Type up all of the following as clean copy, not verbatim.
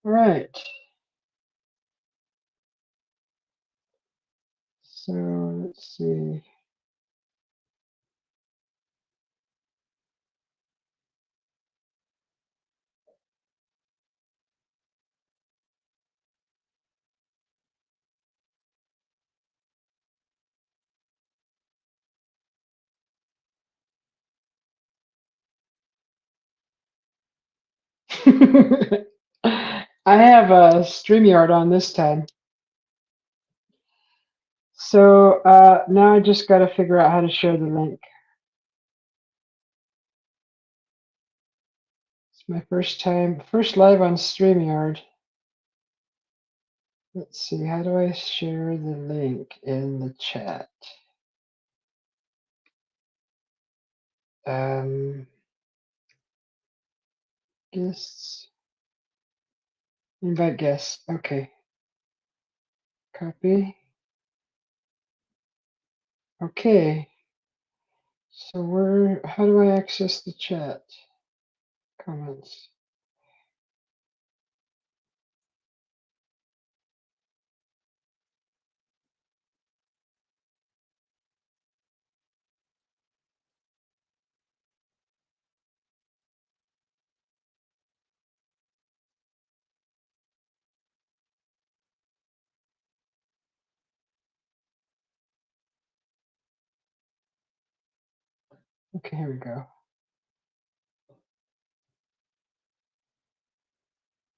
All right. So let's see. I have a StreamYard on this time. So now I just got to figure out how to share the link. It's my first live on StreamYard. Let's see, how do I share the link in the chat? Guests, invite guests. Okay, copy. Okay, so how do I access the chat? Comments. Okay, here we go.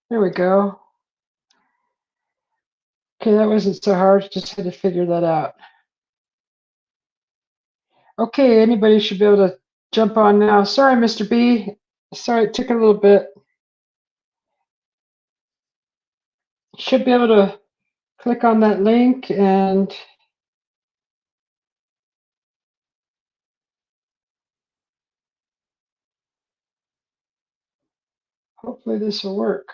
There we go. Okay, that wasn't so hard. Just had to figure that out. Okay, anybody should be able to jump on now. Sorry, Mr. B. Sorry, it took a little bit. Should be able to click on that link and hopefully this will work.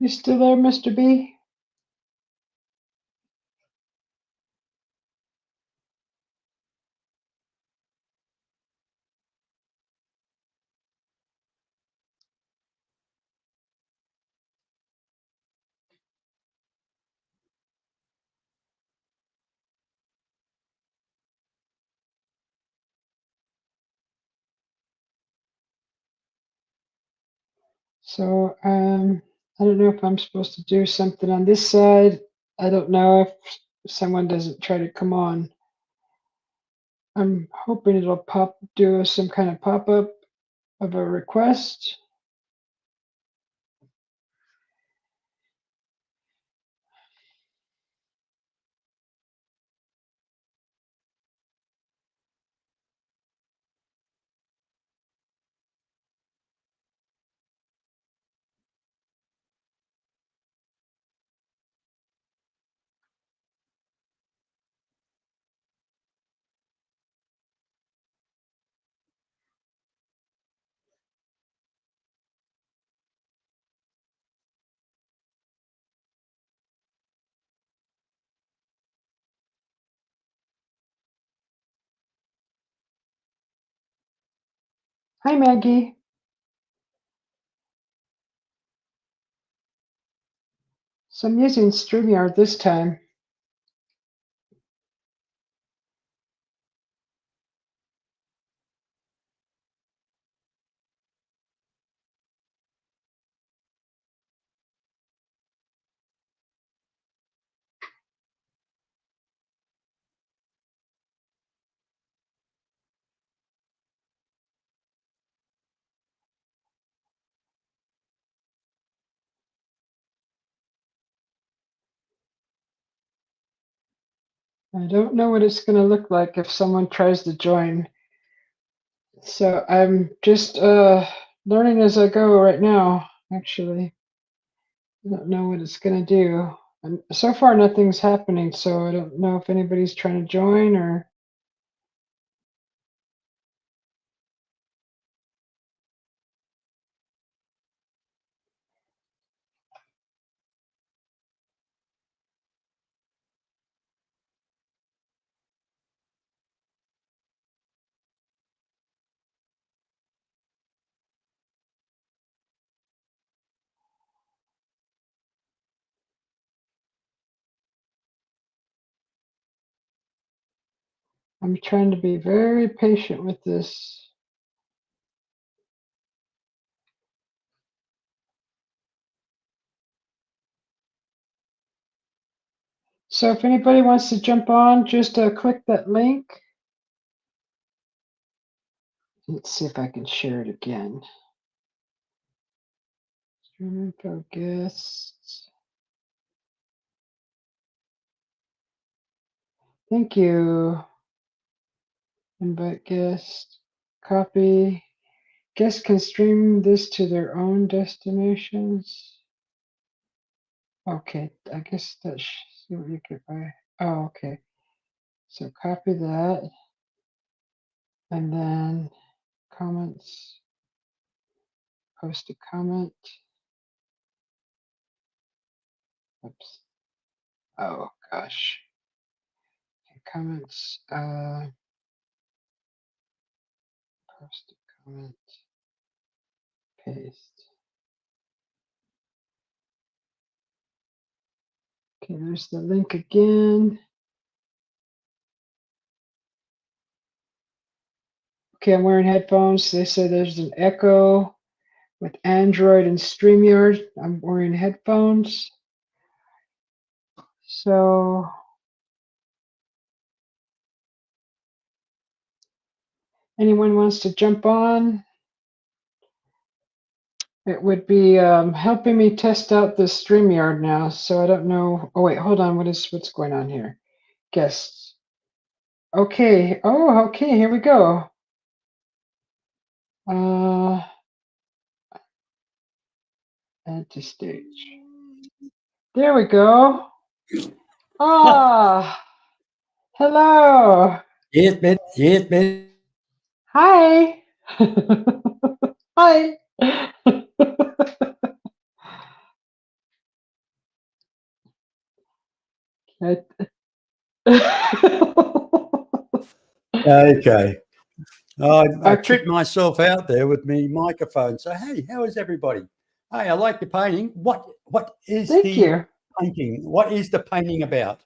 You still there, Mr. B? So I don't know if I'm supposed to do something on this side. I don't know if someone doesn't try to come on. I'm hoping it'll do some kind of pop-up of a request. Hi, Maggie. So I'm using StreamYard this time. I don't know what it's going to look like if someone tries to join. So I'm just learning as I go right now, actually. I don't know what it's going to do. And so far, nothing's happening, so I don't know if anybody's trying to join or. I'm trying to be very patient with this. So if anybody wants to jump on, just click that link. Let's see if I can share it again. Stream info guests. Thank you. Invite guest. Copy. Guests can stream this to their own destinations. Okay, I guess that's see what you get by. Oh, okay. So copy that. And then comments. Post a comment. Oops. Oh gosh. Okay, comments. Post a comment. Paste. Okay, there's the link again. Okay, I'm wearing headphones. They say there's an echo with Android and StreamYard. I'm wearing headphones. So anyone wants to jump on? It would be helping me test out the StreamYard now. So I don't know. Oh wait, hold on. What's going on here? Guests. Okay. Oh, okay. Here we go. Add to stage. There we go. Ah, hello. Yes, man. Hi. Hi. Okay. I Okay. tripped myself out there with me microphone. So, hey, how is everybody? Hey, I like your painting. What is Thank the you. painting? What is the painting about?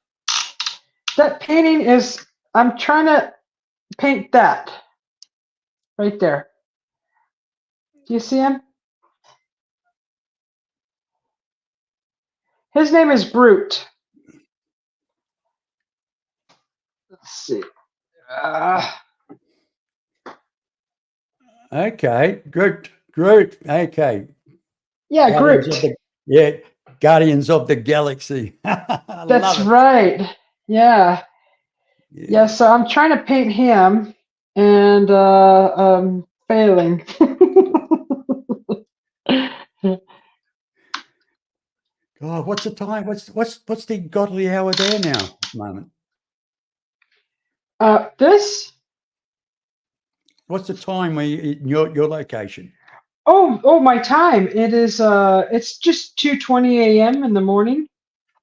That painting is, I'm trying to paint that right there. Do you see him? His name is Groot. Let's see. Okay, Groot. Okay, Yeah, Guardians of Groot. the yeah, Guardians of the Galaxy. I That's love it. right. Yeah. Yeah, Yeah. so I'm trying to paint him and failing. God, what's the time? What's the godly hour there now at the moment? This? What's the time where in your location? Oh, my time. It is it's just 2:20 a.m. in the morning.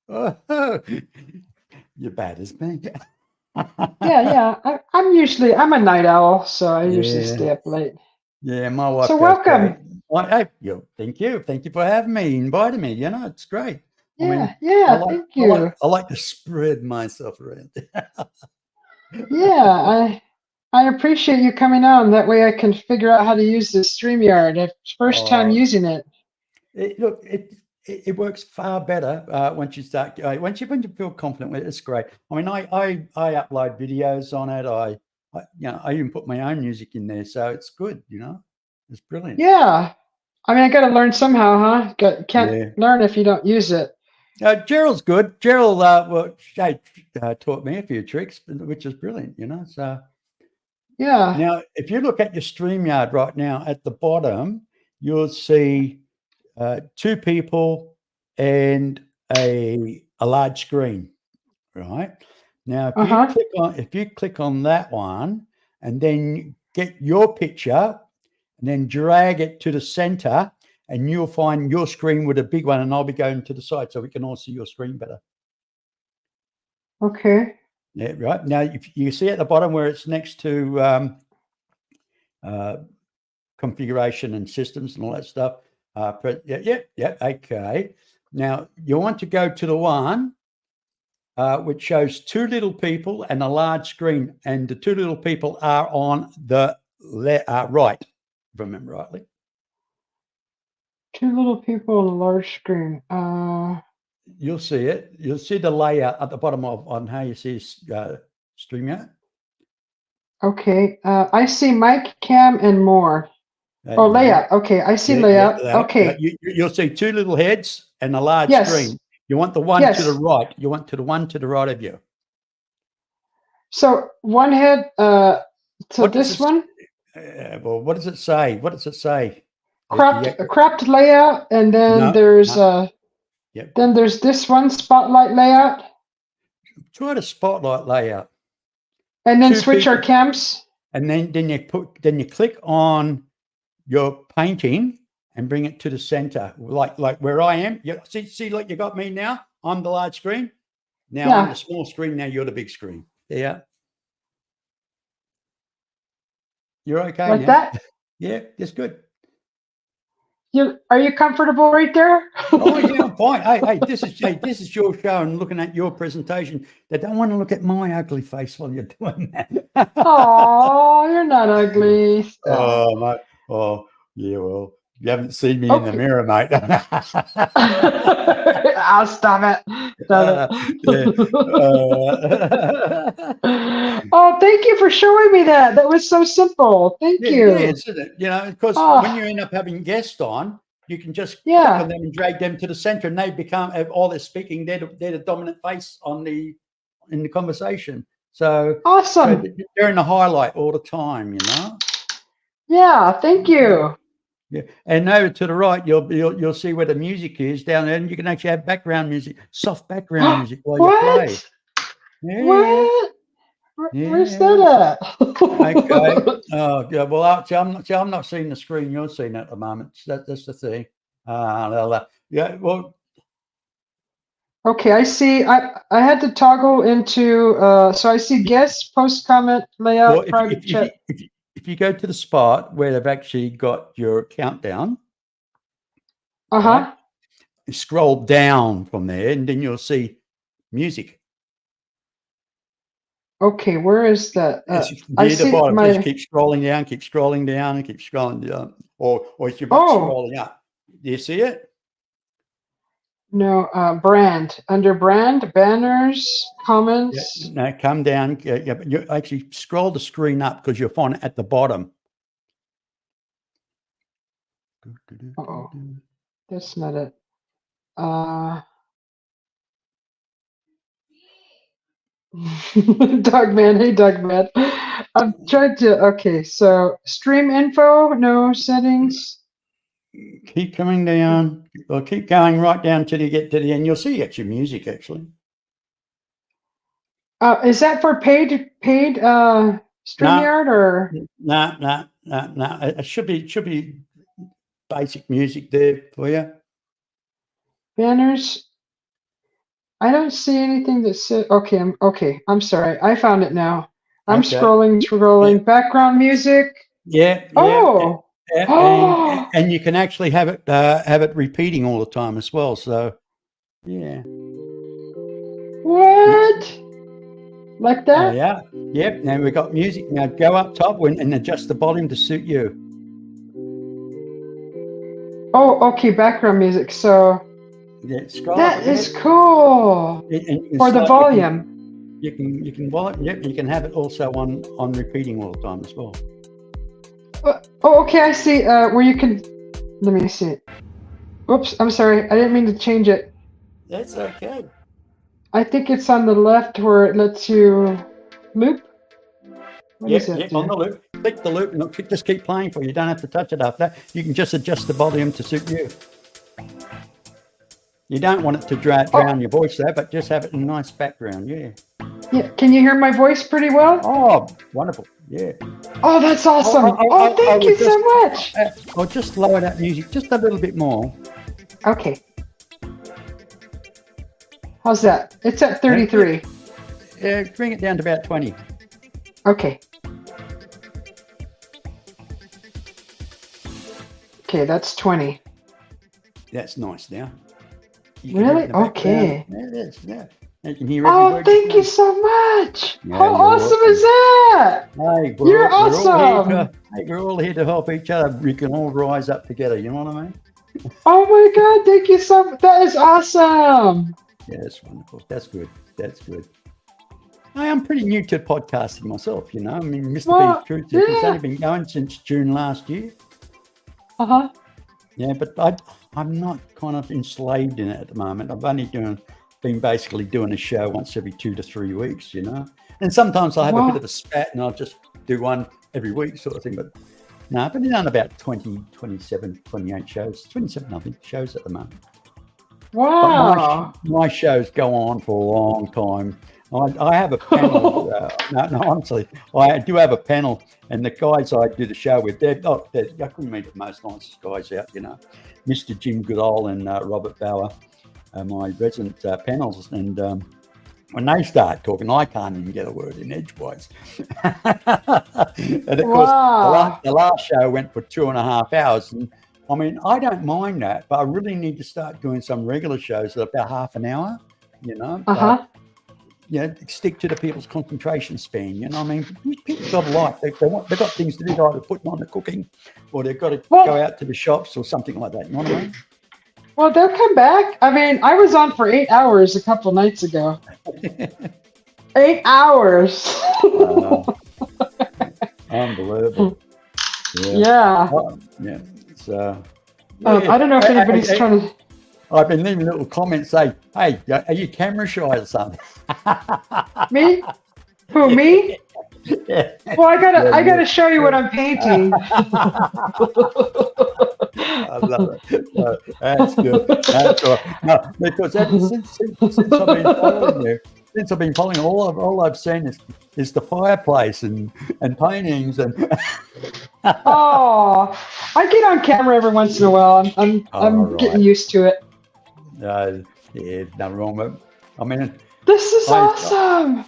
Oh, you're bad as me. Yeah. I'm a night owl, so I usually Yeah, stay up late. yeah. My wife So goes to welcome. bed. Thank you for having me, inviting me. You know, it's great. I mean, Yeah, thank you. I like to spread myself around. Yeah, I appreciate you coming on. That way I can figure out how to use this StreamYard. It's first time Oh, using it. look, it works far better once you start going. When you feel confident with it, it's great. I mean, I upload videos on it. I even put my own music in there, so it's good. You know, it's brilliant. Yeah. I mean, I got to learn somehow, huh? Can't Yeah. learn if you don't use it. Gerald's good. Gerald taught me a few tricks, which is brilliant, So Yeah. now, if you look at your StreamYard right now, at the bottom, you'll see 2 people and a large screen, right? Now, if you click on that one, and then get your picture, and then drag it to the center, and you'll find your screen with a big one, and I'll be going to the side so we can all see your screen better. Okay. Yeah, right. Now, if you see at the bottom where it's next to configuration and systems and all that stuff. Okay. Now, you want to go to the one which shows 2 little people and a large screen, and the 2 little people are on the right, if I remember rightly. 2 little people on a large screen. You'll see it. You'll see the layout at the bottom on how you see StreamYard. Okay. I see mic, cam, and more. Layout. Okay, I see layout. Okay. You'll see 2 little heads and a large screen. You want the one to the right. You want the one to the right of you. So one head to this one? Well, what does it say? What does it say? Cropped layout, and then then there's this one, spotlight layout. Try the spotlight layout. And then switch our cams. And then you click on your painting and bring it to the center, like where I am. You see, like you got me now. I'm the large screen. Now I'm the small screen. Now you're the big screen. Yeah. You're okay like now. That? Yeah, that's good. Are you comfortable right there? Oh yeah, I'm fine. Hey, this is your show, and looking at your presentation. They don't want to look at my ugly face while you're doing that. Oh, you're not ugly. Stop. Oh, mate. Oh, yeah. Well, you haven't seen me in the mirror, mate. I'll stop it. Stop it. Oh, thank you for showing me that. That was so simple. Thank you. Yeah, isn't it? Because when you end up having guests on, you can just click on them and drag them to the center, and they become all they're speaking. They're the dominant face in the conversation. So awesome. So they're in the highlight all the time. Yeah. Thank you. Yeah, and over to the right, you'll see where the music is down there, and you can actually have background music, soft background music while you play. Yeah. What? Where's that at? Okay. Oh, yeah. Well, I'm not seeing the screen you're seeing at the moment. That's the thing. Yeah. Well. Okay, I see. I had to toggle into. So I see guest, post, comment, layout, private chat. If you go to the spot where they've actually got your countdown, right, scroll down from there, and then you'll see music. Okay, where is that? I see the bottom. Just keep scrolling down, and keep scrolling down, or if you're scrolling up. Do you see it? No, brand. Under brand, banners, comments. Yeah, no, come down. You actually scroll the screen up because you'll find it at the bottom. Uh-oh. That's not it. Dogman, hey Dogman. I'm trying to. Okay, so stream info, no settings. Keep coming down, or keep going right down till you get to the end. You'll see your music actually. Is that for paid StreamYard or? No. It should be basic music there for you. Banners. I don't see anything that says. Okay, I'm sorry. I found it now. I'm scrolling. Yeah. Background music. Yeah. Oh. Yeah, and you can actually have it repeating all the time as well. So, yeah. What? Like that? Yeah. Yep. Now we've got music. Now go up top and adjust the volume to suit you. Oh, okay. Background music. So. Yeah. Scroll. That is cool. For the volume. You can volume. Yep. You can have it also on repeating all the time as well. Okay, I see. Where you can. Let me see. Oops, I'm sorry. I didn't mean to change it. That's okay. I think it's on the left where it lets you loop. What is Yep, that on there? the loop. Click the loop and it'll just keep playing for you. You don't have to touch it after that. You can just adjust the volume to suit you. You don't want it to drown your voice though, but just have it in a nice background. Yeah. Yeah. Can you hear my voice pretty well? Oh, wonderful. Yeah. Oh, that's awesome. Oh, thank you so much. I'll just lower that music just a little bit more. Okay. How's that? It's at 33. Yeah, bring it down to about 20. Okay. Okay, that's 20. That's nice now. Really? Okay. Yeah. You can hear oh, thank you so much. Yeah, how awesome welcome. is that? Hey, you're awesome. We're all here to help each other. We can all rise up together. You know what I mean? Oh my God! Thank you so much. That is awesome. Yeah, that's wonderful. That's good. That's good. I'm pretty new to podcasting myself. You know, I mean, Mr. B's Truth has only been going since June last year. Yeah, but I'm not kind of enslaved in it at the moment. I've only been basically doing a show once every 2 to 3 weeks, you know. And sometimes I'll have a bit of a spat and I'll just do one every week sort of thing. But no, I've been done about 20, 27, 28 shows, 27, I think, shows at the moment. Wow. But my shows go on for a long time. I have a panel. No, honestly, I do have a panel, and the guys I do the show with, I couldn't meet the most nicest guys out, you know, Mr. Jim Goodall and Robert Bauer, my resident panels, and when they start talking, I can't even get a word in edgewise. And of course, the last show went for 2.5 hours, and I mean, I don't mind that, but I really need to start doing some regular shows at about half an hour, you know. Stick to the people's concentration span. You know what I mean? People got life. They've got things to do, either putting on the cooking, or they've got to go out to the shops or something like that. You know what I mean? Well, they'll come back. I mean, I was on for 8 hours a couple nights ago. 8 hours. Unbelievable. Yeah. So. I don't know if anybody's trying to. I've been leaving little comments saying, "Hey, are you camera shy or something?" Me? Who, me? Yeah. Well, I gotta show you what I'm painting. I love it. That's good. That's all right. No, because since I've been following you, all I've seen is the fireplace and paintings and. Oh, I get on camera every once in a while. I'm getting used to it. Yeah, nothing wrong with it. I mean, this is awesome.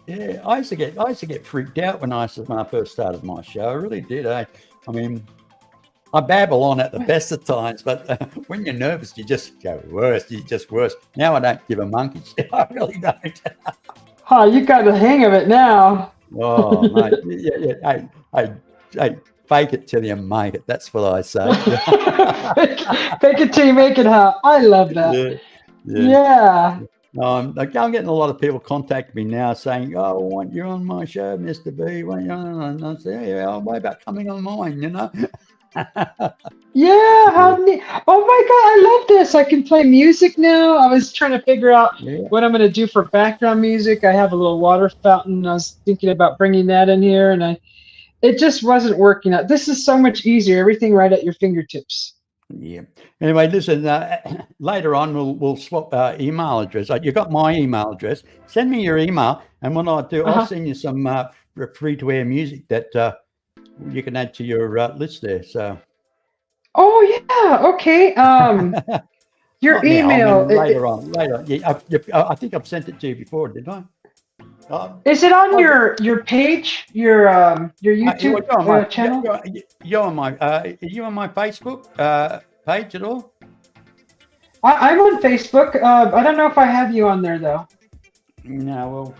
I used to get freaked out when I first started my show. I really did. I mean, I babble on at the best of times, but when you're nervous, you just go worse. You just worse. Now I don't give a monkey's. I really don't. Oh, you got the hang of it now. Oh, mate. Yeah. Hey, fake it till you make it. That's what I say. Fake it till you make it, huh? I love that. Yeah. I'm getting a lot of people contact me now saying, "Oh, I want you on my show, Mr. B. Want you on?" And I say, "Yeah, I'll worry about coming on mine," you know. Yeah, how neat. Oh my God, I love this. I can play music now. I was trying to figure out what I'm going to do for background music. I have a little water fountain. I was thinking about bringing that in here, and it just wasn't working out. This is so much easier. Everything right at your fingertips. Yeah. Anyway, listen, later on, we'll swap email address. You got my email address. Send me your email, and what I'll do, I'll send you some free-to-air music that you can add to your list there. So. Oh yeah. Okay. Your email. Later on. Yeah, I think I've sent it to you before, didn't I? Is it on your page, your YouTube channel? Are you on my Facebook page at all? I'm on Facebook. I don't know if I have you on there though. No.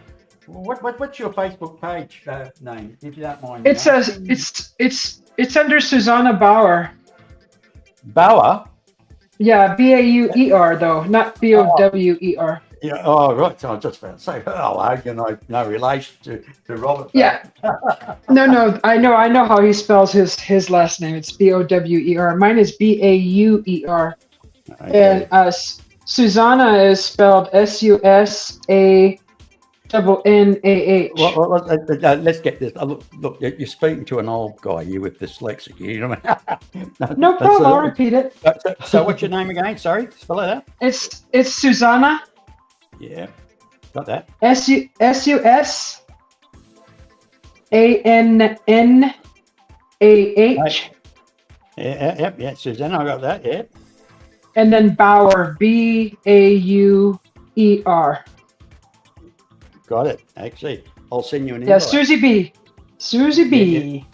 Well, what's your Facebook page name, if you don't mind? It says it's under Susanna Bauer. Bauer? Yeah, Bauer though, not Bower. Yeah. Oh, right. So I was just about to say, no relation to Robert. Yeah. No. I know how he spells his last name. It's Bower. Mine is Bauer. Okay. And Susanna is spelled Susannaah. Well, let's get this. Look, you're speaking to an old guy here with dyslexic. You know what I mean? No problem. I'll repeat it. So what's your name again? Sorry, spell it out. It's Susanna. Yeah, got that. Susannaah. Yeah, Susanna, I got that. Yeah. And then Bauer, Bauer. Got it. Actually, I'll send you an Yeah, invite. Susie B. Susie B.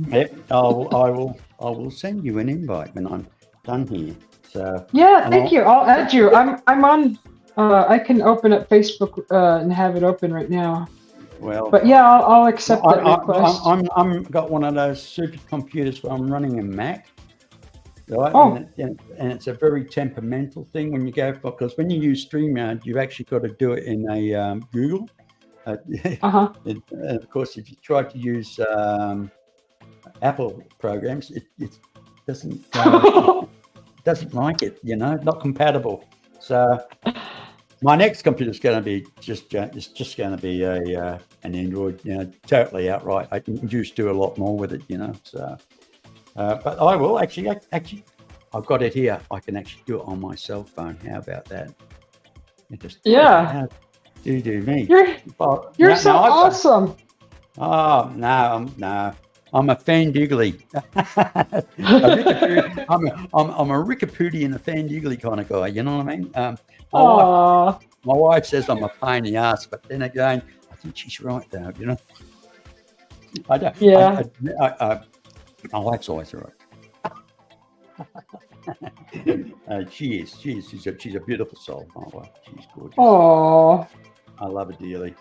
Yep. I will send you an invite when I'm done here. So yeah, thank you. I'll add you. I'm on. I can open up Facebook and have it open right now. Well, but yeah, I'll accept that request. I'm got one of those supercomputers where I'm running a Mac. Right? Oh. And it's a very temperamental thing when you go for, because when you use StreamYard, you've actually got to do it in a Google. And of course, if you try to use Apple programs, it doesn't doesn't like it. Not compatible. So my next computer is going to be just going to be an Android, totally outright. I can just do a lot more with it, So, but I will actually. I've got it here. I can actually do it on my cell phone. How about that? Do me. You're so awesome. Oh no, I'm a fandiggly. I'm a Rickapooty and a fandiggly kind of guy. You know what I mean? My wife says I'm a pain in the ass, but then again, I think she's right though. I don't. Yeah. My wife's always right. She is. She's a beautiful soul. My wife. She's gorgeous. Oh. I love her dearly.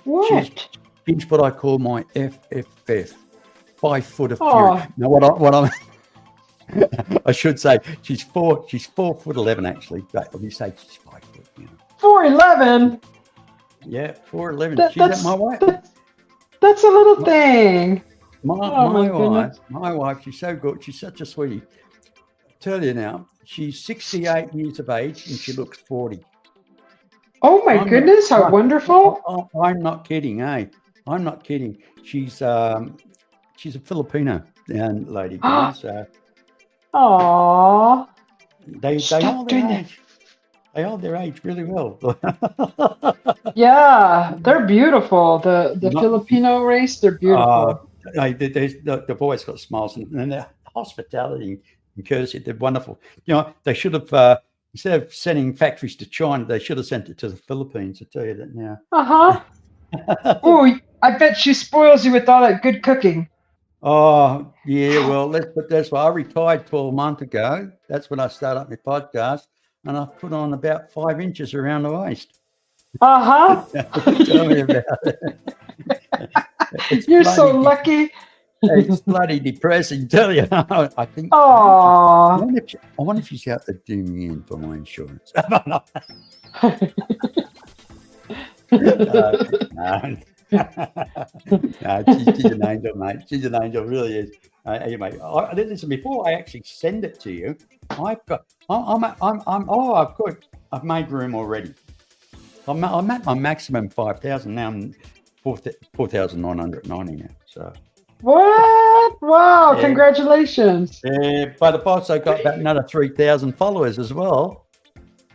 What? She's what I call my FFF, 5 foot of fury. Now, what I'm I should say she's 4'11" actually. But let me say she's 5 foot. 4'11". Yeah, 4'11". She's at my wife. That's a little thing. My wife, she's so good. She's such a sweetie. Tell you now, she's 68 years of age and she looks 40. Oh my goodness! How wonderful! I'm not kidding, eh? I'm not kidding. She's a Filipino lady. So. Aww. They hold their age really well. Yeah, they're beautiful. The Filipino race, they're beautiful. They've always got smiles and their hospitality and courtesy, they're wonderful. They should have, instead of sending factories to China, they should have sent it to the Philippines. I tell you that now. Oh, I bet she spoils you with all that good cooking. Oh, yeah. Well, that's why I retired 12 months ago. That's when I started up my podcast, and I put on about 5 inches around the waist. Tell me about it. You're so lucky. It's bloody depressing, tell you. I think. I wonder if she's out to do me in for my insurance. No. She's an angel, mate. She's an angel, really is. Anyway, listen. Before I actually send it to you, I've made room already. I'm at my maximum 5,000 now. I'm 4,990 now. So. What? Wow! Yeah. Congratulations. Yeah, but I've also got about another 3,000 followers as well.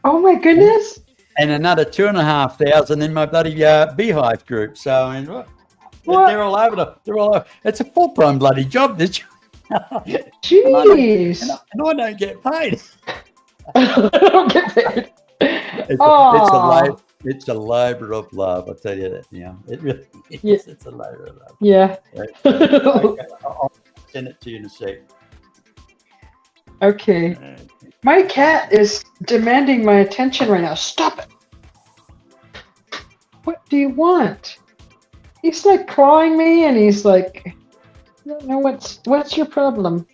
Oh my goodness! And another 2,500 in my bloody Beehive group. So I mean, they're all over. It's a full-time bloody job. This job. Jeez. And I don't get paid. I don't get paid. It's a labor of love. I tell you that. Yeah, it really is. Yeah. It's a labor of love. Yeah. Okay. I'll send it to you in a sec. Okay. My cat is demanding my attention right now. Stop it. What do you want? He's like clawing me and he's like, I don't know what's your problem.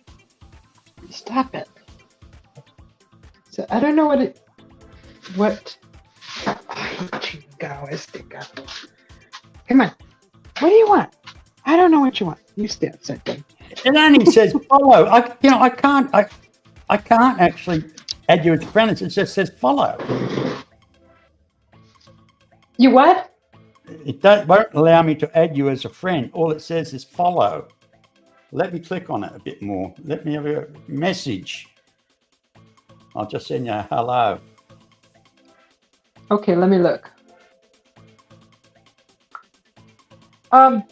Stop it. So I don't know what Come on. What do you want? I don't know what you want. You stay outside then. It only says follow. I can't actually add you as a friend. It just says follow. You what? It won't allow me to add you as a friend. All it says is follow. Let me click on it a bit more. Let me have a message. I'll just send you a hello. Okay, let me look. Oh,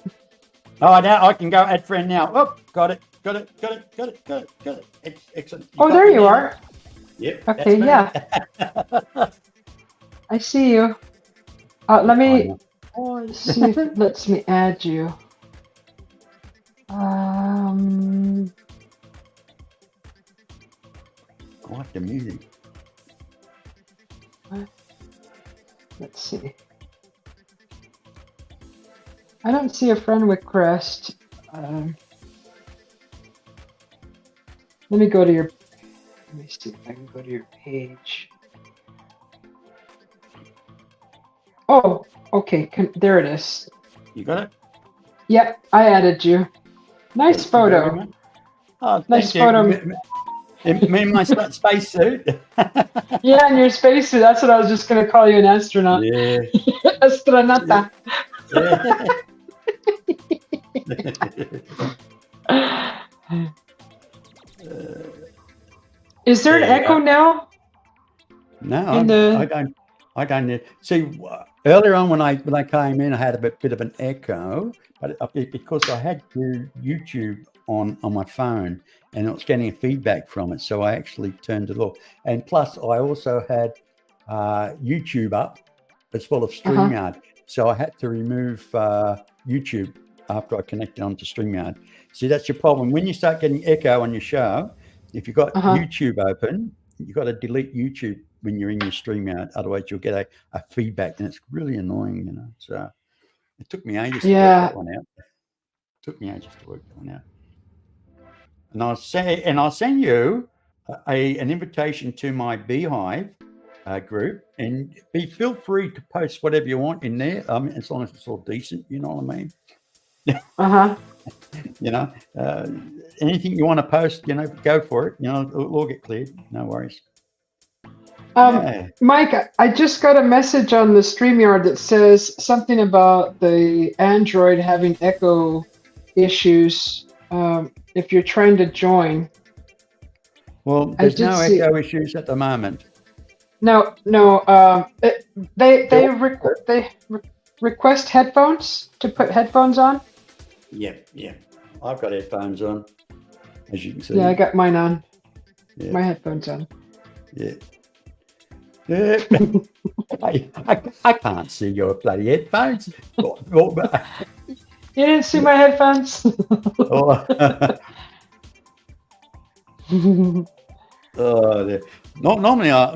now I can go add friend now. Oh, got it. Excellent. Oh, there you are. Yep. Okay, yeah. I see you. Let me see if it lets me add you. What the music? Let's see. I don't see a friend request. Let me go to your. Let me see if I can go to your page. Oh, okay. There it is. You got it? Yep, I added you. Nice photo. Oh, nice thank photo. You. Me in my spacesuit. Yeah, in your spacesuit. That's what I was just going to call you, an astronaut. Yeah. Astronauta. Yeah. Is there an echo now? No, I don't need. See, earlier on when I came in, I had a bit of an echo, but because I had YouTube on my phone and it was getting a feedback from it, so I actually turned it off. And plus, I also had YouTube up as well as StreamYard, so I had to remove YouTube after I connected onto StreamYard. See, that's your problem when you start getting echo on your show. If you've got YouTube open, you've got to delete YouTube when you're in your StreamYard, otherwise you'll get a feedback, and it's really annoying, you know. So it took me ages to work that one out. And I'll send you an invitation to my Beehive group, and feel free to post whatever you want in there. I mean, as long as it's all decent, you know what I mean. You know, anything you want to post, you know, go for it. You know, it'll all get cleared. No worries. Mike, I just got a message on the StreamYard that says something about the Android having echo issues if you're trying to join. Well, there's no echo issues at the moment. No. They request headphones to put headphones on. Yeah. I've got headphones on, as you can see. Yeah, I got mine on. Yeah. My headphones on. Yeah. I can't see your bloody headphones. You didn't see my headphones? Normally, I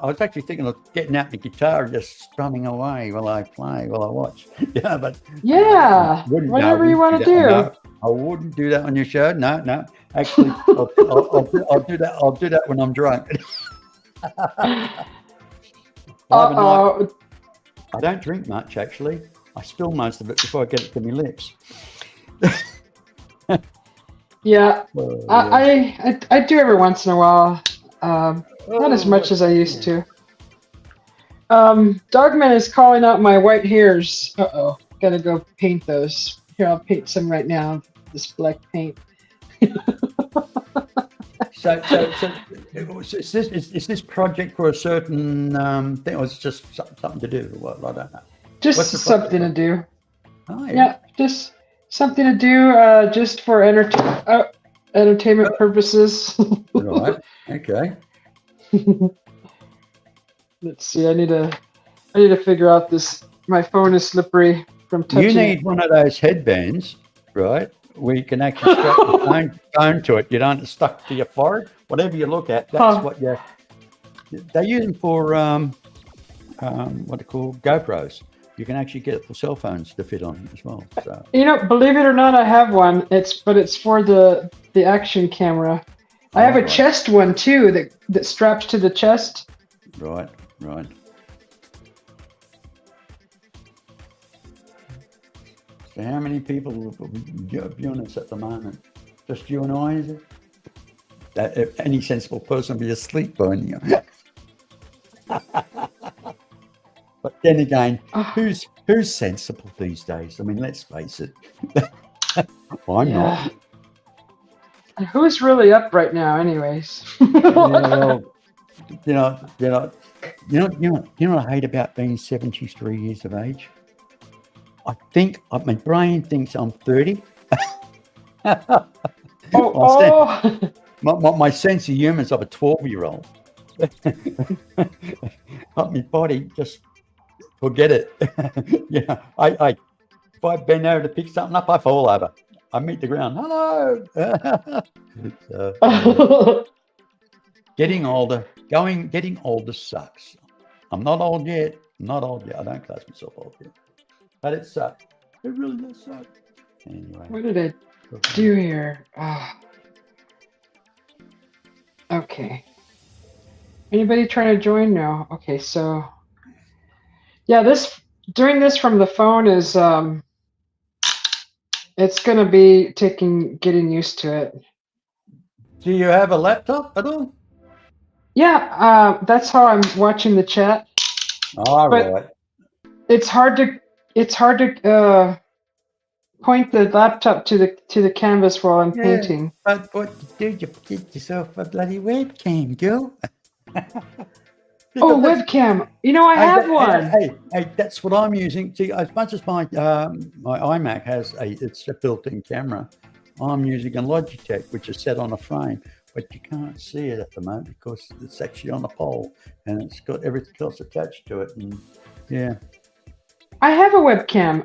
was actually thinking of getting out the guitar and just strumming away while I play, while I watch. Yeah, but whatever you want to do. No, I wouldn't do that on your show. No. Actually, I'll do that. I'll do that when I'm drunk. I don't drink much, actually. I spill most of it before I get it to my lips. Yeah, I do every once in a while. Not as much as I used to. Dogman is calling out my white hairs. Gotta go paint those. Here, I'll paint some right now. This black paint. So is this project for a certain thing, or is it just something to do? What, I don't know. Just something to do. Oh, yeah, just something to do. Just for entertainment purposes. Right. Okay. Let's see. I need to figure out this. My phone is slippery from touching. You need one of those headbands, right? Where you can actually strap the phone to it. You don't stuck to your forehead. Whatever you look at, that's what they use them for. What they call GoPros. You can actually get it for cell phones to fit on as well. So. You know, believe it or not, I have one. It's for the action camera. I have a chest one too that straps to the chest. Right. So how many people are viewing us at the moment? Just you and I, is it? if any sensible person would be asleep by now. But then again, who's sensible these days? I mean, let's face it. I'm yeah. not. And who's really up right now, anyways? Yeah, well, you know what I hate about being 73 years of age? My brain thinks I'm 30. Oh. My sense of humor is of a 12-year-old. But my body just forget it. Yeah, if I bend over to pick something up, I fall over. I meet the ground. Hello. Getting older sucks. I'm not old yet. I don't class myself old yet. But it sucks. It really does suck. Anyway. What did I do here? Okay. Anybody trying to join? No. Okay, so yeah, doing this from the phone is it's gonna be getting used to it. Do you have a laptop at all? Yeah, that's how I'm watching the chat. All right. It's hard to point the laptop to the canvas while I'm painting. But what you do, you get yourself a bloody webcam, girl. Webcam. I have one. Hey, that's what I'm using. See, as much as my iMac has it's a built-in camera, I'm using a Logitech, which is set on a frame, but you can't see it at the moment because it's actually on a pole and it's got everything else attached to it. And yeah. I have a webcam.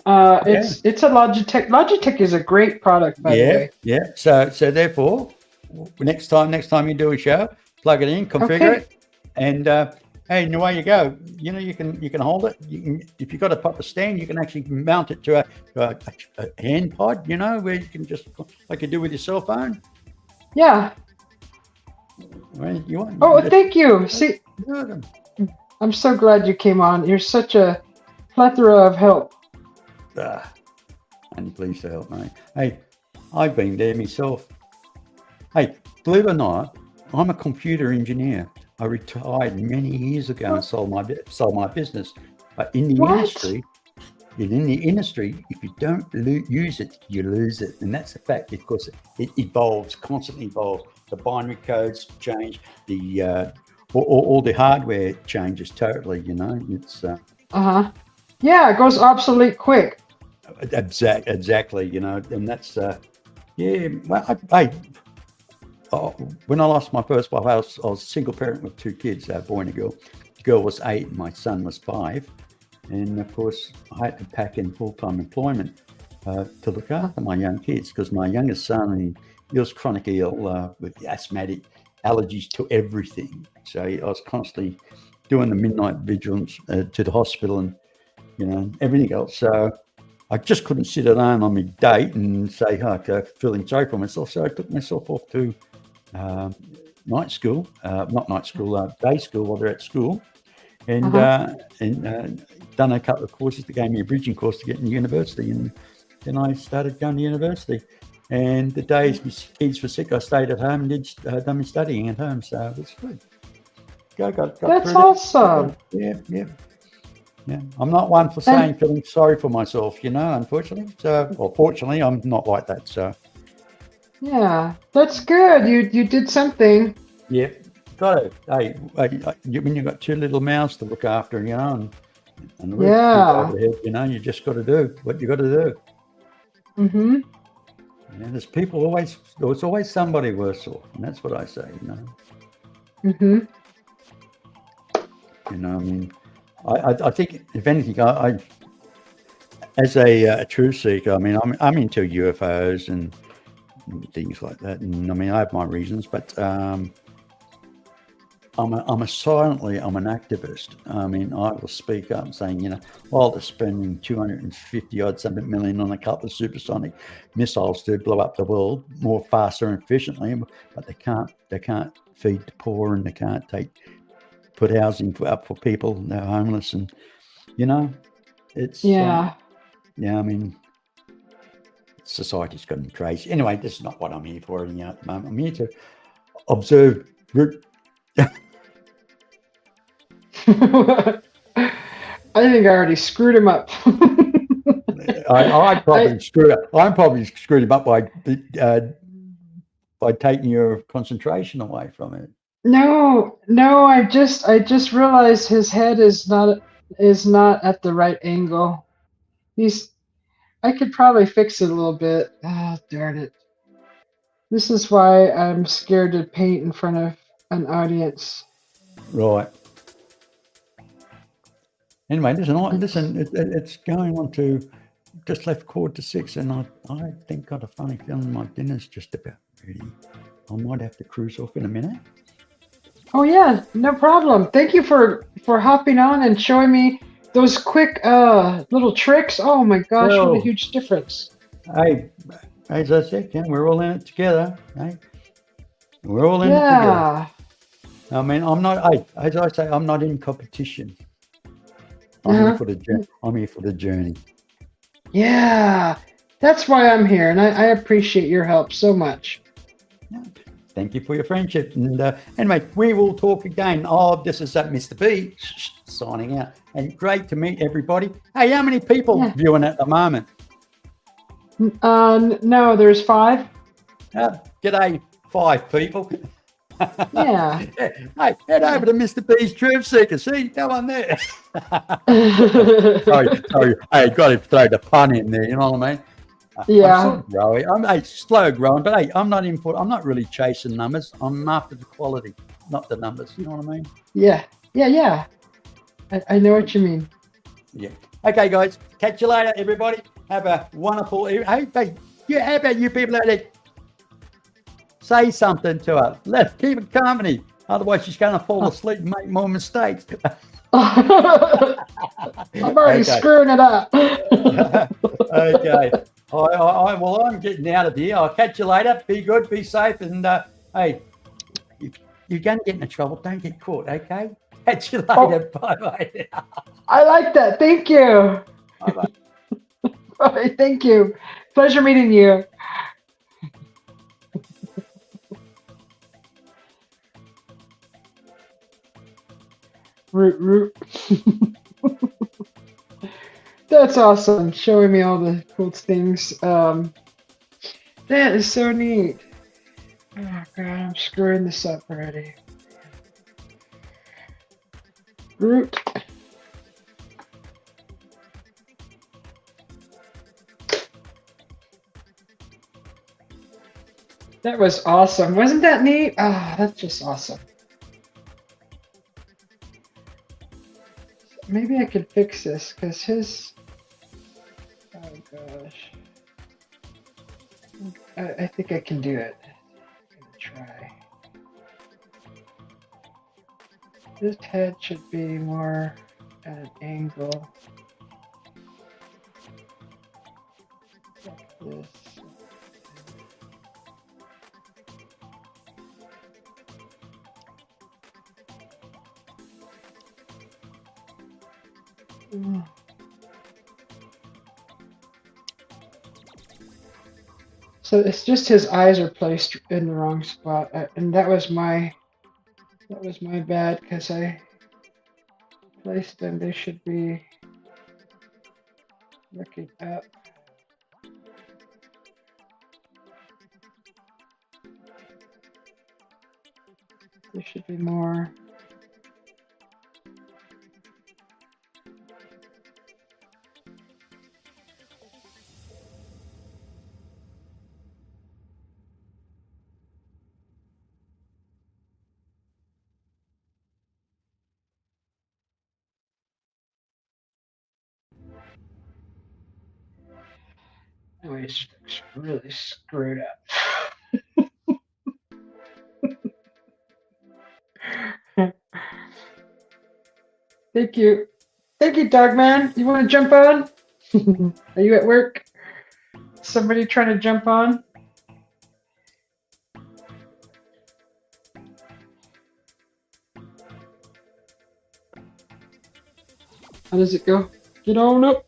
It's a Logitech. Logitech is a great product, by the way. Yeah. So therefore, next time you do a show, plug it in, configure it, and and away you go. You can hold it. If you've got a proper stand, you can actually mount it to a hand pod. Where you can just like you do with your cell phone. Yeah. Well, thank you. See, I'm so glad you came on. You're such a plethora of help. And pleased to help, mate. Hey, I've been there myself. Hey, believe it or not, I'm a computer engineer. I retired many years ago and sold my business. But in the industry, if you don't use it, you lose it, and that's a fact because it evolves, constantly evolves. The binary codes change, the all the hardware changes totally. It's yeah, it goes obsolete quick. Exactly, and that's Well, when I lost my first wife, I was a single parent with two kids, a boy and a girl. The girl was 8, and my son was 5, and of course, I had to pack in full-time employment to look after my young kids because my youngest son, he was chronically ill with asthmatic, allergies to everything. So I was constantly doing the midnight vigilance to the hospital and everything else. So I just couldn't sit at home on my date and say, feeling sorry for myself. So I took myself off to day school while they're at school, and done a couple of courses that gave me a bridging course to get into university. And then I started going to university. And the days my kids were sick, I stayed at home and did done my studying at home. So it was good. That's awesome. Yeah. I'm not one for feeling sorry for myself, unfortunately. So, or fortunately, I'm not like that. So. Yeah, that's good. You did something. Yeah, got it. Hey, when you've got two little mouths to look after, and the roof over the head, you just got to do what you got to do. Mm-hmm. There's always somebody worse off, and that's what I say, Mm-hmm. I mean, I think if anything, I as a truth seeker, I mean, I'm into UFOs and things like that, and I mean, I have my reasons, but I'm an activist. I mean, I will speak up saying, while they're spending 250 odd something million on a couple of supersonic missiles to blow up the world more faster and efficiently, but they can't feed the poor and they can't put housing up for people that are homeless, and it's I mean, society's gotten crazy. Anyway, this is not what I'm here for at the moment. I'm here to observe Groot. I think I already screwed him up. I'm probably screwed him up by taking your concentration away from it. No, I just realized his head is not at the right angle. I could probably fix it a little bit. Ah, darn it. This is why I'm scared to paint in front of an audience. Right. Anyway, listen. It's going on to just left chord to 6, and I think got a funny feeling my dinner's just about ready. I might have to cruise off in a minute. Oh yeah, no problem. Thank you for hopping on and showing me those quick little tricks. Oh my gosh, what a Well, huge difference. Hey, as I said, we're all in it together. Hey, we're all in it together. Yeah. I mean, I'm not. As I say, I'm not in competition. I'm here for the journey. I'm here for the journey. Yeah, that's why I'm here, and I appreciate your help so much. Yeah. Thank you for your friendship. And anyway, we will talk again. Oh, this is Mr. B signing out. And great to meet everybody. Hey, how many people viewing at the moment? No, there's 5. G'day, 5 people. Yeah. Hey, head over to Mr. B's Truth Seeker. See, no one there. sorry. I got to throw the pun in there. You know what I mean? Yeah. I'm still growing. I'm slow growing, but hey, I'm not really chasing numbers. I'm after the quality, not the numbers. You know what I mean? Yeah. I know what you mean. Yeah. Okay, guys. Catch you later, everybody. Have a wonderful evening. Hey, how about you people out there? Say something to her. Let's keep it company. Otherwise, she's going to fall asleep and make more mistakes. I'm already screwing it up. Okay. Well, I'm getting out of here. I'll catch you later. Be good, be safe, and hey, if you're going to get into trouble, don't get caught, okay? Catch you later. Bye-bye. I like that. Thank you. Bye-bye. Bye. Thank you. Pleasure meeting you. Root. That's awesome. Showing me all the cool things. That is so neat. Oh god, I'm screwing this up already. Groot. That was awesome. Wasn't that neat? Ah, that's just awesome. Maybe I could fix this because his. Oh gosh. I think I can do it. I'm gonna try. This head should be more at an angle. Like this. So it's just his eyes are placed in the wrong spot, and that was my bad because I placed them. They should be looking up. There should be more. Anyways, it's really screwed up. Thank you, Dogman. You want to jump on? Are you at work? Somebody trying to jump on? How does it go? Get on up.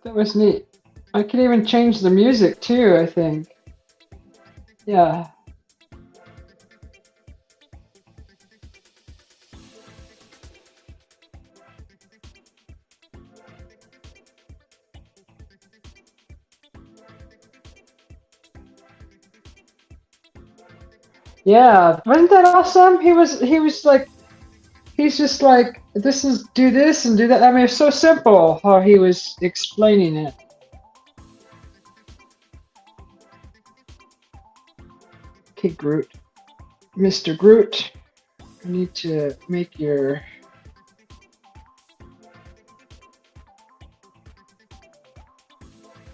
That was neat. I could even change the music too, I think. Yeah. Yeah. Wasn't that awesome? He was like he's just like this is do this and do that. I mean, it's so simple how he was explaining it. Okay, Groot. Mr. Groot, I need to make your.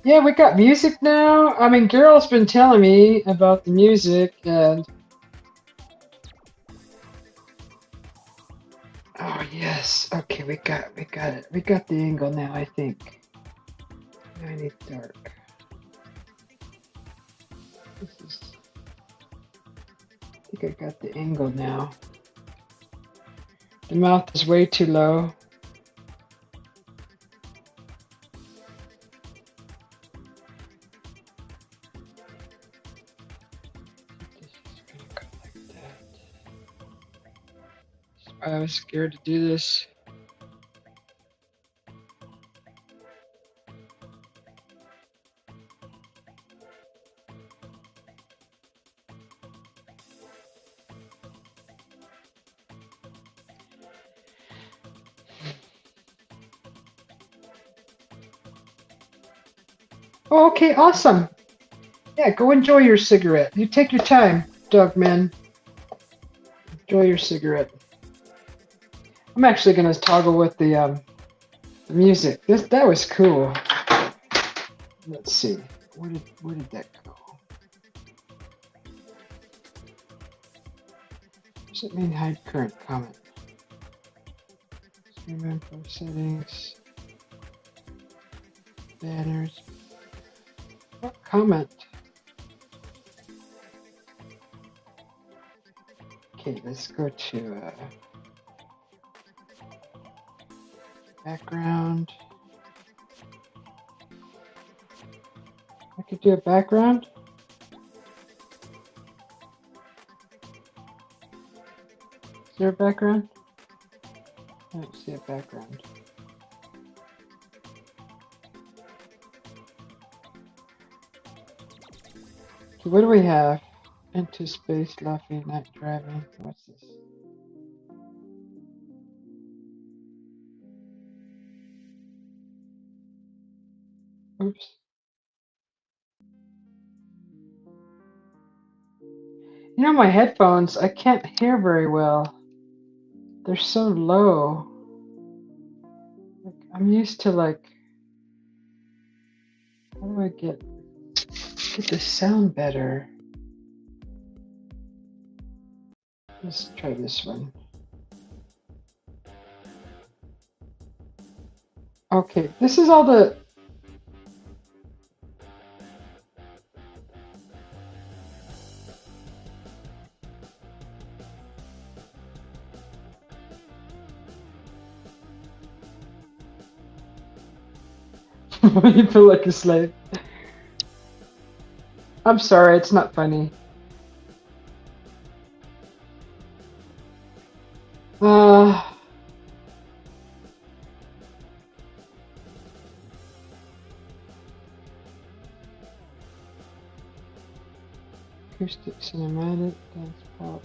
Yeah, we got music now. I mean, Girl's been telling me about the music, and oh yes, okay, we got it. We got the angle now. I think. I need dark. This is. I think I got the angle now. The mouth is way too low. This is gonna go like that. I was scared to do this. Oh, okay, awesome. Yeah, go enjoy your cigarette. You take your time, Dogman. Enjoy your cigarette. I'm actually gonna toggle with the music. That was cool. Let's see. Where did that go? Does it mean hide current comment? Stream info settings. Banners. What comment? Okay, let's go to background. I could do a background. Is there a background? I don't see a background. Okay, what do we have? Into space, laughing, not driving. What's this? Oops. You know, my headphones, I can't hear very well. They're so low. Like, I'm used to like, how do I get the sound better? Let's try this one. Okay, this is all the. You feel like a slave. I'm sorry, it's not funny. Uh, acoustic, cinematic, dance pop.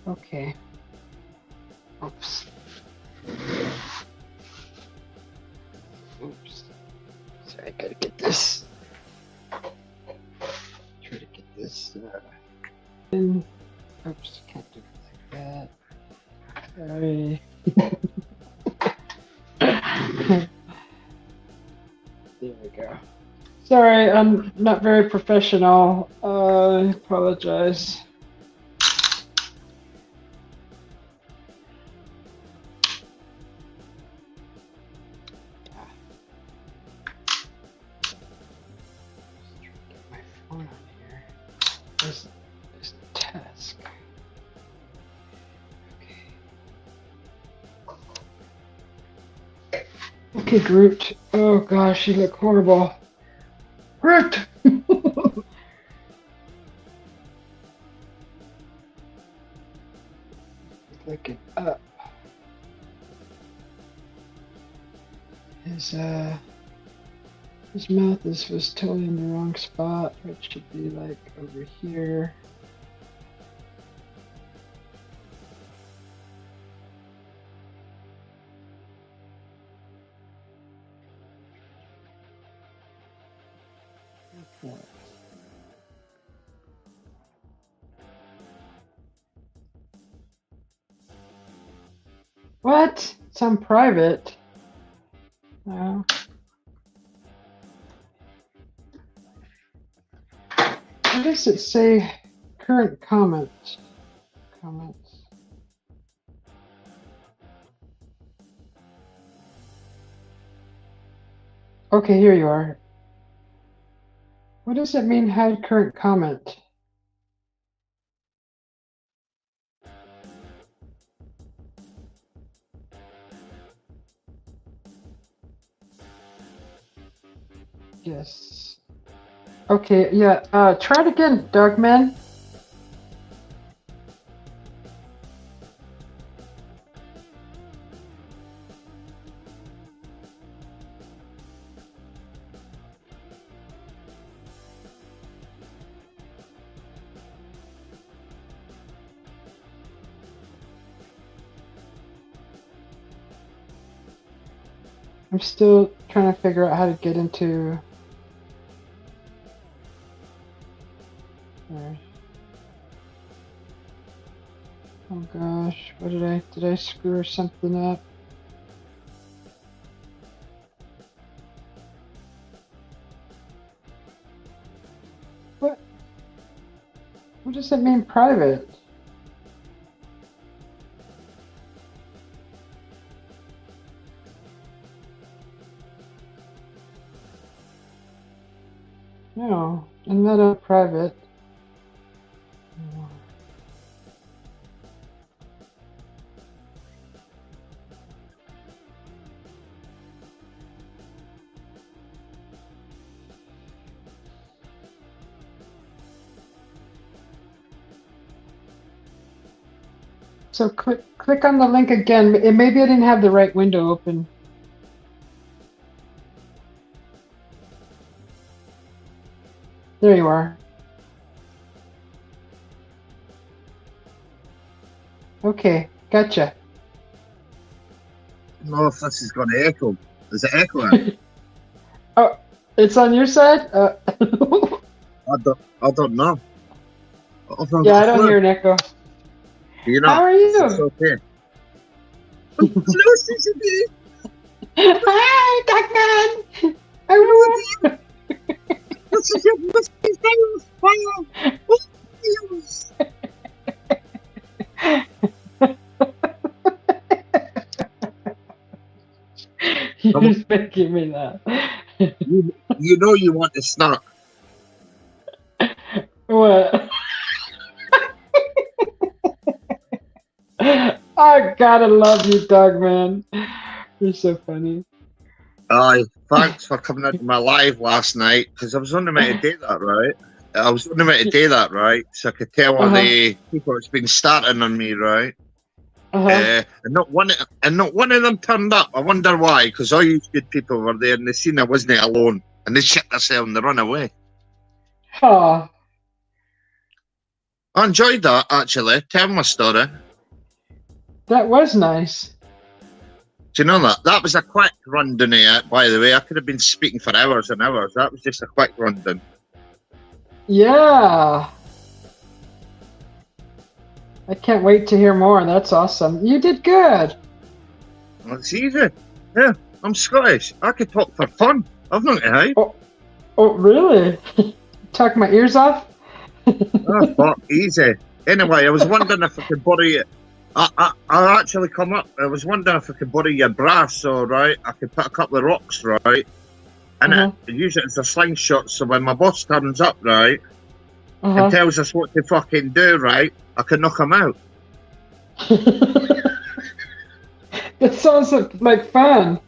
Okay. Oops. Oops. Sorry, I gotta get this. Try to get this. In. Oops, can't do it like that. Sorry. There we go. Sorry, I'm not very professional. I apologize. Get my phone on here. There's task. Okay, Groot. Oh gosh, you look horrible. Groot! Looking up. His mouth was totally in the wrong spot. It should be like over here. What? It's on private. No. What does it say? Current comments. Comments. Okay, here you are. What does it mean, hide current comment? Yes. Okay, yeah. Try it again, Dogman. I'm still trying to figure out how to get into. There. Oh gosh, what did I screw something up? What? What does it mean, private? No, I'm not on private. So click on the link again. Maybe I didn't have the right window open. There you are. Okay, gotcha. I don't know if this is going to echo. Is it echoing? Oh, it's on your side? I don't know. Yeah, I don't hear an echo. You know, how are you? It's okay. Hello, CCB. Hi, Dogman. How are you? This is your whiskey things. You're just making me laugh. You know you want to snap. What? I gotta love you, Dogman. You're so funny. Aye, thanks for coming out to my live last night, because I was only meant to do that, right? I was only meant to do that, right? So I could tell all the people that's been starting on me, right? And not one of them turned up. I wonder why, because all you good people were there and they seen I wasn't alone, and they shit themselves and they run away. Huh. I enjoyed that, actually. Tell my story. That was nice. Do you know that? That was a quick rundown of it, by the way. I could have been speaking for hours and hours. That was just a quick rundown. Yeah. I can't wait to hear more. That's awesome. You did good. Well, it's easy. Yeah, I'm Scottish. I could talk for fun. I've nothing to hide. Oh, really? Talk my ears off? Oh, fuck, easy. Anyway, I was wondering if I could borrow you. I actually come up. I was wondering if I could borrow your brass, so right, I could put a couple of rocks, right, and use it as a slingshot. So when my boss turns up, right, and tells us what to fucking do, right, I can knock him out. That sounds like fun.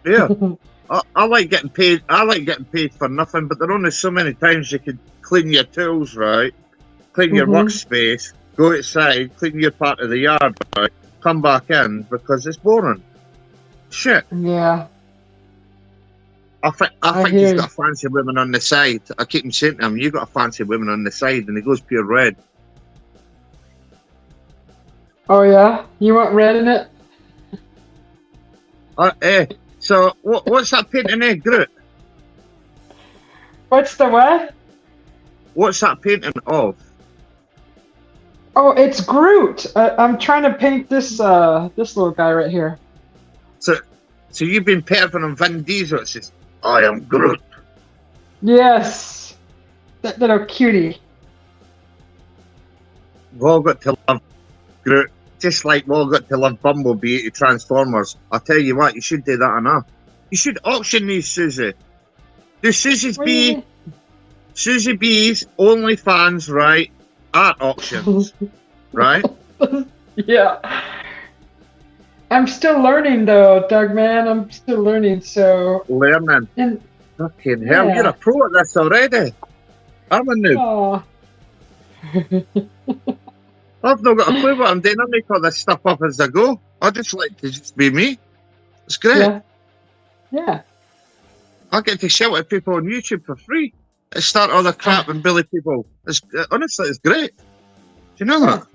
Yeah. I like getting paid. I like getting paid for nothing, but there are only so many times you can clean your tools, right? Clean your workspace, go outside, clean your part of the yard, right? Come back in because it's boring. Shit. Yeah. I think hear he's you. got a fancy woman on the side. I keep saying to him, "You got a fancy woman on the side," and he goes pure red. Oh yeah, you want red in it? So what's that painting there, Groot? What's the what? What's that painting of? Oh, it's Groot. I'm trying to paint this this little guy right here. So you've been painting on Vin Diesel. It says, "I am Groot." Yes, that little cutie. We've all got to love Groot, just like we've all got to love Bumblebee to Transformers. I'll tell you what, you should do that enough. You should auction these, Susie. Do Susie's What do you be Susie B's OnlyFans, right? Art auctions, right? Yeah. I'm still learning though, Doug man. I'm still learning, so Learning. and Fucking hell, Yeah. you're a pro at this already. I'm a noob. oh. I've not got a clue what I'm doing. I make all this stuff up as I go. I just like to just be me. It's great. Yeah. Yeah. I get to shout at people on YouTube for free. I start all the crap and bully people. Honestly, it's great. Do you know that?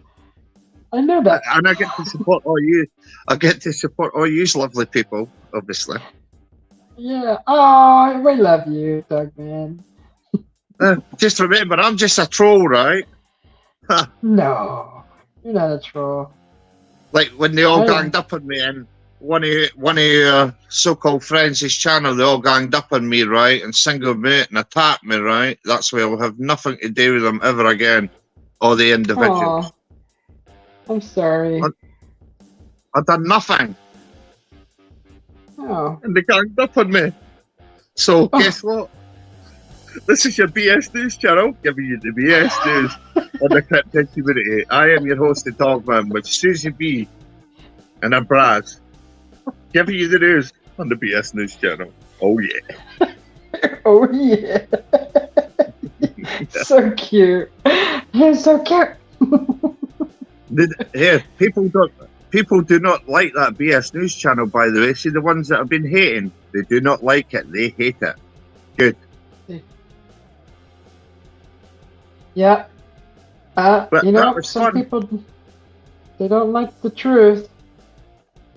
I know that. And I get to support all you. I get to support all you lovely people, obviously. Yeah. Oh, we love you, Doug man. Just remember, I'm just a troll, right? No, you're not a troll. Like when they all I am. ganged up on me and one of your so-called friends' his channel, they all ganged up on me, right, and singled me out and attacked me, right? That's why I'll have nothing to do with them ever again, or the individuals. Aw, I'm sorry. I've done nothing, Oh. and they ganged up on me. So guess what? This is your BS News channel, giving you the BS News on the cryptid community. I am your host, the Dogman, with Susie B and a Braz, giving you the news on the BS News channel. Oh yeah. Oh yeah. So cute. You're so cute. Here, people do not like that BS News channel, by the way. See, the ones that have been hating, they do not like it. They hate it. Good. Yeah. But You that know, was some fun. people, they don't like the truth.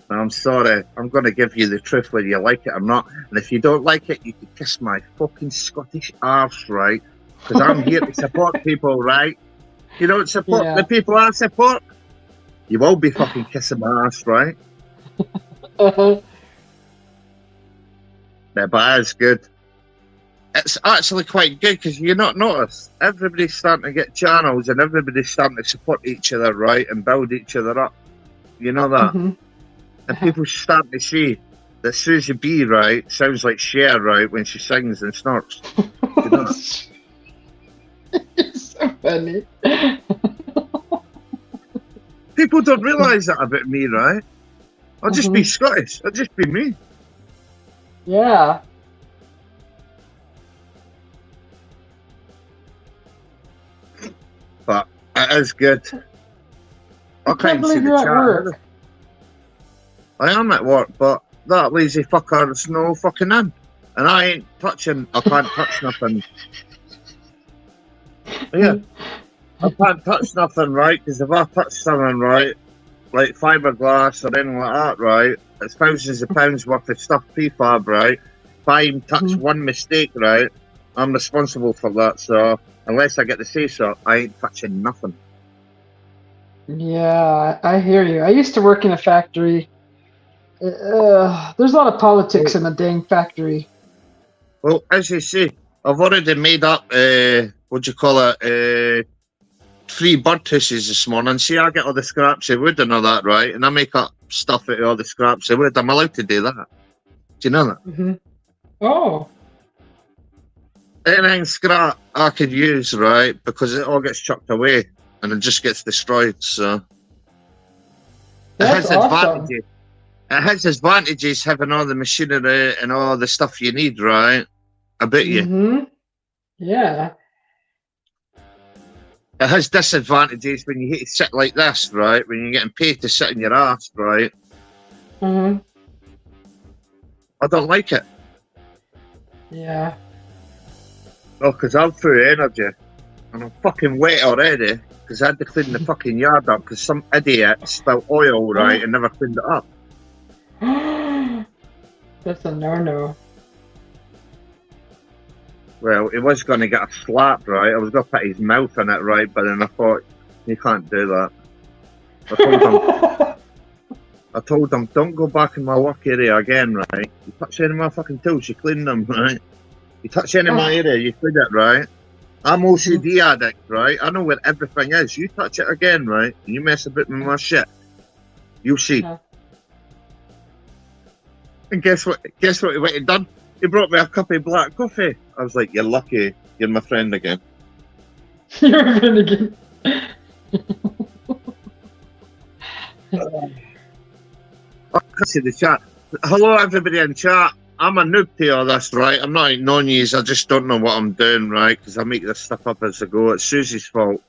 I'm sorry. I'm going to give you the truth whether you like it or not. And if you don't like it, you can kiss my fucking Scottish arse, right? Because I'm here to support people, right? You don't support Yeah. the people I support, you will be fucking kissing my arse, right? Yeah, but it's good. It's actually quite good because you not notice everybody's starting to get channels and everybody's starting to support each other, right, and build each other up. You know that, Mhm. and people starting to see that Susie B, right, sounds like Cher, right, when she sings and snorts. You know that? It's so funny. People don't realise that about me, right? I'll just be Scottish. I'll just be me. Yeah. But it is good. I can't can't see believe the you're at chat. work. I am at work, but that lazy fucker is no fucking in. And I ain't touching, I can't touch nothing. Yeah. I can't touch nothing, right? Because if I touch something, right, like fiberglass or anything like that, right, it's thousands of pounds worth of stuff prefab, right? If I even touch one mistake, right, I'm responsible for that. So unless I get to say so, I ain't touching nothing. Yeah, I hear you. I used to work in a factory. There's a lot of politics in a dang factory. Well, as you say, I've already made up, what do you call it, 3 birdhouses this morning. See, I get all the scraps of wood and all that, right? And I make up stuff out of all the scraps of wood. I'm allowed to do that. Do you know that? Mm-hmm. Oh. Anything scrap I could use, right? Because it all gets chucked away and it just gets destroyed. So it That's has awesome. advantages. It has advantages having all the machinery and all the stuff you need, right? I bet you. Mm-hmm. Yeah. It has disadvantages when you sit like this, right? When you're getting paid to sit in your ass, right? Mm-hmm. I don't like it. Yeah. Oh, because I'm full of energy. And I'm fucking wet already. Because I had to clean the fucking yard up because some idiot spilled oil, right, and never cleaned it up. That's a no-no. Well, he was going to get a slap, right? I was going to put his mouth in it, right? But then I thought, you can't do that. I told him, don't go back in my work area again, right? You touch any of my fucking tools, you clean them, right? You touch any of my area, you clean it, right? I'm OCD addict, right? I know where everything is. You touch it again, right? You mess a bit with my shit. You'll see. And guess what? Guess what he went and done? He brought me a cup of black coffee. I was like, you're lucky. You're my friend again. You're my friend again. I can see the chat. Hello, everybody in chat. I'm a noob to all this, right? I'm not ignoring you. I just don't know what I'm doing, right? Because I make this stuff up as I go. It's Susie's fault.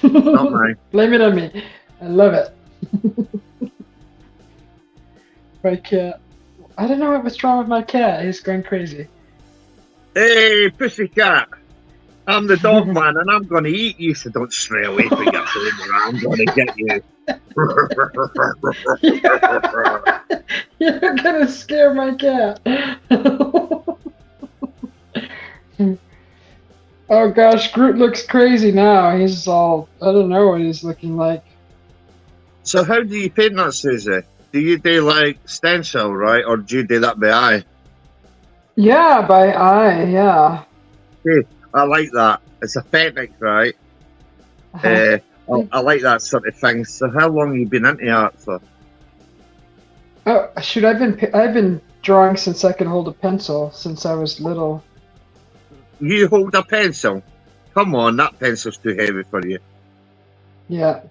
Not mine. Blame it on me. I love it. My cat. I don't know what's wrong with my cat. He's going crazy. Hey, pussycat. I'm the dog man and I'm going to eat you, so don't stray away from your food or I'm going to get you. You're going to scare my cat. Oh gosh, Groot looks crazy now. He's all, I don't know what he's looking like. So how do you paint that, Susie? Do you do like stencil, right? Or do you do that by eye? Yeah, by eye, yeah. Hey, I like that. It's authentic, right? I like that sort of thing. So how long have you been into art for? Oh shoot, I've been drawing since I could hold a pencil, since I was little. You hold a pencil? Come on, that pencil's too heavy for you. Yeah.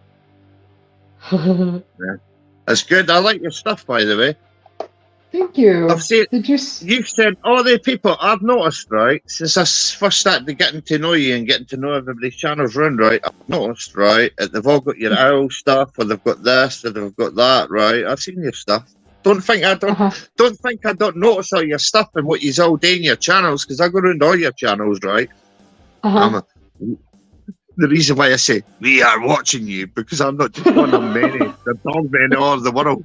Yeah. That's good. I like your stuff, by the way. Thank you. I've seen, Did you? you've said all the people I've noticed, right, since I first started getting to know you and getting to know everybody's channels around, right, I've noticed, right, that they've all got your owl stuff, or they've got this, or they've got that, right? I've seen your stuff. Don't think I don't notice all your stuff and what you's all doing your channels, because I go around all your channels, right? The reason why I say we are watching you, because I'm not just one of many, the dog men all over the world.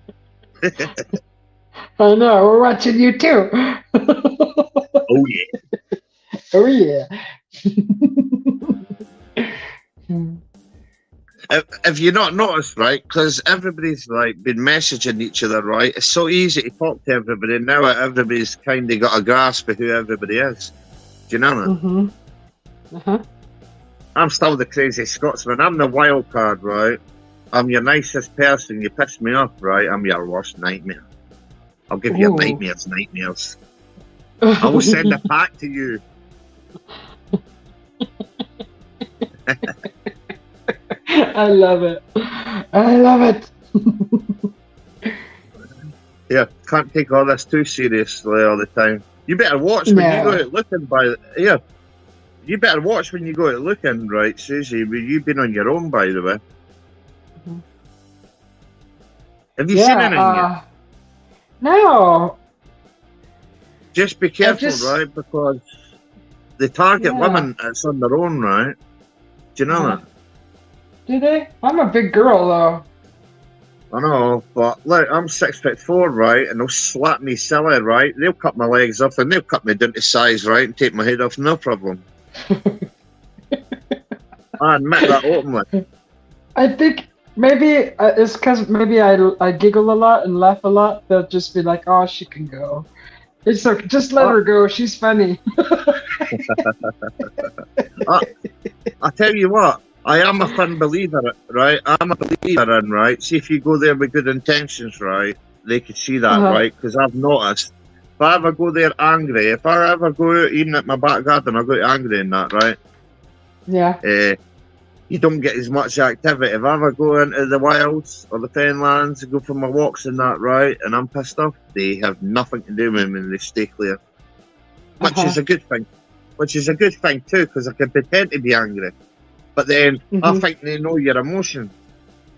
I know, we're watching you too. Oh yeah. Oh yeah. Have you not noticed, right? Because everybody's like been messaging each other, right? It's so easy to talk to everybody now. Everybody's kind of got a grasp of who everybody is. Do you know that? Mm-hmm. I'm still the crazy Scotsman. I'm the wild card, right? I'm your nicest person. You piss me off, right? I'm your worst nightmare. I'll give you nightmares. I will send a pack to you. I love it. I love it. Yeah, can't take all this too seriously all the time. You better watch when you go out looking you better watch when you go out looking, right, Susie? You've been on your own, by the way. Mm-hmm. Have you seen anything yet? No. Just be careful, right? Because they target women that's on their own, right? Do you know that? Do they? I'm a big girl, though. I know, but look, I'm 6'4", right? And they'll slap me silly, right? They'll cut my legs off and they'll cut me down to size, right? And take my head off, no problem. I admit that openly. I think maybe it's because maybe I giggle a lot and laugh a lot. They'll just be like, "Oh, she can go. It's okay. Just let her go. She's funny." I tell you what, I am a firm believer, right? I'm a believer in, right? See, if you go there with good intentions, right, they could see that, right? Because I've noticed, if I ever go there angry, if I ever go out, even at my back garden, I go out angry in that, right? Yeah. you don't get as much activity. If I ever go into the wilds or the fenlands and go for my walks and that, right, and I'm pissed off, they have nothing to do with me and they stay clear. Which is a good thing. Which is a good thing too, because I can pretend to be angry. But then I think they know your emotion.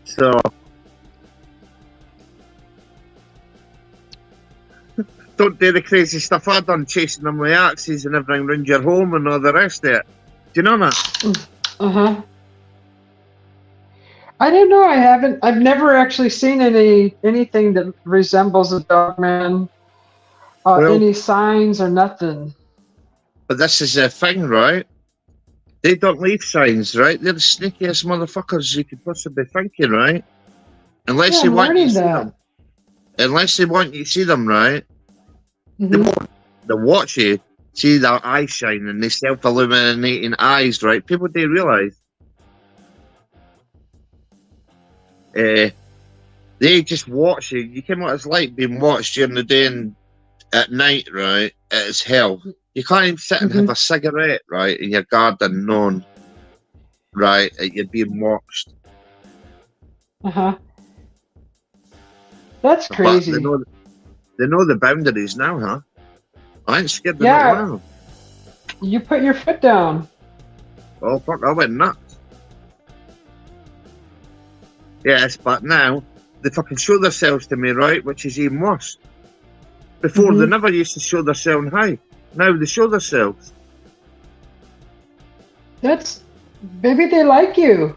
So don't do the crazy stuff I done, chasing them with axes and everything around your home and all the rest of it. Do you know that? I don't know. I've never actually seen anything that resembles a Dogman. Any signs or nothing. But this is the thing, right? They don't leave signs, right? They're the sneakiest motherfuckers you could possibly think of, right? Unless they want you to see them. Unless they want you to see them, right? They watch you, see their eyes shine and they self-illuminating eyes, right? People do realise. They just watch you. You can know what it's like being watched during the day and at night, right? It's hell. You can't even sit and have a cigarette, right, in your garden known, right, that you're being watched. That's crazy. But they know the boundaries now, huh? I ain't scared of that now. You put your foot down. Oh, fuck, I went nuts. Yes, but now they fucking show themselves to me, right, which is even worse. Before, they never used to show themselves high. Now they show themselves. Maybe they like you.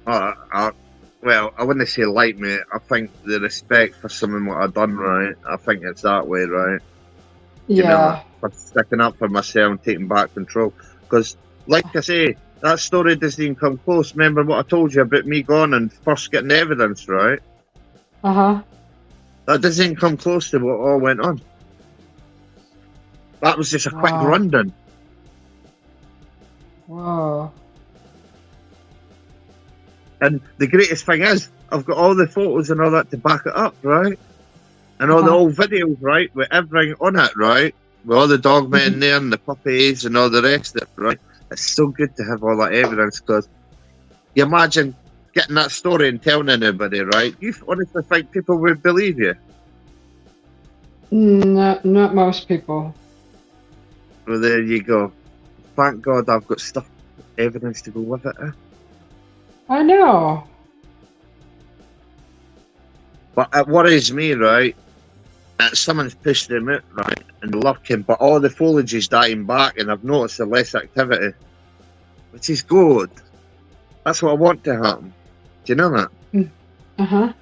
Well, I wouldn't say like me. I think the respect for something what I've done, right? I think it's that way, right? Yeah. You know, for sticking up for myself and taking back control. Because, like I say, that story doesn't even come close. Remember what I told you about me going and first getting the evidence, right? That doesn't even come close to what all went on. That was just a quick rundown. Wow. And the greatest thing is, I've got all the photos and all that to back it up, right? And all the old videos, right, with everything on it, right? With all the dog men there and the puppies and all the rest of it, right? It's so good to have all that evidence because you imagine getting that story and telling anybody, right? You honestly think people would believe you? Not most people. Well, there you go. Thank God I've got evidence to go with it. I know. But it worries me, right? That someone's pushed them out, right? And lurking, but all the foliage is dying back, and I've noticed the less activity, which is good. That's what I want to happen. Do you know that?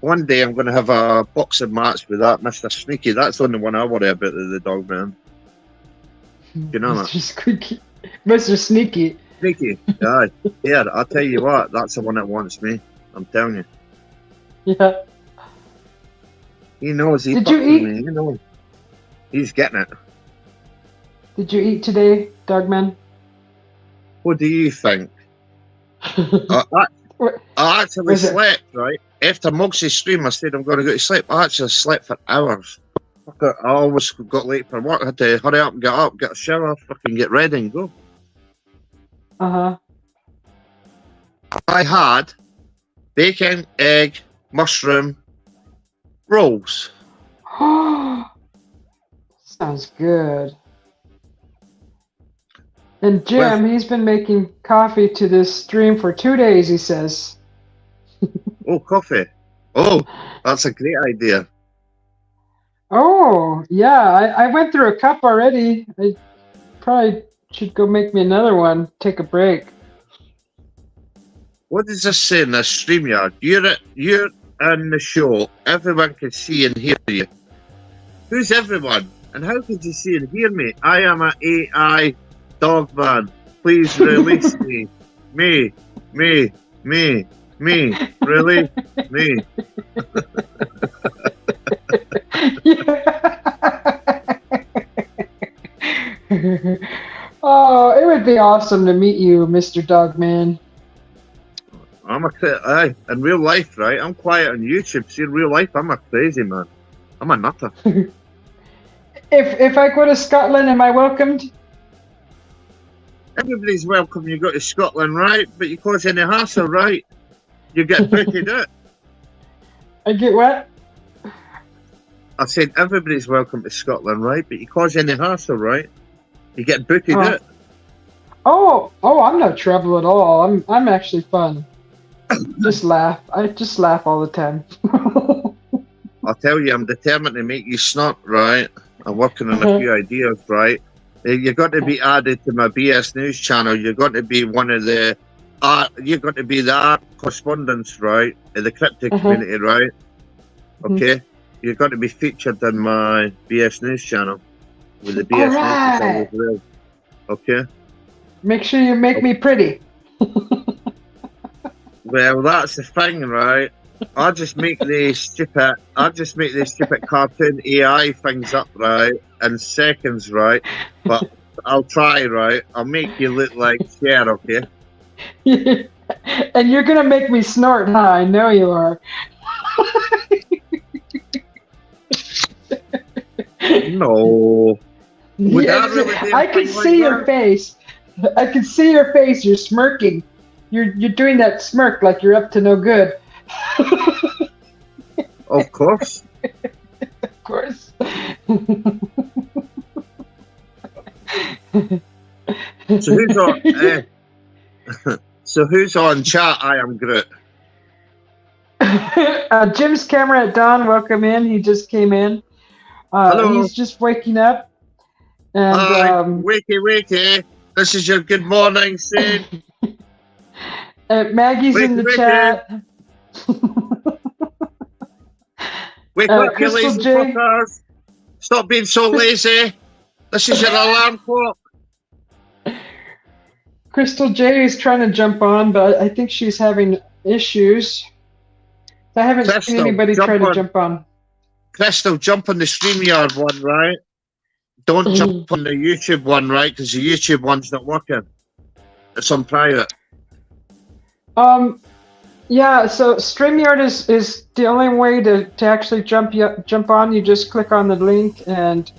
One day I'm going to have a boxing match with that Mr. Sneaky. That's the only one I worry about, the dog man. Do you know that? Mr. Sneaky. Sneaky, aye. Yeah, I'll tell you what, that's the one that wants me. I'm telling you. Yeah. He knows he's Did you eat? Me. You know, he's getting it. Did you eat today, Dogman? What do you think? I actually slept, right? After Muggsy's stream, I said I'm going to go to sleep. I actually slept for hours. I always got late for work. I had to hurry up, get a shower, fucking get ready and go. I had bacon, egg, mushroom, rolls. Sounds good. And Jim, he's been making coffee to this stream for 2 days, he says. Oh, coffee. Oh, that's a great idea. Oh, yeah. I went through a cup already. I probably should go make me another one. Take a break. What does this say in this StreamYard? You're in the show. Everyone can see and hear you. Who's everyone? And how could you see and hear me? I am an AI dog man. Please release me. Me. Really? Me. Oh, it would be awesome to meet you, Mr. Dogman. In real life, right? I'm quiet on YouTube. See, in real life, I'm a crazy man. I'm a nutter. If I go to Scotland, am I welcomed? Everybody's welcome. You go to Scotland, right? But you cause any hassle, right? You get booted out. I get what? I said everybody's welcome to Scotland, right? But you cause any hassle, right? You get booted Oh. out. Oh, I'm no trouble at all. I'm actually fun. Just laugh. I just laugh all the time. I'll tell you, I'm determined to make you snort, right? I'm working on a few ideas, right? You're going to be added to my BS News channel. You're going to be one of the you're going to be the art correspondents, right? In the cryptic community, right? Okay. You're going to be featured on my BS News channel with the BS News as well. Okay. Make sure you make me pretty. Well, that's the thing, right? I just make these stupid cartoon AI things up, right, in seconds, right? But I'll try, right? I'll make you look like Cher, okay? And you're gonna make me snort, huh? I know you are. No. Yes, really I can see your face. I can see your face. You're smirking. You're doing that smirk like you're up to no good. Of course. Of course. So who's on? So who's on chat? I am Groot. Jim's camera at dawn. Welcome in. He just came in. Hello. He's just waking up. And hi, wakey. This is your good morning, Sid. Maggie's in the chat. Wake up, you Crystal lazy J. fuckers. Stop being so lazy. This is your alarm clock. Crystal J is trying to jump on, but I think she's having issues. I haven't seen anybody try to jump on. Crystal, jump on the StreamYard one, right? Don't jump on the YouTube one, right? Because the YouTube one's not working. It's on private. Yeah, so StreamYard is the only way to actually jump on. You just click on the link, and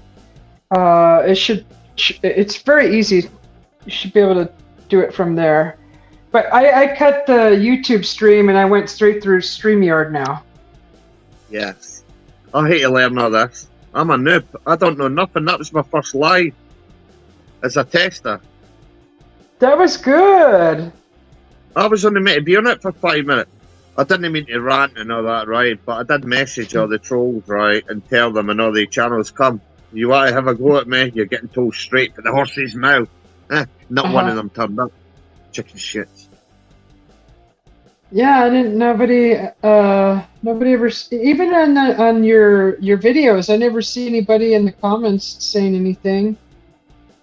it's very easy. You should be able to do it from there. But I cut the YouTube stream, and I went straight through StreamYard now. Yes. I hate to learn all this. I'm a noob. I don't know nothing. That was my first live as a tester. That was good. I was only meant to be on it for 5 minutes. I didn't mean to rant and all that, right? But I did message all the trolls, right? And tell them and all the channels, come, you want to have a go at me? You're getting told straight for the horse's mouth. Not one of them turned up. Chicken shits. Yeah, I didn't. Nobody ever. Even on your videos, I never see anybody in the comments saying anything.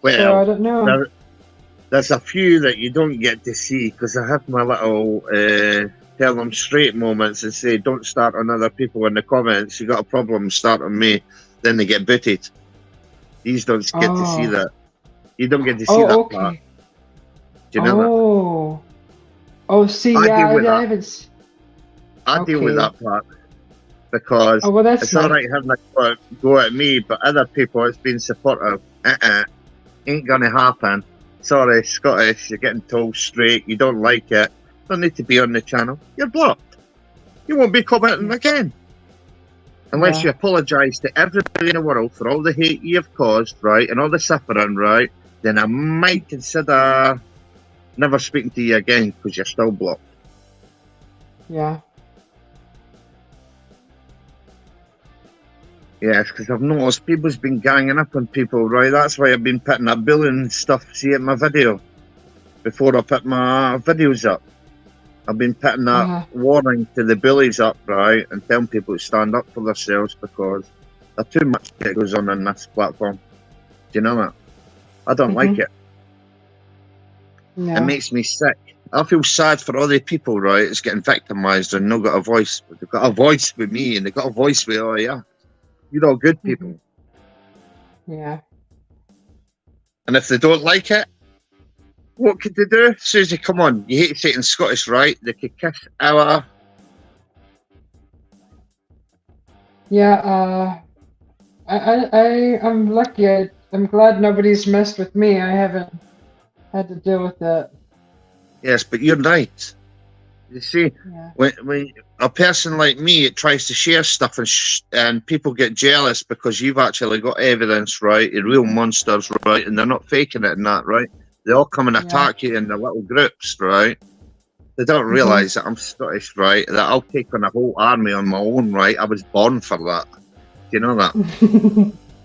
Well, so I don't know. There's a few that you don't get to see because I have my little tell them straight moments and say, don't start on other people in the comments. You got a problem, start on me. Then they get booted. These don't get to see that. You don't get to see that part. Do you know that? Oh, see, I haven't. I deal with that part because it's all right having a go at me, but other people, it's been supportive. Ain't gonna happen. Sorry, Scottish, you're getting told straight. You don't like it. Don't need to be on the channel. You're blocked. You won't be commenting again. Unless you apologise to everybody in the world for all the hate you've caused, right, and all the suffering, right, then I might consider never speaking to you again because you're still blocked. Yeah. Yes, because I've noticed people's been ganging up on people, right? That's why I've been putting that bullying stuff, see, in my video. Before I put my videos up. I've been putting that warning to the bullies up, right? And telling people to stand up for themselves because there's too much that goes on this platform. Do you know that? I don't like it. No. It makes me sick. I feel sad for all the people, right? It's getting victimised and not got a voice. But they've got a voice with me and they've got a voice with, oh yeah. You're all good people. Yeah. And if they don't like it, what could they do? Susie, come on. You hate to say it in Scottish, right? They could kiss our... Yeah, I'm lucky. I'm glad nobody's messed with me. I had to deal with that. Yes, but you're right. You see, Yeah. when a person like me it tries to share stuff and people get jealous because you've actually got evidence, right? You're real monsters, right? And they're not faking it and that, right? They all come and attack you in their little groups, right? They don't realise that I'm Scottish, right? That I'll take on a whole army on my own, right? I was born for that. Do you know that?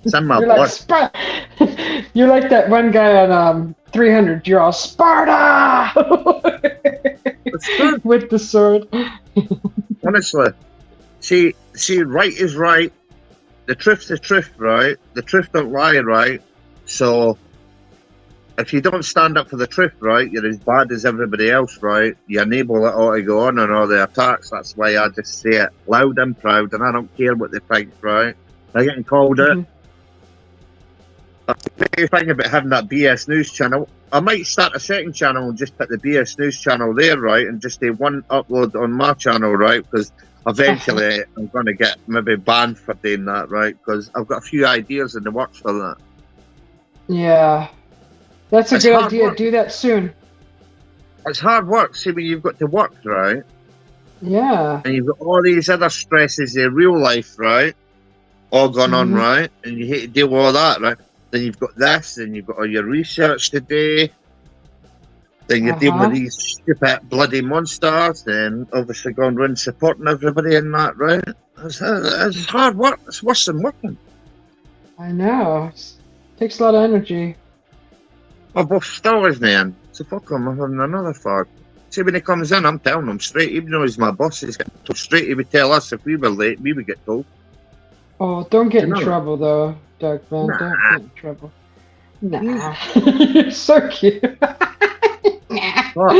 It's in my You're blood. like you're like that one guy on 300. You're all Sparta with the sword. Honestly, see, right is right. The truth's the truth, right? The truth don't lie, right? So, if you don't stand up for the truth, right, you're as bad as everybody else, right? You enable it all to go on and all the attacks. That's why I just say it loud and proud, and I don't care what they think, right? They're getting called it. That's the big thing about having that BS News channel. I might start a second channel and just put the BS News channel there, right? And just do one upload on my channel, right? Because eventually I'm going to get maybe banned for doing that, right? Because I've got a few ideas in the works for that. Yeah. That's a It's good hard idea. work. Do that soon. It's hard work. See, when you've got to work, right? Yeah. And you've got all these other stresses in real life, right? All going on, right? And you hate to deal with all that, right? Then you've got this, then you've got all your research today. Then you're dealing with these stupid bloody monsters, then obviously going around supporting everybody in that, right? It's hard work. It's worse than working. I know. It takes a lot of energy. My boss still isn't in. So fuck him, I'm having another fart. See, when he comes in, I'm telling him straight, even though he's my boss, he's getting told straight. He would tell us if we were late, we would get told. Oh, don't get in You know trouble, though, Doug, man. Nah. Don't get in trouble. Nah. You're so cute. What?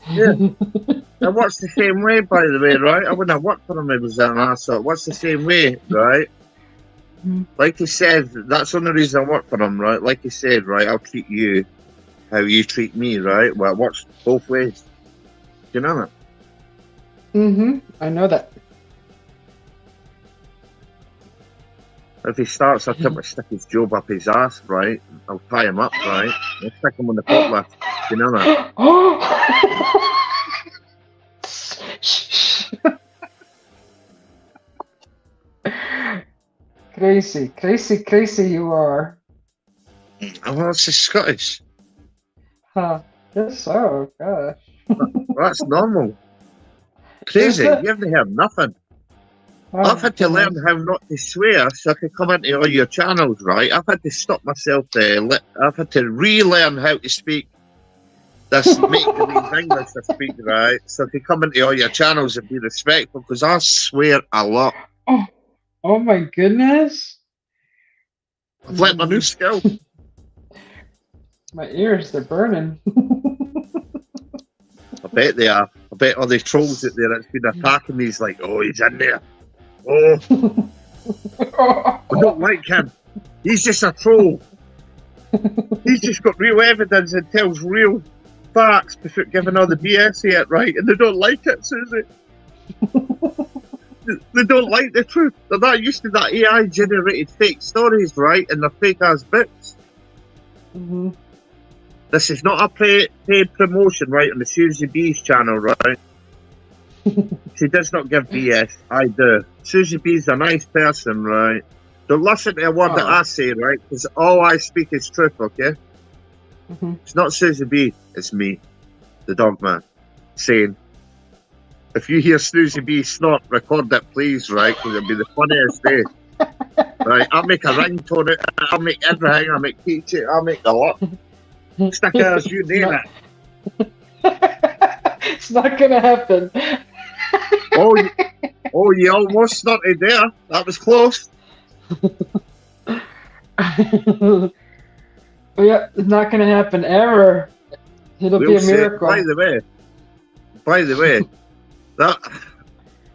Yeah. It works the same way, by the way, right? I wouldn't have worked for him if he was an asshole. It works the same way, right? Like he said, that's the only reason I work for him, right? Like he said, right, I'll treat you how you treat me, right? Well, it works both ways. Do you know that? I know that. If he starts, I'll stick his job up his ass, right? I'll tie him up, right? I'll stick him on the foot lift. Do you know that? Crazy you are. Oh, it's just Scottish. Huh. Yes, so, gosh. That's normal. Crazy. You haven't heard nothing. I've had to learn how not to swear so I can come into all your channels, right? I've had to stop myself there. I've had to relearn how to speak this make-believe English I speak, right? So I can come into all your channels and be respectful because I swear a lot. Oh my goodness. I've learned a new skill. My ears, they're burning. I bet they are. I bet all the trolls out there that's been attacking me is like, oh, he's in there. Oh, I don't like him. He's just a troll. He's just got real evidence and tells real facts without giving all the BS yet, right? And they don't like it, Susie. They don't like the truth. They're not used to that AI-generated fake stories, right? And they're fake-ass bits. This is not a paid promotion, right, on the Susie B's channel, right? She does not give BS. I do. Susie B's a nice person, right? Don't listen to a word that I say, right? Because all I speak is truth, okay? It's not Susie B, it's me, the dog man, saying, if you hear Susie B snort, record it, please, right? Because it'll be the funniest day. Right? I'll make a ringtone, I'll make everything, I'll make teaching, I'll make a lot. Stick it as you name it. It's not gonna happen. Oh, you almost started there. That was close. Yeah, it's not gonna happen ever. It'll be a miracle. By the way, that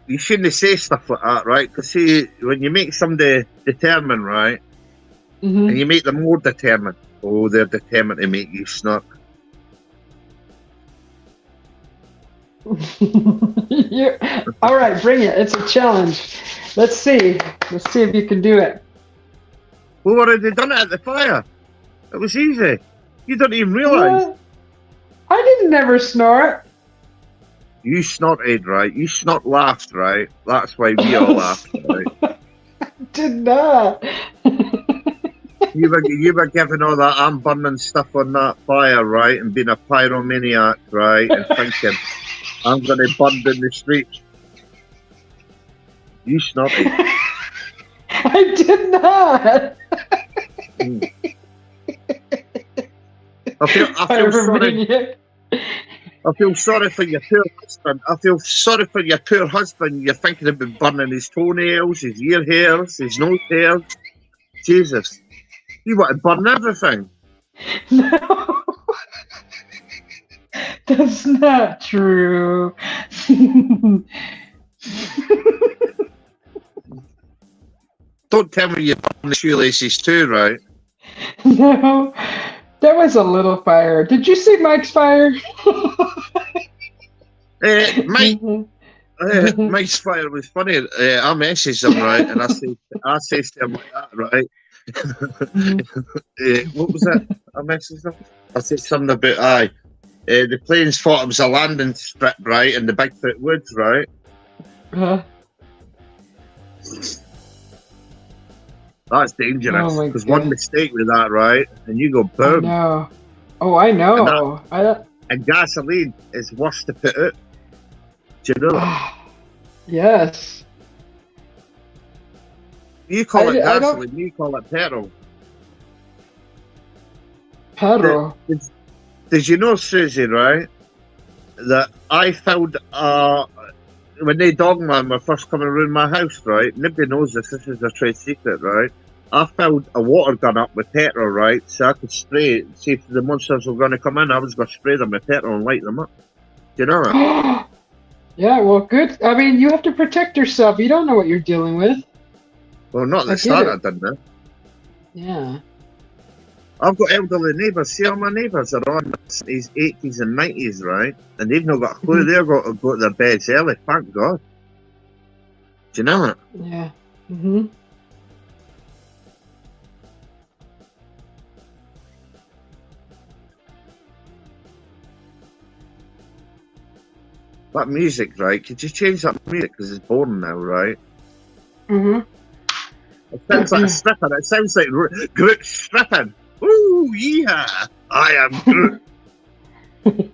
you shouldn't say stuff like that, right? Because see, when you make somebody determined, right, and you make them more determined, oh, they're determined to make you snort. All right, bring it. It's a challenge. Let's see. Let's see if you can do it. We've already done it at the fire. It was easy. You don't even realise. I didn't never snort. You snorted, right? You snort laughed, right? That's why we all laughed, right? Did not. You were giving all that I'm burning stuff on that fire, right? And being a pyromaniac, right? And thinking, I'm going to burn in the streets. You snorted. I did not. I feel sorry. I feel sorry for your poor husband. I feel sorry for your poor husband. You're thinking about burning his toenails, his ear hairs, his nose hairs. Jesus. You want to burn everything. No. That's not true. Don't tell me you burn the shoelaces too, right? No. That was a little fire. Did you see Mike's fire? Mike's fire was funny. I messaged him, right? And I said to him like that, right? What was that? I messaged him. I said something about the planes thought it was a landing strip, right, in the Bigfoot woods, right? That's dangerous because one mistake with that, right, and you go boom. No. Oh, I know. And gasoline is worse to put out. Do you know that? Yes. You call it gasoline, you call it petrol. Petrol? Did you know, Susie, right, that I found, when they dogman were first coming around my house, right, nobody knows this is a trade secret, right, I found a water gun up with petrol, right, so I could spray it, see if the monsters were going to come in, I was going to spray them with petrol and light them up. Do you know that? Yeah, well, good. I mean, you have to protect yourself. You don't know what you're dealing with. Well, not at the start, I didn't. Yeah. I've got elderly neighbours. See, all my neighbours are on his 80s and 90s, right? And they've not got a clue. They've got to go to their beds early, thank God. Do you know that? Yeah. Mm-hmm. That music, right? Could you change that music because it's boring now, right? Mm-hmm. It sounds like a stripper. It sounds like Groot stripping. Ooh, yeah! I am Groot. They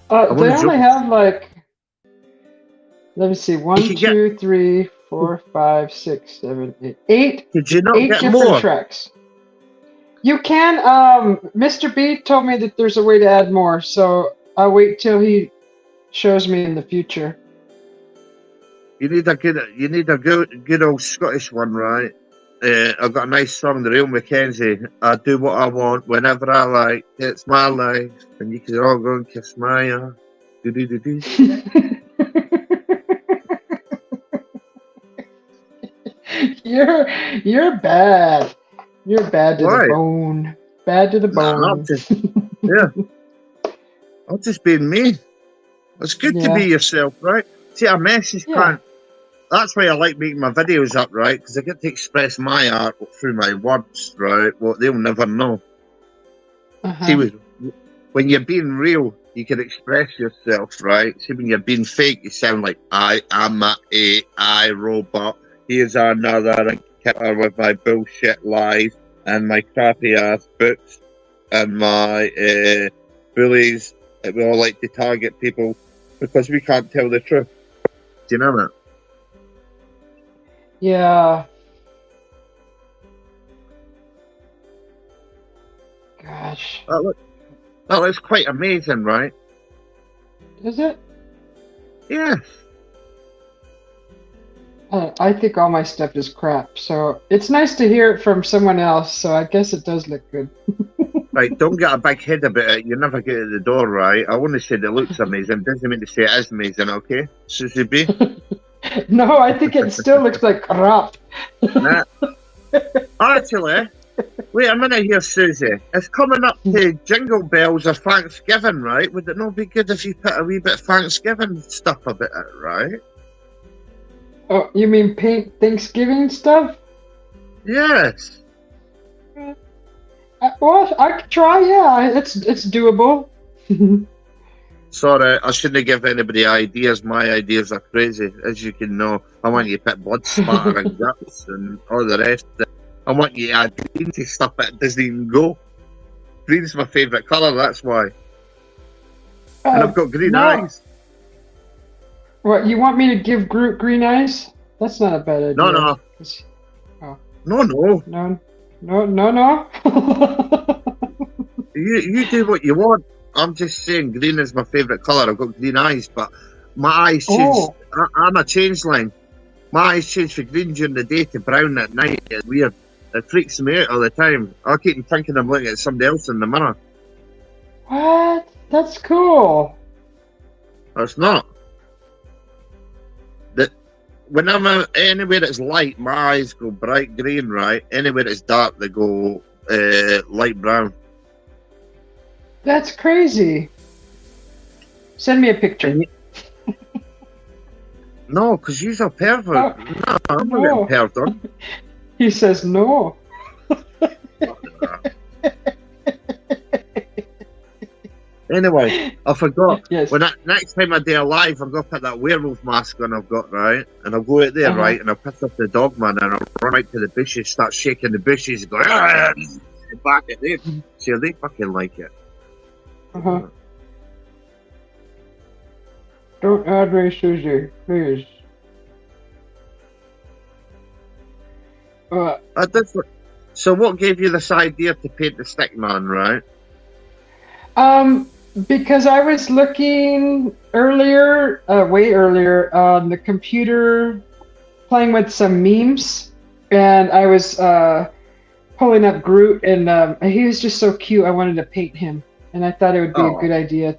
only have like, let me see, 1, 2, 3, 4, 5, 6, 7, 8. 8. Did you not get different more tracks? You can. Mr. B told me that there's a way to add more, so I'll wait till he shows me in the future. You need a good old Scottish one, right? I've got a nice song, the Real Mackenzie. I do what I want whenever I like. It's my life, and you can all go and kiss my ass. Do. You're bad. You're bad to the bone. Bad to the bone. I'm just being me. It's good to be yourself, right? See, a message can't. That's why I like making my videos up, right? Because I get to express my art through my words, right? What they'll never know. See, when you're being real, you can express yourself, right? See, when you're being fake, you sound like I am a AI robot. Here's another killer with my bullshit lies and my crappy ass books and my bullies that we all like to target people because we can't tell the truth. Do you know that? Yeah. Gosh. That looks quite amazing, right? Is it? Yes. I think all my stuff is crap, so it's nice to hear it from someone else, so I guess it does look good. Right, don't get a big head about it. You never get at the door, right? I want to say that it looks amazing. Doesn't mean to say it is amazing, okay? Susie B? No, I think it still looks like crap. Nah. Actually, wait a minute here, Susie. It's coming up to Jingle Bells or Thanksgiving, right? Would it not be good if you put a wee bit of Thanksgiving stuff about it, right? Oh, you mean Thanksgiving stuff? Yes. Well, I could try. Yeah, it's doable. Sorry, I shouldn't give anybody ideas. My ideas are crazy, as you can know. I want you to put blood spatter and guts and all the rest. I want you to add green to stuff that doesn't even go. Green's my favourite colour, that's why. And I've got green no. eyes. What, you want me to give Groot green eyes? That's not a bad idea. No. No. No. You do what you want. I'm just saying green is my favourite colour. I've got green eyes, but my eyes change. Oh. I'm a changeling. My eyes change from green during the day to brown at night. It's weird. It freaks me out all the time. I keep thinking I'm looking at somebody else in the mirror. What? That's cool. It's not. Whenever anywhere it's light, my eyes go bright green, right? Anywhere it's dark, they go light brown. That's crazy. Send me a picture. No, because you're a pervert. Oh, No, I'm not no. getting perved on. He says no. Anyway, I forgot. Yes. Next time I do a live, I'm going to put that werewolf mask on I've got, right? And I'll go out there, right? And I'll pick up the dog man and I'll run out to the bushes, start shaking the bushes, and go, back at them. See, they fucking like it. Uh-huh. Don't add Ray Susie, please. So what gave you this idea to paint the stick man, right? Because I was looking earlier, way earlier, on the computer, playing with some memes, and I was pulling up Groot, and he was just so cute. I wanted to paint him, and I thought it would be a good idea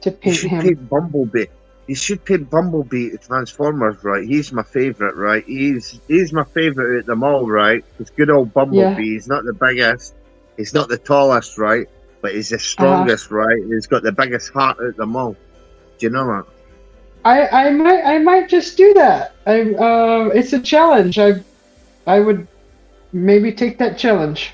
to paint him. Paint Bumblebee. You should paint Bumblebee to Transformers, right? He's my favourite, right? He's my favourite at them all, right? It's good old Bumblebee. Yeah. He's not the biggest. He's not the tallest, right? But he's the strongest, right? He's got the biggest heart out of them all. Do you know that? I might just do that. It's a challenge. I would maybe take that challenge.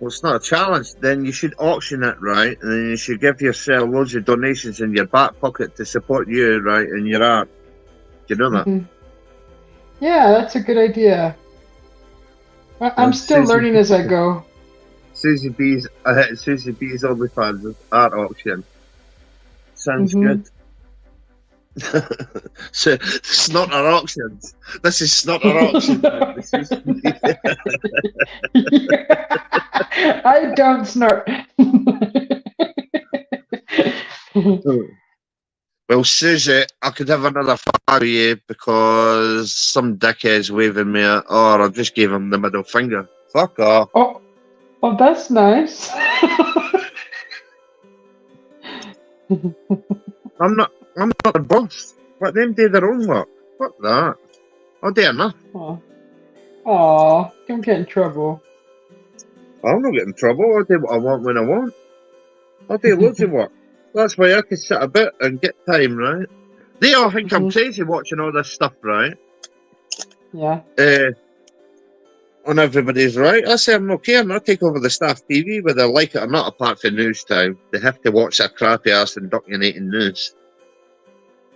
Well, it's not a challenge. Then you should auction it, right? And then you should give yourself loads of donations in your back pocket to support you, right, and your art. Do you know that? Mm-hmm. Yeah, that's a good idea. I'm still learning as I go. Susie B's OnlyFans art auction. Sounds good. So it's not our auctions. This is not our auction. I don't snort. Well, Susie, I could have another five of you because some dickhead's waving me at, or I just gave him the middle finger. Fuck off. Oh, that's nice. I'm not the boss. Let them do their own work. Fuck that. I'll do enough. Aw, don't get in trouble. I'll not get in trouble. I'll do what I want when I want. I'll do loads of work. That's why I can sit a bit and get time, right? They all think I'm crazy watching all this stuff, right? Yeah. On everybody's right. I say I'm okay. I'm not take over the staff TV, whether they like it or not, apart from news time. They have to watch that crappy ass indoctrinating news.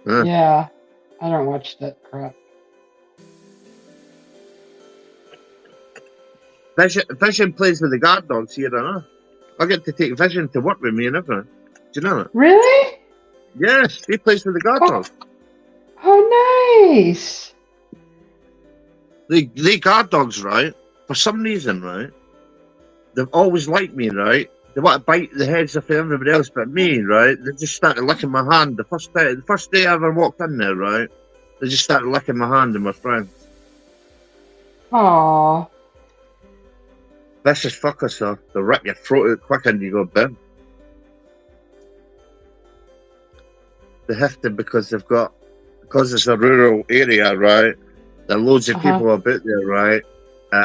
Yeah, I don't watch that crap. Vision plays with the guard dogs here and there. I get to take Vision to work with me and everything. Do you know that? Really? Yes, he plays with the guard dogs. Oh, nice. They guard dogs, right? For some reason, right? They've always liked me, right? They want to bite the heads off everybody else but me, right? They just started licking my hand the first day I ever walked in there, right? They just started licking my hand and my friends. Aww. Vicious fuckers, though. They'll rip your throat out quick and you go, boom. They have to because it's a rural area, right? There are loads of people about there, right?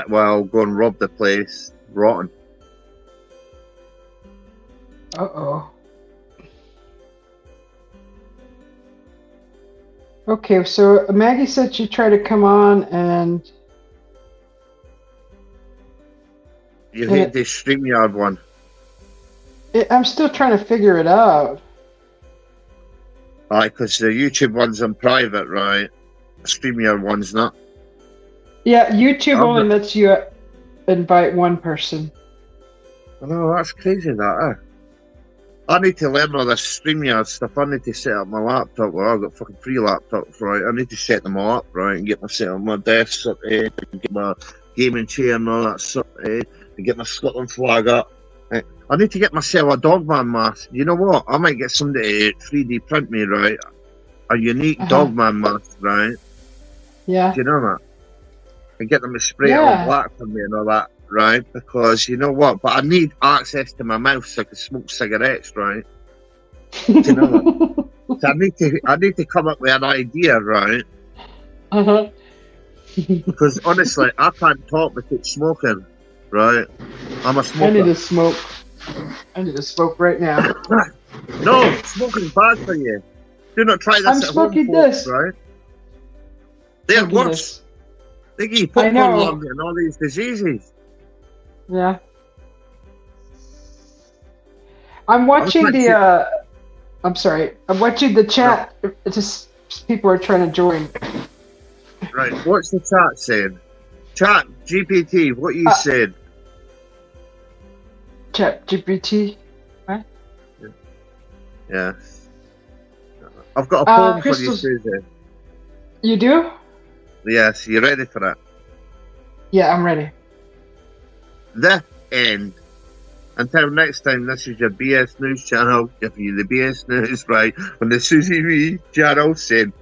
Well, go and rob the place, rotten. Uh-oh. Okay, so Maggie said she tried to come on and You And hate the StreamYard one. I'm still trying to figure it out. Because the YouTube one's in private, right? StreamYard one's not. Yeah, YouTube I'm only not- lets you invite one person. I know, that's crazy, that, I need to learn all this StreamYard stuff. I need to set up my laptop. Well, I've got fucking 3 laptops, right? I need to set them all up, right? And get myself on my desk, and get my gaming chair and all that stuff, and get my Scotland flag up. I need to get myself a Dogman mask. You know what? I might get somebody to 3D print me, right? A unique Dogman mask, right? Yeah. Do you know that? And get them to spray it on black for me and all that, right? Because you know what? But I need access to my mouth so I can smoke cigarettes, right? Do you know that? So I need to come up with an idea, right? Because honestly, I can't talk without smoking, right? I'm a smoker. I need to smoke. I need to smoke right now. No, smoking's bad for you. Do not try this I'm at home, smoking folks, this. right? They're Smoking worse. this. They give you I popcorn know. lung and all these diseases. Yeah. I'm watching I'm sorry. I'm watching the chat. It's just people are trying to join. Right, what's the chat saying? Chat, GPT, what you said? Chat GPT. What? Yeah. I've got a poem for you, Crystal's- Susie. You do? Yes, you ready for it? Yeah, I'm ready. The end. Until next time, this is your BS News channel, giving you the BS News, right? On the Susie V channel saying,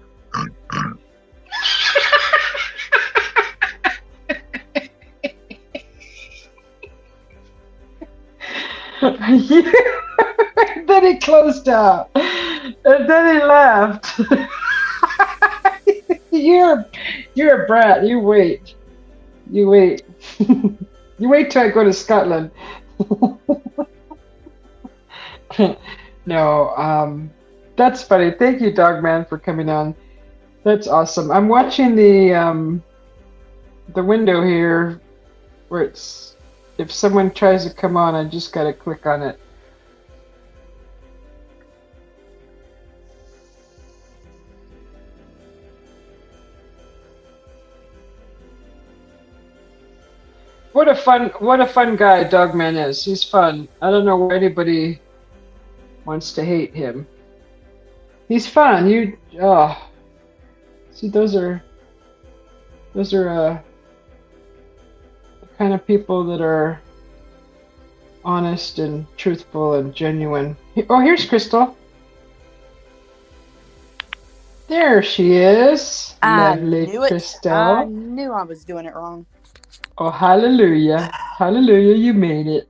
Then he closed out. And then he laughed. You're a brat. You wait. You wait. You wait till I go to Scotland. No, that's funny. Thank you, Dogman, for coming on. That's awesome. I'm watching the window here where it's if someone tries to come on, I just gotta click on it. What a fun guy Dogman is. He's fun. I don't know why anybody wants to hate him. He's fun. See, those are the kind of people that are honest and truthful and genuine. Oh, here's Crystal. There she is. Lovely Crystal. I knew I was doing it wrong. Oh, hallelujah. Hallelujah, you made it.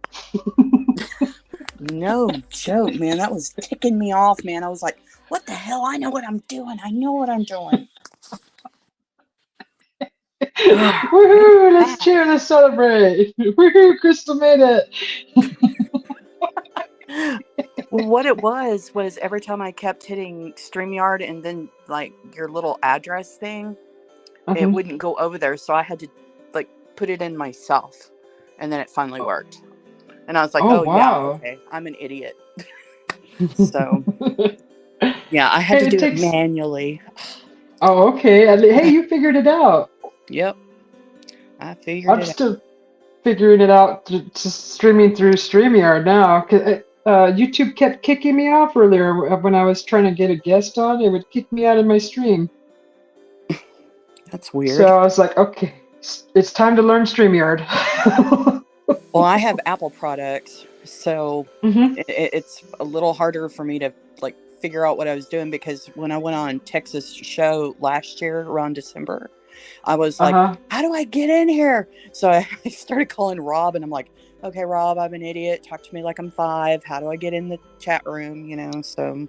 No joke, man. That was ticking me off, man. I was like, what the hell? I know what I'm doing. I know what I'm doing. Woohoo! Let's cheer, let's celebrate. Woohoo! Crystal made it. Well, what it was every time I kept hitting StreamYard and then like your little address thing, it wouldn't go over there. So I had to like put it in myself. And then it finally worked. And I was like, oh yeah, okay. I'm an idiot. So yeah, I had to do it manually. Oh, okay. Hey, you figured it out. Yep. I figured it out. I'm still figuring it out to streaming through StreamYard now. YouTube kept kicking me off earlier when I was trying to get a guest on. It would kick me out of my stream. That's weird. So I was like, okay, it's time to learn StreamYard. Well, I have Apple products, so it's a little harder for me to like figure out what I was doing because when I went on Texas show last year around December, I was like, how do I get in here? So I started calling Rob and I'm like, okay, Rob, I'm an idiot. Talk to me like I'm 5. How do I get in the chat room? You know, so.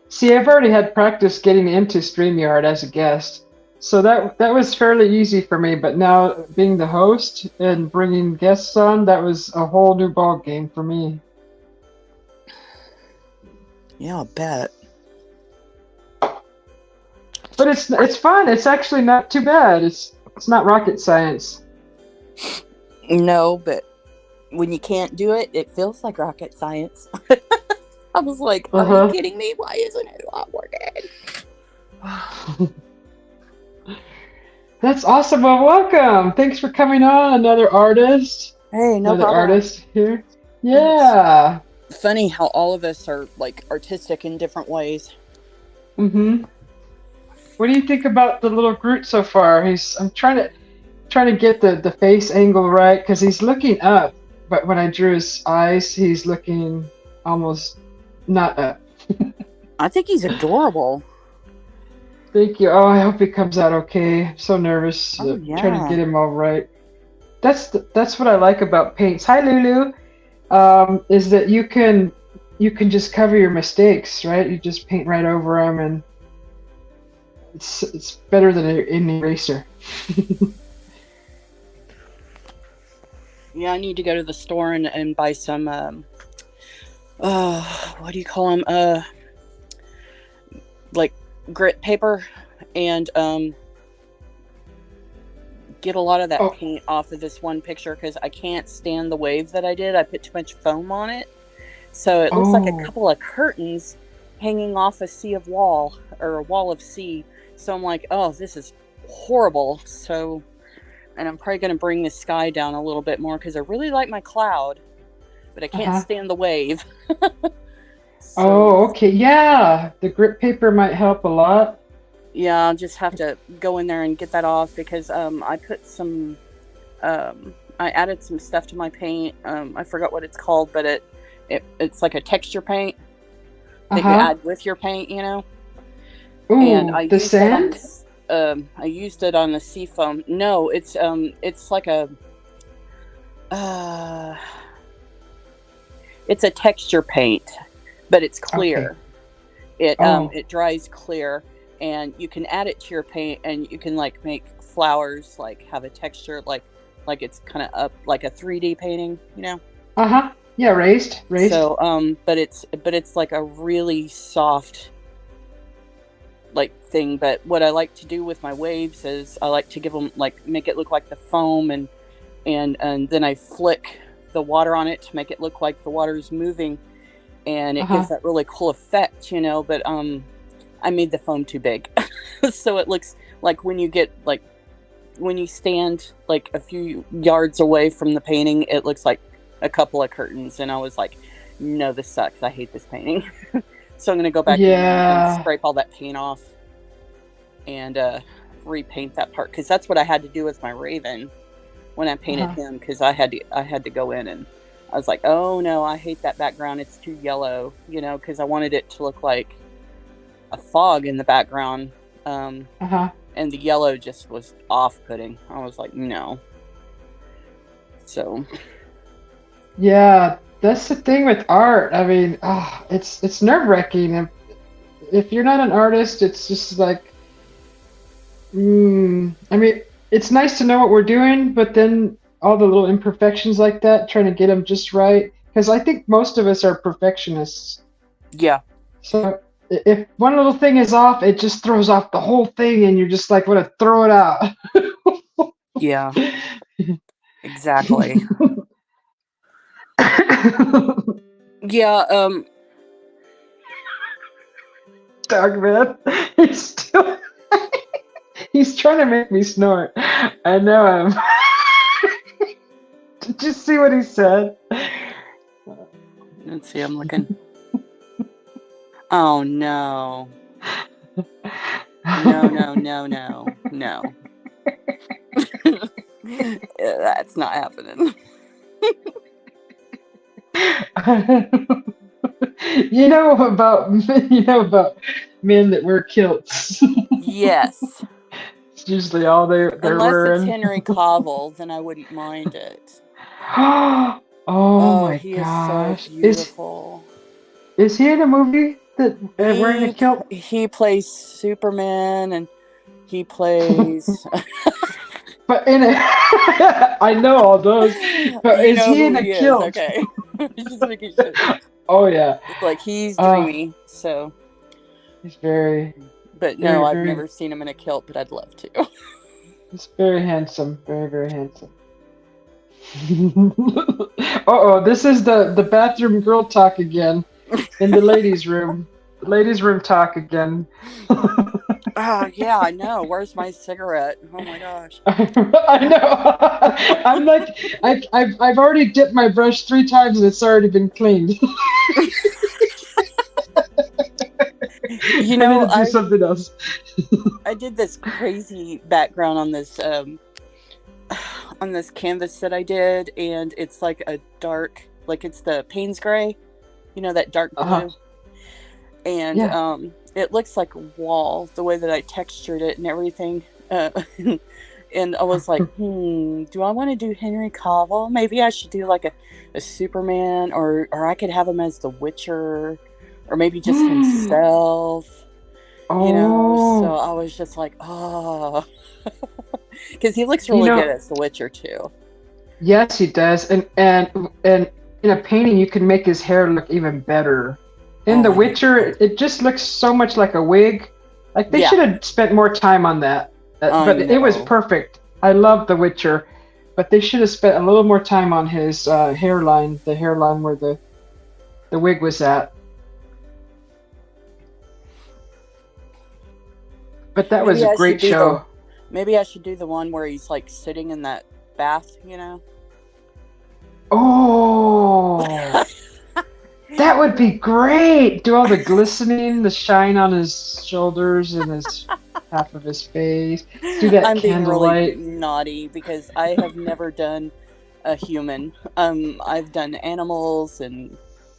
See, I've already had practice getting into StreamYard as a guest. So that was fairly easy for me, but now being the host and bringing guests on, that was a whole new ball game for me. Yeah, I'll bet. But it's fun. It's actually not too bad. It's not rocket science. No, but when you can't do it, it feels like rocket science. I was like, are you kidding me? Why isn't it not working? That's awesome. Well, welcome. Thanks for coming on. Another artist. Hey, no Another problem. artist here. Yeah. It's funny how all of us are like artistic in different ways. Mm-hmm. What do you think about the little Groot so far? I'm trying to get the face angle right because he's looking up, but when I drew his eyes, he's looking almost not up. I think he's adorable. Thank you. Oh, I hope it comes out okay. I'm so nervous trying to get him all right. That's what I like about paints. Hi, Lulu. Is that you can just cover your mistakes, right? You just paint right over them, and it's better than an eraser. Yeah, I need to go to the store and buy some what do you call them? Like grit paper, and get a lot of that paint off of this one picture because I can't stand the wave that I did. I put too much foam on it, so it looks like a couple of curtains hanging off a sea of wall, or a wall of sea. So I'm like, oh, this is horrible. So, and I'm probably going to bring the sky down a little bit more because I really like my cloud, but I can't stand the wave. Okay. Yeah, the grit paper might help a lot. Yeah, I'll just have to go in there and get that off because I put some, I added some stuff to my paint. I forgot what it's called, but it's like a texture paint that you add with your paint, you know. Ooh, and I the used sand? I used it on the sea foam. No, it's like a, it's a texture paint, but it's clear. Okay. It dries clear, and you can add it to your paint, and you can like make flowers like have a texture like it's kind of up like a 3D painting, you know. Yeah, raised. So but it's like a really soft like thing. But what I like to do with my waves is I like to give them like make it look like the foam, and then I flick the water on it to make it look like the water is moving, and it gives that really cool effect, you know. But I made the foam too big, so it looks like when you get like when you stand like a few yards away from the painting, it looks like a couple of curtains. And I was like, no, this sucks. I hate this painting. So I'm gonna go back in and scrape all that paint off and repaint that part, because that's what I had to do with my Raven when I painted him, because I had to go in, and I was like, oh no, I hate that background, it's too yellow, you know, because I wanted it to look like a fog in the background, and the yellow just was off-putting. I was like, no. So yeah, that's the thing with art. I mean, it's nerve-wracking. If you're not an artist, it's just like, I mean, it's nice to know what we're doing, but then all the little imperfections like that, trying to get them just right. Because I think most of us are perfectionists. Yeah. So if one little thing is off, it just throws off the whole thing, and you're just like, want to throw it out. Yeah. Exactly. Yeah. Dog man, he's trying to make me snort. I know him. Did you see what he said? Let's see, I'm looking. Oh no. No. That's not happening. You know about men that wear kilts. Yes. It's usually all they're Unless wearing. it's Henry Cavill, then I wouldn't mind it. Oh my he gosh! Is so beautiful. Is he in a movie that wearing a kilt? He plays Superman, and he plays. But in a, I know all those. But is he in a kilt? Okay. Just making sure. Oh yeah. Like he's dreamy, so. He's very. But no, I've never seen him in a kilt, but I'd love to. He's very handsome, very very handsome. Uh-oh, this is the bathroom girl talk again in the ladies' room. Ladies' room talk again. Oh, yeah, I know. Where's my cigarette? Oh my gosh. I know. I'm like, I've already dipped my brush 3 times and it's already been cleaned. You I know, need to do something else. I did this crazy background on this canvas that I did, and it's like a dark, like it's the Payne's gray, you know, that dark blue. And Yeah. it looks like a wall, the way that I textured it and everything. And I was like, do I want to do Henry Cavill? Maybe I should do like a Superman, or I could have him as the Witcher, or maybe just himself. You know, so I was just like, oh, because he looks really good as the Witcher too. Yes, he does, and in a painting you can make his hair look even better. In The Witcher, it just looks so much like a wig. Like they should have spent more time on that. But it was perfect. I love The Witcher, but they should have spent a little more time on his hairline, the hairline where the wig was at. But that was a great show. Maybe I should do the one where he's like sitting in that bath, you know? Oh, that would be great. Do all the glistening, the shine on his shoulders and his half of his face. Do that I'm candlelight. being really naughty because I have never done a human. I've done animals and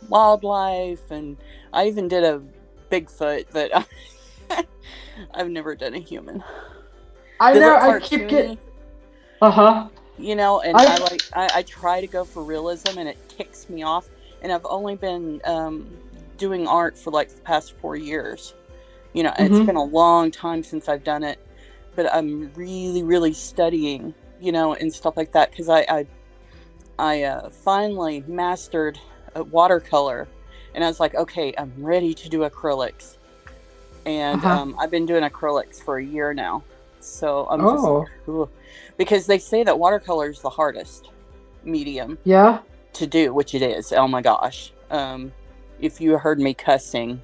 wildlife, and I even did a Bigfoot, but I've never done a human. I know. I keep getting. You know, and I try to go for realism, and it kicks me off. And I've only been doing art for like the past 4 years. You know, it's been a long time since I've done it, but I'm really, really studying, you know, and stuff like that, because I finally mastered watercolor, and I was like, okay, I'm ready to do acrylics, and I've been doing acrylics for a year now, so I'm just like, ooh, because they say that watercolor is the hardest medium to do, which it is. Oh my gosh, if you heard me cussing,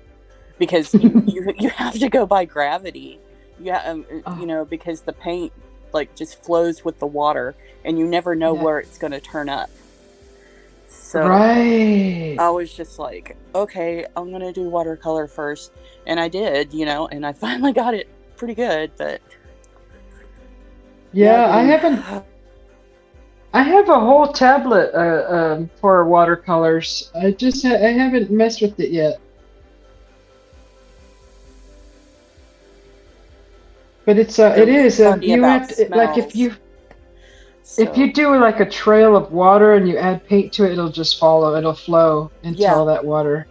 because you have to go by gravity, you know, because the paint like just flows with the water, and you never know where it's going to turn up. So I was just like, okay, I'm going to do watercolor first, and I did, you know, and I finally got it pretty good. But I have a whole tablet for watercolors. I haven't messed with it yet. But it is you have to, like, if you do like a trail of water and you add paint to it, it'll just follow. It'll flow into all that water.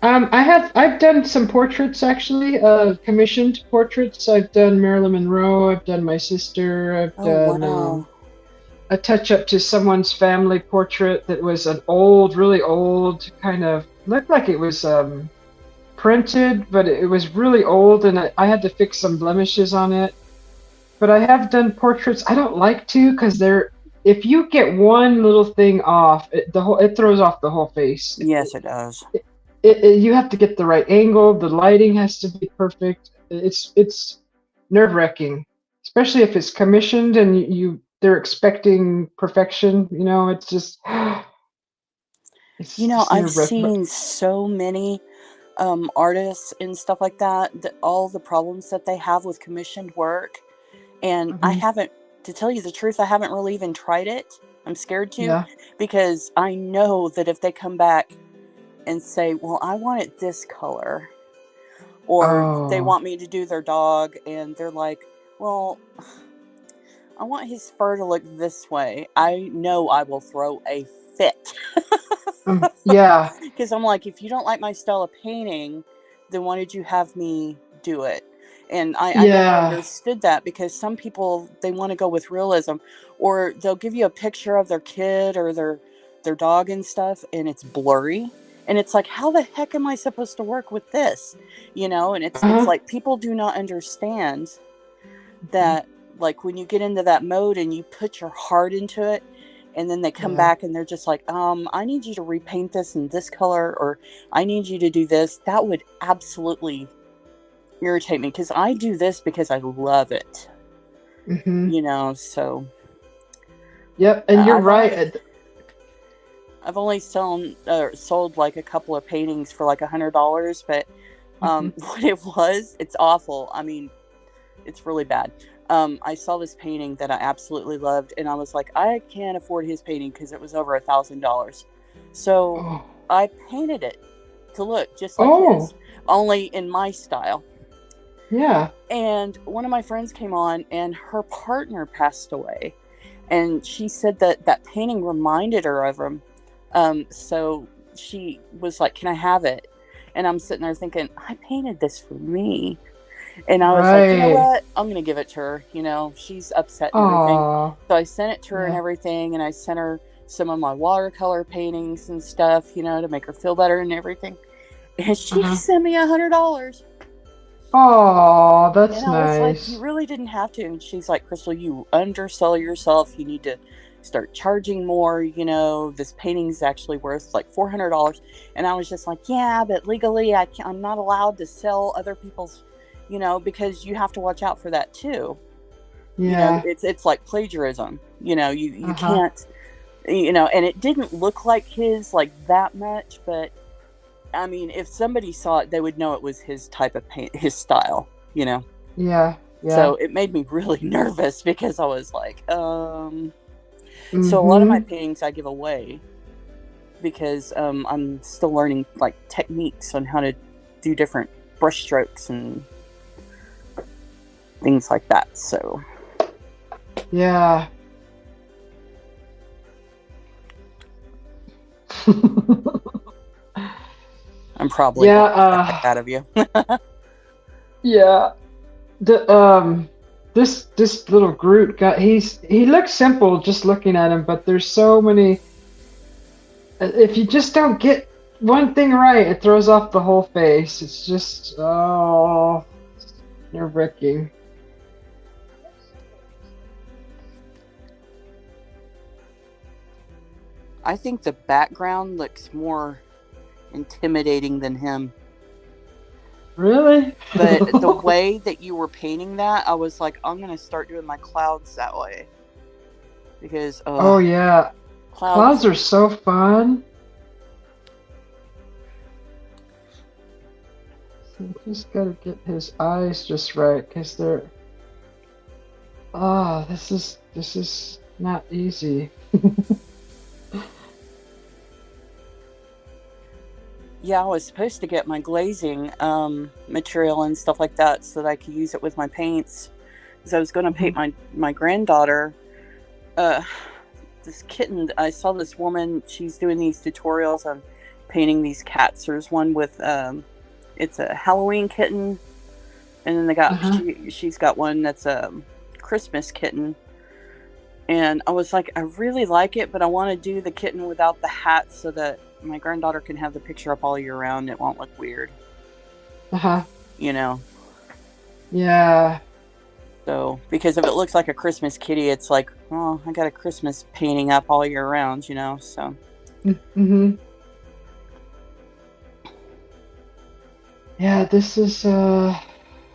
I've done some portraits actually, commissioned portraits. I've done Marilyn Monroe. I've done my sister. I've done a touch up to someone's family portrait that was an old, really old, kind of looked like it was printed, but it was really old, and I had to fix some blemishes on it. But I have done portraits. I don't like to, because if you get one little thing off, it throws off the whole face. Yes, it does. You have to get the right angle. The lighting has to be perfect. It's nerve-wracking, especially if it's commissioned and they're expecting perfection. You know, it's just. You know, I've seen so many artists and stuff like that, all the problems that they have with commissioned work, and I haven't, to tell you the truth, I haven't really even tried it. I'm scared to, because I know that if they come back and say, well, I want it this color, or they want me to do their dog, and they're like, well, I want his fur to look this way, I know I will throw a fit. Because I'm like, if you don't like my style of painting, then why did you have me do it? And I never understood that, because some people, they want to go with realism, or they'll give you a picture of their kid or their dog and stuff, and it's blurry, and it's like, how the heck am I supposed to work with this, you know? And it's like, people do not understand that like when you get into that mode and you put your heart into it, and then they come back and they're just like, I need you to repaint this in this color, or I need you to do this. That would absolutely irritate me, because I do this because I love it. You know, so. Yep, and you're right. I've only sold like a couple of paintings for like $100, but what it was, it's awful. I mean, it's really bad. I saw this painting that I absolutely loved, and I was like, I can't afford his painting because it was over $1,000. So I painted it to look just like his, only in my style. Yeah. And one of my friends came on, and her partner passed away, and she said that that painting reminded her of him. So she was like, can I have it? And I'm sitting there thinking, I painted this for me. And I was like, you know what? I'm going to give it to her. You know, she's upset and everything. So I sent it to her and everything. And I sent her some of my watercolor paintings and stuff, you know, to make her feel better and everything. And she sent me $100. Oh, that's nice. And I was like, you really didn't have to. And she's like, Crystal, you undersell yourself. You need to start charging more. You know, this painting's actually worth like $400. And I was just like, yeah, but legally I'm not allowed to sell other people's, you know, because you have to watch out for that too. Yeah. You know, it's like plagiarism. You know, you can't, you know, and it didn't look like his like that much, but I mean, if somebody saw it, they would know it was his type of paint, his style, you know? Yeah. So it made me really nervous, because I was like, So a lot of my paintings I give away, because I'm still learning like techniques on how to do different brush strokes and things like that. So yeah. I'm probably out of you. Yeah. This little Groot guy, he looks simple just looking at him, but there's so many. If you just don't get one thing right, it throws off the whole face. It's just nerve-wracking. I think the background looks more intimidating than him. Really? But the way that you were painting that, I was like, I'm going to start doing my clouds that way. Because, yeah. Clouds are so fun. So you just got to get his eyes just right, because they're... this is not easy. Yeah, I was supposed to get my glazing material and stuff like that so that I could use it with my paints. Because I was going to paint my granddaughter. This kitten, I saw this woman, she's doing these tutorials on painting these cats. There's one with, it's a Halloween kitten. And then she's got one that's a Christmas kitten. And I was like, I really like it, but I want to do the kitten without the hat so that my granddaughter can have the picture up all year round. It won't look weird. You know? Yeah. So, because if it looks like a Christmas kitty, it's like, oh, I got a Christmas painting up all year round, you know? So. Yeah, this is, I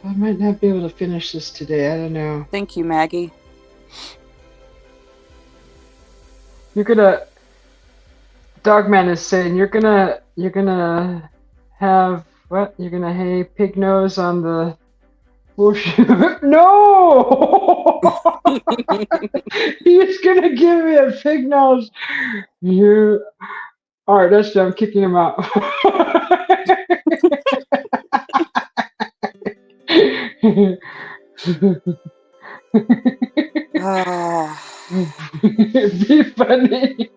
might not be able to finish this today. I don't know. Thank you, Maggie. You're gonna... Dogman is saying you're gonna have what? You're gonna have pig nose on the bullshit. No! He's gonna give me a pig nose. You alright, that's it, I'm kicking him out. Be funny.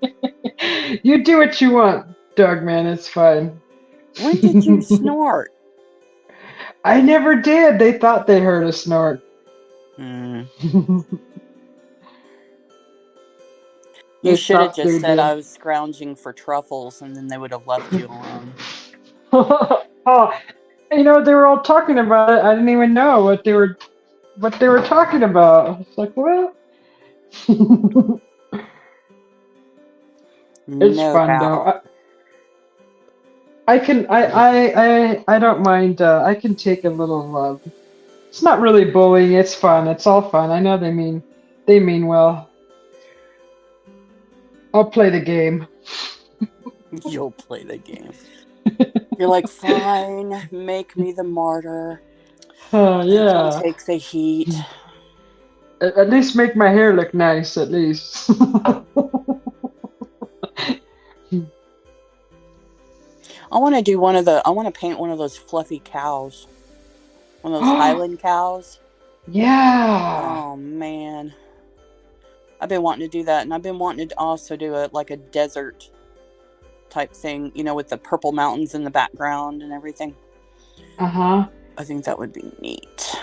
You do what you want, Dogman. It's fine. When did you snort? I never did. They thought they heard a snort. You should have just said I was scrounging for truffles, and then they would have left you alone. Oh, you know, they were all talking about it. I didn't even know what they were what they were talking about. I was like, what? It's No fun doubt. though. I don't mind. I can take a little. It's not really bullying. It's fun. It's all fun. I know they mean well. I'll play the game. You'll play the game. You're like, fine, make me the martyr. I Yeah. can take the heat. At least make my hair look nice. At least. I want to paint one of those fluffy cows. One of those Highland cows. Yeah. Oh man. I've been wanting to do that, and I've been wanting to also do a desert type thing, with the purple mountains in the background and everything. Uh-huh. I think that would be neat.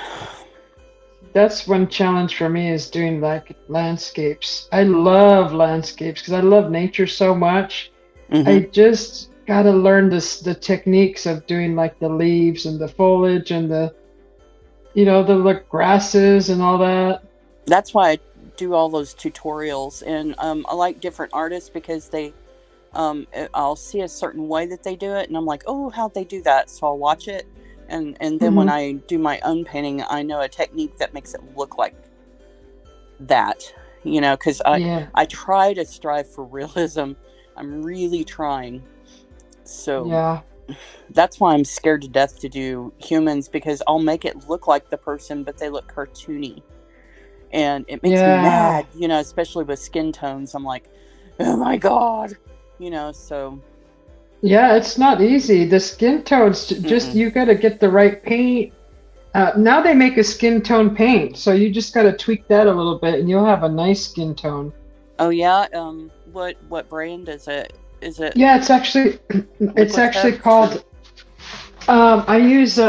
That's one challenge for me is doing like landscapes. I love landscapes because I love nature so much. Mm-hmm. I just gotta learn the techniques of doing like the leaves and the foliage and the grasses and all that. That's why I do all those tutorials, and I like different artists because they I'll see a certain way that they do it, and I'm like, oh, how'd they do that? So I'll watch it, and then when I do my own painting, I know a technique that makes it look like that, because I try to strive for realism. I'm really trying. So yeah, that's why I'm scared to death to do humans, because I'll make it look like the person, but they look cartoony. And it makes me mad, especially with skin tones. I'm like, oh my God, so. Yeah, it's not easy. The skin tones, you got to get the right paint. Now they make a skin tone paint, so you just got to tweak that a little bit, and you'll have a nice skin tone. Oh yeah, what brand is it? Is it? Yeah, it's actually called. I use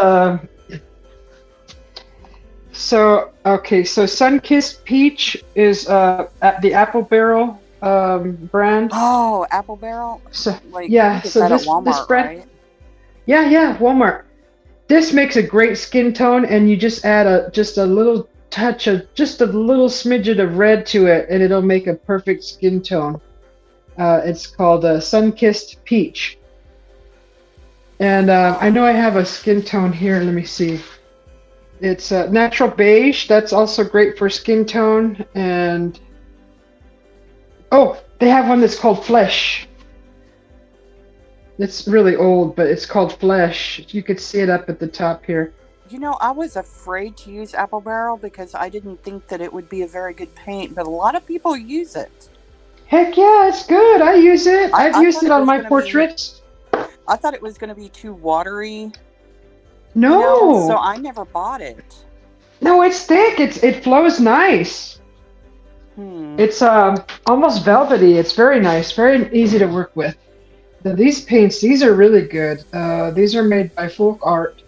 So Sunkissed Peach is at the Apple Barrel brand. Oh, Apple Barrel. So like, yeah, so this brand, right? Yeah, Walmart. This makes a great skin tone, and you just add just a little touch of just a little smidget of red to it, and it'll make a perfect skin tone. It's called Sunkissed Peach, and I know I have a skin tone here. Let me see. It's natural beige. That's also great for skin tone. And they have one that's called Flesh. It's really old, but it's called Flesh. You could see it up at the top here. I was afraid to use Apple Barrel because I didn't think that it would be a very good paint, but a lot of people use it. Heck yeah, it's good. I use it. I've used it on my portraits. I thought it was going to be too watery. No. So I never bought it. No, it's thick. It flows nice. It's almost velvety. It's very nice. Very easy to work with. These paints, these are really good. These are made by Folk Art.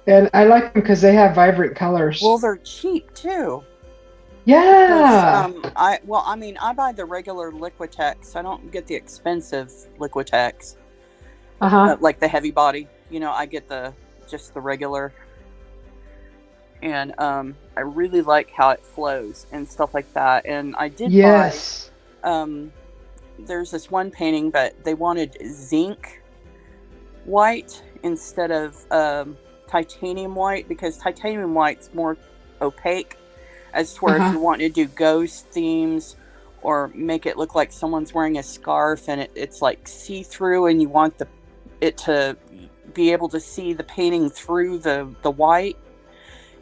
And I like them because they have vibrant colors. Well, they're cheap too. Yeah. I buy the regular Liquitex. I don't get the expensive Liquitex. Like the heavy body. I get just the regular, and I really like how it flows and stuff like that. And I did buy there's this one painting, but they wanted zinc white instead of titanium white, because titanium white's more opaque, as to where if you want to do ghost themes or make it look like someone's wearing a scarf and it's like see-through, and you want it to be able to see the painting through the white.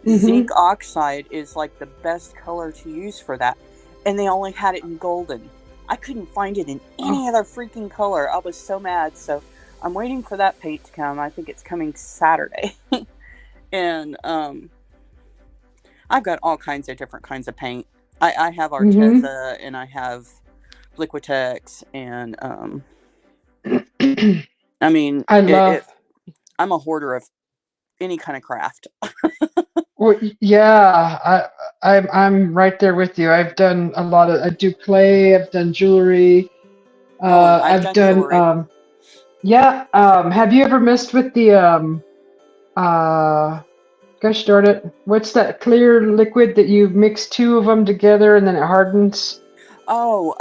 Zinc oxide is like the best color to use for that, and they only had it in golden. I couldn't find it in any other freaking color. I was so mad. So I'm waiting for that paint to come. I think it's coming Saturday. And I've got all kinds of different kinds of paint. I have Arteza and I have Liquitex, and I mean, I'm a hoarder of any kind of craft. Well, yeah, I'm right there with you. I've done a lot of. I do clay. I've done jewelry. I've done jewelry. Have you ever messed with the Gosh darn it. What's that clear liquid that you mix two of them together and then it hardens? Oh,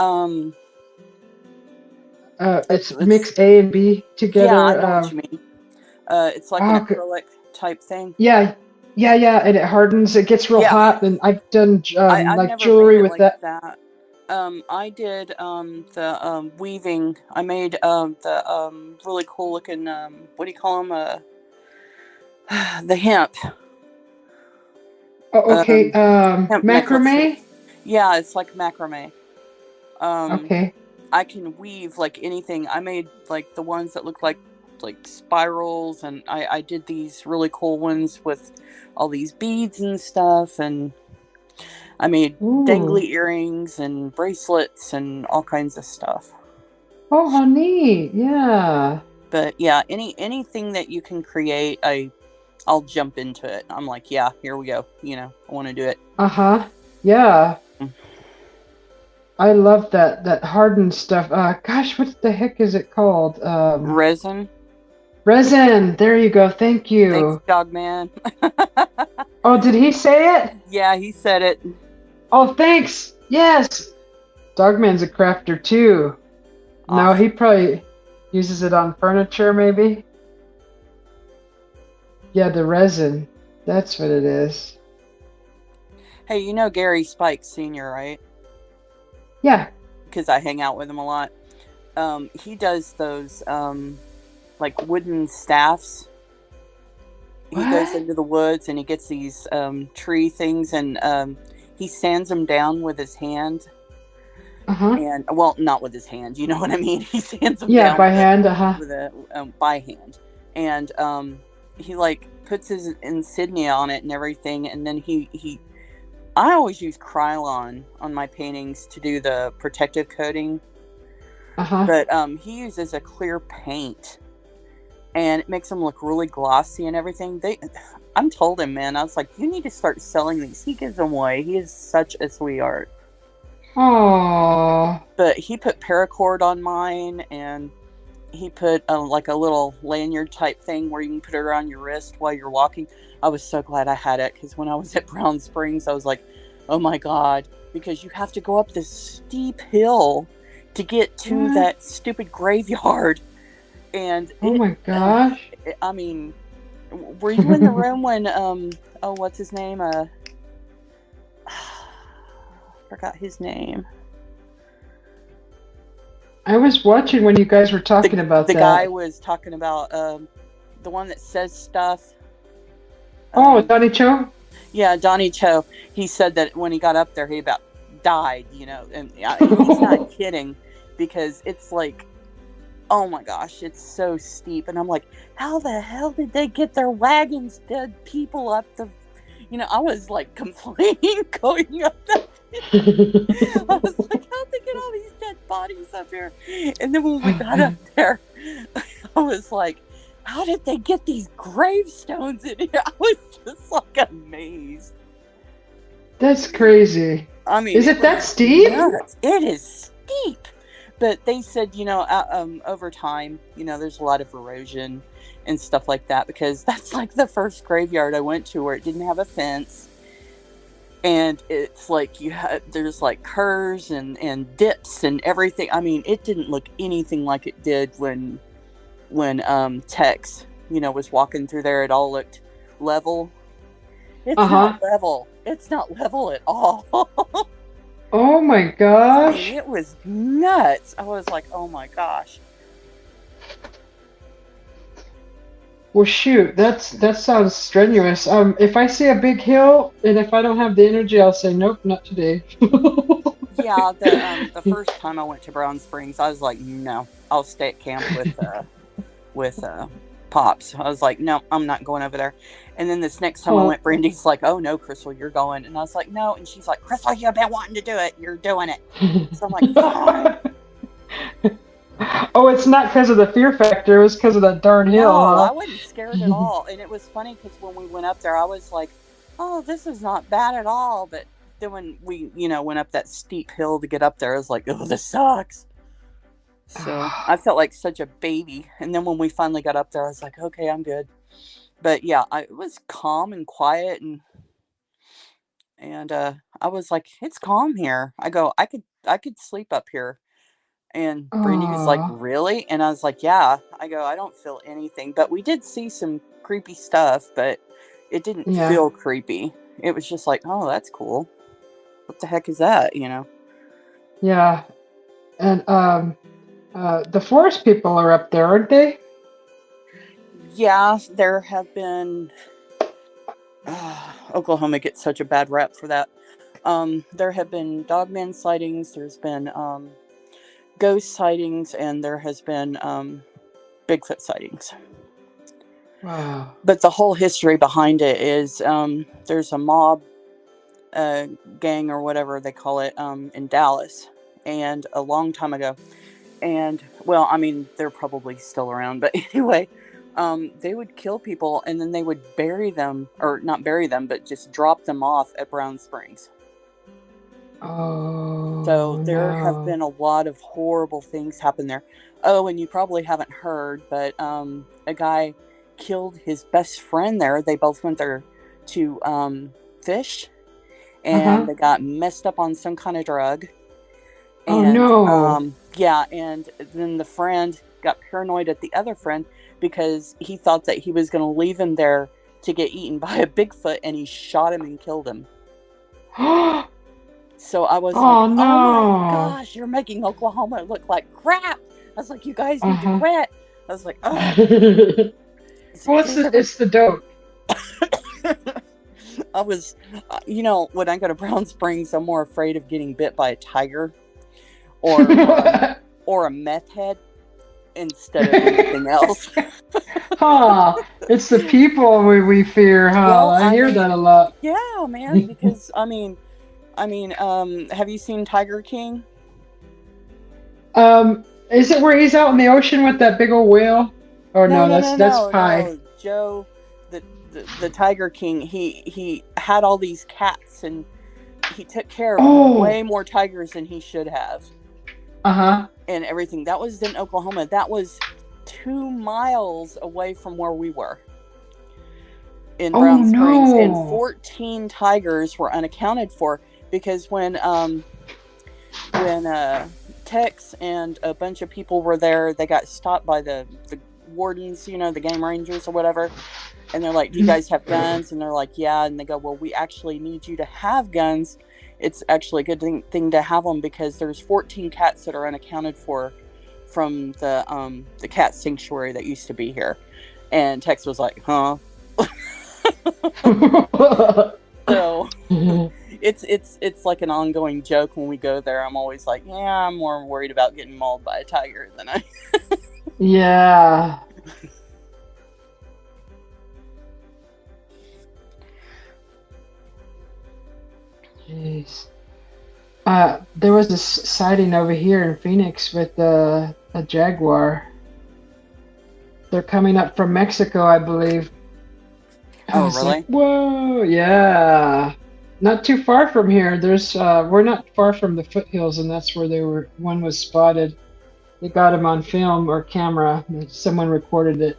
It's mix A and B together. Yeah, I know what you mean. It's like an acrylic type thing. Yeah, and it hardens. It gets real hot, and I've done I've like never jewelry made it with like that. I did the weaving. I made the really cool looking what do you call them? The hemp. Oh, okay. Hemp Macrame. necklaces. Yeah, it's like macrame. Okay. I can weave like anything. I made like the ones that look like spirals, and I did these really cool ones with all these beads and stuff, and I made dangly earrings and bracelets and all kinds of stuff. Oh, how neat. Yeah. But yeah, anything that you can create, I'll jump into it. I'm like, yeah, here we go. I want to do it. Yeah. I love that hardened stuff. Gosh, what the heck is it called? Resin. Resin. There you go. Thank you. Thanks, Dogman. Oh, did he say it? Yeah, he said it. Oh, thanks. Yes. Dogman's a crafter too. Awesome. No, he probably uses it on furniture, maybe. Yeah, the resin. That's what it is. Hey, you know Gary Spike Sr., right? Yeah. Because I hang out with him a lot. He does those like wooden staffs. He goes into the woods and he gets these tree things, and he sands them down with his hand. And well, not with his hand, you know what I mean? He sands them down by hand. With a by hand, and he like puts his insignia on it and everything, and then I always use Krylon on my paintings to do the protective coating. But he uses a clear paint, and it makes them look really glossy and everything. I'm told him, man, I was like, you need to start selling these. He gives them away. He is such a sweetheart. Aww. But he put paracord on mine, and he put like a little lanyard type thing where you can put it around your wrist while you're walking. I was so glad I had it, because when I was at Brown Springs, I was like, oh my God, because you have to go up this steep hill to get to that stupid graveyard. And oh my gosh. I mean, were you in the room when what's his name? Forgot his name. I was watching when you guys were talking about that. The guy was talking about the one that says stuff. Donnie Cho? Yeah, Donnie Cho. He said that when he got up there, he about died, and he's not kidding, because it's like, oh my gosh, it's so steep. And I'm like, how the hell did they get their wagons, dead people up the, I was like complaining going up that. I was like, how'd they get all these dead bodies up here? And then when we got up there, I was like, how did they get these gravestones in here? I was just like amazed. That's crazy. I mean, is it that steep? Nuts. It is steep. But they said, over time, there's a lot of erosion and stuff like that, because that's like the first graveyard I went to where it didn't have a fence. And it's like there's like curves and dips and everything. I mean, it didn't look anything like it did when Tex, was walking through there. It all looked level. It's not level. It's not level at all. Oh my gosh. I mean, it was nuts. I was like, oh my gosh. Well, shoot, that sounds strenuous. If I see a big hill and if I don't have the energy, I'll say nope, not today. Yeah, the first time I went to Brown Springs, I was like, no, I'll stay at camp with Pops. I was like, no, I'm not going over there. And then this next time I went, Brandy's like, oh no, Crystal, you're going. And I was like, no. And she's like, Crystal, you've been wanting to do it. You're doing it. So I'm like, fine. Oh, it's not because of the fear factor. It was because of that darn hill. No, huh? I wasn't scared at all. And it was funny because when we went up there, I was like, oh, this is not bad at all. But then when we, went up that steep hill to get up there, I was like, oh, this sucks. So I felt like such a baby. And then when we finally got up there, I was like, okay, I'm good. But yeah, it was calm and quiet, and I was like, it's calm here. I go, I could sleep up here. And Brandy was like, Oh, really? And I was like, yeah. I go, I don't feel anything. But we did see some creepy stuff, but it didn't yeah, feel creepy. It was just like, oh, that's cool. What the heck is that? yeah. And the forest people are up there, aren't they? Yeah, there have been. Oklahoma gets such a bad rap for that. There have been dogman sightings. There's been ghost sightings, and there has been Bigfoot sightings. Wow. But the whole history behind it is there's a mob gang or whatever they call it in Dallas, and a long time ago. And well, I mean, they're probably still around, but anyway, they would kill people and then they would bury them, or not bury them, but just drop them off at Brown Springs. Oh, So there have no. been a lot of horrible things happen there. Oh, and you probably haven't heard, but a guy killed his best friend there. They both went there to fish, and Uh-huh. they got messed up on some kind of drug. Oh, And no. yeah, and then the friend got paranoid at the other friend because he thought that he was going to leave him there to get eaten by a Bigfoot, and he shot him and killed him. So I was like, Oh, oh my no. gosh, you're making Oklahoma look like crap. I was like, you guys need to Uh-huh. quit. I was like, oh. Well, it's the dope. I was, when I go to Brown Springs, I'm more afraid of getting bit by a tiger or a meth head instead of anything else. Huh. It's the people we fear, huh? Well, I hear that a lot. Yeah, man, because I mean, have you seen Tiger King? Is it where he's out in the ocean with that big old whale? Or no, that's Pi. No. Joe, the Tiger King, he had all these cats, and he took care of way more tigers than he should have. Uh-huh. And everything. That was in Oklahoma. That was 2 miles away from where we were in Brown Springs. No. And 14 tigers were unaccounted for because when Tex and a bunch of people were there, they got stopped by the wardens, the game rangers or whatever. And they're like, do you guys have guns? And they're like, yeah. And they go, well, we actually need you to have guns. It's actually a good thing to have them because there's 14 cats that are unaccounted for from the cat sanctuary that used to be here. And Tex was like, huh? So it's like an ongoing joke when we go there. I'm always like, yeah, I'm more worried about getting mauled by a tiger than I. Yeah. Jeez. There was this sighting over here in Phoenix with a jaguar. They're coming up from Mexico, I believe. Oh, really? Like, whoa, yeah. Not too far from here. There's we're not far from the foothills, and that's where one was spotted. They got him on film or camera. Someone recorded it.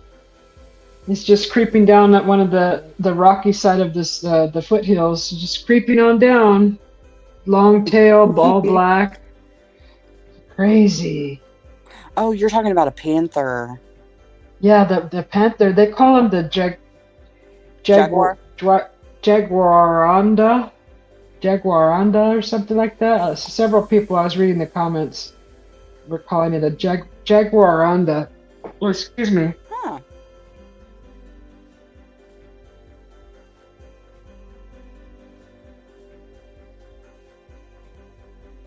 It's just creeping down at one of the rocky side of this the foothills, just creeping on down. Long tail, all black. Crazy. Oh, you're talking about a panther. Yeah, the panther. They call him the Jaguar? Jaguaranda or something like that. Several people I was reading the comments were calling it a Jaguaranda. Oh, excuse me. Huh.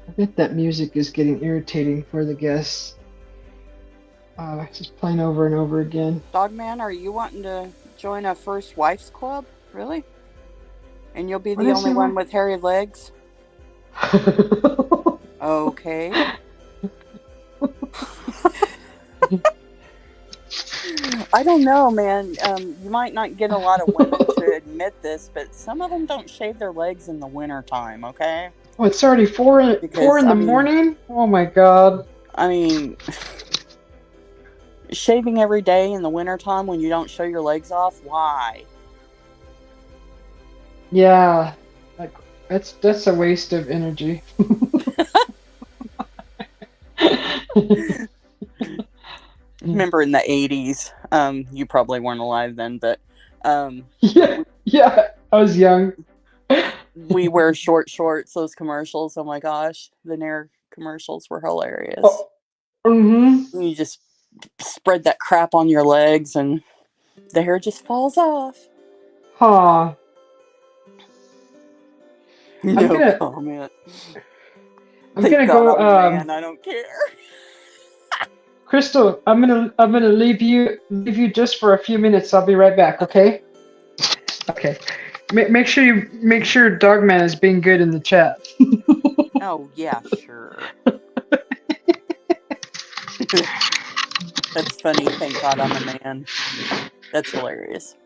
I bet that music is getting irritating for the guests. Just playing over and over again. Dogman, are you wanting to join a First Wife's Club? Really? And you'll be the only one with hairy legs? Okay. I don't know, man. You might not get a lot of women to admit this, but some of them don't shave their legs in the winter time, okay? Oh, it's already 4 in the morning? Oh my god. I mean, Shaving every day in the wintertime when you don't show your legs off, why? Yeah, like that's a waste of energy. Remember in the 80s, you probably weren't alive then, but yeah, I was young. we wear short shorts, those commercials. Oh my gosh, the Nair commercials were hilarious. Oh, mm-hmm. You just spread that crap on your legs and the hair just falls off. Huh. No comment. I'm gonna go. I'm a man. I don't care. Crystal, I'm gonna leave you just for a few minutes. I'll be right back. Okay. Okay. Make sure Dogman is being good in the chat. Oh yeah, sure. That's funny. Thank God I'm a man. That's hilarious.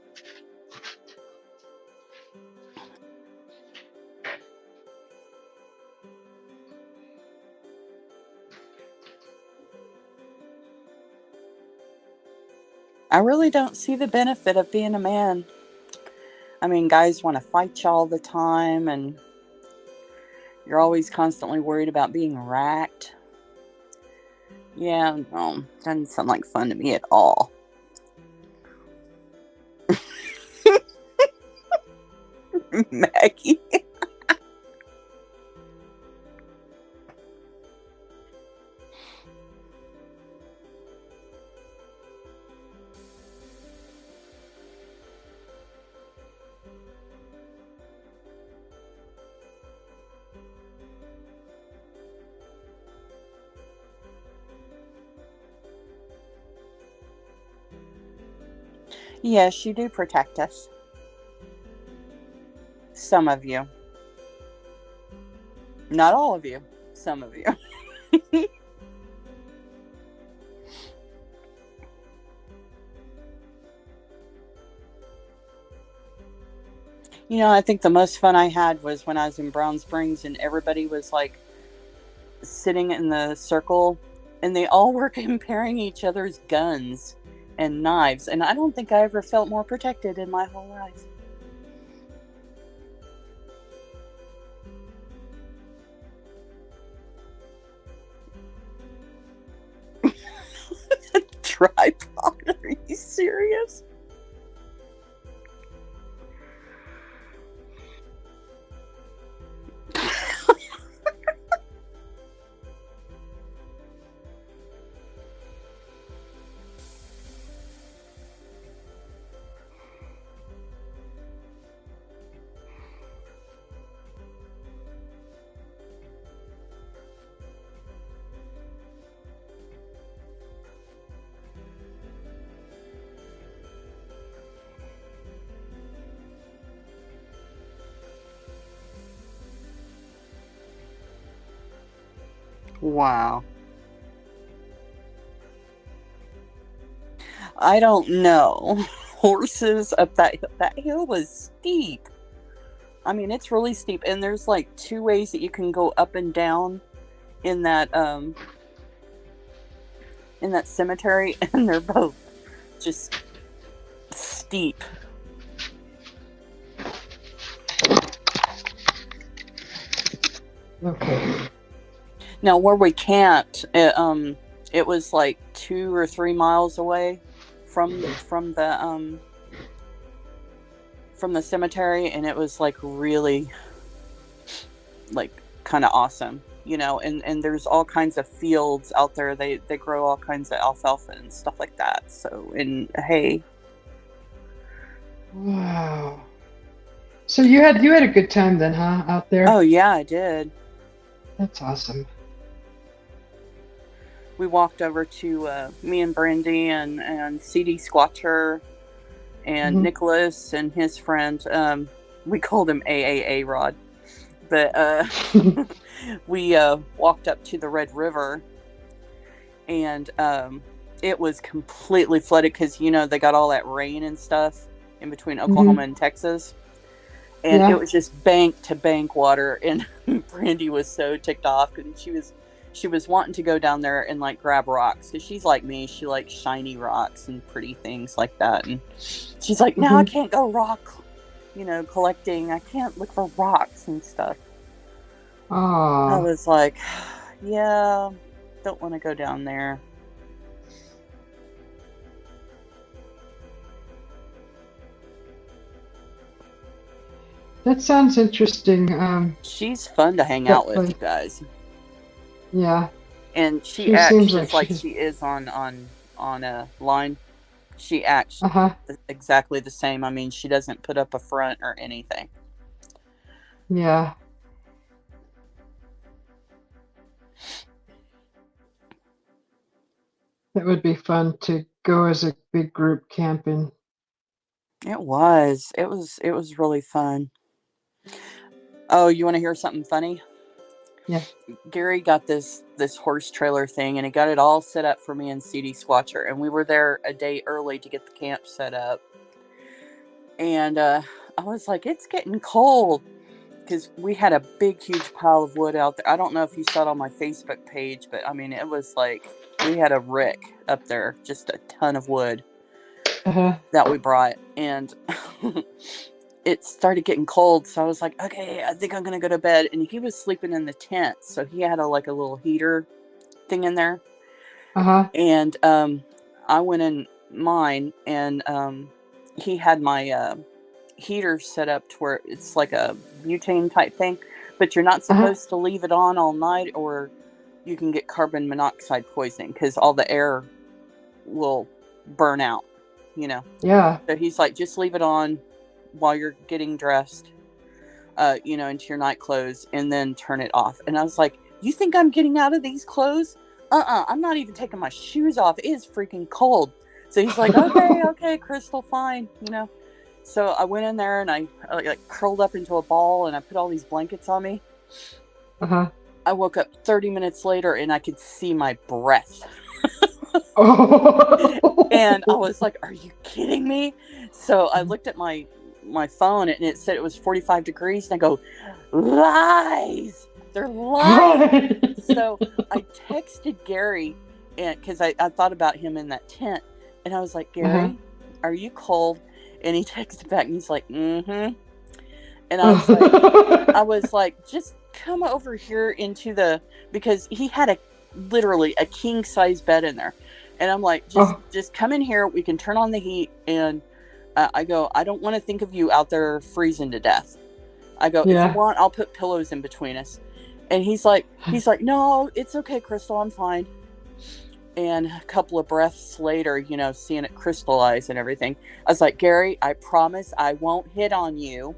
I really don't see the benefit of being a man. I mean, guys want to fight you all the time, and you're always constantly worried about being racked. Yeah, no, doesn't sound like fun to me at all. Maggie. Yes, you do protect us. Some of you. Not all of you. Some of you. You know, I think the most fun I had was when I was in Brown Springs and everybody was like sitting in the circle and they all were comparing each other's guns and knives, and I don't think I ever felt more protected in my whole life. Tripod? Are you serious? Wow. I don't know. Horses up that hill was steep. I mean, it's really steep, and there's like two ways that you can go up and down in that cemetery, and they're both just steep. Okay. Now, where we camped, it was like 2 or 3 miles away from the cemetery, and it was like really like kind of awesome, you know. And there's all kinds of fields out there. They grow all kinds of alfalfa and stuff like that. So, and hay. Wow. So you had a good time then, huh, out there? Oh yeah, I did. That's awesome. We walked over to me and Brandy and CD Squatcher and Nicholas and his friend. We called him AAA Rod, but we walked up to the Red River, and it was completely flooded because, you know, they got all that rain and stuff in between Oklahoma and Texas, and it was just bank to bank water. And Brandy was so ticked off, and she was wanting to go down there and like grab rocks because she's like me. She likes shiny rocks and pretty things like that. And she's like, "No, I can't go rock, collecting. I can't look for rocks and stuff." I was like, "Yeah, don't want to go down there." That sounds interesting. She's fun to hang out with, you guys. Yeah. And she acts just like she is on a line. She acts exactly the same. I mean, she doesn't put up a front or anything. Yeah. It would be fun to go as a big group camping. It was really fun. Oh, you want to hear something funny? Yeah. Gary got this horse trailer thing, and he got it all set up for me and CD Squatcher, and we were there a day early to get the camp set up. And I was like, it's getting cold, because we had a big, huge pile of wood out there. I don't know if you saw it on my Facebook page, but I mean, it was like we had a rick up there, just a ton of wood that we brought, and it started getting cold, so I was like, okay, I think I'm gonna go to bed. And he was sleeping in the tent, so he had a little heater thing in there. And I went in mine, and he had my heater set up to where it's like a butane type thing, but you're not supposed to leave it on all night, or you can get carbon monoxide poisoning because all the air will burn out, Yeah. So he's like, just leave it on while you're getting dressed, into your night clothes, and then turn it off. And I was like, you think I'm getting out of these clothes? I'm not even taking my shoes off. It is freaking cold. So he's like, okay, Crystal, fine, So I went in there and I curled up into a ball, and I put all these blankets on me. I woke up 30 minutes later and I could see my breath. And I was like, are you kidding me? So I looked at my phone, and it said it was 45 degrees, and I go, lies, they're lying. So I texted Gary, and because I thought about him in that tent, and I was like, Gary, are you cold? And he texted back, and he's like, and I was like, just come over here because he had literally a king size bed in there, and I'm like, just come in here, we can turn on the heat. And I go, I don't want to think of you out there freezing to death. I go, if you want, I'll put pillows in between us. And he's like, no, it's okay, Crystal, I'm fine. And a couple of breaths later, seeing it crystallize and everything, I was like, Gary, I promise I won't hit on you.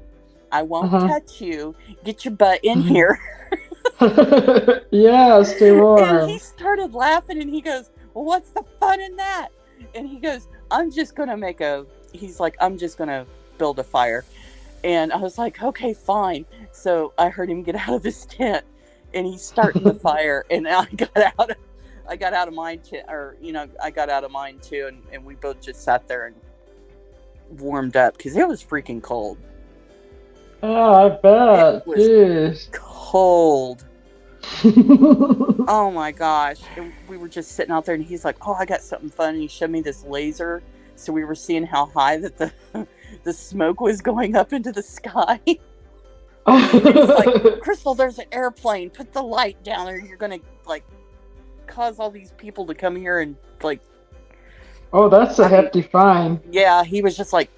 I won't touch you. Get your butt in here. Yeah, stay warm. And he started laughing, and he goes, well, what's the fun in that? And he goes, I'm just going to build a fire. And I was like, okay, fine. So I heard him get out of his tent, and he's starting the fire. And I got out of mine too. And we both just sat there and warmed up because it was freaking cold. Oh, I bet. It was cold. Oh my gosh. And we were just sitting out there, and he's like, oh, I got something fun. And he showed me this laser. So we were seeing how high that the smoke was going up into the sky. He's like, Crystal, there's an airplane. Put the light down, or you're going to cause all these people to come here and Oh, that's a hefty fine. Yeah, he was just like,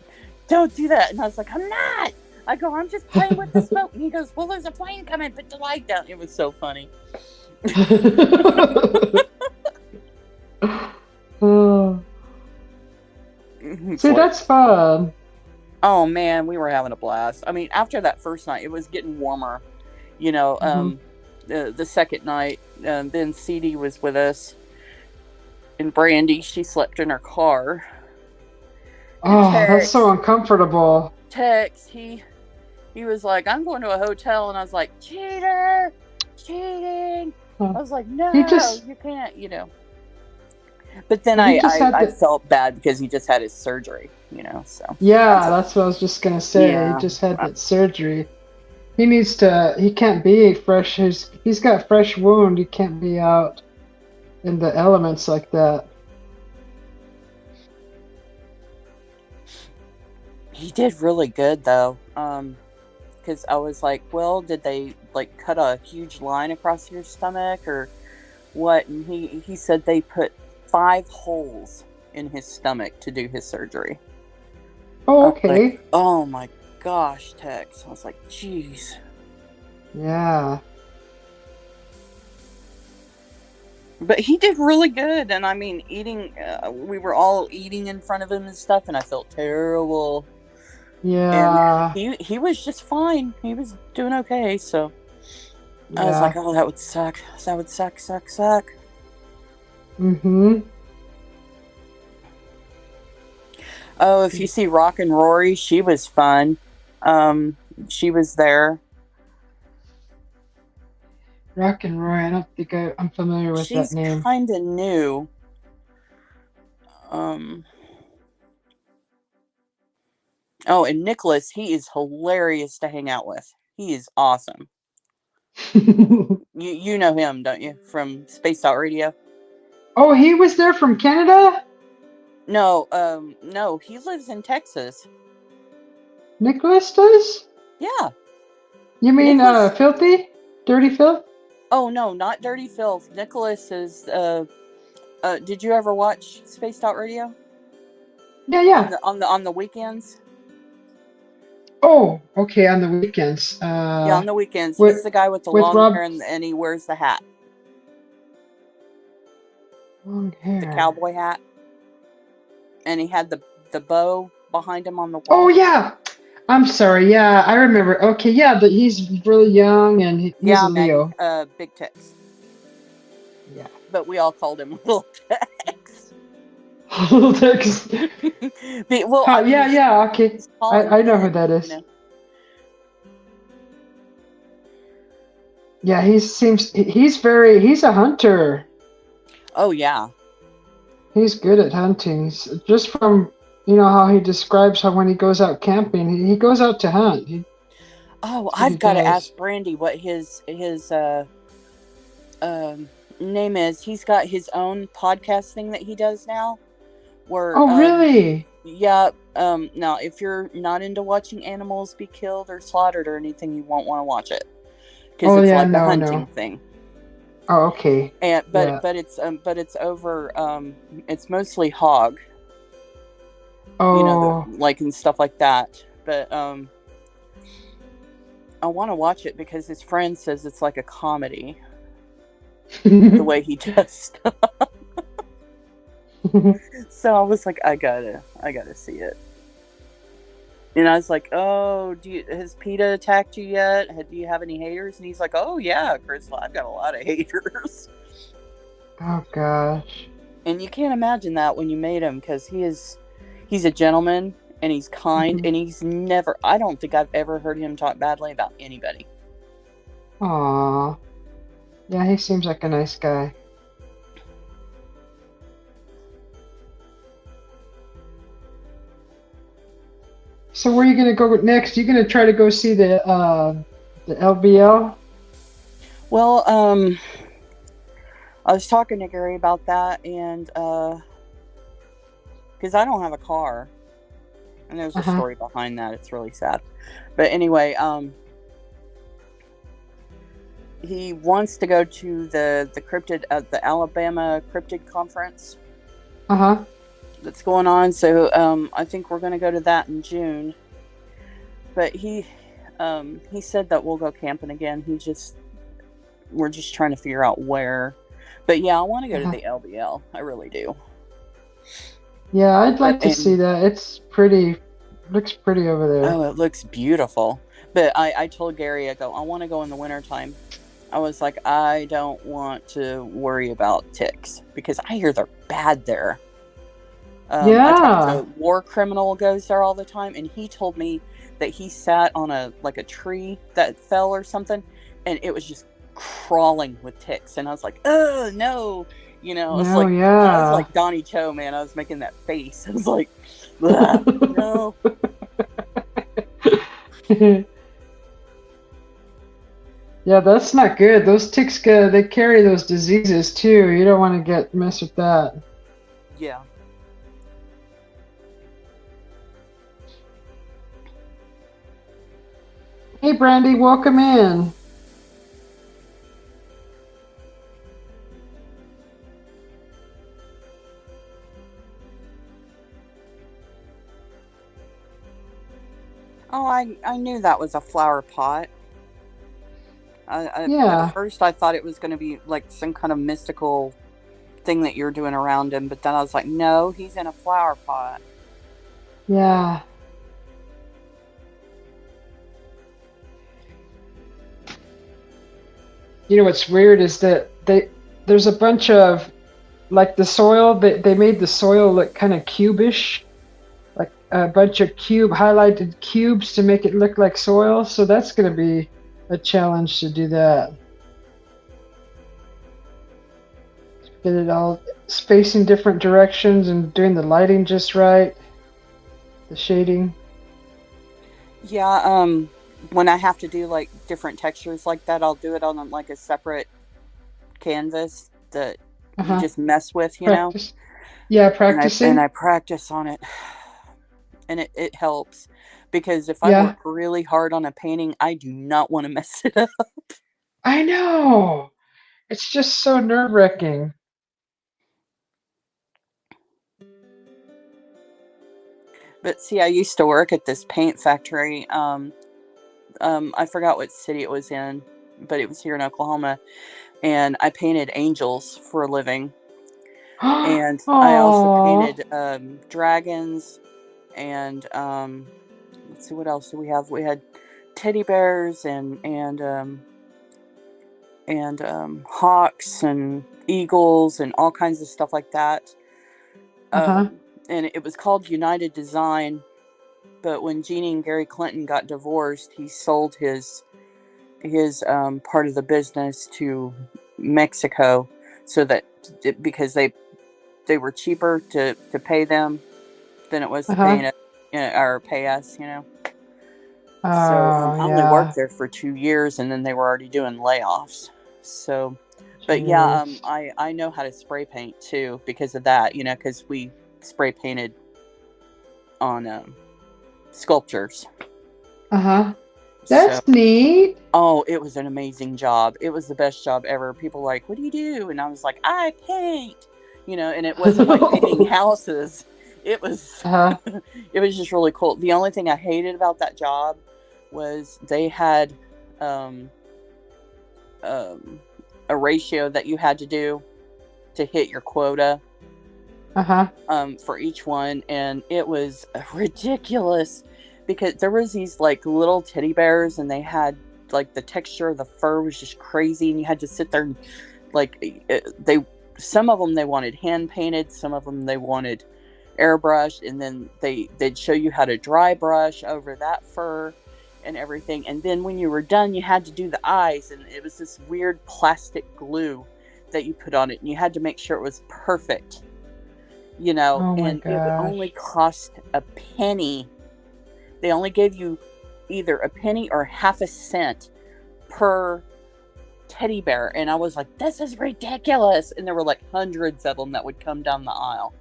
don't do that. And I was like, I'm not. I go, I'm just playing with the smoke. And he goes, well, there's a plane coming. Put the light down. It was so funny. See, that's fun. Oh, man, we were having a blast. I mean, after that first night, it was getting warmer. The second night, then CD was with us. And Brandy, she slept in her car. Oh, that's so uncomfortable. Tex, he was like, I'm going to a hotel. And I was like, cheater, cheating. I was like, no, you can't, But then I felt bad because he just had his surgery, so. Yeah, that's what I was just going to say. He just had that surgery. He needs to. He can't be fresh. He's got fresh wound. He can't be out in the elements like that. He did really good though. Because I was like, well, did they like cut a huge line across your stomach or what? And he said they put 5 holes in his stomach to do his surgery. Oh, okay. Like, oh my gosh, Tex. I was like, jeez. Yeah. But he did really good. And I mean, eating, we were all eating in front of him and stuff, and I felt terrible. Yeah. And he was just fine. He was doing okay. So Yeah. I was like, oh, that would suck. That would suck. Mm-hmm. Oh, if you see Rock and Rory, she was fun. She was there. Rock and Roy. I don't think I'm familiar with that name. She's kind of new. Oh, and Nicholas, he is hilarious to hang out with. He is awesome. You know him, don't you? From Spaced Out Radio? Oh, he was there from Canada? No, no, he lives in Texas. Nicholas does? Yeah. You mean Nicholas... Filthy? Dirty Filth? Oh no, not Dirty Filth. Nicholas is did you ever watch Spaced Out Radio? Yeah. On the weekends? Oh, okay, on the weekends. Yeah, on the weekends. He's the guy with the long hair and he wears the hat. Long hair. The cowboy hat. And he had the bow behind him on the wall. Oh, yeah. I'm sorry. Yeah, I remember. Okay, yeah, but he's really young and he's a Leo. Big Tex. Yeah. But we all called him Little Tex. Little Tex. Well, I mean, yeah, okay. I know who that is. You know. Yeah, he's a hunter. Oh, yeah. He's good at hunting. Just from, how he describes how when he goes out camping, he goes out to hunt. I've got to ask Brandy what his name is. He's got his own podcast thing that he does now. Where, really? Yeah. Now, if you're not into watching animals be killed or slaughtered or anything, you won't want to watch it. Because it's like a hunting thing. Oh, okay. But it's over. It's mostly hog. Oh. And stuff like that. But I want to watch it because his friend says it's like a comedy. The way he does stuff. So I was like, I gotta see it. And I was like, oh, has PETA attacked you yet? Do you have any haters? And he's like, oh yeah, Crystal, I've got a lot of haters. Oh gosh. And you can't imagine that when you meet him, because he's a gentleman and he's kind, and he's never, I don't think I've ever heard him talk badly about anybody. Aww. Yeah, he seems like a nice guy. So where are you going to go next? You going to try to go see the LBL? Well, I was talking to Gary about that, and because I don't have a car, and there's a story behind that. It's really sad, but anyway, he wants to go to the cryptid the Alabama Cryptid Conference. That's going on, so I think we're going to go to that in June. But he said that we'll go camping again. We're just trying to figure out where. But yeah, I want to go to the LBL. I really do. Yeah, I'd like to see that. It's pretty. Looks pretty over there. Oh, it looks beautiful. But I told Gary, I want to go in the wintertime. I was like, I don't want to worry about ticks because I hear they're bad there. I talked to War Criminal goes there all the time, and he told me that he sat on a tree that fell or something, and it was just crawling with ticks. And I was like, oh no, I was like Donnie Cho, man. I was making that face. I was like, no. Yeah, that's not good. Those ticks, they carry those diseases too. You don't want to mess with that. Yeah. Hey, Brandy, welcome in. Oh, I knew that was a flower pot. Yeah. At first, I thought it was going to be like some kind of mystical thing that you're doing around him, but then I was like, no, he's in a flower pot. Yeah. You know what's weird is that there's a bunch of, like, the soil, they made the soil look kind of cubish, like a bunch of highlighted cubes to make it look like soil. So that's going to be a challenge to do that. Get it all spacing different directions and doing the lighting just right, the shading. Yeah, when I have to do like different textures like that, I'll do it on like a separate canvas that you just mess with, you Practice. know? Yeah, practicing. And I practice on it. And it helps. Because if I work really hard on a painting, I do not want to mess it up. I know. It's just so nerve-wracking. But see, I used to work at this paint factory. I forgot what city it was in, but it was here in Oklahoma. And I painted angels for a living. And I also painted dragons. And let's see, what else do we have? We had teddy bears and hawks and eagles and all kinds of stuff like that. And it was called United Design. But when Jeannie and Gary Clinton got divorced, he sold his part of the business to Mexico, so that because they were cheaper to pay them than it was to pay or pay us, you know. So I only worked there for 2 years, and then they were already doing layoffs. So, but yeah, I know how to spray paint too because of that, you know, because we spray painted on sculptures. That's neat. Oh, it was an amazing job. It was the best job ever. People were like, what do you do? And I was like, I paint, you know, and it wasn't like painting houses. It was, it was just really cool. The only thing I hated about that job was they had a ratio that you had to do to hit your quota for each one. And it was ridiculous because there was these like little teddy bears, and they had like the texture of the fur was just crazy, and you had to sit there and like some of them they wanted hand painted, some of them they wanted airbrushed, and then they'd show you how to dry brush over that fur and everything. And then when you were done, you had to do the eyes, and it was this weird plastic glue that you put on it, and you had to make sure it was perfect, you know. And it would only cost a penny. They only gave you either a penny or half a cent per teddy bear. And I was like, this is ridiculous. And there were like hundreds of them that would come down the aisle.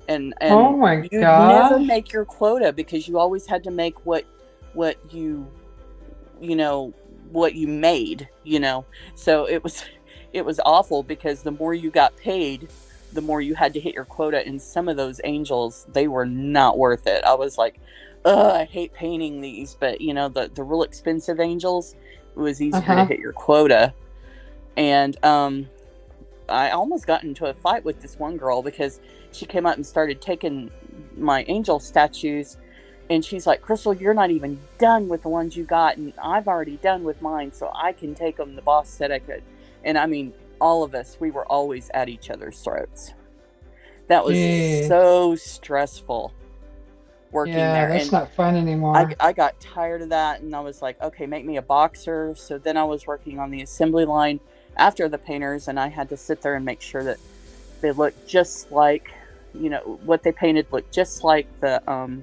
And oh my you'd never make your quota because you always had to make what you know, what you made, you know. So it was awful because the more you got paid, the more you had to hit your quota. And some of those angels, they were not worth it. I was like, I hate painting these, but you know, the real expensive angels, it was easier to hit your quota. And I almost got into a fight with this one girl because she came out and started taking my angel statues, and she's like, Crystal, you're not even done with the ones you got, and I've already done with mine, so I can take them. The boss said I could. And I mean, all of us, we were always at each other's throats. That was so stressful working there. That's not fun anymore. I got tired of that, and I was like, okay, make me a boxer. So then I was working on the assembly line after the painters, and I had to sit there and make sure that they looked just like, you know, what they painted looked just like the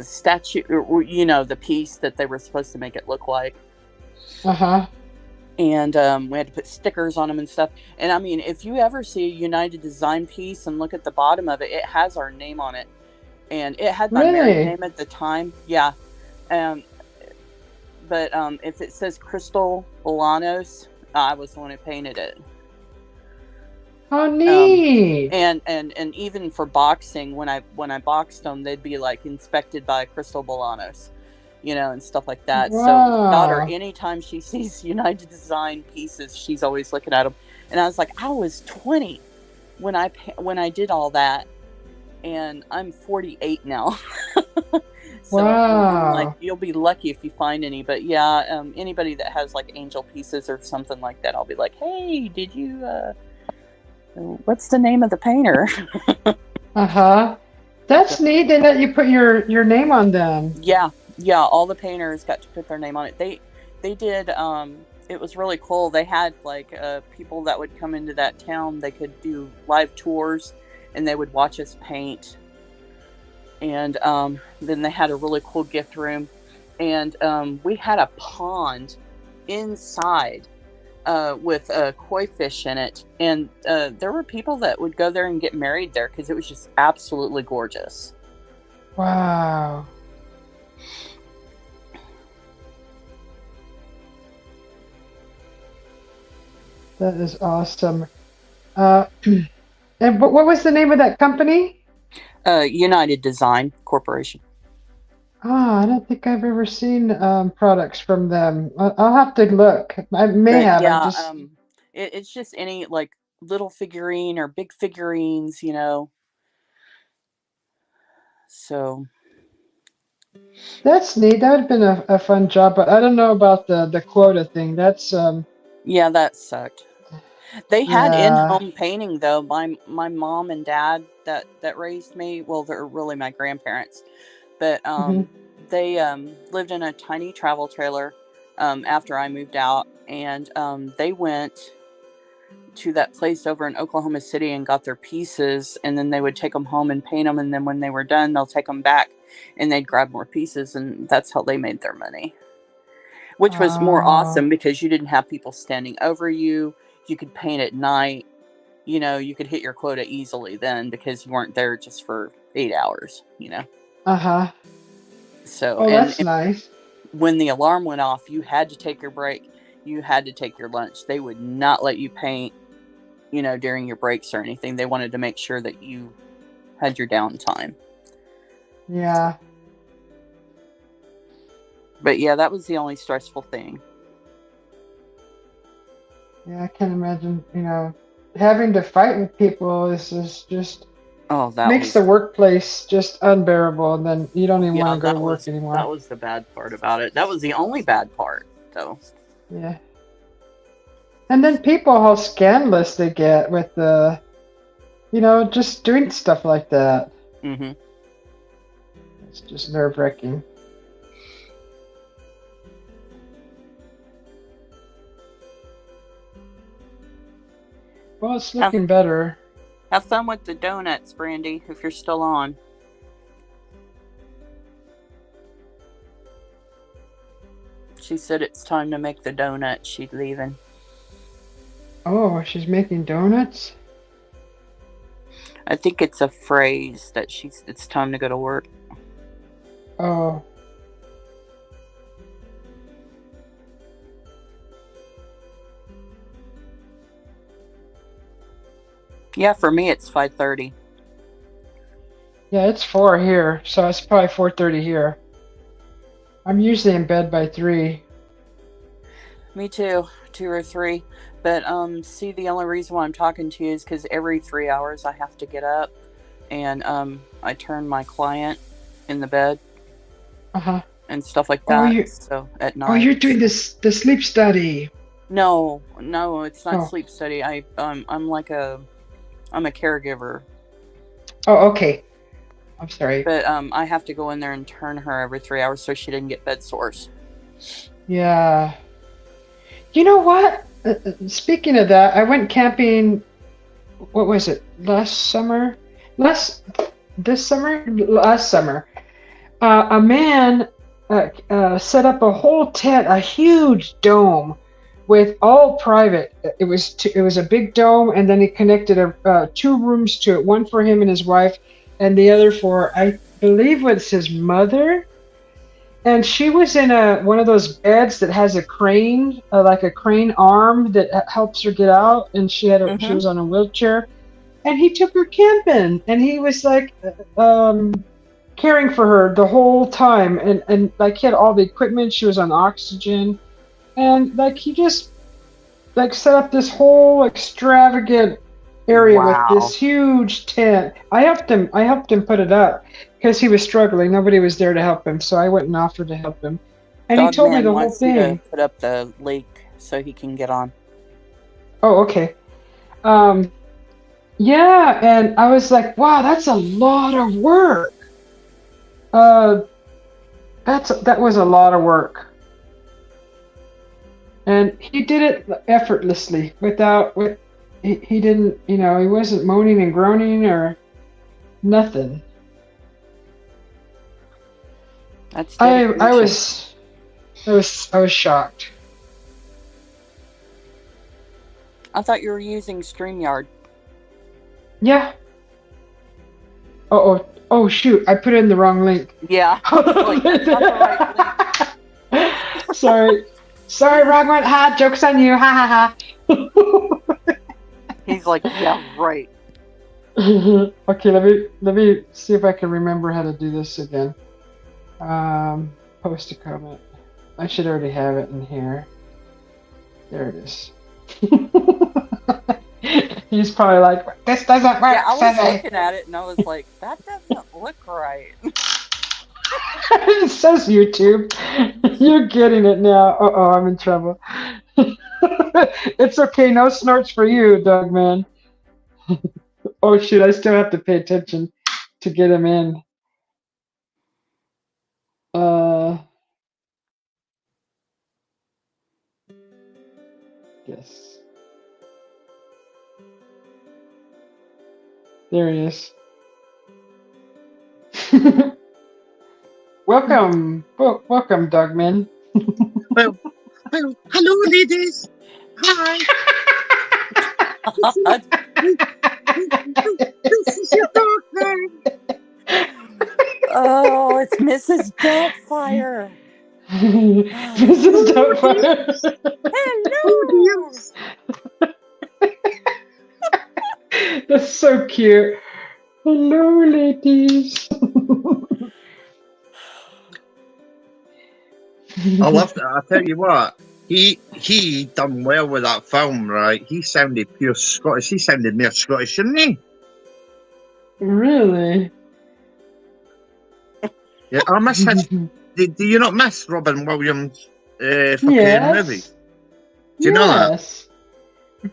statue, or, you know, the piece that they were supposed to make it look like. Uh-huh. And we had to put stickers on them and stuff. And I mean, if you ever see a United Design piece and look at the bottom of it, it has our name on it. And it had my married Really? name at the time. Yeah. But if it says Crystal Bolanos, I was the one who painted it. How neat. And even for boxing, when I boxed them, they'd be like inspected by Crystal Bolanos, you know, and stuff like that. Wow. So daughter, anytime she sees United Design pieces, she's always looking at them. And I was like, I was 20 when I did all that, and I'm 48 now. So I'm like, Wow. you'll be lucky if you find any. But yeah, anybody that has like angel pieces or something like that, I'll be like, hey, did you what's the name of the painter? Uh-huh. That's neat. They let you put your name on them. Yeah, all the painters got to put their name on it. They did it was really cool. They had like people that would come into that town. They could do live tours and they would watch us paint. And then they had a really cool gift room, and we had a pond inside with koi fish in it, and there were people that would go there and get married there because it was just absolutely gorgeous. Wow. That is awesome. And what was the name of that company? United Design Corporation. I don't think I've ever seen products from them. I'll have to look. I may But have. yeah, I just it's just any like little figurine or big figurines, you know. So that's neat. That would have been a fun job, but I don't know about the quota thing. That's yeah, that sucked. They had yeah. in-home painting though. My mom and dad that raised me, well, they're really my grandparents, but Mhm. they lived in a tiny travel trailer after I moved out, and they went to that place over in Oklahoma City and got their pieces, and then they would take them home and paint them, and then when they were done, they'll take them back and they'd grab more pieces, and that's how they made their money, which was more awesome because you didn't have people standing over you. You could paint at night. You know, you could hit your quota easily then because you weren't there just for 8 hours, you know. Uh-huh. So, Oh, and that's nice. when the alarm went off, you had to take your break. You had to take your lunch. They would not let you paint, you know, during your breaks or anything. They wanted to make sure that you had your downtime. Yeah. But yeah, that was the only stressful thing. Yeah, I can imagine, you know, having to fight with people is just makes the workplace just unbearable, and then you don't even want to go to work anymore. That was the bad part about it. That was the only bad part, though. Yeah. And then people, how scandalous they get with the, you know, just doing stuff like that. Mm-hmm. It's just nerve-wracking. Well, it's looking better. Have fun with the donuts, Brandy, if you're still on. She said it's time to make the donuts. She's leaving. Oh, she's making donuts? I think it's a phrase that it's time to go to work. Oh. Yeah, for me it's 5:30. Yeah, it's 4 here, so it's probably 4:30 here. I'm usually in bed by 3. Me too, 2 or 3. But see, the only reason why I'm talking to you is because every 3 hours I have to get up and I turn my client in the bed. Uh-huh. And stuff like that. So at night. Oh, you're doing the sleep study. No, it's not sleep study. I'm like I'm a caregiver. Oh, okay. I'm sorry. But I have to go in there and turn her every 3 hours so she didn't get bed sores. Yeah. You know what? Speaking of that, I went camping. What was it? Last summer. A man set up a whole tent, a huge dome, with all private. It was a big dome, and then he connected 2 rooms to it, one for him and his wife, and the other for, I believe, was his mother. And she was in one of those beds that has a crane, like a crane arm that helps her get out. And she was on a wheelchair. And he took her camping, and he was like caring for her the whole time. And like he had all the equipment. She was on oxygen, and like he just like set up this whole extravagant area with this huge tent. I helped him put it up because he was struggling. Nobody was there to help him, so I went and offered to help him. And he told me the whole thing. To put up the link so he can get on. Oh, okay. Yeah, and I was like, wow, that's a lot of work. That was a lot of work. And he did it effortlessly he didn't, he wasn't moaning and groaning or nothing. That's I was shocked. I thought you were using StreamYard. Yeah. Oh shoot, I put in the wrong link. Yeah. Like, that's not the right link. Sorry, wrong one. Ha, joke's on you. Ha ha ha. He's like, yeah, right. Okay, let me see if I can remember how to do this again. Post a comment. I should already have it in here. There it is. He's probably like, this doesn't work. Yeah, I was looking at it and I was like, that doesn't look right. It says YouTube. You're getting it now. Uh-oh, I'm in trouble. It's okay. No snorts for you, Doug, man. Oh, shoot. I still have to pay attention to get him in. Yes. There he is. Welcome, Dougman. Well, hello, ladies. Hi. This is your dog, Oh, it's Mrs. Doubtfire. Mrs. Doubtfire. Hello. That's so cute. Hello, ladies. I loved it. I tell you what, he done well with that film, right? He sounded pure Scottish. He sounded more Scottish, didn't he? Really? Yeah, I miss his. Do you not miss Robin Williams' fucking movie? Do you know that?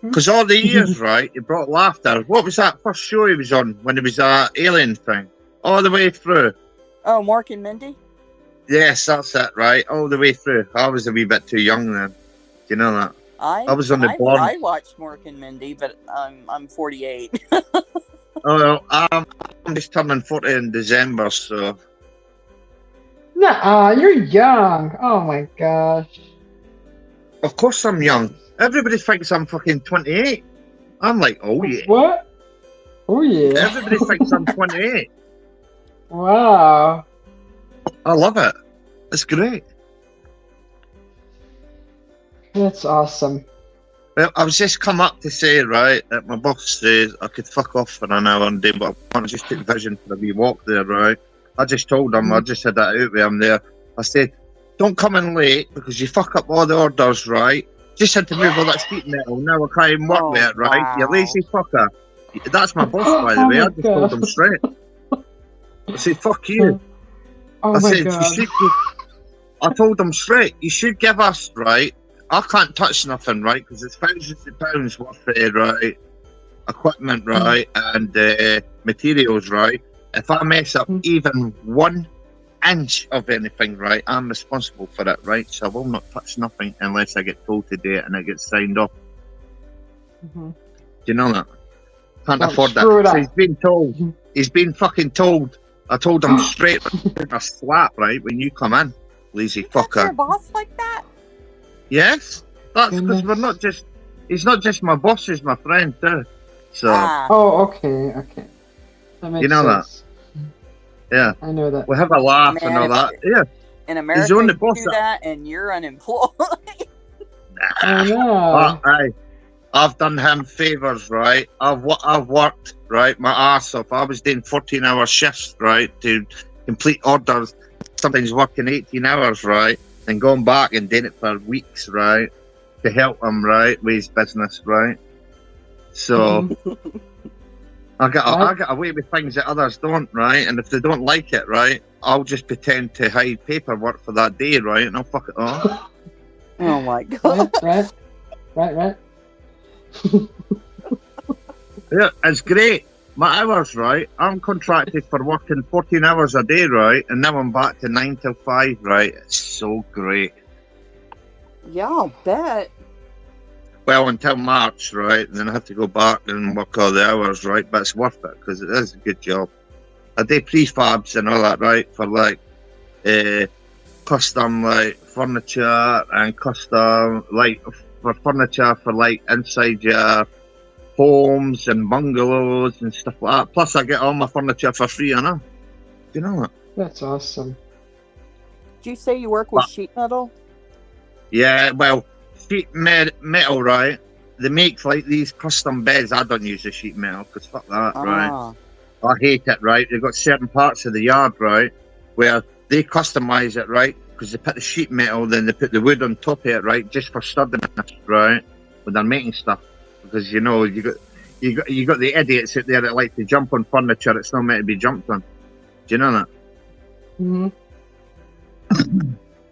Because all the years, right, he brought laughter. What was that first show he was on when he was that alien thing? All the way through. Oh, Mork and Mindy? Yes, that's it, right? All the way through. I was a wee bit too young then. Do you know that? I was on the blonde. I watched Mork and Mindy, but I'm 48. Oh, I'm just turning 40 in December, so. Nuh-uh, you're young. Oh my gosh. Of course I'm young. Everybody thinks I'm fucking 28. I'm like, oh yeah. What? Oh yeah. Everybody thinks I'm 28. Wow. I love it. It's great. That's awesome. Well, I was just come up to say, right, that my boss says I could fuck off for an hour and day, but I want to just take Vision for a wee walk there, right? I just told him, I just had that out with him there. I said, don't come in late because you fuck up all the orders, right? Just had to move all that sheet metal. Now I can't even work with it, right? Wow. You lazy fucker. That's my boss, by the way. I just told him straight. I said, fuck you. I said, I told him straight, you should give us, right? I can't touch nothing, right? Because it's thousands of pounds worth of, right? Equipment, right? And materials, right? If I mess up even 1 inch of anything, right, I'm responsible for it, right? So I will not touch nothing unless I get told to do it and it gets signed off. Do you know that? Can't afford that. So he's been told. He's been fucking told. I told him straight, a slap, right, when you come in. lazy You talk to your fucker. boss like that? Yes, that's because we're Goodness. not just. He's not just my boss; he's my friend too. So Ah, Oh, okay. That makes You know that. sense. yeah, I know that. we have a laugh and Man, all that. Yeah, in the America, only you boss do that- that and you're unemployed. I know. I've done him favors, right? I've worked right my ass off. I was doing 14-hour shifts, right, to complete orders. Sometimes working 18 hours, right, and going back and doing it for weeks, right, to help him, right, with his business, right. So Mhm. I get Right. away with things that others don't, right? And if they don't like it, right, I'll just pretend to hide paperwork for that day, right, and I'll fuck it off. Oh my god. Right. Yeah, it's great. My hours, right? I'm contracted for working 14 hours a day, right? And now I'm back to 9 till 5, right? It's so great. Yeah, I'll bet. Well, until March, right? And then I have to go back and work all the hours, right? But it's worth it because it is a good job. I do prefabs and all that, right? For like custom like furniture and custom like for furniture for like inside your homes and bungalows and stuff like that. Plus, I get all my furniture for free, you know. Do you know that? That's awesome. Did you say you work with What? sheet metal? Yeah, well, sheet metal, right? They make like these custom beds. I don't use the sheet metal because fuck that, right? Ah, I hate it, right? They've got certain parts of the yard, right, where they customize it, right? Because they put the sheet metal, then they put the wood on top of it, right, just for sturdiness, right? When they're making stuff, because you know you got the idiots out there that like to jump on furniture it's not meant to be jumped on. Do you know that? Hmm.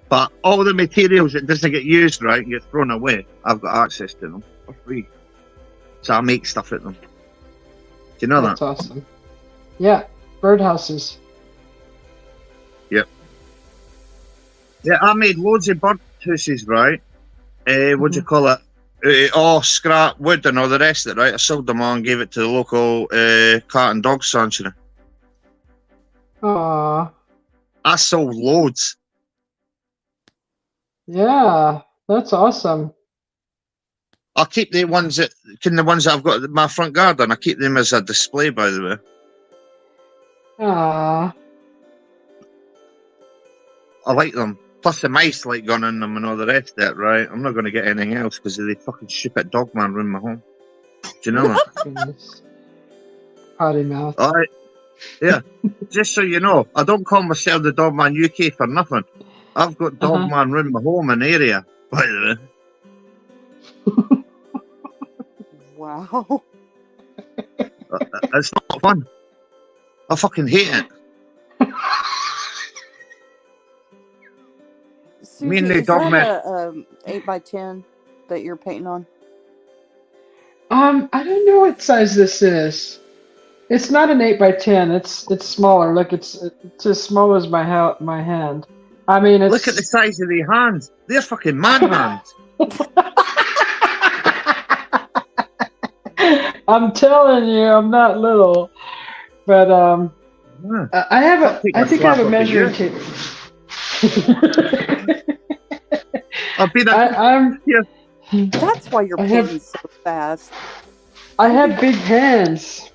But all the materials that doesn't get used, right, get thrown away. I've got access to them for free, so I make stuff at them. Do you know That's that? awesome. Yeah, birdhouses. Yeah, I made loads of bird houses, right? What do you Mhm. call it? All scrap wood and all the rest of it, right? I sold them all and gave it to the local cat and dog sanctuary. Aw, I sold loads. yeah, that's awesome. I'll keep the ones that I've got in my front garden. I keep them as a display, by the way. Ah, I like them. Plus the mice like going in them and all the rest of it, right? I'm not going to get anything else because of the fucking stupid dog man ruined my home. Do you know that? goodness. Potty mouth. All right. Yeah. Just so you know, I don't call myself the Dog Man UK for nothing. I've got Dog Uh-huh. Man ruined my home and area, by the way. wow. It's not fun. I fucking hate it. Susie, Me and the is dog that a 8x10 that you're painting on? I don't know what size this is. It's not an 8x10. It's smaller. Look, it's as small as my hand. I mean, it's. Look at the size of their hands. They're fucking man hands. I'm telling you, I'm not little, but Yeah. I have I'll take I a think I have a slap up measuring at you. tape. I've been a I'm. That's why you're I have- painting so fast. I have big hands.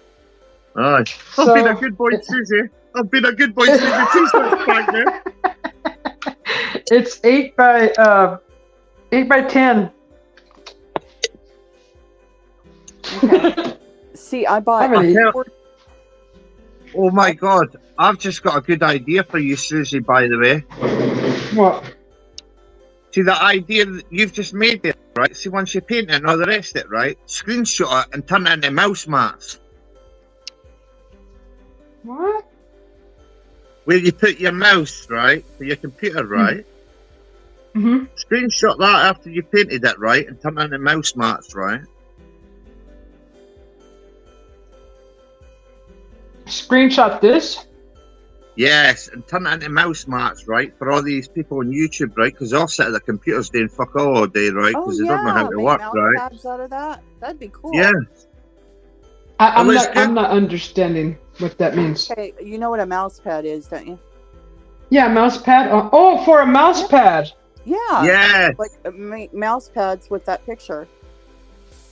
Aye. So, I've been a good boy, Susie. I've been a good boy, Susie. Two steps back there. It's 8x10. Okay. See, I bought. How many? Oh my God. I've just got a good idea for you, Susie, by the way. What? See, the idea that you've just made there, right? See, once you paint it and all the rest of it, right? Screenshot it and turn it into mouse mats. What? Where you put your mouse, right? For your computer, right? Mm-hmm. Screenshot that after you painted it, right? And turn it into mouse mats, right? Screenshot this. Yes, and turn it into mouse mats, right? For all these people on YouTube, right? Because they'll sit at the computers doing fuck all day, right? Oh Because they yeah, don't know how to make work, mouse right? pads out of that. That'd be cool. Yeah. I'm Well, it's not. good. I'm not understanding what that means. Okay, you know what a mouse pad is, don't you? Yeah, mouse pad. Oh, for a mouse pad. Yeah. Yeah. Like mouse pads with that picture.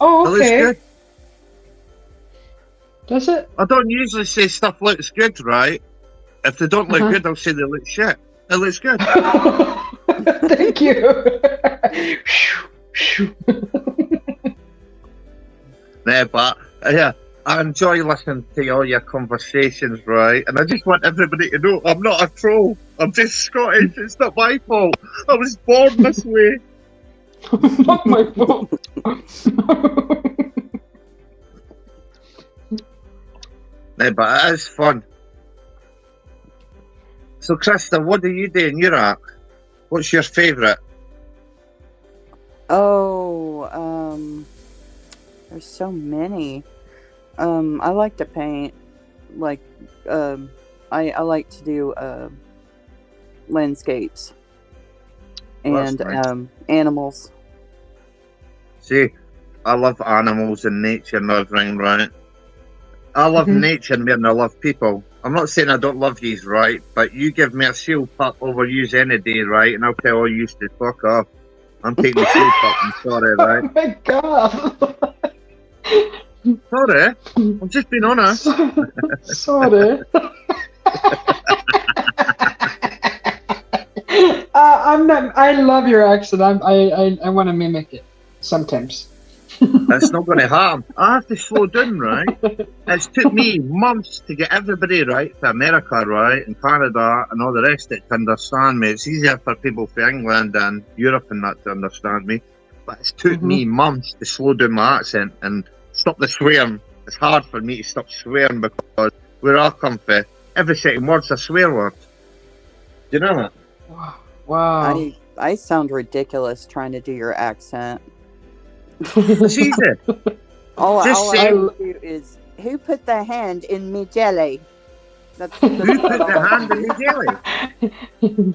Oh, It looks okay. good. Does it? I don't usually say stuff looks good, right? If they don't look good, I'll say they look shit. It looks good. Thank you. Yeah, but yeah, I enjoy listening to all your conversations, right? And I just want everybody to know I'm not a troll. I'm just Scottish. It's not my fault. I was born this way. Not my fault. Yeah, but it is fun. So, Krista, what do you do in your art? What's your favourite? Oh, there's so many. I like to paint. Like, I like to do landscapes and nice. Animals. See, I love animals and nature and everything, right? I love nature more than I love people. I'm not saying I don't love yous, right? But you give me a seal pup over yous any day, right? And I'll tell all yous to fuck off. I'm taking the seal pup, I'm sorry, right? Oh my god. Sorry, I'm just being honest. Sorry. I'm not. I love your accent. I want to mimic it sometimes. That's not going to happen. I have to slow down, right? It's took me months to get everybody right for America, right, and Canada and all the rest of it to understand me. It's easier for people from England and Europe and that to understand me. But it's took me months to slow down my accent and stop the swearing. It's hard for me to stop swearing because where I come from, every second word's a swear word. Do you know that? Wow. I sound ridiculous trying to do your accent. It's easy. All Just I say, do is, who put the hand in me jelly? That's who put the hand in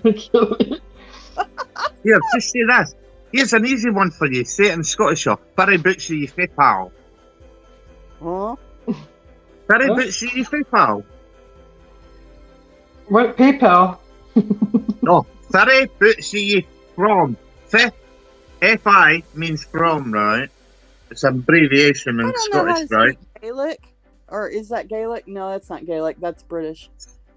the jelly? Here, just say this. Here's an easy one for you. Say it in Scottish. Barry Butchie, you fey pal. Huh? Barry Butchie, you fey pal. What PayPal? No, Barry Butchie from. F-I means from, right? It's an abbreviation in Scottish, right? Gaelic? Or is that Gaelic? No, that's not Gaelic. That's British.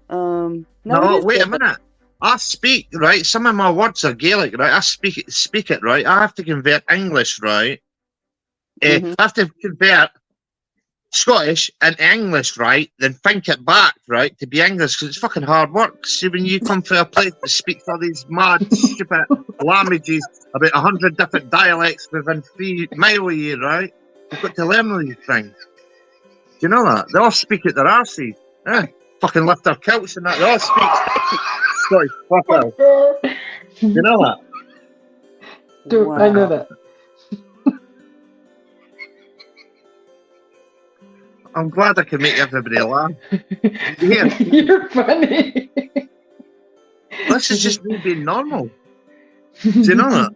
No, wait a minute. I speak, right? Some of my words are Gaelic, right? I speak it, right? I have to convert English, right? I have to convert Scottish and English, right? Then think it back, right? To be English, because it's fucking hard work. See, when you come from a place that speaks all these mad, stupid languages, about 100 different dialects within 3 miles of you, right? You've got to learn all these things. Do you know that? They all speak at their arses. Fucking lift their kilts and that. They all speak Scottish. Fuck off. Do you know that? Dude, I know that. I'm glad I can make everybody laugh. Yeah. You're funny. This is just me being normal. Do you know that?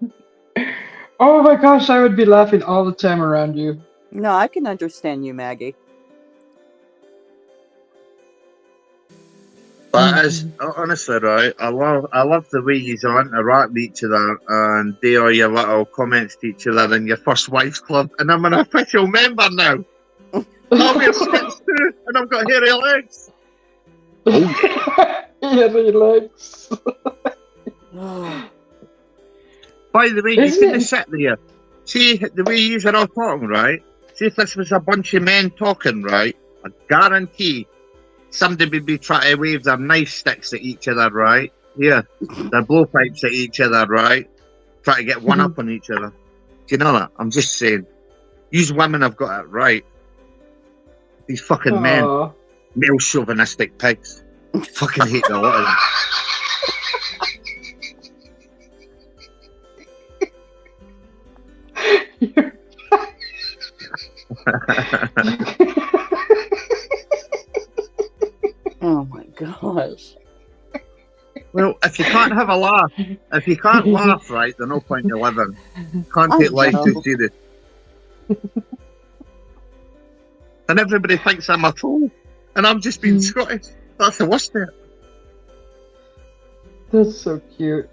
Oh my gosh, I would be laughing all the time around you. No, I can understand you, Maggie. But as honestly, right, I love the way you interact with each other and do all your little comments to each other in your first wives club, and I'm an official member now. I wear skirts too, and I've got hairy legs. Hairy legs. By the way, you couldn't sit there. See the way you are all talking, right? See if this was a bunch of men talking, right? I guarantee somebody would be trying to wave their knife sticks at each other, right? Yeah, their blowpipes at each other, right? Try to get one up on each other. Do you know that? I'm just saying. These women have got it right. These fucking men, male chauvinistic pigs. Fucking hate the lot of them. Oh my gosh. Well, if you can't have a laugh, if you can't laugh, right, there's no point in living. Can't take life too serious. And everybody thinks I'm a troll, and I'm just being Scottish. That's the worst of it. That's so cute.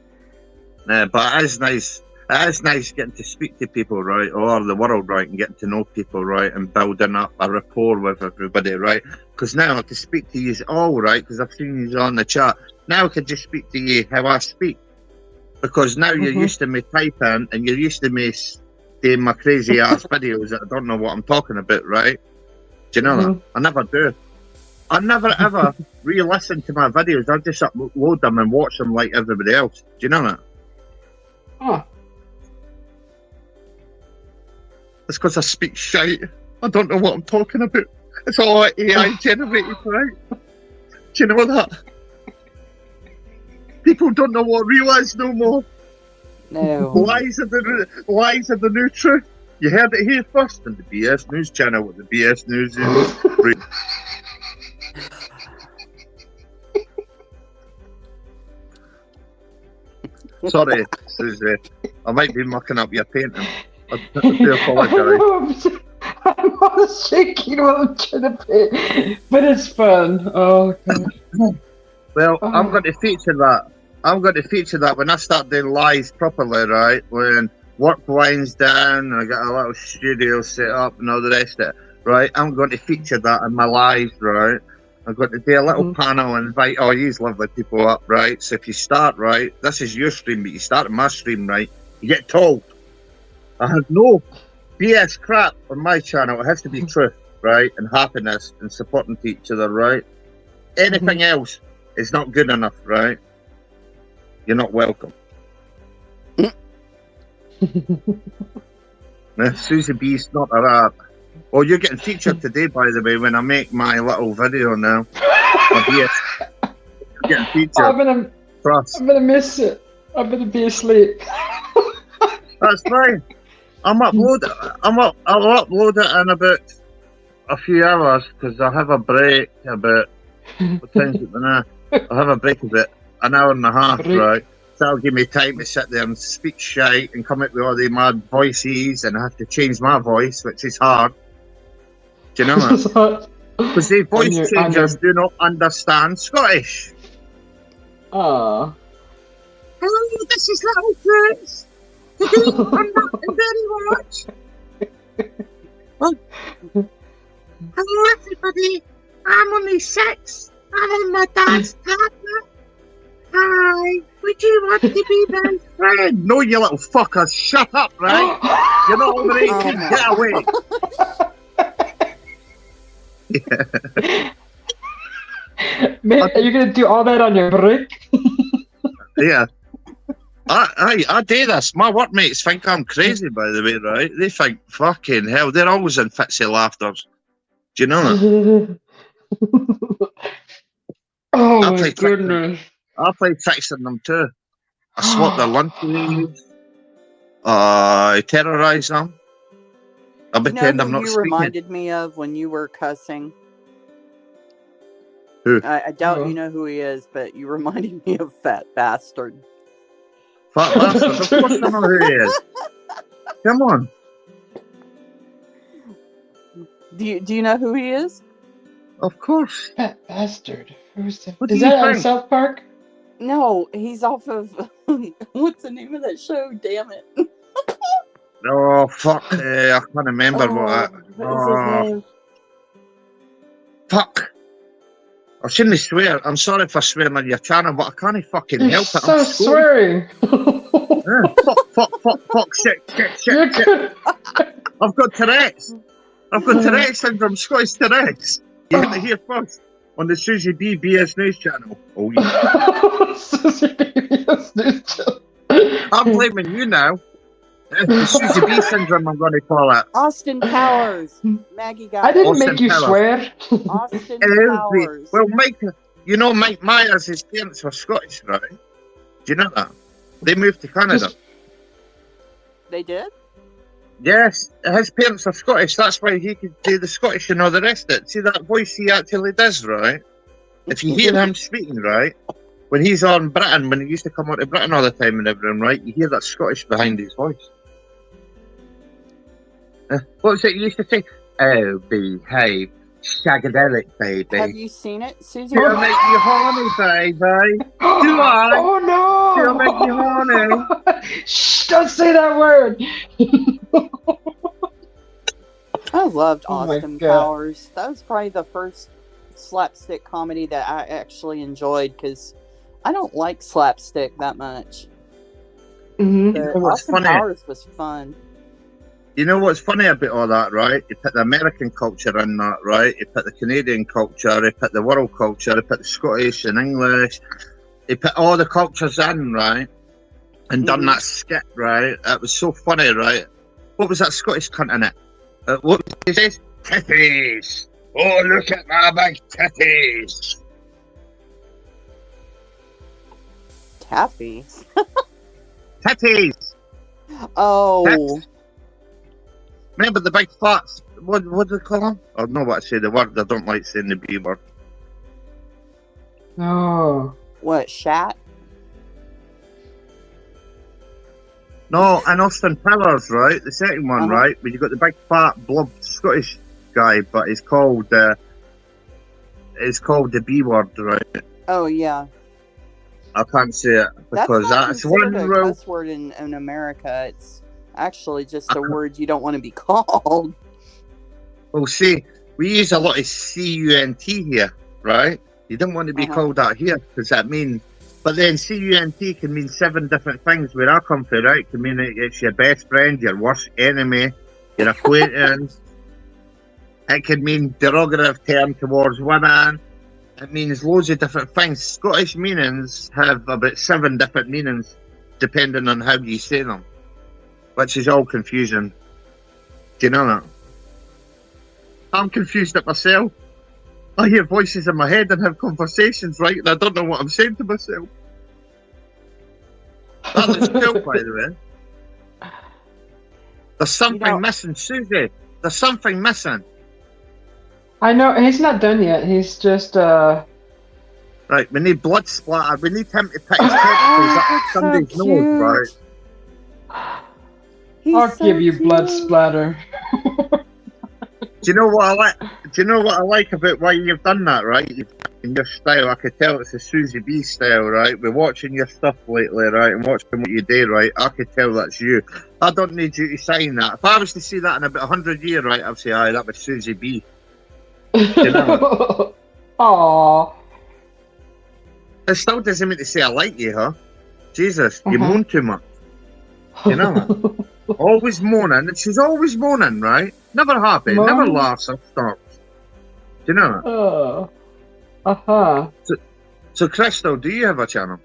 But it is nice. It is nice getting to speak to people, right, all over the world, right, and getting to know people, right, and building up a rapport with everybody, right. Because now I can speak to you all, right, because I've seen you on the chat. Now I can just speak to you how I speak, because now you're used to me typing and you're used to me doing my crazy ass videos that I don't know what I'm talking about, right? Do you know that? I never do. I never ever re-listen to my videos. I just upload them and watch them like everybody else. Do you know that? Oh. It's because I speak shite. I don't know what I'm talking about. It's all AI generated, right? Do you know that? People don't know what real is no more. No. Lies are the new truth. You heard it here first on the BS News channel with the BS News is. Sorry, Susie. I might be mucking up your painting. I do apologise. I'm all shaking while I'm trying to paint, but it's fun. Oh, God. Well, I'm going to feature that. I'm going to feature that when I start doing lives properly, right? When work winds down and I got a little studio set up and all the rest of it, right? I'm going to feature that in my lives, right? I'm going to do a little panel and invite all these lovely people up, right? So if you start, right, this is your stream, but you start on my stream, right? You get told. I have no BS crap on my channel. It has to be truth, right? And happiness and supporting each other, right? Anything else is not good enough, right? You're not welcome. Susie B's not a rat. Oh, you're getting featured today, by the way, when I make my little video now. You're getting featured. I'm gonna miss it. I'm gonna be asleep. That's fine. I'll upload it in about a few hours because I have a break about what time's it now? I'll have a break of it, an hour and a half, right? So that'll give me time to sit there and speak shite and come up with all the mad voices, and I have to change my voice, which is hard. Do you know that? Because the voice changers do not understand Scottish. Oh. Hello, this is Little Groot. Today I'm not very much. Hello, everybody. I'm only 6. I'm on my dad's tablet. Hi, would you want to be my friend? No, you little fuckers, shut up, right? You're not over 18, get away. Mate, are you going to do all that on your break? Yeah. I do this. My workmates think I'm crazy, by the way, right? They think, fucking hell, they're always in fits of laughter. Do you know that? Oh, my goodness. I play fixing them too. I swap their lunches. I terrorise them. I pretend I'm not you speaking. reminded me of when you were cussing? Who? I doubt you know who he is, but you reminded me of Fat Bastard. Fat Bastard? Of course I know who he is. Come on. Do you know who he is? Of course. Fat Bastard. Who's that? What Is do you that on think? South Park? No, he's off of what's the name of that show? Damn it! Oh fuck! I can't remember what is his name? Fuck! I shouldn't swear. I'm sorry for swearing on your channel, but I can't fucking You're help it. so I'm swearing. Fuck, shit. I've got Tourette's. I've got Tourette's syndrome, Scottish Tourette's. You heard it here first on the Susie B BS News channel. Oh yeah. Susie B BS News channel. I'm blaming you now. The Susie B syndrome, I'm going to call it. Austin Powers. Maggie got I didn't Austin make you Powers. swear. Austin Powers. Well, Mike, you know Mike Myers, his parents were Scottish, right? Do you know that? They moved to Canada. They did? Yes, his parents are Scottish. That's why he could do the Scottish and all the rest of it. See that voice he actually does, right? If you hear him speaking, right, when he's on Britain, when he used to come out to Britain all the time and everything, right, you hear that Scottish behind his voice. What was it you used to say? Oh, behave. shagadelic, baby. Have you seen it, Susie? She'll make you horny, baby. Do I? Oh no! She'll make you horny. Shh! Don't say that word. I loved Oh my Austin God. Powers. That was probably the first slapstick comedy that I actually enjoyed because I don't like slapstick that much. Mm-hmm. But know what's Austin funny? Powers was fun. You know what's funny about all that, right? You put the American culture in that, right? You put the Canadian culture, you put the world culture, you put the Scottish and English, you put all the cultures in, right? And done that skit, right? It was so funny, right? What was that Scottish cunt in it? What was he say? Titties! Oh, look at my big titties! Taffy. Titties! Oh, Remember the big farts? What do they call them? I don't know what to say the word. I don't like saying the B word. Oh. what, Shat? No, and Austin Powers, right? The second one, Uh-huh. right? Where you got the big fat blob Scottish guy, but it's called the B word, right? Oh, yeah. I can't say it because That's that's not one considered a rule. cuss word in America. It's actually just a word you don't want to be called. Well, see, we use a lot of CUNT here, right? You don't want to be Uh-huh. called that here because that means. But then CUNT can mean 7 different things where I come from, right? It can mean it's your best friend, your worst enemy, your acquaintance. It can mean derogative term towards women. It means loads of different things. Scottish meanings have about 7 different meanings depending on how you say them, which is all confusing. Do you know that? I'm confused at myself. I hear voices in my head and have conversations, right? And I don't know what I'm saying to myself. That looks cool, by the way. There's something missing, Susie. There's something missing. I know he's not done yet. He's just Right, we need blood splatter. We need him to put his tentacles up that's so somebody's nose, right? He's I'll so give you blood cute. splatter. Do you know what I like? Do you know what I like about why you've done that, right? In your style, I could tell it's a Susie B style, right? We're watching your stuff lately, right, and watching what you do, right? I could tell that's you. I don't need you to sign that. If I was to see that in about 100 years, right, I'd say, aye, that was Susie B. You know? Aww. It still doesn't mean to say I like you, huh? Jesus, you moan too much. You know? Always moaning. And she's always moaning, right? Never happy, never laughs or stops. Do you know that? Oh. Uh-huh. So, Crystal, do you have a channel?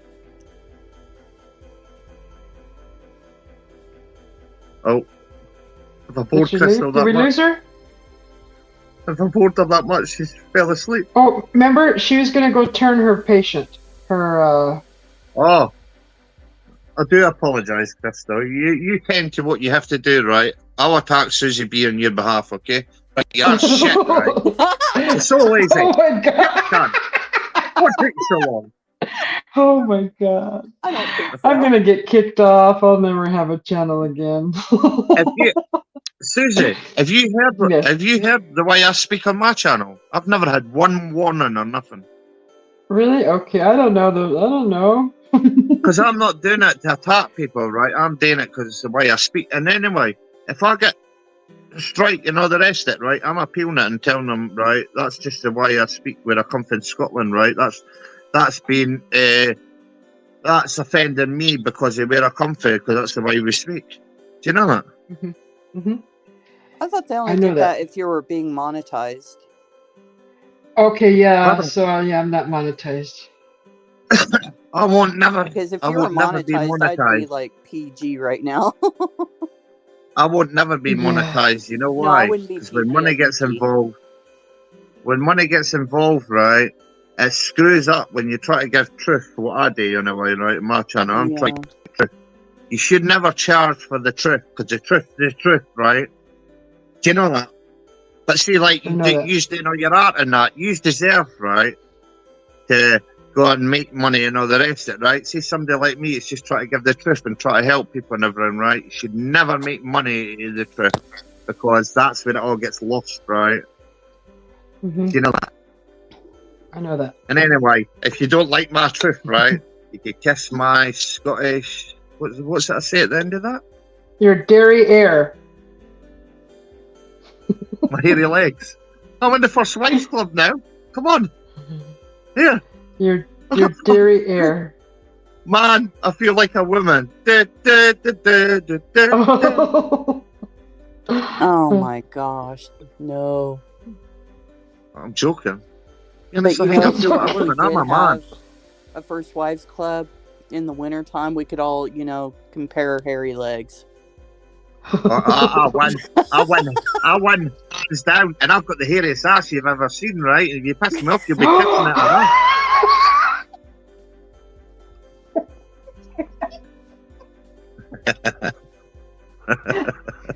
Oh. If I bored Crystal Did that we much, lose her? if I bored her that much, she fell asleep. Oh, remember, she was gonna go turn her patient. Her Oh. I do apologise, Crystal. You tend to what you have to do, right? I'll attack Susie B on your behalf, okay? Right, you're shit, right? You're so lazy. Oh my god. God. What takes so long? Oh my god. I don't think so. I'm gonna get kicked off. I'll never have a channel again. Susie, have you heard Yes. the way I speak on my channel? I've never had one warning or nothing. Really? Okay, I don't know. I don't know. Because I'm not doing it to attack people, right? I'm doing it because it's the way I speak. And anyway, if I get a strike and all the rest of it, right, I'm appealing it and telling them, right, that's just the way I speak where I come from Scotland, right? That's been that's offending me because of where I come from, because that's the way we speak. Do you know that? Mm-hmm. I thought they I only know did that. that if you were being monetized. Okay, yeah. Brother. So yeah, I'm not monetized. I won't never. Because if I you were would never be monetized, I'd be monetized. like PG right now. I would never be Yeah. monetized. You know No, I why? wouldn't be Because when PG, money I'd be gets G. involved, right, it screws up when you try to give truth. What I do, anyway, right, in my channel, I'm trying to give truth. You should never charge for the truth, because the truth is the truth, right? Do you know that? But see, like, I know that. you doing all your art and that, you deserve, right, to go and make money and all the rest of it, right? See, somebody like me, it's just trying to give the truth and try to help people and everything, right? You should never make money in the truth, because that's where it all gets lost, right? Mhm. Do you know that? I know that. And anyway, if you don't like my truth, right, you can kiss my Scottish. What's that I say at the end of that? Your dairy air. My hairy legs. I'm in the First Wives Club now. Come on. Here. Your dairy air. Man, I feel like a woman. Da, da, da, da, da, da, da. Oh my gosh, no. I'm joking. You But know, you I know, feel like a if we woman. I'm did a man. have a First Wives Club in the wintertime, we could all, you know, compare our hairy legs. I won. Hands down. And I've got the hairiest ass you've ever seen, right? And if you piss me off, you'll be kissing it around.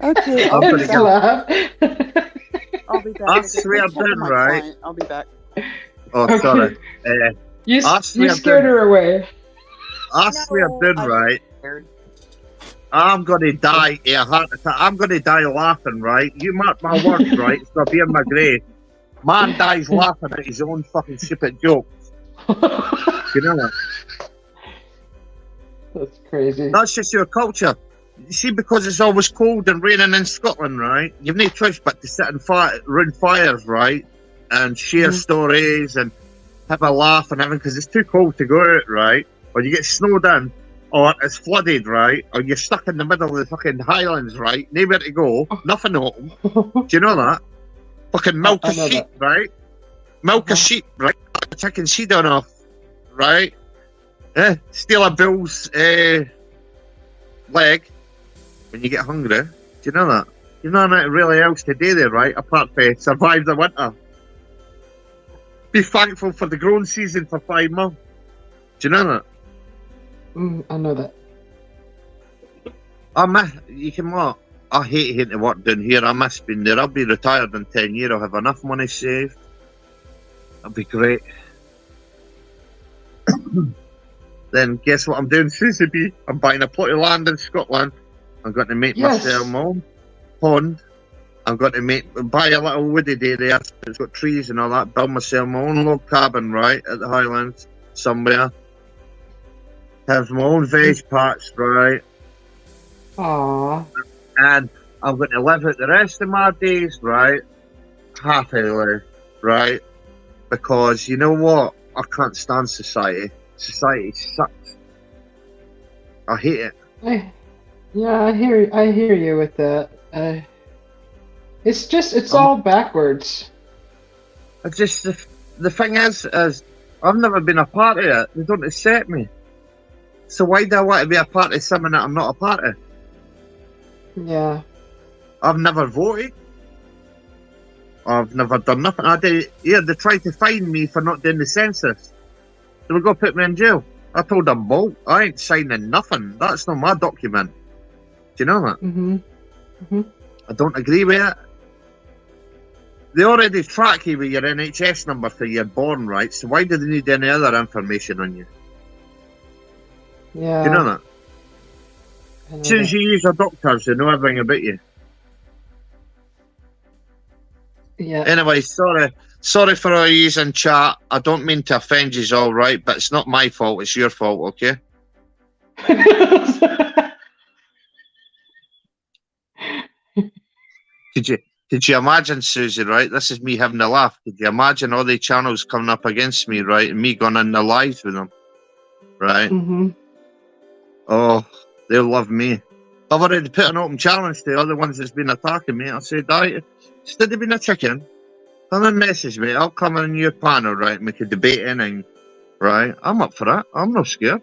Okay, I'll I'll put be it back. I'll be back. I I gotta swear check on down, my right? client. I'll be back. Oh, Okay. sorry. You I swear scared down. her away. I swear No, down, I'm right? scared. I'm gonna die a heart attack. I'm gonna die laughing, right? You mark my words, right? It's gonna be in my grave. Man dies laughing at his own fucking stupid jokes. You know that? That's crazy. That's just your culture. You see, because it's always cold and raining in Scotland, right? You've no choice but to sit and run fires, right? And share stories and have a laugh and everything, because it's too cold to go out, right? Or you get snowed in, or it's flooded, right? Or you're stuck in the middle of the fucking Highlands, right? Nowhere to go, nothing home. Do you know that? Fucking milk I a know sheep, that. right? Milk a sheep, right? Chicken seed on off, right? Steal a bull's leg when you get hungry. Do you know that? You know nothing really else to do there, right? Apart from survive the winter. Be thankful for the growing season for 5 months. Do you know that? I know that. You can what? I hate having to work down here. I miss being there. I'll be retired in 10 years. I'll have enough money saved. That'll be great. Then guess what I'm doing, Susie B? I'm buying a plot of land in Scotland. I'm going to make myself my own pond. I'm going to buy a little wooded area. It's got trees and all that. Build myself my own log cabin, right, at the Highlands somewhere. Have my own veg patch, right? Aww. And I'm going to live out the rest of my days, right, happily, right? Because you know what? I can't stand society. Society sucks. I hate it. I hear you with that. It's all backwards. I just the thing is I've never been a part of it. They don't accept me. So why do I want to be a part of something that I'm not a part of? Yeah. I've never voted. I've never done nothing. They tried to fine me for not doing the census. They were going to put me in jail. I told them, "Bolt, I ain't signing nothing. That's not my document." Do you know that? I don't agree with it. They already track you with your NHS number till you're born, right? So why do they need any other information on you? Yeah. Do you know that? As soon as you use your doctors, they know everything about you. Yeah. Anyway, sorry for all you in chat. I don't mean to offend you all, right? But it's not my fault. It's your fault, okay? Could you imagine, Susie, right? This is me having a laugh. Could you imagine all the channels coming up against me, right? And me going in the live with them, right? Oh, they'll love me. I've already put an open challenge to the other ones that's been attacking me. I said, instead of being a chicken, come and message me. I'll come in your panel, right? And we could debate anything, right? I'm up for that. I'm not scared.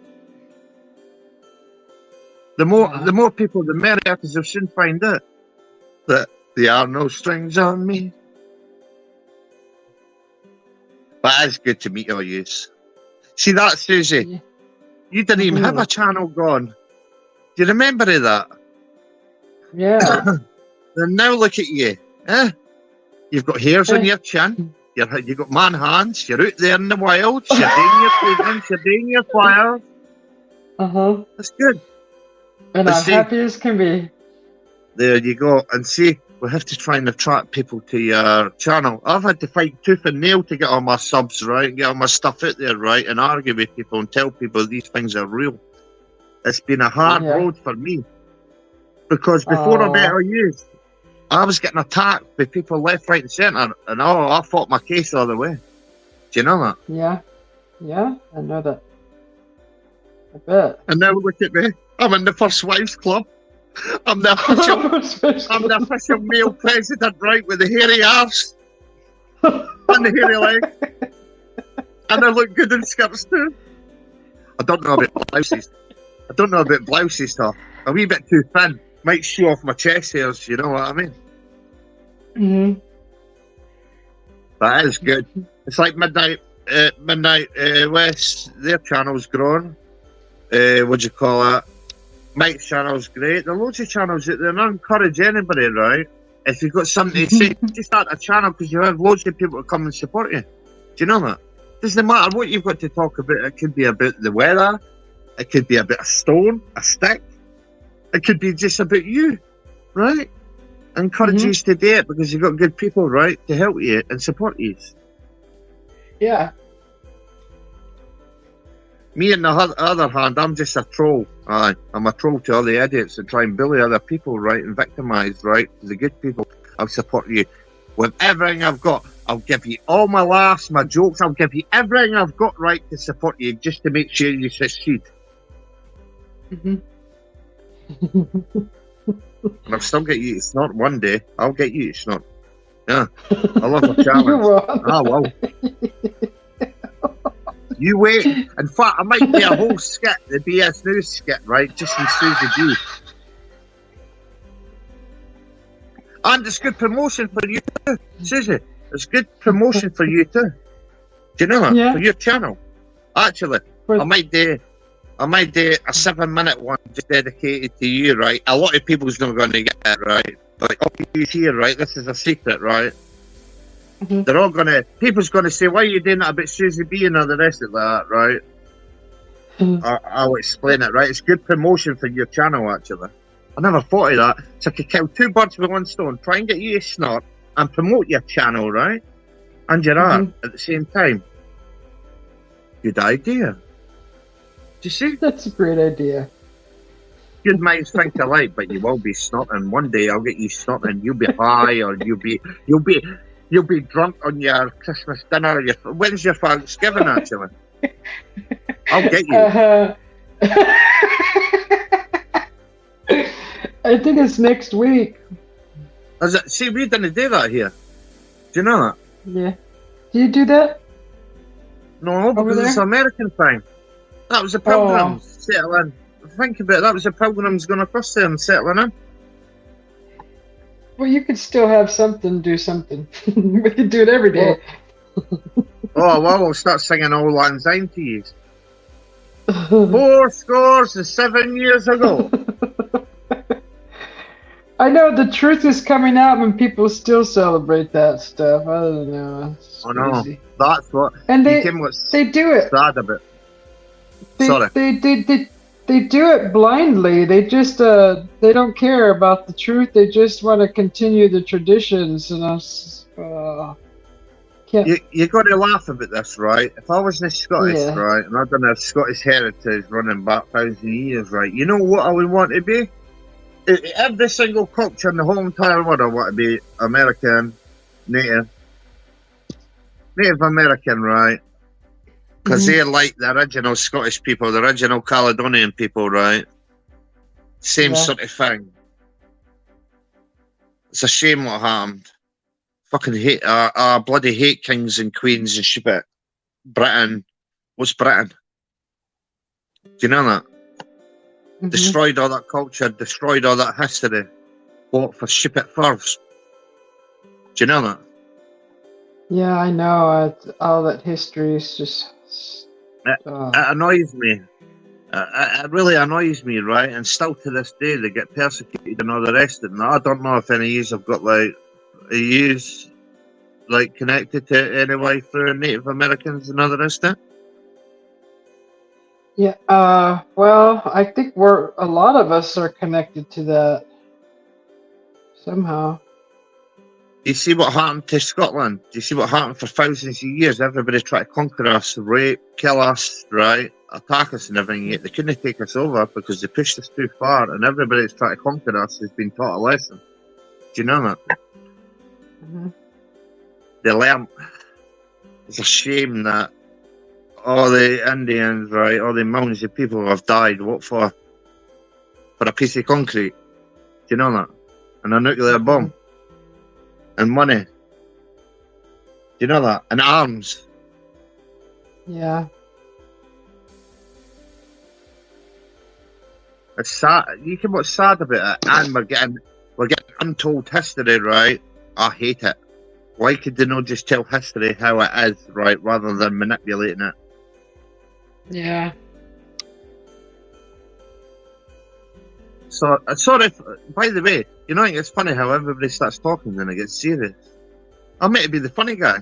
The more people, the merrier, because they'll soon find out that there are no strings on me. But it's good to meet all yous. See that, Susie? You didn't even have a channel going. Do you remember that? Yeah. Then now look at you. You've got hairs on your chin. You've got man hands. You're out there in the wilds. You're doing your cleanings. You're doing your fires. That's good. And I'm happy as can be. There you go. And see, we have to try and attract people to your channel. I've had to fight tooth and nail to get all my subs right, get all my stuff out there right, and argue with people and tell people these things are real. It's been a hard road for me. Because before I met you, I was getting attacked by people left, right and centre, and I fought my case all the way. Do you know that? Yeah. Yeah, I know that. I bet. And now look at me. I'm in the First Wives Club. I'm the official male president, right, with the hairy arse and the hairy leg. And I look good in skirts too. I don't know about blouses though. A wee bit too thin. Might show off my chest hairs, you know what I mean? Mm-hmm. That is good. It's like Midnight West, their channel's grown. What do you call it? Mike's channel's great. There are loads of channels out there, and I encourage anybody, right? If you've got something to say, just start a channel because you have loads of people to come and support you. Do you know that? Doesn't matter what you've got to talk about. It could be about the weather. It could be about a stone, a stick. It could be just about you, right? Encourage you to do it because you've got good people, right, to help you and support you. Yeah. Me, on the other hand, I'm just a troll. I'm a troll to all the idiots that try and bully other people, right, and victimise, right? To the good people, I'll support you with everything I've got. I'll give you all my laughs, my jokes. I'll give you everything I've got, right, to support you, just to make sure you succeed. Mm-hmm. And I'll still get you to snort one day. I'll get you to snort. Yeah, I love a challenge. You will. Oh, well. You wait. In fact, I might do a whole skit, the BS News skit, right? Just in Susie G. And it's good promotion for you too, Susie. It's good promotion for you too. Do you know that? Yeah. For your channel. Actually, I might do a 7-minute one just dedicated to you, right? A lot of people's not going to get it, right? But all you here, right? This is a secret, right? Mm-hmm. They're all gonna. People's gonna say, "Why are you doing that about Susie B and all the rest of that?" Right? I'll explain it. Right? It's good promotion for your channel. Actually, I never thought of that. So I could kill two birds with one stone. Try and get you to snort and promote your channel, right? And your art at the same time. Good idea. Do you see? That's a great idea. Good minds think alike, but you will be snorting. One day I'll get you snorting. You'll be high, or you'll be drunk on your Christmas dinner. When's your Thanksgiving, actually? I'll get you. I think it's next week. Is it? See, we didn't do that here. Do you know that? Yeah. Do you do that? No, because it's an American thing. That was a pilgrim settling. Think about it. That was a pilgrim's going across there and settling in. Well, you could still have something, do something. We could do it every day. Oh, well, we'll start singing Old Lang Syne to you. 407 years ago. I know the truth is coming out when people still celebrate that stuff. I don't know. I know. That's what. And they do it. Sad about. Sorry. They do it blindly. They just they don't care about the truth. They just want to continue the traditions, and you got to laugh about this, right? If I wasn't Scottish, right, and I'd done a Scottish heritage running back 1,000 years, right, you know what I would want to be? Every single culture in the whole entire world, I want to be American, Native American, right? Because they're like the original Scottish people, the original Caledonian people, right? Same sort of thing. It's a shame what happened. Fucking hate, bloody hate kings and queens and shit. Britain. What's Britain? Do you know that? Destroyed all that culture, destroyed all that history. Fought for shit first. Do you know that? Yeah, I know. All that history is just... It annoys me. It really annoys me, right? And still to this day, they get persecuted and all the rest of it. I don't know if any of you have got connected to anyway for Native Americans and all the rest of it. Yeah. Well, I think a lot of us are connected to that somehow. You see what happened to Scotland? Do you see what happened for thousands of years? Everybody tried to conquer us, rape, kill us, right? Attack us and everything, yet they couldn't take us over because they pushed us too far, and everybody that's tried to conquer us has been taught a lesson. Do you know that? Mm-hmm. They learned. It's a shame that all the Indians, right, all the millions of people have died. What for? For a piece of concrete. Do you know that? And a nuclear bomb. And money. Do you know that? And arms. Yeah. It's sad. You can what's sad about it, and we're getting untold history, right? I hate it. Why could they not just tell history how it is, right, rather than manipulating it? Yeah. So, sorry. By the way, you know, it's funny how everybody starts talking and it gets serious. I'm meant to be the funny guy.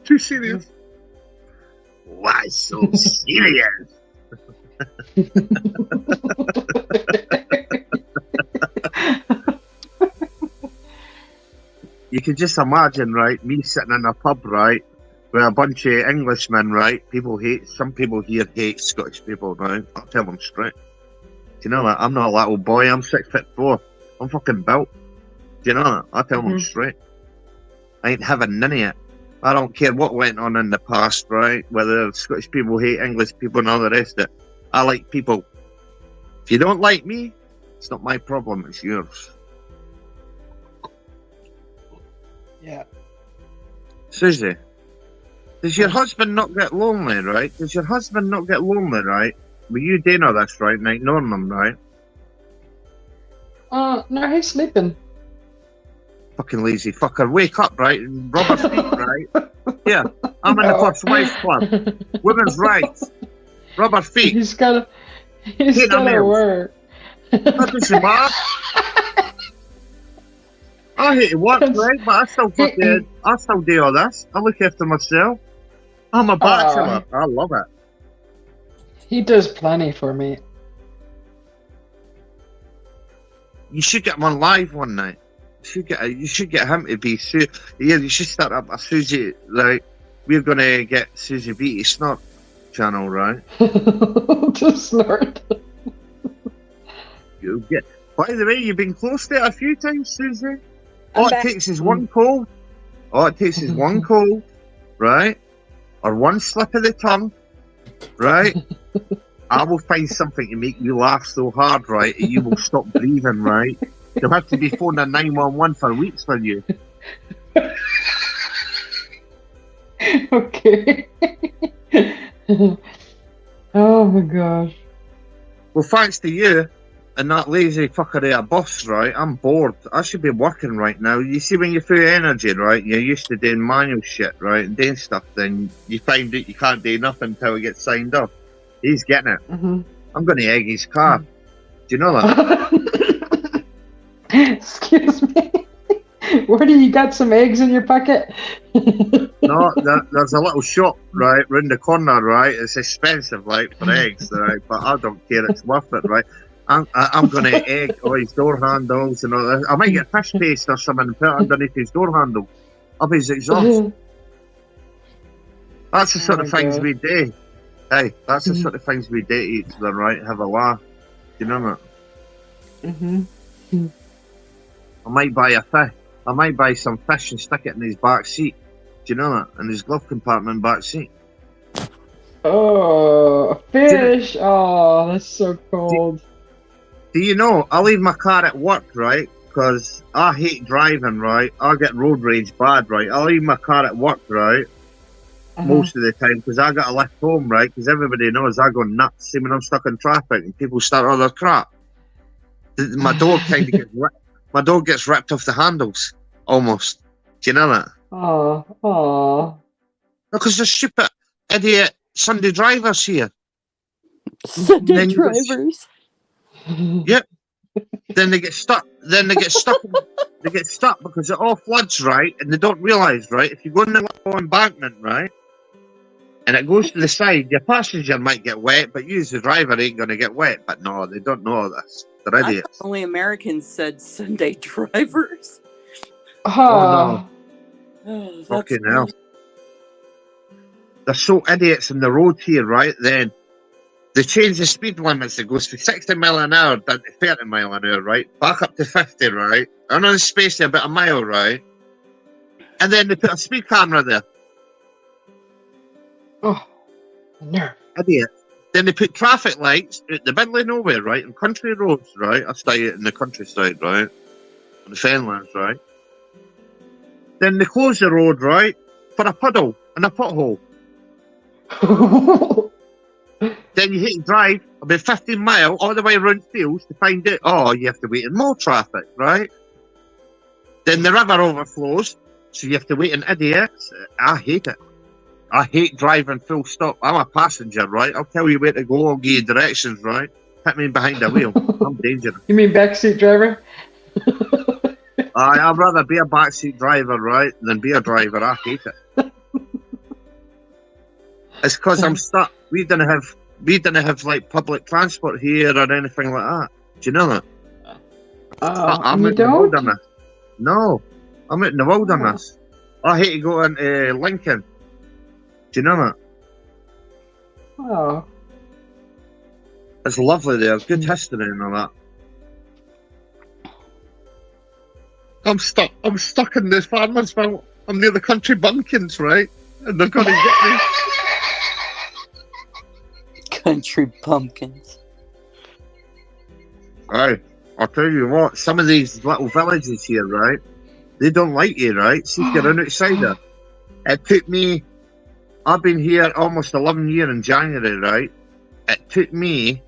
Too serious. Why so serious? You can just imagine, right, me sitting in a pub, right, with a bunch of Englishmen, right? Some people here hate Scottish people, right? I'll tell them straight. Do you know that? I'm not a little boy, I'm 6'4". I'm fucking built. Do you know that? I'll tell them straight. I ain't having none of it. I don't care what went on in the past, right? Whether Scottish people hate English people and all the rest of it. I like people. If you don't like me, it's not my problem, it's yours. Yeah. Susie, does your husband not get lonely, right? Does your husband not get lonely, right? Well, you do know this, right? Now, ignoring him, right? No, he's sleeping. Fucking lazy fucker. Wake up, right? And rub her feet, right? Yeah, I'm in the First Wives Club. Women's rights. Rub her feet. He's gotta work. That doesn't matter. I hate work, right? But I still do all this. I look after myself. I'm a bachelor. I love it. He does plenty for me. You should get him on live one night. You should get him to be Yeah, you should start up a Susie. Like, we're gonna get Susie Beatty Snort channel, right? To snort. You'll get. By the way, you've been close to it a few times, Susie. All it takes is one cold. All it takes is one cold, right? Or one slip of the tongue, right? I will find something to make you laugh so hard, right? You will stop breathing, right? You'll have to be phoning 911 for weeks for you. Okay. Oh my gosh. Well, thanks to you and that lazy fucker at a boss, right? I'm bored. I should be working right now. You see, when you're full of energy, right? You're used to doing manual shit, right? And doing stuff, then you find that you can't do nothing until it gets signed off. He's getting it. I'm going to egg his car. Do you know that? Excuse me. Where do you got some eggs in your pocket? No, there's a little shop, right, round the corner, right? It's expensive, like, for eggs, right? But I don't care. It's worth it, right? I'm going to egg all his door handles and all that. I might get fish paste or something and put it underneath his door handle. Up his exhaust. That's the sort of things we do. Hey, that's the sort of things we do to each other, right? Have a laugh. Do you know that? I might buy a fish. I might buy some fish and stick it in his back seat. Do you know that? In his glove compartment back seat. Oh, fish! Oh, that's so cold. Do you know, I leave my car at work, right? Because I hate driving, right? I get road rage bad, right? I leave my car at work, right? Most of the time, because I got to lift home, right? Because everybody knows I go nuts. See, when I'm stuck in traffic and people start all their crap. My dog kind of gets ripped. My dog gets ripped off the handles, almost. Do you know that? Oh. Because the stupid idiot Sunday drivers here. Sunday drivers. Yep. Then they get stuck. They get stuck because it all floods, right? And they don't realise, right? If you go in the little embankment, right, and it goes to the side, your passenger might get wet, but you as the driver ain't going to get wet. But no, they don't know this. They're idiots. Only Americans said Sunday drivers. Oh, Oh, that's fucking hell. funny. They're so idiots in the road here, right? Then they change the speed limits. It goes from 60 mile an hour down to 30 mile an hour, right? Back up to 50, right? And on a space of about a mile, right? And then they put a speed camera there. Oh, nerve. Idiot. Then they put traffic lights at the middle of nowhere, right? On country roads, right? I stay in the countryside, right? On the fenlands, right? Then they close the road, right? For a puddle and a pothole. Then you hit and drive about 15 miles all the way around fields to find out, oh, you have to wait in more traffic, right? Then the river overflows, so you have to wait in idiots. I hate it. I hate driving full stop. I'm a passenger, right? I'll tell you where to go, I'll give you directions, right? Hit me behind the wheel. I'm dangerous. You mean backseat driver? I'd rather be a backseat driver, right, than be a driver. I hate it. It's because I'm stuck. We didn't have like public transport here or anything like that. Do you know that? I'm You out in the don't? wilderness. No, I'm out in the wilderness. I hate to go into Lincoln. Do you know that? Oh. It's lovely there. Good history and all that. I'm stuck in this farmer's field. I'm near the country bumpkins, right? And they're going to get me. Country pumpkins. Aye, I'll tell you what, some of these little villages here, right? They don't like you, right? See if you're an outsider. It took me, I've been here almost 11 years in January, right? It took me,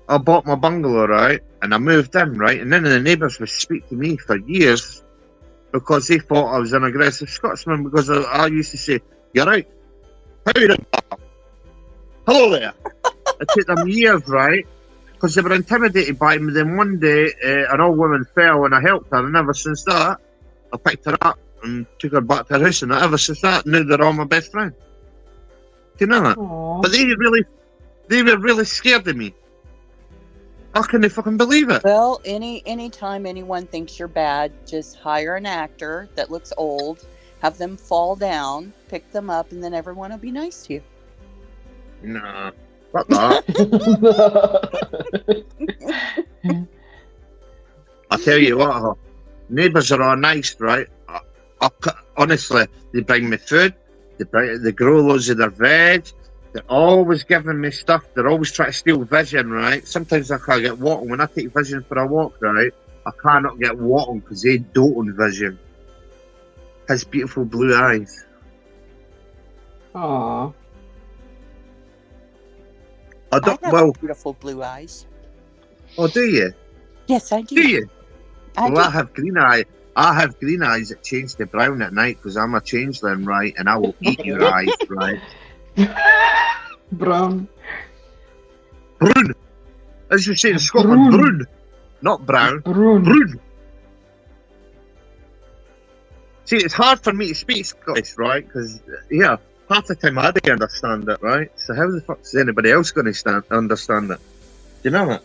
I bought my bungalow, right? And I moved in, right? And none of the neighbours would speak to me for years because they thought I was an aggressive Scotsman because I used to say, "You're right. How you doing? Hello there." It took them years, right? Because they were intimidated by me. Then one day, an old woman fell and I helped her. And ever since that, I picked her up and took her back to her house. And ever since that, now they're all my best friends. Do you know that? Aww. But they were really scared of me. How can they fucking believe it? Well, anytime anyone thinks you're bad, just hire an actor that looks old, have them fall down, pick them up, and then everyone will be nice to you. Nah, fuck that. I tell you what, neighbours are all nice, right? Honestly, they bring me food, they grow loads of their veg, they're always giving me stuff, they're always trying to steal vision, right? Sometimes I can't get walking. When I take vision for a walk, right, I cannot get walking because they dote on vision. Has beautiful blue eyes. Aww. I I don't, have well, beautiful blue eyes. oh, do you? Yes, I do. Do you? I Well, do. I have green eye. I have green eyes that change to brown at night because I'm a changeling, right? And I will eat your eyes, right? Brown. Brun. As you say in Scotland, Brun. brun. Not brown. Brun. Brun. See, it's hard for me to speak Scottish, right? Because, yeah, half the time I don't understand it, right? So how the fuck is anybody else going to understand it? Do you know that?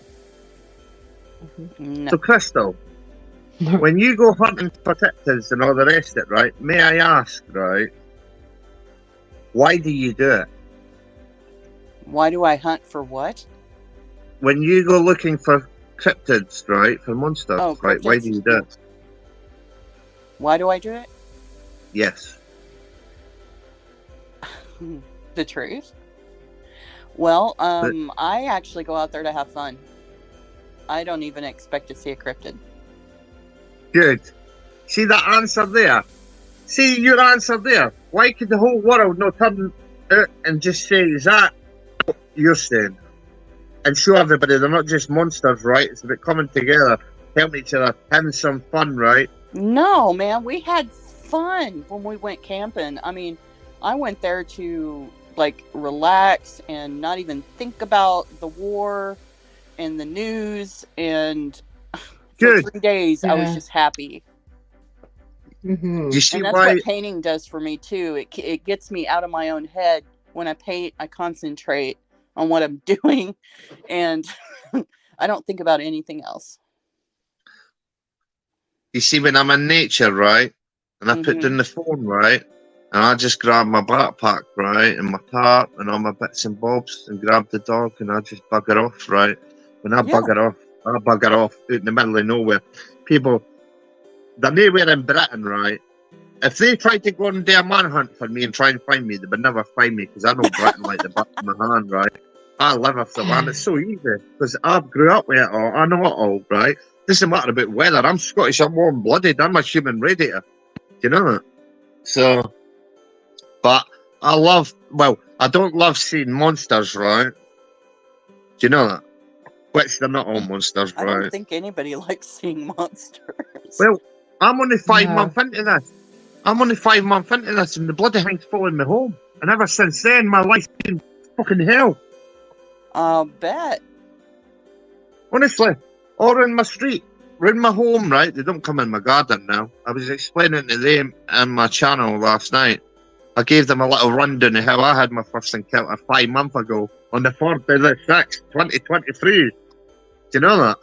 No. So, Crystal, when you go hunting for tiptons and all the rest of it, right, may I ask, right, why do you do it? Why do I hunt for what? When you go looking for cryptids, right, for monsters, Oh, right, why do you do it? Why do I do it? Yes. The truth? Well, I actually go out there to have fun. I don't even expect to see a cryptid. Good. See that answer there? See your answer there? Why could the whole world not turn out and just say, is that what you're saying? And show everybody they're not just monsters, right? It's about coming together, helping each other, having some fun, right? No, man, we had fun when we went camping. I mean, I went there to like relax and not even think about the war and the news, and for Good. 3 days I was Yeah. just happy. Mm-hmm. Do you see And that's why? what painting does for me too. It gets me out of my own head. When I paint, I concentrate on what I'm doing, and I don't think about anything else. you see when I'm in nature, right, and I put down the phone, right, and I just grab my backpack, right, and my tarp and all my bits and bobs and grab the dog and I just bugger off, right. When I bugger off out in the middle of nowhere. People, they're nowhere in Britain, right. If they tried to go and do a manhunt for me and try and find me, they would never find me because I know Britain like the back of my hand, right? I live off the land. It's so easy because I grew up with it all. I know it all, right? Doesn't matter about weather. I'm Scottish. I'm warm-blooded. I'm a human radiator. Do you know that? So, but I don't love seeing monsters, right? Do you know that? Which they're not all monsters, right? I don't think anybody likes seeing monsters. Well, I'm only 5 months into this. I'm only 5 months into this, and the bloody thing's following me home. And ever since then, my life's been fucking hell. I'll bet. Honestly, all around my street, around my home, right? They don't come in my garden now. I was explaining to them on my channel last night. I gave them a little rundown of how I had my first encounter 5 months ago on the 4th of the 6th, 2023. Do you know that?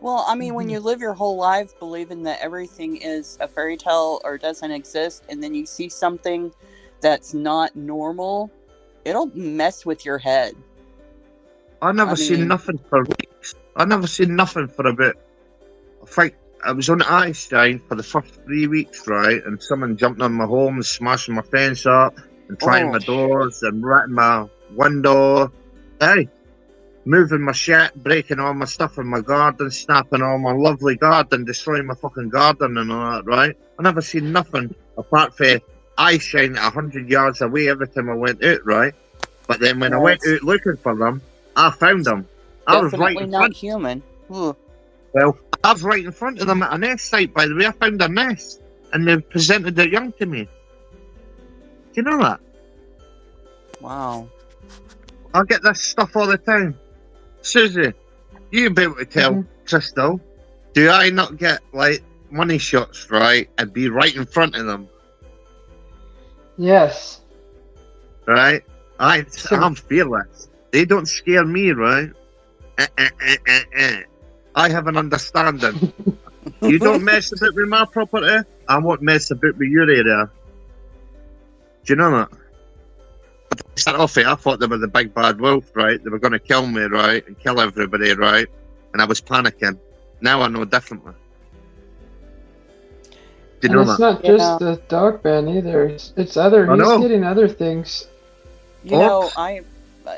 Well, I mean, when you live your whole life believing that everything is a fairy tale or doesn't exist, and then you see something that's not normal, it'll mess with your head. I never seen nothing for weeks. I never seen nothing for a bit. I think I was on Einstein for the first 3 weeks, right? And someone jumped on my home and smashing my fence up and trying my doors and ratting my window. Hey. Moving my shit, breaking all my stuff in my garden, snapping all my lovely garden, destroying my fucking garden and all that, right? I never seen nothing apart from eye shine 100 yards away every time I went out, right? But then when I went out looking for them, I found them. I was right in front. Human. Ugh. Well, I was right in front of them at a nest site, by the way. I found a nest and they presented their young to me. Do you know that? Wow. I get this stuff all the time. Susie, you'll be able to tell Crystal, do I not get like money shots, right, and be right in front of them? Yes. Right? I'm fearless. They don't scare me, right? I have an understanding. You don't mess about with my property, I won't mess about with your area. Do you know that? To start off, I thought they were the big bad wolf, right? They were going to kill me, right? And kill everybody, right? And I was panicking. Now I know differently. Do you know that? It's not just the dog ban either. It's other. He's getting other things. You know,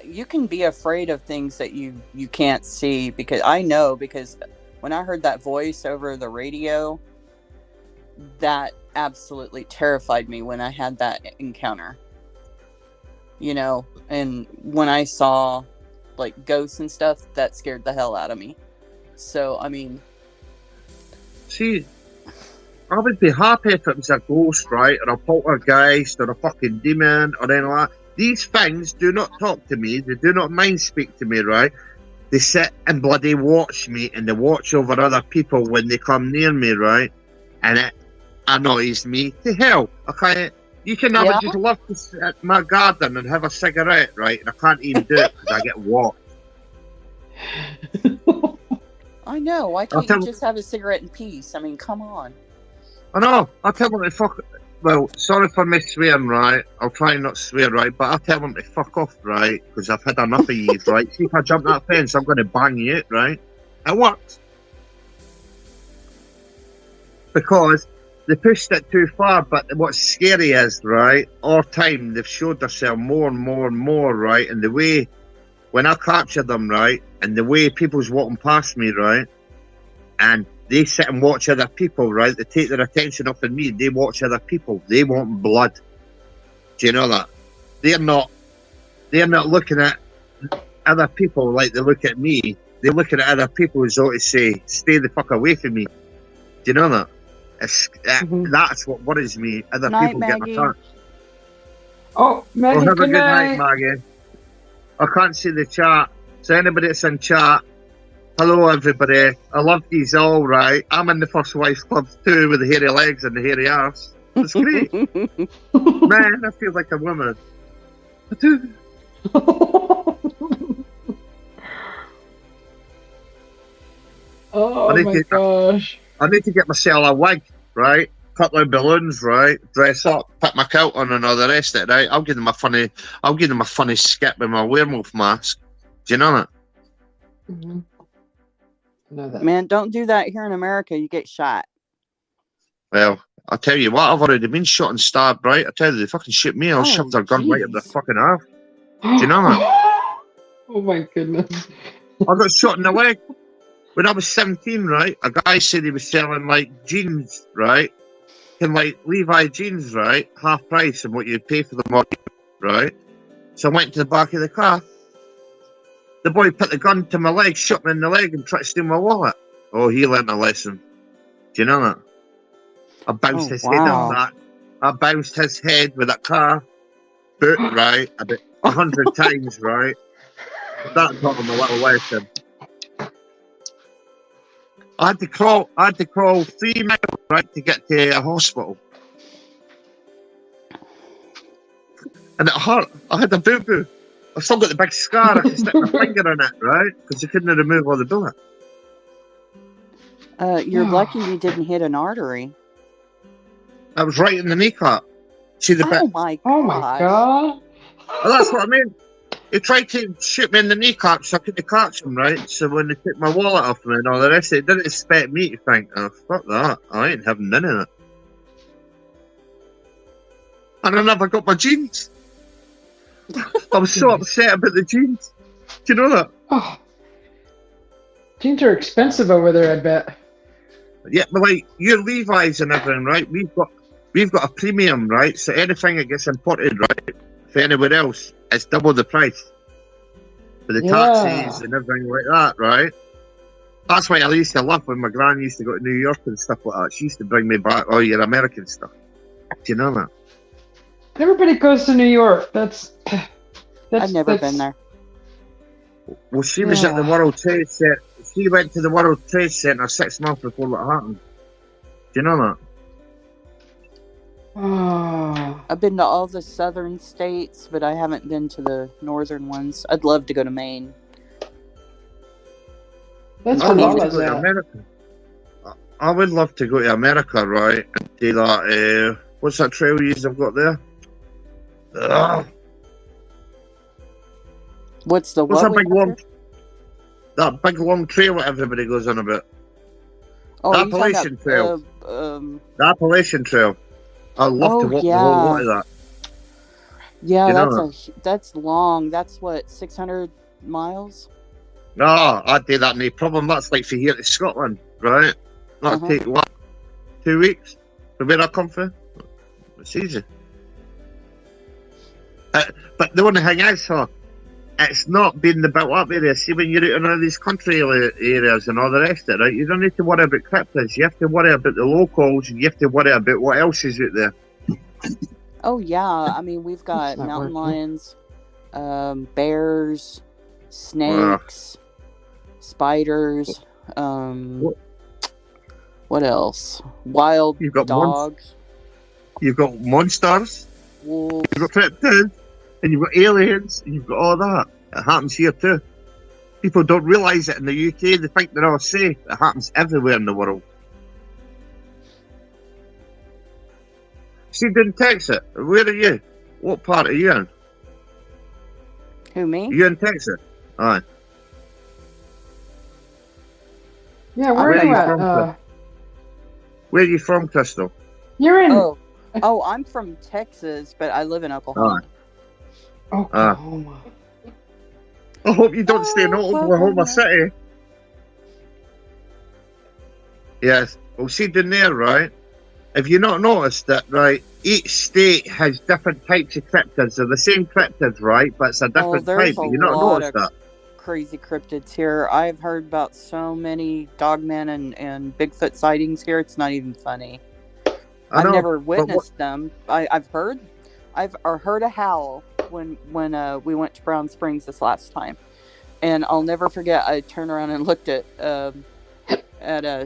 you can be afraid of things that you can't see, because I know, because when I heard that voice over the radio, that absolutely terrified me when I had that encounter. You know, and when I saw like ghosts and stuff, that scared the hell out of me. So, I mean, see, I would be happy if it was a ghost, right, or a poltergeist, or a fucking demon, or anything like that. These things do not talk to me. They do not mind speak to me, right? They sit and bloody watch me, and they watch over other people when they come near me, right? And it annoys me to hell. Okay. You can never just love to sit at my garden and have a cigarette, right? And I can't even do it because I get watched. I know. Why can't you just have a cigarette in peace? I mean, come on. I know. I'll tell them to fuck. Well, sorry for me swearing, right? I'll try not to swear, right? But I'll tell them to fuck off, right? Because I've had enough of you, right? See, if I jump that fence, I'm going to bang you out, right? It works. Because they pushed it too far, but what's scary is, right, all time they've showed themselves more and more and more, right, and the way, when I capture them, right, and the way people's walking past me, right, and they sit and watch other people, right, they take their attention off of me, they watch other people, they want blood. Do you know that? They're not looking at other people like they look at me, they're looking at other people as though to say, stay the fuck away from me. Do you know that? That's what worries me. Other people Maggie. get attacked. Oh, Maggie, have a good night, Maggie. I can't see the chat. So anybody that's in chat, hello everybody. I love these all, right? I'm in the First Wives Club too, with the hairy legs and the hairy ass. It's great. Man, I feel like a woman. I do. Oh my gosh. I need to get myself a wig, right? Couple of balloons, right? Dress up, put my coat on, and all the rest of it, right? I'll give them a funny skip with my werewolf mask. Do you know that? Mm-hmm. I know that. Man, don't do that here in America. You get shot. Well, I'll tell you what, I've already been shot and stabbed, right? I tell you, they fucking shoot me, I'll shove their gun right up their fucking arse. Do you know that? Oh my goodness. I got shot in the leg when I was 17, right? A guy said he was selling like jeans, right? And like Levi jeans, right? Half price and what you'd pay for them, right? So I went to the back of the car. The boy put the gun to my leg, shot me in the leg, and tried to steal my wallet. Oh, he learned a lesson. Do you know that? I bounced his head off that. I bounced his head with a car boot, right? About 100 times, right? That taught him a little lesson. I had to crawl 3 miles, right, to get to a hospital. And it hurt. I had a boo-boo. I've still got the big scar. I can stick my finger in it, right? Because they couldn't remove all the bullet. You're lucky you didn't hit an artery. I was right in the kneecap. See the bit? My God. Oh my God. Well, that's what I mean. He tried to shoot me in the kneecap so I couldn't catch him, right? So when they took my wallet off me and all the rest of it, they didn't expect me to think, oh, fuck that. I ain't having none of it. And I never got my jeans. I was so upset about the jeans. Do you know that? Oh. Jeans are expensive over there, I bet. Yeah, but like, your Levi's and everything, right? We've got a premium, right? So anything that gets imported, right, for anywhere else, it's double the price. For the taxis and everything like that, right? That's why I used to love when my gran used to go to New York and stuff like that. She used to bring me back all your American stuff. Do you know that? Everybody goes to New York. That's I've never been there. Well, she was at the World Trade Center. She went to the World Trade Center 6 months before that happened. Do you know that? Oh. I've been to all the southern states, but I haven't been to the northern ones. I'd love to go to Maine. That's I'd where love to Lala's go to at. America. I would love to go to America, right? And do that. What's that trail you've got there? What's that big long trail that everybody goes on about? Oh, the Appalachian Trail. The Appalachian Trail. I'd love to walk the whole way of that. Yeah, you know that's long. That's what, 600 miles? No, I'd do that, no problem. That's like for here to Scotland, right? That'll take what? 2 weeks from where I come from. It's easy. But the only thing is, it's not been the built up area. See, when you're out in all these country areas and all the rest of it, right? You don't need to worry about cryptids. You have to worry about the locals, and you have to worry about what else is out there. Oh yeah, I mean we've got mountain lions, bears, snakes, spiders. What else? Wild dogs. You've got monsters. Wolves. You've got cryptids. And you've got aliens, and you've got all that. It happens here too. People don't realise it in the UK. They think they're all safe. It happens everywhere in the world. See, didn't Texas. Where are you? What part are you in? Who, me? You in Texas? Aye. Yeah, where are you at? Where are you from, Crystal? You're in. Oh, I'm from Texas, but I live in Oklahoma. Oklahoma. I hope you don't stay in Oklahoma City. Yes. Well, see down there, right? Have you not noticed that, right? Each state has different types of cryptids. They're the same cryptids, right? But it's a different type. You not noticed that? Crazy cryptids here. I've heard about so many dogmen and Bigfoot sightings here. It's not even funny. I've never witnessed them. I've heard a howl when we went to Brown Springs this last time, and I'll never forget. I turned around and looked at a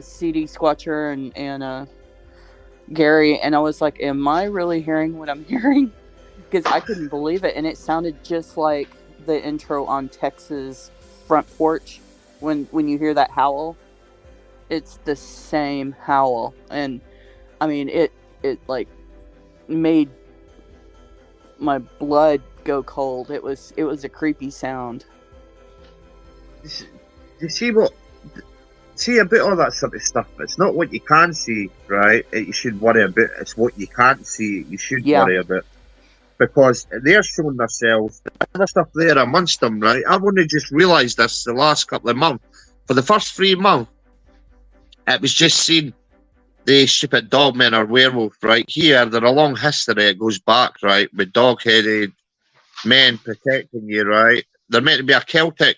CD Squatcher and Gary, and I was like, "Am I really hearing what I'm hearing?" Because I couldn't believe it, and it sounded just like the intro on Texas Front Porch when you hear that howl. it's the same howl, and I mean it like made my blood go cold. It was a creepy sound. You see a bit of that sort of stuff. It's not what you can see, right? You should worry about. It's what you can't see. You should worry about, because they're showing themselves. The other stuff there amongst them, right? I've only just realised this the last couple of months. For the first 3 months, it was just seen the stupid dogmen or werewolf, right? Here, they're a long history. It goes back, right, with dog-headed men protecting you, right? They're meant to be a Celtic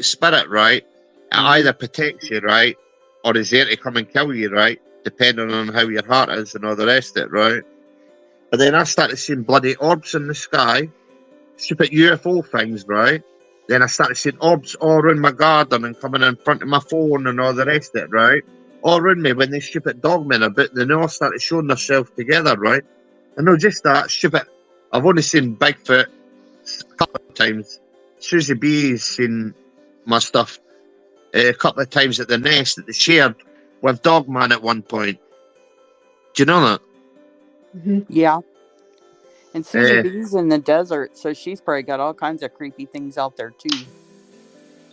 spirit, right? It either protects you, right, or is there to come and kill you, right? Depending on how your heart is and all the rest of it, right? But then I started seeing bloody orbs in the sky, stupid UFO things, right? Then I started seeing orbs all around my garden and coming in front of my phone and all the rest of it, right? All around me when these stupid dogmen are bit, they all started showing themselves together, right? And not just that, stupid. I've only seen Bigfoot a couple of times. Susie B's seen my stuff a couple of times at the nest that they shared with Dogman at one point. Do you know that? Mm-hmm. Yeah. And Susie B's in the desert, so she's probably got all kinds of creepy things out there too.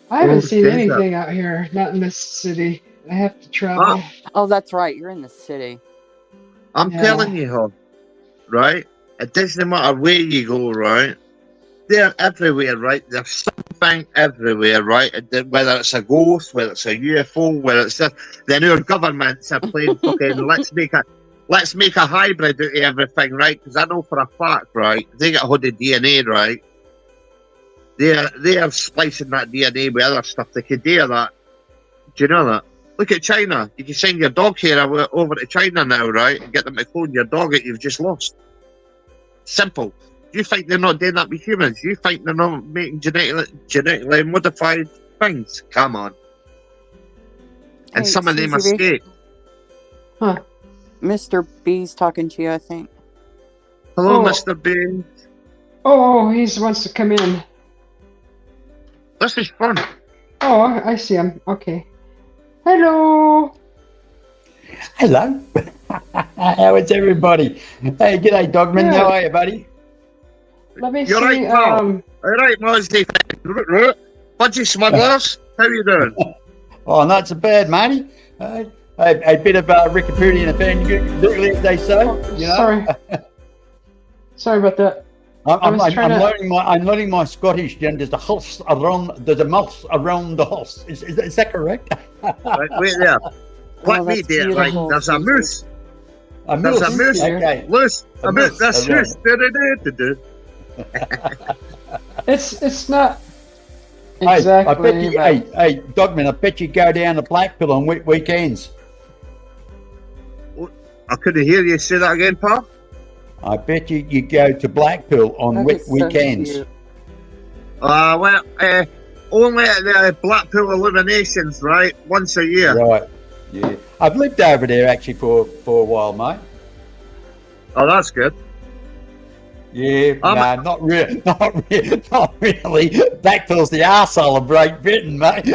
I haven't seen anything out here, not in this city. I have to travel. Oh, that's right. You're in the city. I'm telling you, huh? Right? It doesn't matter where you go, right? They're everywhere, right? There's something everywhere, right? Whether it's a ghost, whether it's a UFO, whether it's this, then our governments are playing fucking let's make a hybrid out of everything, right? Because I know for a fact, right? They get a hold of DNA, right? They are splicing that DNA with other stuff. They could do that. Do you know that? Look at China. You can send your dog hair over to China now, right? And get them to clone your dog that you've just lost. Simple. You think they're not doing that with humans? You think they're not making genetically modified things? Come on. And some of them escape. Huh. Mr. B's talking to you, I think. Hello, Mr. B. Oh, he wants to come in. This is fun. Oh, I see him. Okay. Hello. Hello. How is everybody? Hey, g'day, Dogman. Good. How are you, buddy? Let me You're see. right, pal. All right, Mozzie. Budgie Smugglers. How you doing? Oh, not so bad, matey. A bit of Ricky Prudy and a fan, as they say. You know? Sorry. Sorry about that. I'm learning my Scottish. You know, there's a mouse around the house. Is that correct? Right, wait there. Let me do it. Right, there's a moose. There's a moose. Okay. Loose. A moose. That's moose. It's not exactly. Hey, Dogman, I bet you go down to Blackpool on weekends. I couldn't hear you say that again, pal. I bet you go to Blackpool on weekends. So only at the Blackpool Illuminations, right? Once a year. Right. Yeah. I've lived over there actually for a while, mate. Oh, that's good. Yeah, no, not really. Blackpool's the arsehole of Great Britain, mate.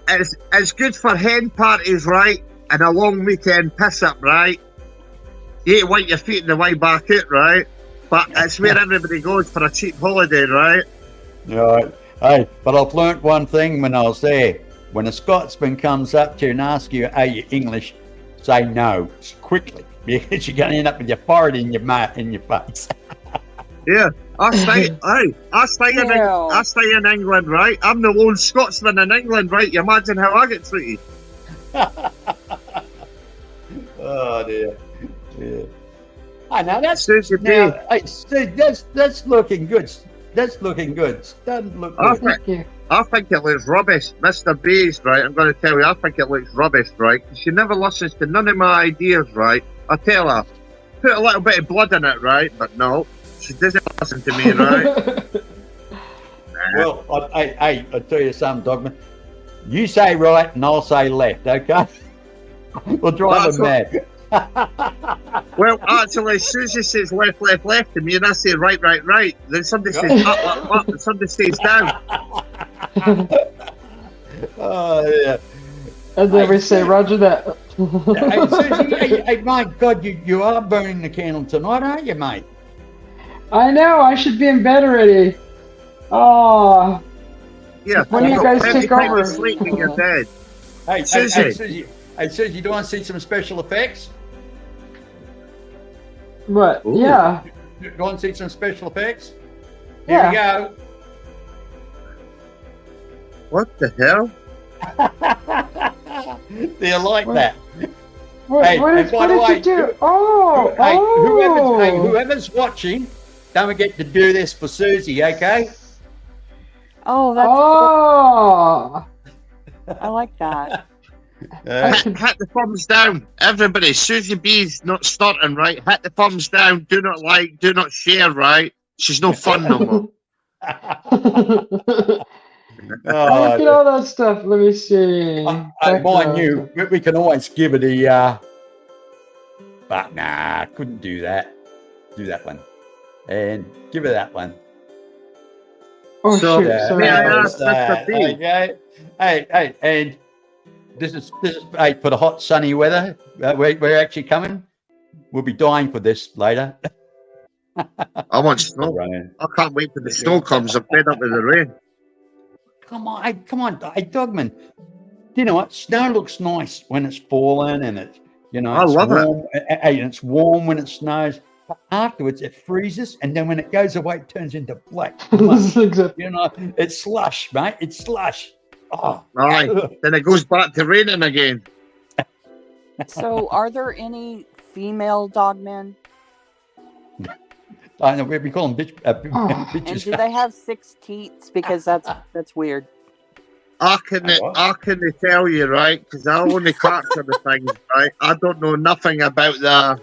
It's good for hen parties, right? And a long weekend piss up, right? You ain't wipe your feet on the way back out, right? But it's where everybody goes for a cheap holiday, right? Right. Hey, but I've learnt one thing when I was there. When a Scotsman comes up to you and asks you, "Are you English?" say no quickly, because you're going to end up with your forehead in your face. Yeah, I stay in England, right? I'm the lone Scotsman in England, right? You imagine how I get treated. Oh dear. Yeah. I know that's looking good. That's looking good. Doesn't look good. I think it looks rubbish, Mr. B's, right? I'm going to tell you, I think it looks rubbish, right? She never listens to none of my ideas, right? I tell her, put a little bit of blood in it, right? But no, she doesn't listen to me, right? Well, I tell you something, Dogman. You say right and I'll say left, okay? We'll drive them mad. Well, actually, Susie says left to me, and I say right. Then somebody says up, and somebody says down. Oh, yeah. And then we say, Roger that. Hey, Susie, hey, my God, you are burning the candle tonight, aren't you, mate? I know, I should be in bed already. Oh, Yeah, when do you you've guys got plenty take time over? to sleep when you're dead. Hey, Susie. Hey, Susie, do you want to see some special effects? What? Ooh. Yeah. Do you want to see some special effects? Here Yeah. we What the hell? go. Do you like What? that? What, Hey, what and did, by what the did way, you do? Oh, Hey, oh. whoever's watching, don't forget to do this for Susie, okay? Oh, that's Oh. I like that. Hit the thumbs down, everybody. Susie B's not starting, right? Hit the thumbs down. Do not like, do not share, right? She's no fun no more. I look at all that stuff. Let me see. Mind you, we can always give it a, but nah, couldn't do that. Do that one, and give her that one. Oh, So, shoot. Yeah, Sorry. may I about ask that. Mr. B? Okay. Hey, and this is hey, for the hot sunny weather. We're actually coming. We'll be dying for this later. I want snow. Rain. I can't wait till the snow comes. I'm fed up with the rain. Come on, hey, Dogman. You know what? Snow looks nice when it's falling and it's, I it's love it. warm. And it's warm when it snows. But afterwards, it freezes, and then when it goes away, it turns into black mush. Exactly. It's slush, mate. It's slush. Oh, Aye. Then it goes back to raining again. So, are there any female dogmen? I know we call them Oh. And bitches. do they have 6 teats? Because that's weird. I can tell you, right? Because I only capture the things, right? I don't know nothing about the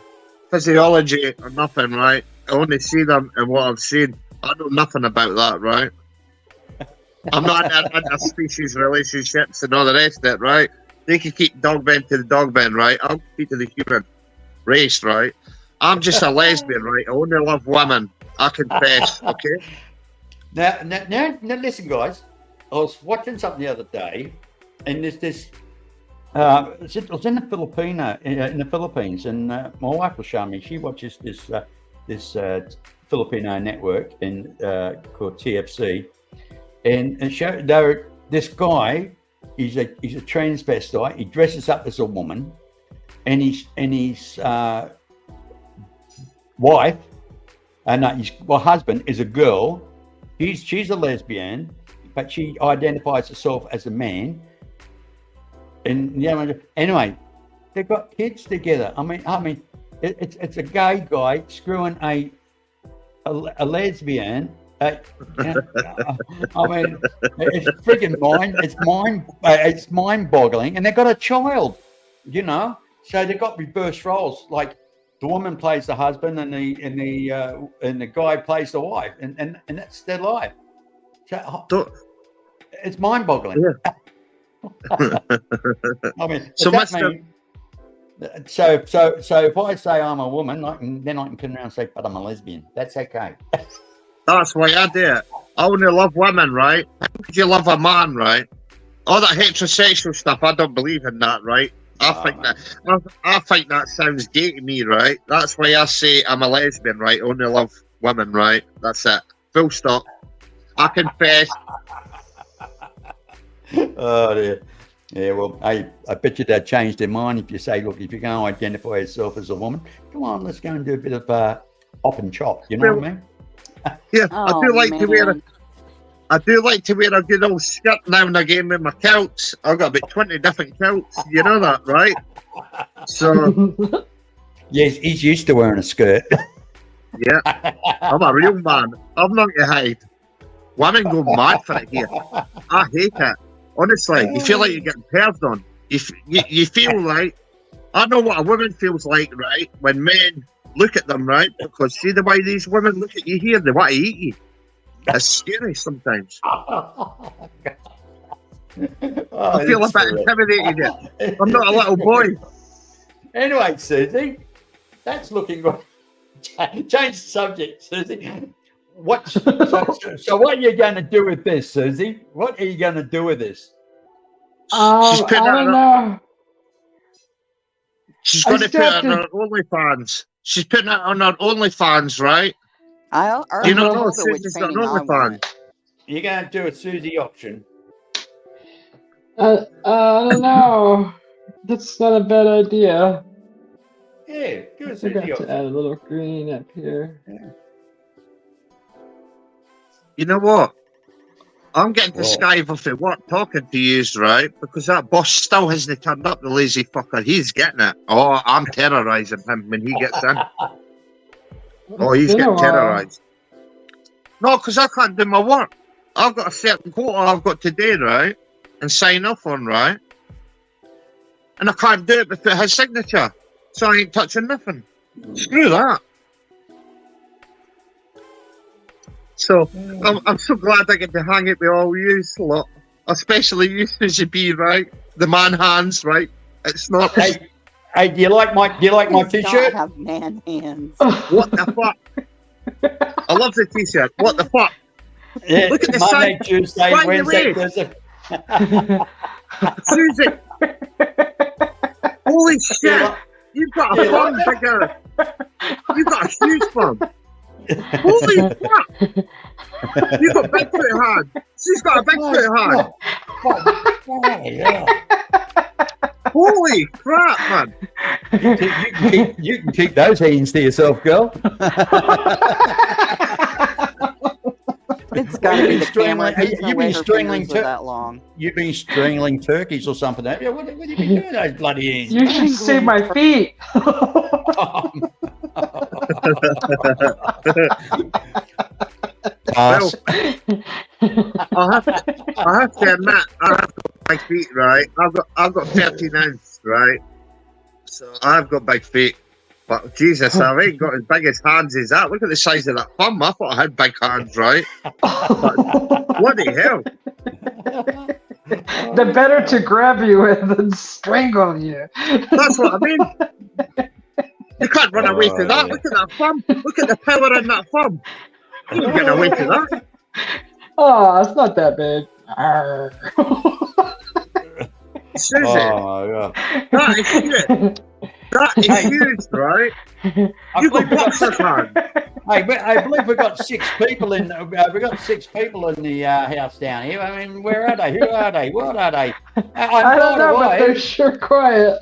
physiology or nothing, right? I only see them and what I've seen. I know nothing about that, right? I'm not in species relationships and all the rest of it, right? They can keep dogmen to the dogmen, right? I'll keep to the human race, right? I'm just a lesbian, right? I only love women. I confess, okay? Now, listen, guys. I was watching something the other day, and there's this. It was in the Philippines, and my wife was showing me. She watches this Filipino network called TFC, and it showed this guy. He's a transvestite. He dresses up as a woman, and his wife, his husband is a girl. She's a lesbian, but she identifies herself as a man. And anyway, they've got kids together. I mean, it's a gay guy screwing a lesbian. I mean, it's freaking it's mind-boggling, and they've got a child. So they've got reverse roles. Like the woman plays the husband, and the guy plays the wife, and that's their life. So it's mind-boggling. Yeah. I mean, So if I say I'm a woman, then I can come around and say, but I'm a lesbian. That's okay. that's why I do it. I only love women, right? How could you love a man, right? All that heterosexual stuff, I don't believe in that, right? I think that sounds gay to me, right? That's why I say I'm a lesbian, right? I only love women, right? That's it. Full stop. I confess. Oh dear. Yeah, well, I bet you they'd change their mind if you say, look, if you're going to identify yourself as a woman, come on, let's go and do a bit of hop and chop. You know what I mean? Yeah, Oh, I do like to wear man. I do like to wear a good old skirt now and again with my kilts. I've got about 20 different kilts. You know that, right? So Yes, he's used to wearing a skirt. yeah, I'm a real man. I'm not to hide. Women go mad for it here. I hate it. Honestly, you feel like you're getting perved on. You feel like, I know what a woman feels like, right? When men look at them, right? Because see the way these women look at you here, they want to eat you. It's scary sometimes. Oh, I feel a bit intimidated. I'm not a little boy. Anyway, Susie, that's looking good. Change the subject, Susie. So what are you going to do with this, Susie? What are you going to do with this? She's putting I it don't on. know. She's I going to put still it have on to- her OnlyFans. She's putting it on her OnlyFans, right? I Do you already not know told her which Susie's got an painting I OnlyFans? want. You're going to do a Susie auction. I don't know. That's not a bad idea. Yeah, do I a Susie forgot to auction. add a little green up here. You know what? I'm getting to What? Skype off at work talking to yous, right? Because that boss still hasn't turned up, the lazy fucker. He's getting it. Oh, I'm terrorising him when he gets in. Oh, he's Been a getting while. terrorised. No, because I can't do my work. I've got a certain quota I've got today, right? And sign off on, right? And I can't do it without his signature. So I ain't touching nothing. Screw that. So I'm so glad I get to hang it with all you lot. Especially you, Susie B, right? The man hands, right? It's not. Hey, do you like my Does not t-shirt? have man hands. What the fuck? I love the t-shirt. What the fuck? Yeah, Look at the Monday, side. Tuesday, By the Wednesday, way. Thursday. Susie! Holy shit! You've got a thumb bigger. You've got a huge thumb. Holy fuck! You've got Bigfoot hand. She's got a Bigfoot hand. Yeah. Holy crap, man! You can keep those hands to yourself, girl. It's got to be the camera. Strangling- There's no you've way been her strangling fingers are to- that long. You've been strangling turkeys or something, have you? What have you been doing with those bloody hands? You should see my feet. Pass. I have to admit, I have got big feet, right? I've got 13 ounce, right? So I've got big feet. But Jesus, I ain't got as big as hands as that. Look at the size of that thumb. I thought I had big hands, right? But bloody hell. They're better to grab you with than strangle you. That's what I mean. You can't run away from that. Look at that thumb. Look at the power in that thumb. You can't get away from that. Oh, it's not that big. Arr. Susie, Oh, yeah. that is shit. That is huge, right? I You believe got we got boxer's hand. I believe we've got 6 people in. We got 6 people in the house down here. I mean, where are they? Who are they? What are they? I don't know, but they're sure quiet.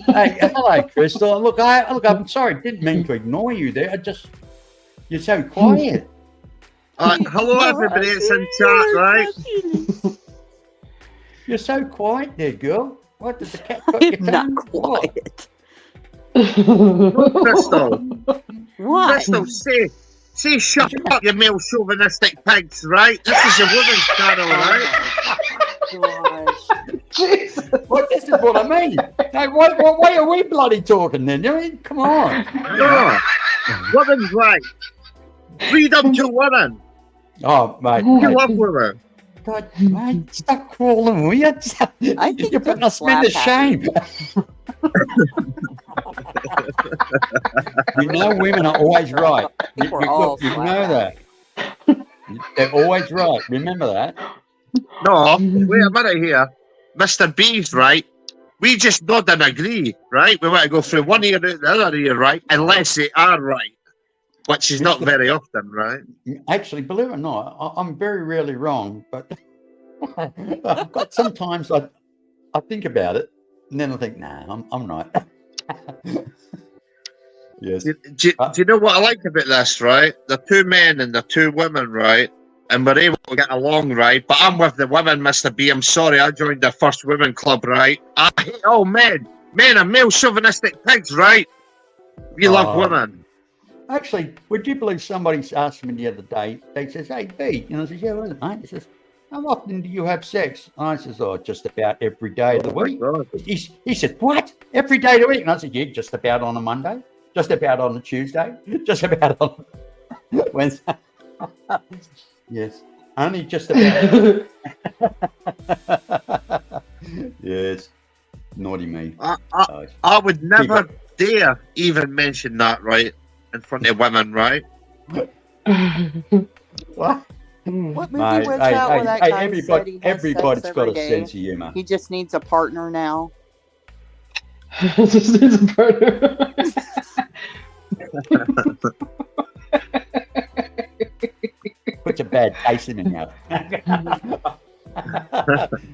Hey, hello, Crystal. Look, I'm sorry. Didn't mean to ignore you there. You're so quiet. Hello, everybody. It's in chat, right? You're so quiet there, girl. What did the cat got your I'm not tongue? What? quiet. Crystal, What? Crystal, say shut up, you male chauvinistic pigs, right? This is a woman's channel, right? Gosh. Jesus. What? This is what I mean. Hey, why are we bloody talking then? I mean, come on. No, women's right. Freedom to women. Oh, mate. You love women. God, mate, stop crawling, will you? I think You're putting the us men to slap shame. You know, women are always right. You We're all know that. They're always right. Remember that. No, wait a minute here. Mr. B's right. We just nod and agree, right? We want to go through one ear to the other ear, right? Unless they are right. Which is not very often, right? Actually, believe it or not, I'm very rarely wrong, but sometimes I think about it, and then I think, nah, I'm right. Yes. Do you know what I like about this, right? The 2 men and the 2 women, right? And we're able to get along, right? But I'm with the women, Mr. B. I'm sorry, I joined the first women club, right? I hate all men. Men are male chauvinistic pigs, right? We love women. Actually, would you believe somebody asked me the other day, they says, hey, B, and I says, yeah, what is it, mate? He says, how often do you have sex? And I says, oh, just about every day of the week. He said, what? Every day of the week? And I said, yeah, just about on a Monday, just about on a Tuesday, just about on Wednesday. Yes, only just about. Yes, naughty me. I would never dare even mention that, right? In front of women, right? What? What movie was that where that guy said he has everybody's sex got every a day? sense of humor. He just needs a partner now. Just needs a partner. Puts a bad taste in your mouth.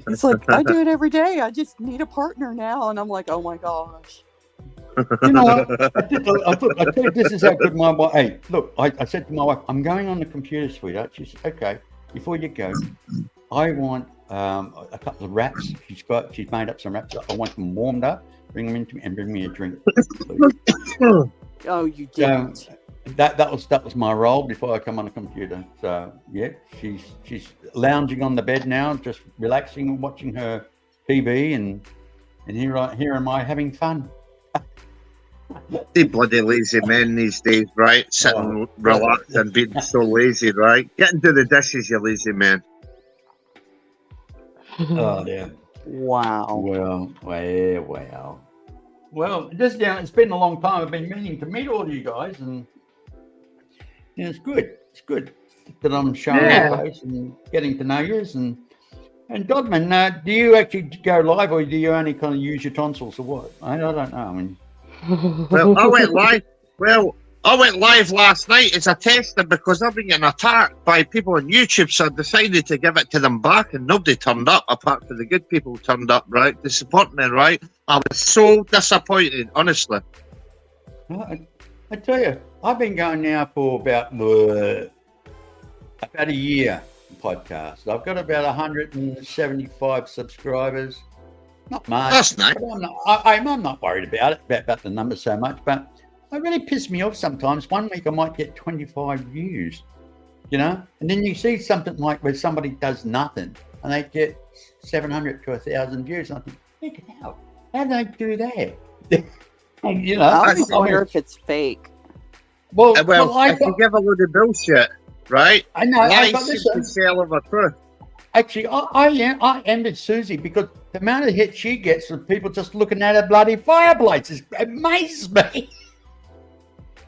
It's like, I do it every day. I just need a partner now. And I'm like, oh my gosh. You know what? I think this is how good my wife. Hey, look, I said to my wife, I'm going on the computer, sweetheart. She said, okay, before you go, I want a couple of wraps. She's made up some wraps. I want them warmed up. Bring them into me and bring me a drink. Oh, you didn't. That was my role before I come on the computer. So yeah, she's lounging on the bed now, just relaxing and watching her TV, and here am I having fun. The bloody lazy men these days, right? Sitting relaxed and being so lazy, right? Get into the dishes, you lazy men. Oh yeah. Wow. Well, it's been a long time. I've been meaning to meet all you guys, and yeah, it's good. It's good that I'm showing my face and getting to know you. And Godman, do you actually go live, or do you only kind of use your tonsils, or what? I don't know. I mean, Well, I went live. Well, I went live last night as a tester because I've been getting attacked by people on YouTube, so I decided to give it to them back, and nobody turned up apart from the good people who turned up, right, to support me, right? I was so disappointed, honestly. I tell you, I've been going now for about a year podcast. I've got about 175 subscribers. Not much. That's nice. I'm not worried about it, about the numbers so much, but it really pisses me off sometimes. One week I might get 25 views, you know, and then you see something like where somebody does nothing and they get 700 to 1,000 views. And I think, how do they do that? You know, I always wonder if it's fake. Well, if you give a load of bullshit, right? I know. Lies is the sale of a truth. Actually, I ended Susie because the amount of hits she gets from people just looking at her bloody fireplaces amazes me.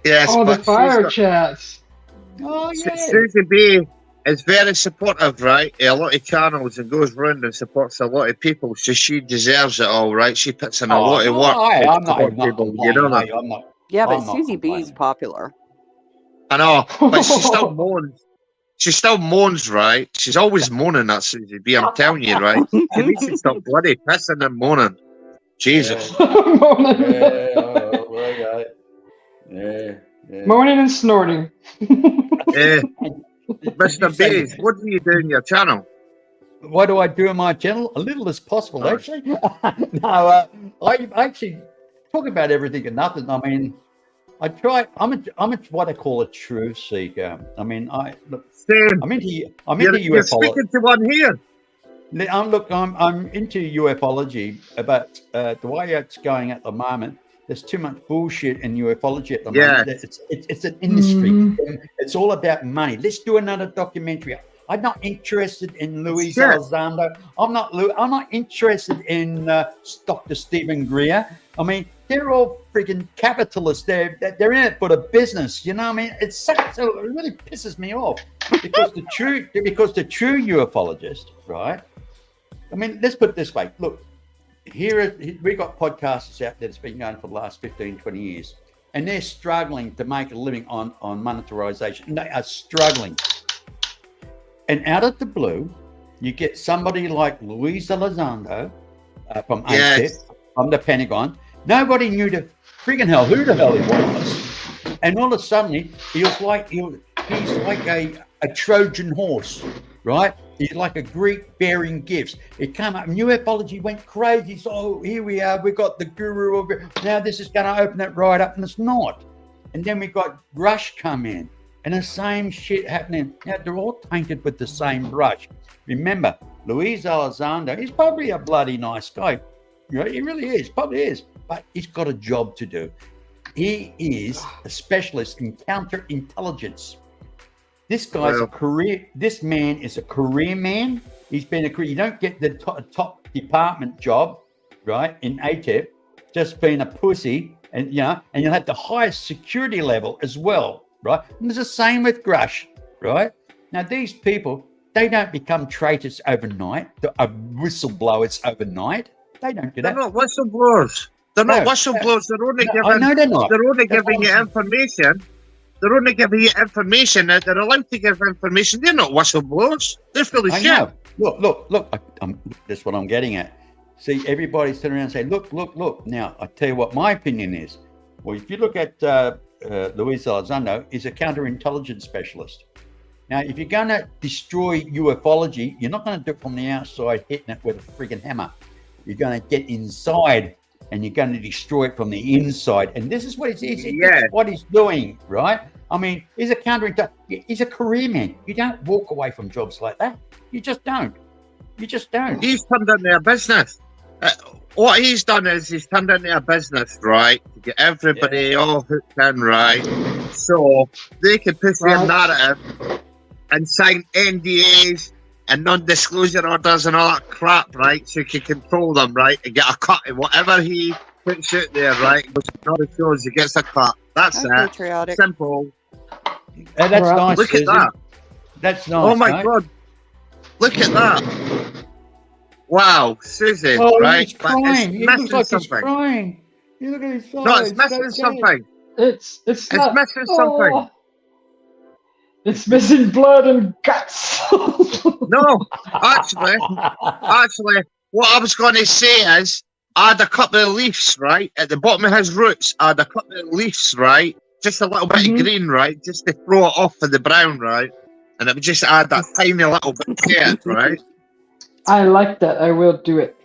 Yes, oh, the fire chats. Oh, yeah. Susie B is very supportive, right? A lot of channels and goes round and supports a lot of people, so she deserves it all, right? She puts in a lot of work. I'm not complaining. I'm not. Yeah, but Susie B is popular. I know, but she still moans. She still moans, right? She's always moaning, that Susie B. I'm telling you, right? She needs to stop bloody pissing and moaning. Jesus. Moaning and snorting. Mr. B, what do you do in your channel? What do I do in my channel? A little as possible, actually. No, I actually talk about everything and nothing. I mean, I try. I'm what I call a truth seeker. I mean, I'm into ufology. You're speaking to one here. I'm into ufology, but the way it's going at the moment, there's too much bullshit in ufology at the moment. It's an industry. Mm-hmm. It's all about money. Let's do another documentary. I'm not interested in Luis Elizondo. I'm not interested in Dr. Stephen Greer. I mean, they're all freaking capitalists. They're in it for the business. You know what I mean? So it really pisses me off because the true ufologist, right? I mean, let's put it this way. Look, we got podcasters out there that's been going for the last 15, 20 years, and they're struggling to make a living on monetization. They are struggling. And out of the blue, you get somebody like Luis Elizondo from ATIP, from the Pentagon. Nobody knew who the hell he was. And all of a sudden, he's like a Trojan horse, right? He's like a Greek bearing gifts. It came up, and ufology went crazy. So here we are, we've got the guru of it. Now this is going to open it right up, and it's not. And then we got Rush come in, and the same shit happening. Now they're all tainted with the same brush. Remember, Luis Elizondo, he's probably a bloody nice guy. You know, he really is, probably is. But he's got a job to do. He is a specialist in counterintelligence. This guy's this man is a career man. He's been you don't get the top department job, right, in ATIP, just being a pussy, and you'll have the highest security level as well, right? And it's the same with Grush, right? Now, these people, they don't become traitors overnight, whistleblowers overnight. They don't do They're that. not whistleblowers. They're not whistleblowers. They're only giving. I know they're not. They're only giving you information. They're only giving you information that they're allowed to give information. They're not whistleblowers. They're full of I shit. know. Look. That's what I'm getting at. See, everybody's turning around and saying, look. Now, I tell you what my opinion is. Well, if you look at Luis Elizondo, he's a counterintelligence specialist. Now, if you're going to destroy ufology, you're not going to do it from the outside, hitting it with a friggin' hammer. You're going to get inside, and you're going to destroy it from the inside. And this is what this is what he's doing, right? I mean, he's a he's a career man. You don't walk away from jobs like that. You just don't. He's turned into a business. What he's done is he's turned into a business, right? To get everybody all hooked in, right? So they can push their narrative and sign NDAs and non-disclosure orders and all that crap, right? So you can control them, right? And get a cut of whatever he puts out there, right? Which all the shows he gets a cut. That's it. Patriotic. Simple. That's nice. Look at that. That's nice. Oh my God. Look at that. Wow, Susie, right? He's crying. He looks like he's something. crying. You look at his face. No, it's missing something. It's not, missing something. It's missing blood and guts. No, actually, what I was going to say is, I had a couple of leaves, right? At the bottom of his roots, I had a couple of leaves, right? Just a little bit of green, right? Just to throw it off of the brown, right? And it would just add that tiny little bit to it, right? I like that. I will do it.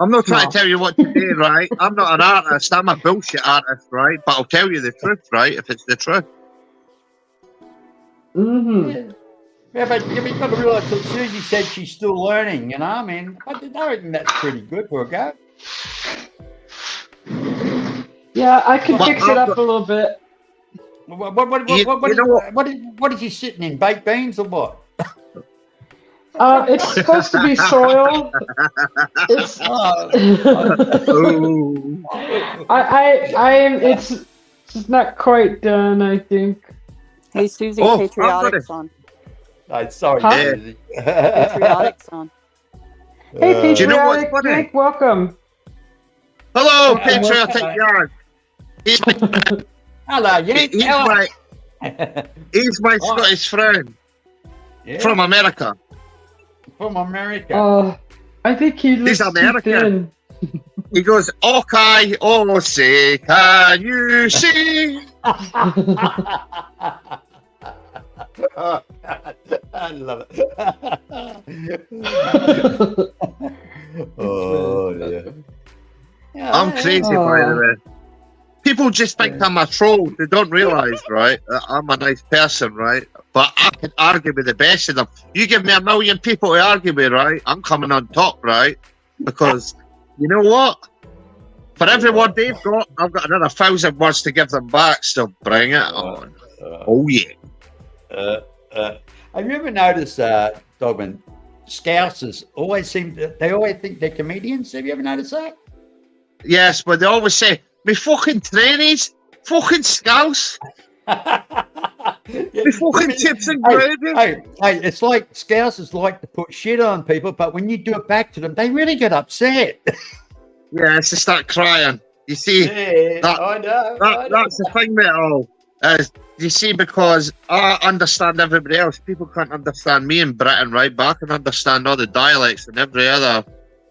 I'm not trying to tell you what to do, right? I'm not an artist. I'm a bullshit artist, right? But I'll tell you the truth, right? If it's the truth. Mm-hmm. Yeah, but you've got to realise that Susie said she's still learning, you know? I mean, I reckon that's pretty good for a go. Yeah, I can fix it up a little bit. What is he sitting in? Baked beans or what? It's supposed to be soil. It's it's not quite done, I think. Hey, Susie, Patriotic's on. Sorry, Susie. Patriotic's on. Hey, Patriotic, Jake, welcome. Hello, Patriotic Yard. Hello, Yank. He's my Scottish friend from America. From America. I think he's American. He goes, okay, oh, say, can you see? I love it. Oh, yeah. I'm crazy, by the way. People just think I'm a troll. They don't realise, right? I'm a nice person, right? But I can argue with the best of them. You give me 1 million people to argue with, right? I'm coming on top, right? Because you know what? For every word they've got, I've got another 1,000 words to give them back. So bring it on. Oh yeah. Have you ever noticed, Dogman, Scousers always think they're comedians? Have you ever noticed that? Yes, but they always say, me fucking trannies, fucking Scouse. Me fucking tips and gravy. Hey, it's like Scousers like to put shit on people, but when you do it back to them, they really get upset. Yeah, it's to start crying. You see, I know. That's the thing with it all. You see, because I understand everybody else. People can't understand me in Britain, right? But I can understand all the dialects in every other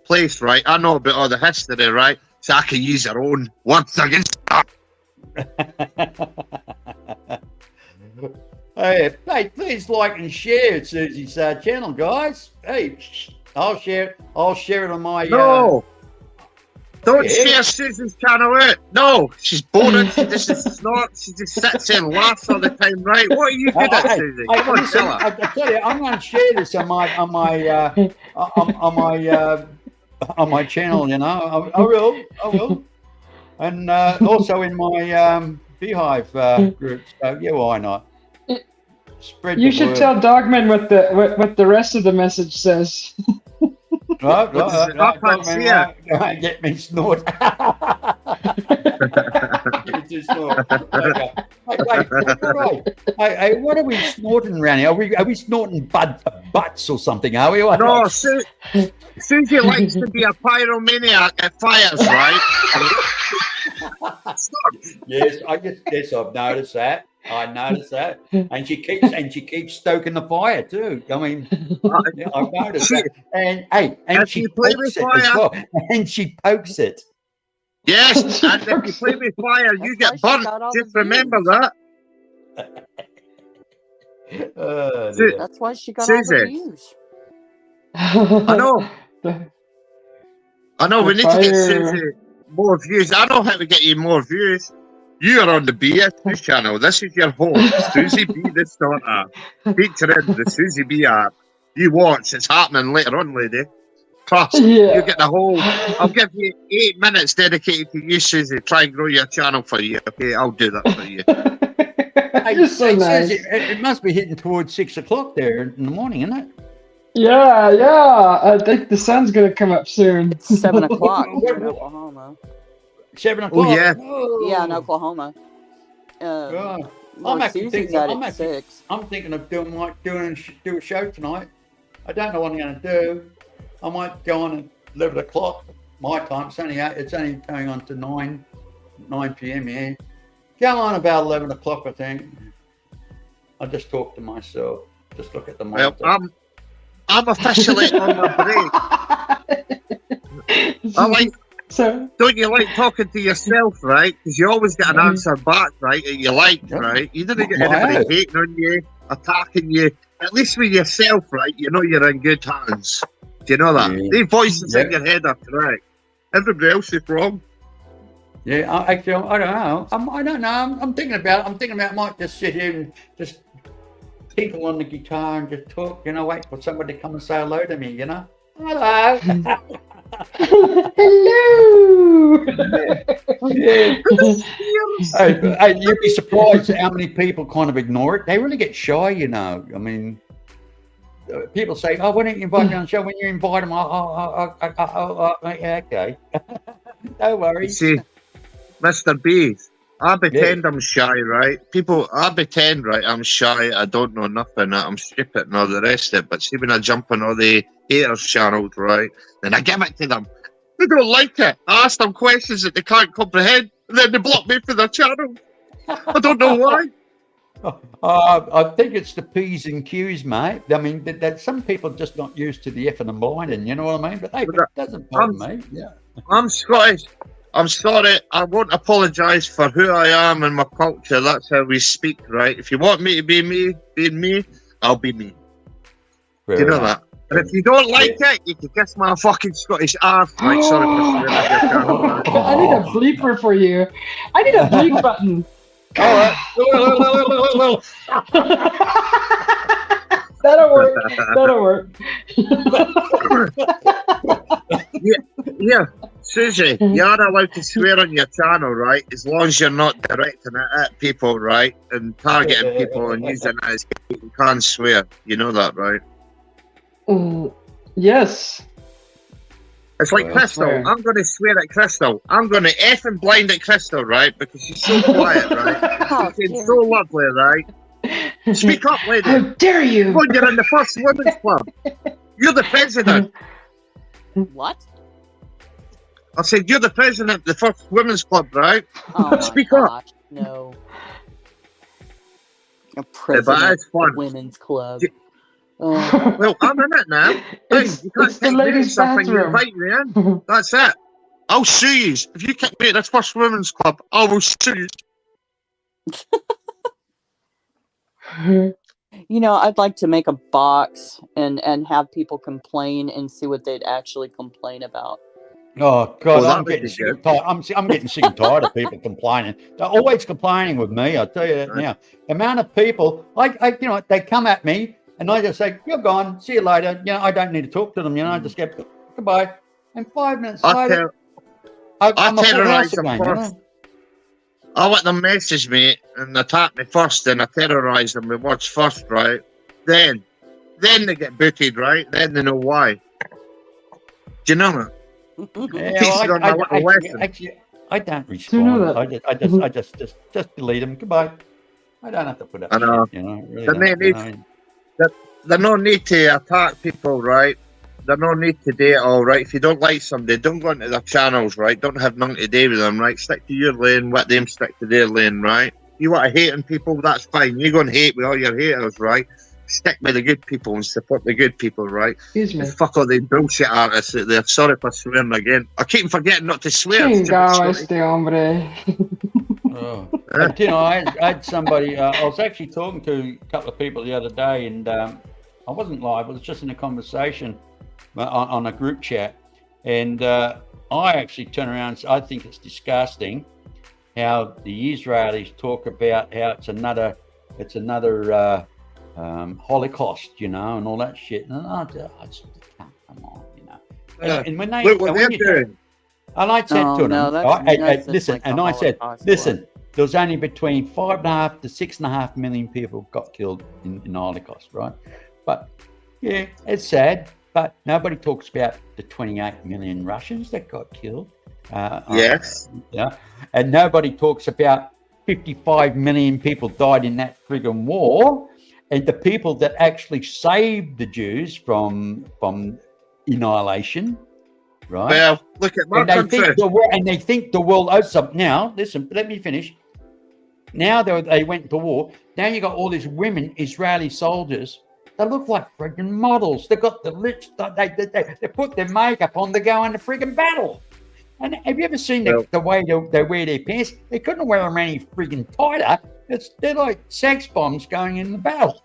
place, right? I know about all the history, right? So I can use their own words against that. Hey, please like and share Susie's channel, guys. Hey, I'll share it. I'll share it on my. No, don't share Susie's channel out. No, she's boring. She just snorts. She just sits there and laughs all the time. Right? What are you good at, Susie? Come on, tell her. I tell you, I'm going to share this on my channel. You know, I will, and also in my Beehive group. So yeah, why not? Spread you should tell Dogman what the rest of the message says. Right, get me snort. to snort. Okay. Hey, what are we snorting around here? Are we snorting butts or something? Are we? No, Susie likes to be a pyromaniac at fires, right? Yes, I've noticed that. I noticed that, and she keeps stoking the fire too. I mean, yeah, I've noticed that. And hey, and she pokes it as well. And she pokes it. Yes, and if you play with fire, you get burnt. Just remember that. That's why she got all the views. I know. We need to get Susie more views. I know how to get you more views. You are on the BS News channel. This is your host, Susie B. the Starter. Featuring the Susie B app. You watch. It's happening later on, lady. Trust. You get the whole. I'll give you 8 minutes dedicated to you, Susie. Try and grow your channel for you. Okay, I'll do that for you. You're so nice. It must be hitting towards 6 o'clock there in the morning, isn't it? Yeah. I think the sun's gonna come up soon. It's 7 o'clock in Oklahoma. 7 o'clock. Oh yeah. Oh. Yeah, in Oklahoma. I'm actually thinking. I'm thinking of do a show tonight. I don't know what I'm going to do. I might go on at 11 o'clock my time. It's only going on to 9 p.m. here. Go on about 11 o'clock, I think. I just talk to myself. Just look at the monitor. Well, I'm officially on my break. Don't you like talking to yourself, right? Because you always get an answer back, right? That you like, right? You didn't get anybody hating on you, attacking you. At least with yourself, right? You know you're in good hands. Do you know that? Yeah. The voices in your head are correct. Everybody else is wrong. Yeah, I don't know. I don't know. I'm thinking about I might just sit here and just tinkle on the guitar and just talk. Wait for somebody to come and say hello to me. Hello. Hello. Hey, you'd be surprised at how many people kind of ignore it. They really get shy, I mean, people say, "Oh, why don't you invite me on the show?" When you invite them, okay, no worries. See, Mr. B, I pretend I'm shy, right? I pretend, right, I'm shy. I don't know nothing. I'm stupid and all the rest of it. But see, when I jump on all the haters channels, right, then I give it to them. They don't like it. I ask them questions that they can't comprehend, and then they block me for their channel. I don't know why. I think it's the P's and Q's, mate. I mean, that some people are just not used to the effing and blinding, you know what I mean? But hey, it doesn't bother me. Yeah. I'm Scottish. I'm sorry. I won't apologise for who I am and my culture. That's how we speak, right? If you want me to be me, I'll be me. Do you know that? And if you don't like it, you can kiss my fucking Scottish ass. Right? Sorry for swearing at your channel, right? I need a bleeper for you. I need a bleep button. That'll work. Yeah. Susie, you're allowed to swear on your channel, right? As long as you're not directing it at people, right? And targeting people and using it as you can't swear. You know that, right? Yes. It's like Crystal. I'm going to swear at Crystal. I'm going to effing blind at Crystal, right? Because she's so quiet, right? She's so lovely, right? Speak up, lady. How dare you? Well, you're in the first women's club. You're the president. What? I said, you're the president of the first women's club, right? Oh Speak up. No. A president of the women's club. Well, I'm in it now. It's, you can't it's the ladies' something you bathroom. invite me in. That's it. I'll sue you. If you kick me at this first women's club, I will sue you. I'd like to make a box and have people complain and see what they'd actually complain about. Oh God, I'm getting sick and tired. I'm getting sick and tired of people complaining. They're always complaining with me. I'll tell you that now. The amount of people, they come at me and I just say, "You're gone. See you later." I don't need to talk to them. I just get goodbye. And 5 minutes later, I'm a full house again. I let them message me and attack me first, and I terrorise them with words first, right? Then they get booted, right? Then they know why. Do you know that? Yeah, I don't Do you know respond. that? I just delete them. Goodbye. I don't have to put up I know. shit, you know. Really There don't, you know? There's no need to attack people, right? There's no need to do it all, right? If you don't like somebody, don't go into their channels, right? Don't have nothing to do with them, right? Stick to your lane, let them stick to their lane, right? You want to hate on people, that's fine. You go and hate with all your haters, right? Stick with the good people and support the good people, right? Excuse me. And fuck all the bullshit artists out there. Sorry for swearing again. I keep forgetting not to swear. Chingao, stupid hombre. Oh. But, you know, I had somebody, I was actually talking to a couple of people the other day, and I wasn't live, I was just in a conversation on a group chat. And I actually turn around and say, I think it's disgusting how the Israelis talk about how it's another Holocaust, you know, and all that shit. And I just come on, you know. And when they, Look what and they're when you, doing. and I said Oh, to them, no, that's hey, just listen, like and the I said, Holocaust listen, there was only between 5.5 to 6.5 million people got killed in the Holocaust, right? But yeah, it's sad, but nobody talks about the 28 million Russians that got killed. Yes. Yeah, and nobody talks about 55 million people died in that friggin' war, and the people that actually saved the Jews from annihilation, right? Well, look at my And they country. think the world owes something. Now, listen, let me finish. Now they went to war. Now you got all these women, Israeli soldiers. They look like friggin' models. They got the lips. They put their makeup on to go in the friggin' battle. And have you ever seen the way they wear their pants? They couldn't wear them any friggin' tighter. They're like sex bombs going in the battle.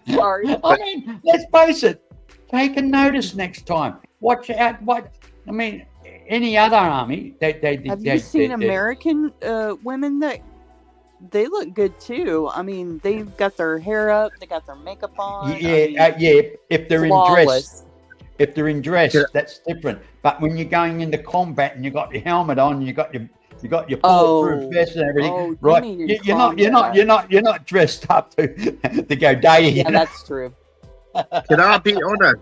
Sorry. I mean, let's face it. Take a notice next time. Watch out. I mean, any other army, Have you seen American women that they look good too? I mean, they've got their hair up, they got their makeup on. Yeah, If they're flawless. in dress, that's different. But when you're going into combat and you got your helmet on, you got your bulletproof vest and everything, right? You're not dressed up to go dating. Yeah, that's true. Can I be honest?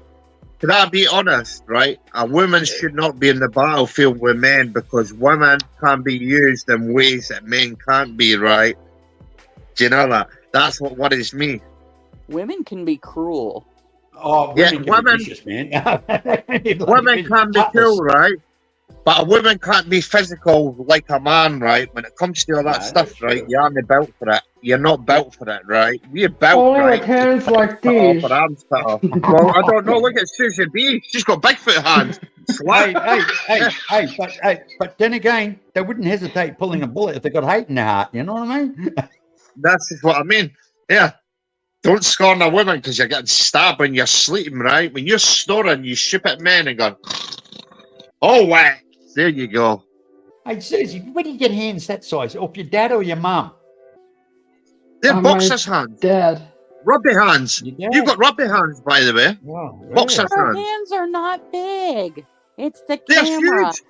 Can I be honest, right? A woman should not be in the battlefield with men because women can be used in ways that men can't be, right? Do you know that? That's what worries me. Women can be cruel. Oh, women can be vicious, man. Women can be cool, right? But a woman can't be physical like a man, right? When it comes to all that stuff, right? You aren't built for it. You're not built for it, right? We're built, Only right? with hands like Cut off these. her arms cut off. Well, I don't know. Look at Susan B. She's got Bigfoot hands. But then again, they wouldn't hesitate pulling a bullet if they got hate in their heart. You know what I mean? That's just what I mean. Yeah. Don't scorn a woman because you're getting stabbed when you're sleeping, right? When you're snoring, you shoot at men and go, oh, whack. There you go. Hey, Susie, where do you get hands that size? Off your dad or your mum? They're boxer's hands. Dad. Rubby hands. You've got rubby hands, by the way. Wow, Boxer's Her hands. hands are not big. It's the They're camera. huge.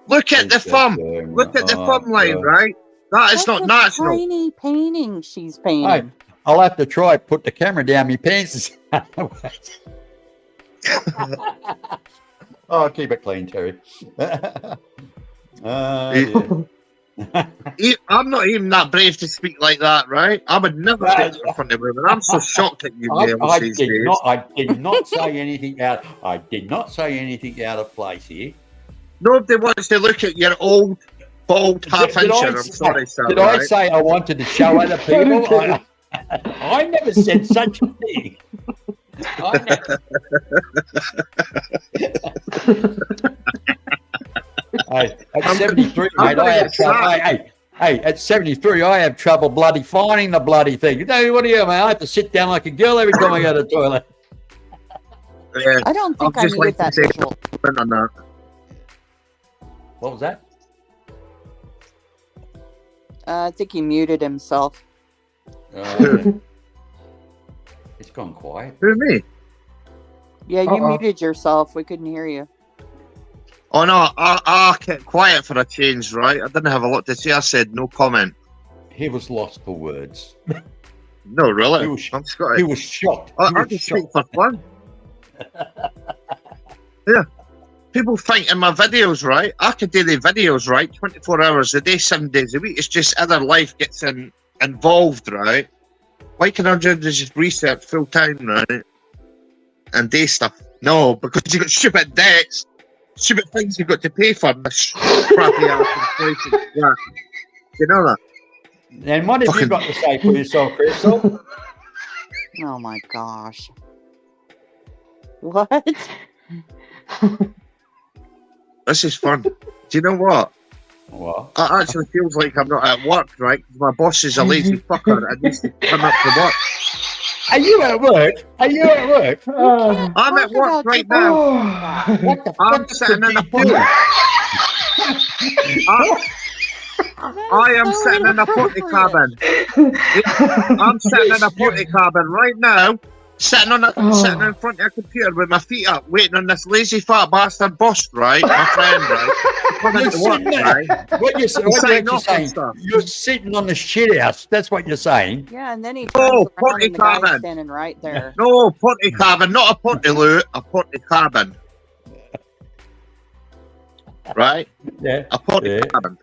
Look at the thumb. Look at the thumb line, right? That is not natural. Tiny painting she's painting. Hey, I'll have to try put the camera down my pants. Oh, keep it clean, Terry. I'm not even that brave to speak like that, right? I would never say it in front of women. I'm so shocked at you, I did not say anything out. I did not say anything out of place here. Nobody wants to look at your old, bald half-incher. I'm sorry, sir. Did I say I wanted to show other people? I never said such a thing. Hey, at 73, mate, I have trouble. Hey, at 73, I have trouble bloody finding the bloody thing. You know, what do you, man? I have to sit down like a girl every time I go to the toilet. I don't think I needed that visual. What was that? I think he muted himself. It's gone quiet. Who, me? Yeah, you muted yourself. We couldn't hear you. Oh, no, I kept quiet for a change, right? I didn't have a lot to say. I said no comment. He was lost for words. No, really? I'm Scottish. He was shocked. I just speak for fun. Yeah. people think in my videos, right? I could do the videos, right? 24 hours a day, 7 days a week. It's just other life gets involved, right? Why can I just research full time, right? And day stuff? No, because you got stupid debts, stupid things you got to pay for. This crappy ass inflation. Yeah. You know that? And what have you got to say for yourself, Crystal? Oh my gosh. What? This is fun. Do you know what? What? It actually feels like I'm not at work, right? Because my boss is a lazy fucker and needs to come up to work. Are you at work? Are you at work? I'm at work right now. What the I'm fuck sitting in a did you do? I am sitting in a potty cabin. I'm sitting in a potty cabin right now, sitting in front of a computer with my feet up, waiting on this lazy fat bastard boss, right? My friend, right? To come into work, right? What you're saying? Stuff. You're sitting on the shit house. That's what you're saying. Yeah, and then he Oh, turns around potty and the guy's cabin. standing right there. No, potty cabin, not a potty loo, a potty cabin. Right? Yeah. A potty cabin.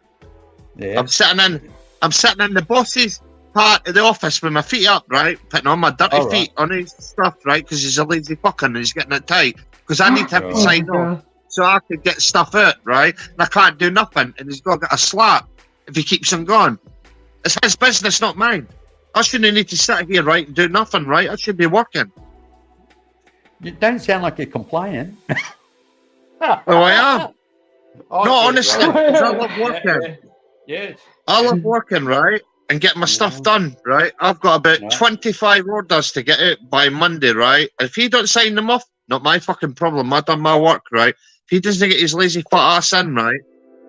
Yeah. I'm sitting in the boss's part of the office with my feet up, right? Putting on my dirty feet on his stuff, right? Because he's a lazy fucker and he's getting it tight. Because I need him to sign off so I can get stuff out, right? And I can't do nothing. And he's got to get a slap if he keeps on going. It's his business, not mine. I shouldn't need to sit here, right, and do nothing, right? I should be working. You don't sound like you're complaining. Oh, I am. No, honestly, 'cause I love working. Yes. I love working, right? And getting my stuff done, right? I've got about 25 orders to get out by Monday, right? If he don't sign them off, not my fucking problem. I've done my work, right? If he doesn't get his lazy fat ass in, right,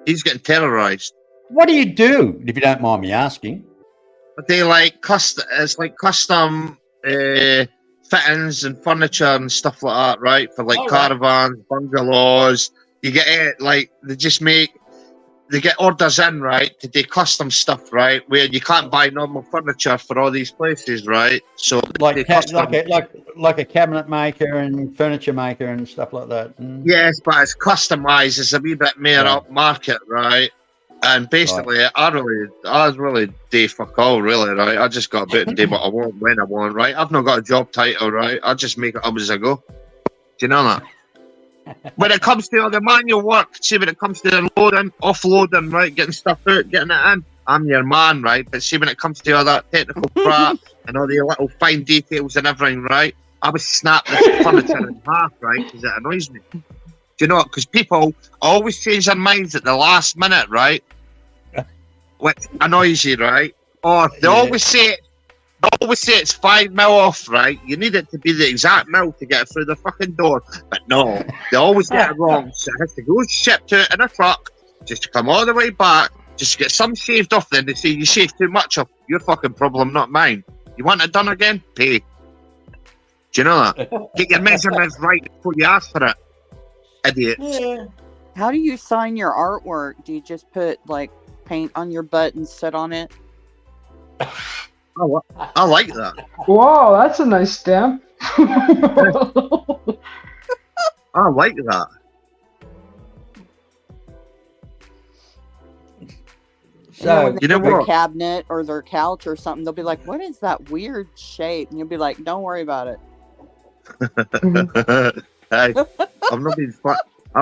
he's getting terrorised. What do you do, if you don't mind me asking? They like it's like custom fittings and furniture and stuff like that, right? For like caravans, bungalows. You get it, like they get orders in, right, to do custom stuff, right, where you can't buy normal furniture for all these places, right? So like a cabinet maker and furniture maker and stuff like that. Yes, but it's customized. It's a wee bit more up market, right? And basically, I really do fuck all, really, right? I just got about and do what I want when I want, right? I've not got a job title, right? I just make it up as I go. Do you know that? When it comes to all the manual work, see, when it comes to unloading, offloading, right, getting stuff out, getting it in, I'm your man, right? But see, when it comes to all that technical crap and all the little fine details and everything, right, I would snap this furniture in half, right, because it annoys me. Do you know? Because people always change their minds at the last minute, right? Which annoys you, right? Or they always say it's 5 mil off, right? You need it to be the exact mil to get it through the fucking door. But no, they always get it wrong. So it has to go shipped out in a truck, just to come all the way back, just to get some shaved off. Then they say you shaved too much off. Your fucking problem, not mine. You want it done again? Pay. Do you know that? Get your measurements right before you ask for it. Idiots. Yeah. How do you sign your artwork? Do you just put like paint on your butt and sit on it? Oh, I like that. Wow, that's a nice stamp. I like that. So when you know their what? cabinet or their couch or something, they'll be like, "What is that weird shape?" And you'll be like, "Don't worry about it." Hey, I'm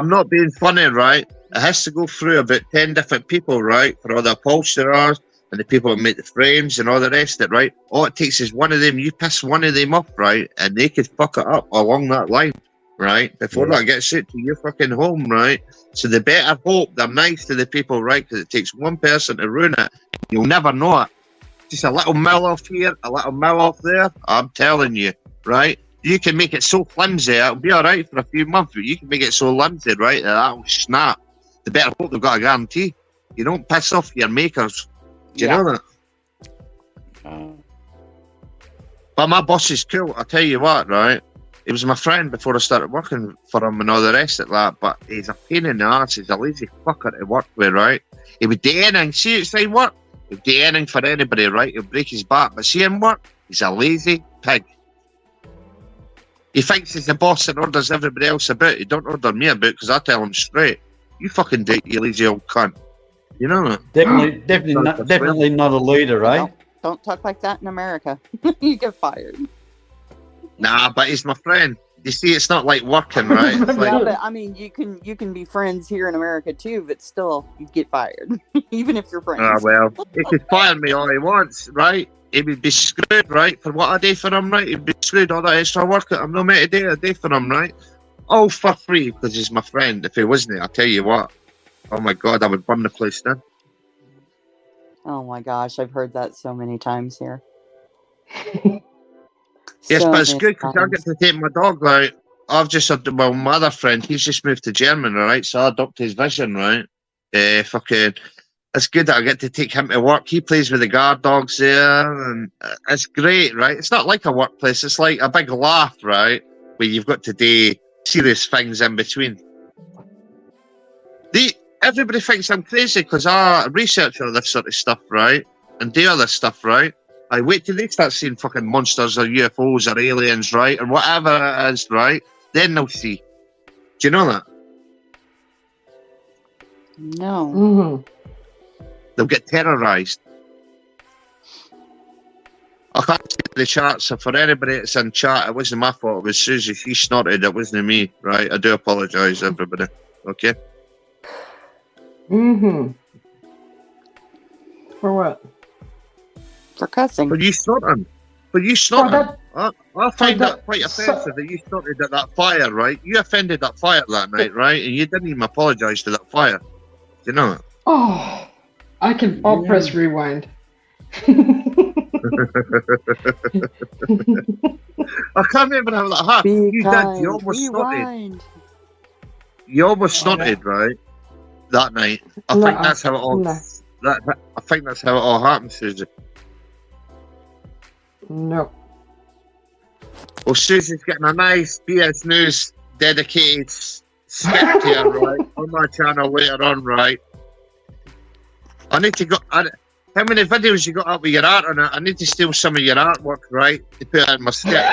not being funny, right? It has to go through about 10 different people, right? For all the upholsterers and the people that make the frames and all the rest of it, right? All it takes is one of them. You piss one of them up, right? And they could fuck it up along that line, right? Before that gets out to your fucking home, right? So they better hope they're nice to the people, right? Because it takes one person to ruin it. You'll never know it. Just a little mill off here, a little mill off there. I'm telling you, right? You can make it so flimsy, it'll be all right for a few months, but you can make it so flimsy, right, that'll snap. They better hope they've got a guarantee. You don't piss off your makers. Do you know that? But my boss is cool. I'll tell you what, right? He was my friend before I started working for him and all the rest of that, but he's a pain in the arse. He's a lazy fucker to work with, right? He would do anything. See outside work, he'd do anything for anybody, right? He'll break his back. But see him work, he's a lazy pig. He thinks he's the boss and orders everybody else about. He don't order me about because I tell him straight, you fucking dick, you lazy old cunt. You know that? Definitely not a leader, right? Don't talk like that in America. You get fired. Nah, but he's my friend. You see, it's not like working, right? It's Yeah, like, but I mean, you can be friends here in America too, but still, you get fired, even if you're friends. well, he could fire me all he wants, right? He would be screwed, right? For what I do for him, right? He'd be screwed all that extra work that I'm not meant to do for him, right? All for free because he's my friend. If he wasn't, I'll tell you what. Oh my God, I would burn the place down. Oh my gosh, I've heard that so many times here. Yes, So but it's many good because I times. get to take my dog out. I've just had my other friend, he's just moved to Germany, right? So I adopt his vision, right? It's good that I get to take him to work. He plays with the guard dogs there, and it's great, right? It's not like a workplace, it's like a big laugh, right? Where you've got to do serious things in between. Everybody thinks I'm crazy because I research all this sort of stuff, right? And do all this stuff, right? I wait till they start seeing fucking monsters or UFOs or aliens, right? Or whatever it is, right? Then they'll see. Do you know that? No. Mm-hmm. They'll get terrorised. I can't see the chat, so for anybody that's in chat, it wasn't my fault, it was Susie. She snorted, it wasn't me, right? I do apologise, everybody. Okay? Mm-hmm. For what? For cussing. For you snorting. For you Oh, snorting. that, I find that- that quite offensive that you snorted at that fire, right? You offended that fire that night, right? And you didn't even apologise to that fire. Do you know it? oh, I'll press rewind. I can't remember how that happened. Be You kind. did. You almost snorted. Rewind. You almost Oh, yeah. snorted, right? That night. I No, think that's how it all. no. I think that's how it all happened, Susie. No. Well, Susie's getting a nice BS News dedicated skit here, right, on my channel later on, right? I need to go. How many videos you got up with your art on it? I need to steal some of your artwork, right, to put in my skit.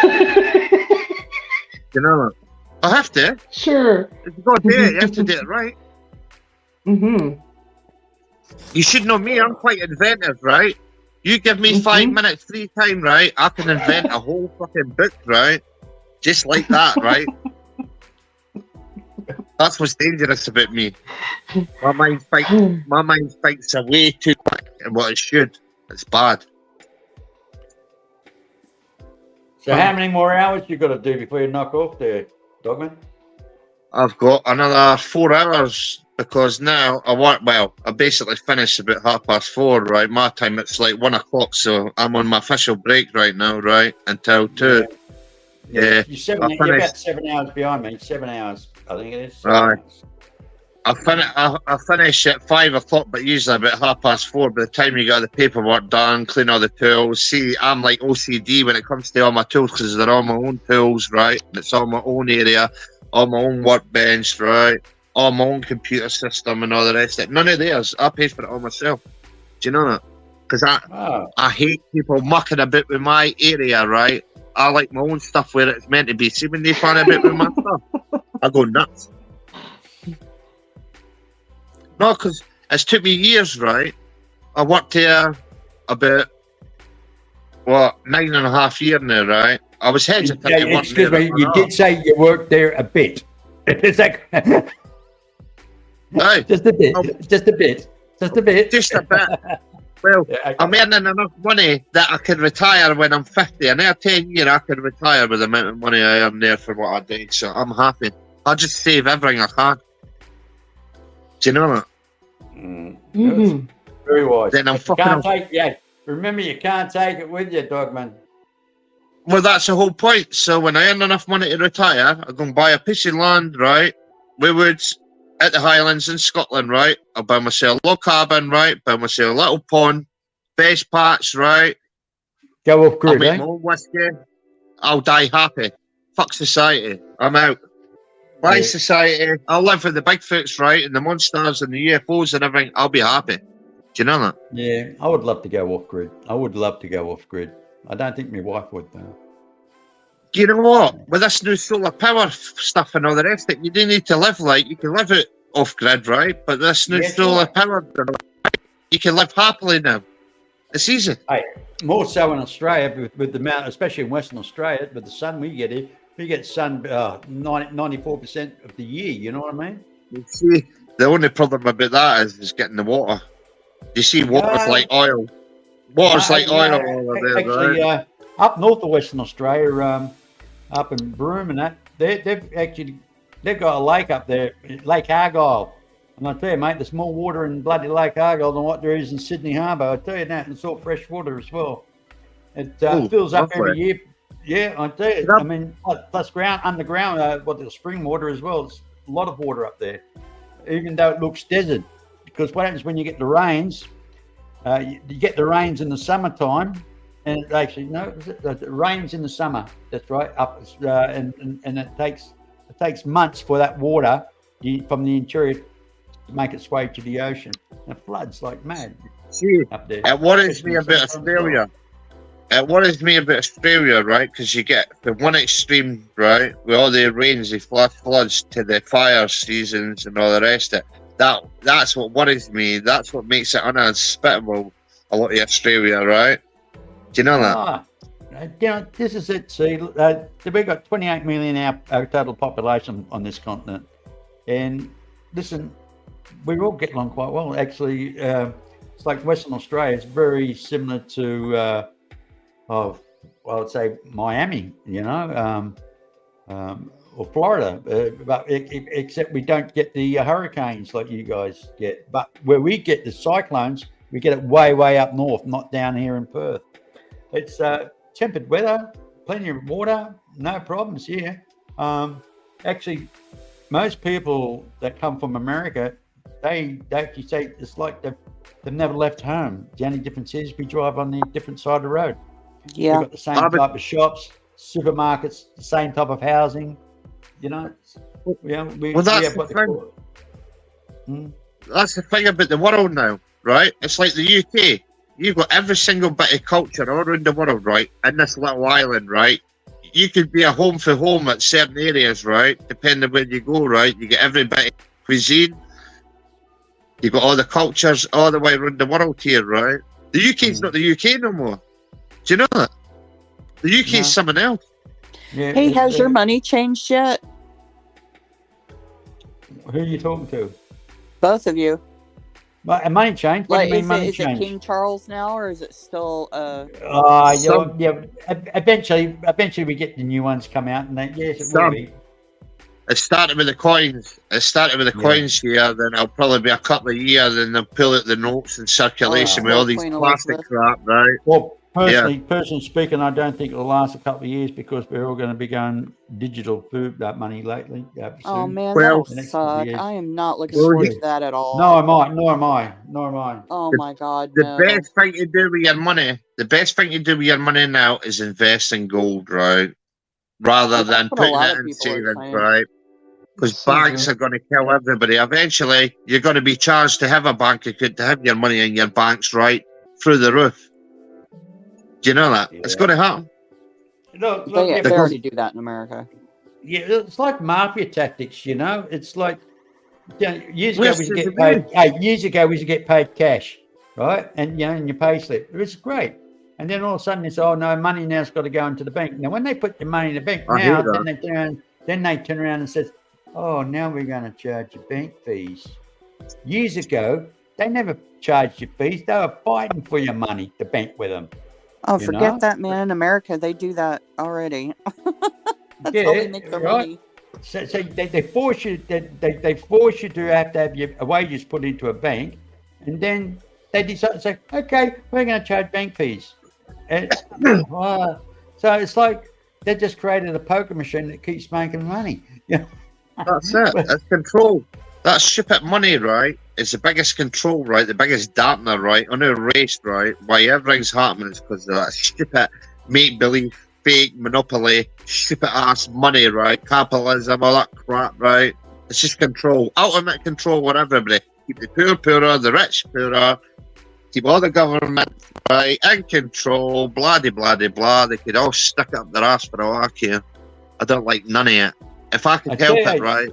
You know, I have to. Sure. If you got to do it, you have to do it right. Mm-hmm. You should know me. I'm quite inventive, right? You give me 5 minutes free time, right? I can invent a whole fucking book, right? Just like that, right? That's what's dangerous about me. My mind thinks way too quick and what it should. It's bad. So how many more hours you got to do before you knock off there, Dogman? I've got another 4 hours because now I basically finish about 4:30, right? My time it's like 1 o'clock, so I'm on my official break right now, right? Until 2. Yeah. You're about 7 hours behind me. 7 hours, I think it is. 7 Right. hours. I finish at 5 o'clock, but usually about 4:30. By the time you got the paperwork done, clean all the tools. See, I'm like OCD when it comes to all my tools because they're all my own tools, right? It's all my own area, all my own workbench, right? All my own computer system and all the rest of it. None of theirs. I paid for it all myself. Do you know that? Because I hate people mucking about with my area, right? I like my own stuff where it's meant to be. See, when they find about with my stuff, I go nuts. No, because it's took me years, right? I worked here about, 9.5 years now, right? I was hesitant to work Excuse there. me, you did say you worked there a bit. Is that Aye, just a bit? Just a bit. Just a bit. just a bit. Well, Yeah, okay. I'm earning enough money that I can retire when I'm 50. And now 10 years I can retire with the amount of money I earn there for what I do. So I'm happy. I just save everything I can. Do you know that? Mm-hmm. Very wise. Then I'm You fucking can't off. take, yeah. Remember, you can't take it with you, Dogman. Well, that's the whole point. So when I earn enough money to retire, I go and buy a piece of land, right? We would at the Highlands in Scotland, right? I'll buy myself a little cabin, right? Buy myself a little pond, best parts, right? Go off I'll grid, make eh? my own whiskey. I'll die happy. Fuck society. I'm out. Bye, Yeah. society. I'll live with the Bigfoots, right? And the monsters and the UFOs and everything. I'll be happy. Do you know that? Yeah, I would love to go off grid. I would love to go off grid. I don't think my wife would, though. you know what? With this new solar power stuff and all the rest of it, you do need to live like you can live it off grid, right? But this new solar power, you can live happily now. It's easy. Hey, more so in Australia with the amount, especially in Western Australia, with the sun we get here. We get sun 94% of the year. You know what I mean? You see, the only problem about that is getting the water. You see, water's like oil. Water's like oil over there, actually, right? Up north of Western Australia, up in Broome and that, they've got a lake up there, Lake Argyle. And I tell you, mate, there's more water in bloody Lake Argyle than what there is in Sydney Harbour. I tell you that, and it's all fresh water as well. It fills up every year. Yeah, I tell you. I mean, plus underground, the spring water as well. It's a lot of water up there, even though it looks desert. Because what happens when you get the rains? You get the rains in the summertime, and it actually it rains in the summer. That's right. And it takes months for that water from the interior to make its way to the ocean. And it floods like mad. See, up there. It worries me about Australia. It worries me about Australia, right? Because you get the one extreme, right, with all the rains, the floods to the fire seasons and all the rest of it. That's what worries me. That's what makes it unhospitable, a lot of Australia, right? Do you know that? This is it. See, we've got 28 million our total population on this continent, and listen, we all get along quite well. Actually, it's like Western Australia. It's very similar to, I'd say Miami. Or Florida, but except we don't get the hurricanes like you guys get. But where we get the cyclones, we get it way up north, not down here in Perth. It's tempered weather, plenty of water, no problems here. Actually, most people that come from America, they actually say it's like they've never left home. The only difference is we drive on the different side of the road. Yeah, we've got the same type of shops, supermarkets, the same type of housing. That's the thing. That's the thing about the world now, right? It's like the UK. You've got every single bit of culture all around the world, right? In this little island, right? You could be a home for home at certain areas, right? Depending where you go, right? You get every bit of cuisine. You got all the cultures all the way around the world here, right? The UK's not the UK no more. Do you know that? The UK is something else. Yeah, hey, has your money changed yet? Who are you talking to? Both of you. But money changed. What do you mean money changed? It King Charles now, or is it still? Eventually we get the new ones come out, and yes, it will be. It started with the coins. Coins here. Then it'll probably be a couple of years, then they'll pull out the notes in circulation with all these plastic crap, right? Well, personally speaking, I don't think it'll last a couple of years because we're all going to be going digital food money lately. Oh man, that'll suck. I am not looking forward to that at all. Nor am I. Oh my God, the best thing to do with your money now is invest in gold, right? Rather than putting it in savings, right? Because banks are going to kill everybody. Eventually, you're going to be charged to have a bank account, to have your money in your banks, right? Through the roof. Do you know that? Yeah. It's going to happen. Look, they already do that in America. Yeah, it's like mafia tactics, It's like years ago we used to get paid. Years ago we used to get paid cash, right? And in your pay slip, it was great. And then all of a sudden it's no, money now's got to go into the bank. Now when they put your money in the bank then they turn around and says, oh, now we're going to charge you bank fees. Years ago they never charged you fees. They were fighting for your money to bank with them. Oh, forget that, man. In America, they do that already. That's how they make their money. So they force you. They force you to have your wages put into a bank, and then they decide to say, "Okay, we're going to charge bank fees." And, so it's like they just created a poker machine that keeps making money. That's it. That's control. That stupid money, right, is the biggest control, right, the biggest dampener, right, on a race, right, why everything's happening is because of that stupid make-believe, fake monopoly, stupid-ass money, right, capitalism, all that crap, right, it's just control, ultimate control over everybody, keep the poor poorer, the rich poorer, keep all the government right in control, blah de blah de blah. They could all stick it up their ass for all I care. I don't like none of it. If I could help it, right?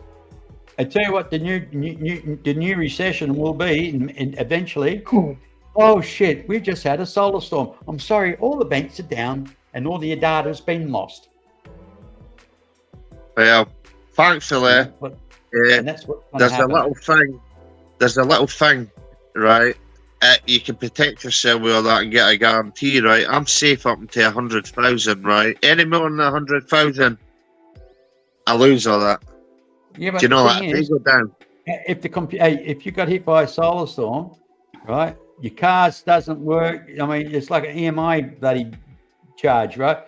I tell you what, the new recession will be, and eventually. Cool. Oh shit! We just had a solar storm. I'm sorry, all the banks are down, and all the data's been lost. Well, thankfully, And that's what there's a little thing. There's a little thing, right? You can protect yourself with all that and get a guarantee, right? I'm safe up until 100,000, right? Any more than 100,000, I lose all that. Yeah, but do you know the that? thing They is, go down. if you got hit by a solar storm, right? Your cars doesn't work. I mean, it's like an EMI bloody charge, right?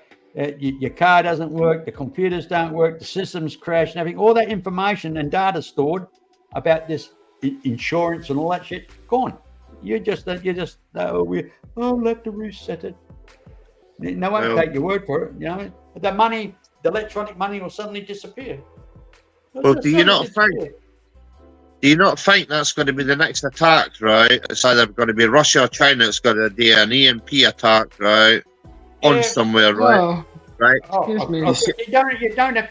Your car doesn't work. The computers don't work. The systems crash and everything. All that information and data stored about this insurance and all that shit gone. You'll have to reset it. No one will take your word for it. You know, the money, the electronic money, will suddenly disappear. Well, do you not think that's going to be the next attack, right? It's either going to be Russia or China. It's going to do an EMP attack, right, on somewhere, right? Oh, right. excuse me. You don't have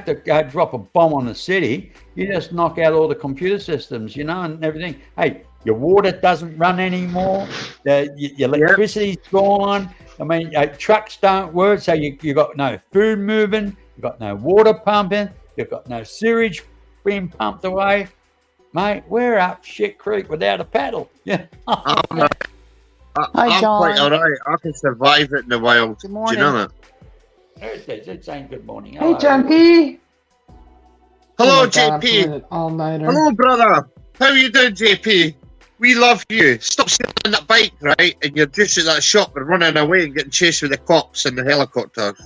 to drop a bomb on the city. You just knock out all the computer systems, you know, and everything. Hey, your water doesn't run anymore. Your electricity's gone. I mean, trucks don't work, so you got no food moving. You got no water pumping. You've got no sewage being pumped away. Mate, we're up shit creek without a paddle. Yeah. I'm John. quite all right. I can survive it in the wild. Good Do morning. you know that? It's saying good morning. Hey, John P. Hello, Oh my God, I'm JP. playing it all-nighter. Hello, brother. How are you doing, JP? We love you. Stop sitting on that bike, right? And you're just at that shop and running away and getting chased with the cops and the helicopters.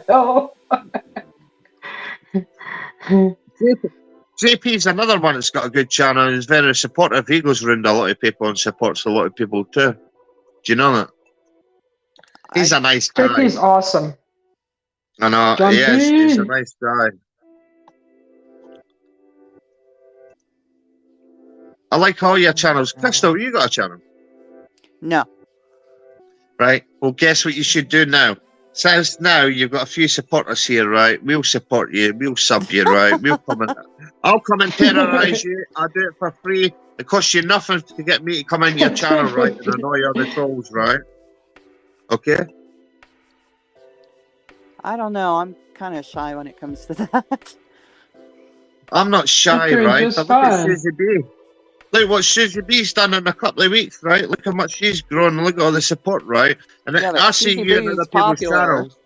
Oh. JP's another one that's got a good channel and is very supportive. He goes around a lot of people and supports a lot of people too. Do you know that? He's a nice guy. JP's awesome. I know. John Yes, P. he's a nice guy. I like all your channels. Crystal, you got a channel? No. Right. Well, guess what you should do now? Since now you've got a few supporters here, right? We'll support you. We'll sub you, right? I'll come and terrorise you. I'll do it for free. It costs you nothing to get me to come in your channel, right? And annoy other trolls, right? Okay? I don't know. I'm kind of shy when it comes to that. I'm not shy, You're right? just But look at fine. Susie B. Look what Susie B's done in a couple of weeks, right? Look how much she's grown. Look at all the support, right? And Yeah, but I see Susie you in B is other people's popular. channels.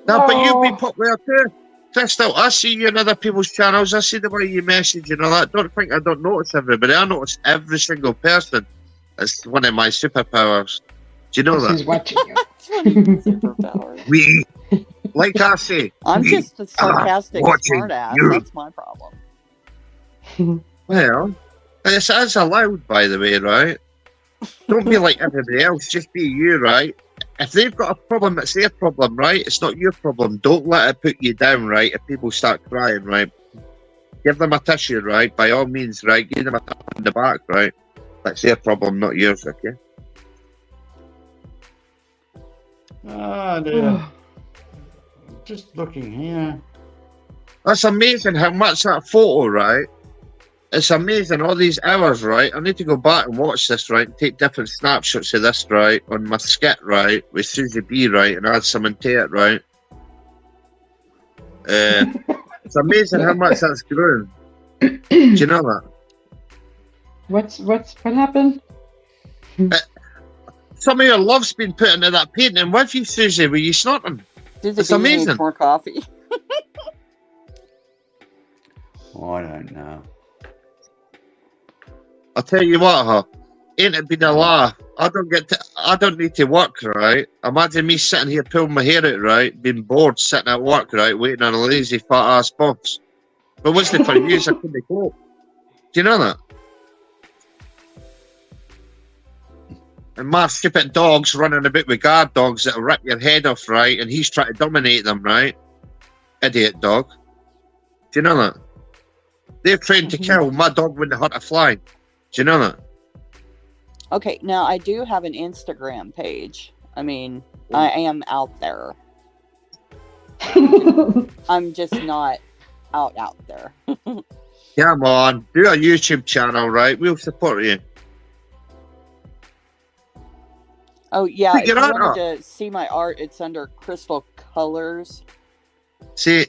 No, but you've been Oh. popular too. Crystal, I see you in other people's channels. I see the way you message and all that. Don't think I don't notice everybody. I notice every single person. It's one of my superpowers. Do you know He's that? watching you. Superpowers. We, like I say, I'm we just a sarcastic watching smartass. you. That's my problem. Well, it's allowed, by the way, right? Don't be like everybody else. Just be you, right? If they've got a problem, it's their problem, right? It's not your problem. Don't let it put you down, right? If people start crying, right? Give them a tissue, right? By all means, right? Give them a tap on the back, right? That's their problem, not yours, okay? Oh, dear. Just looking here. That's amazing how much that photo, right? It's amazing, all these hours, right? I need to go back and watch this, right? And take different snapshots of this, right? On my skit, right? With Susie B, right? And add some into it, right? It's amazing how much that's grown. Do you know that? What happened? Some of your love's been put into that painting with you, Susie. Were you snorting? Susie It's B needs amazing. more coffee. Oh, I don't know. I'll tell you what, huh? Ain't it been a laugh? I don't need to work, right? Imagine me sitting here pulling my hair out, right? Being bored, sitting at work, right? Waiting on a lazy fat ass boss. But what's the for years I couldn't cope? Do you know that? And my stupid dog's running about with guard dogs that'll rip your head off, right? And he's trying to dominate them, right? Idiot dog. Do you know that? They're trained to kill. My dog wouldn't hurt a fly. Do you know that? Okay, now I do have an Instagram page. I mean, I am out there. I'm just not out there. Come on, do a YouTube channel, right? We'll support you. Oh yeah, Put if your you art wanted up. to see my art, it's under Crystal Colors. See,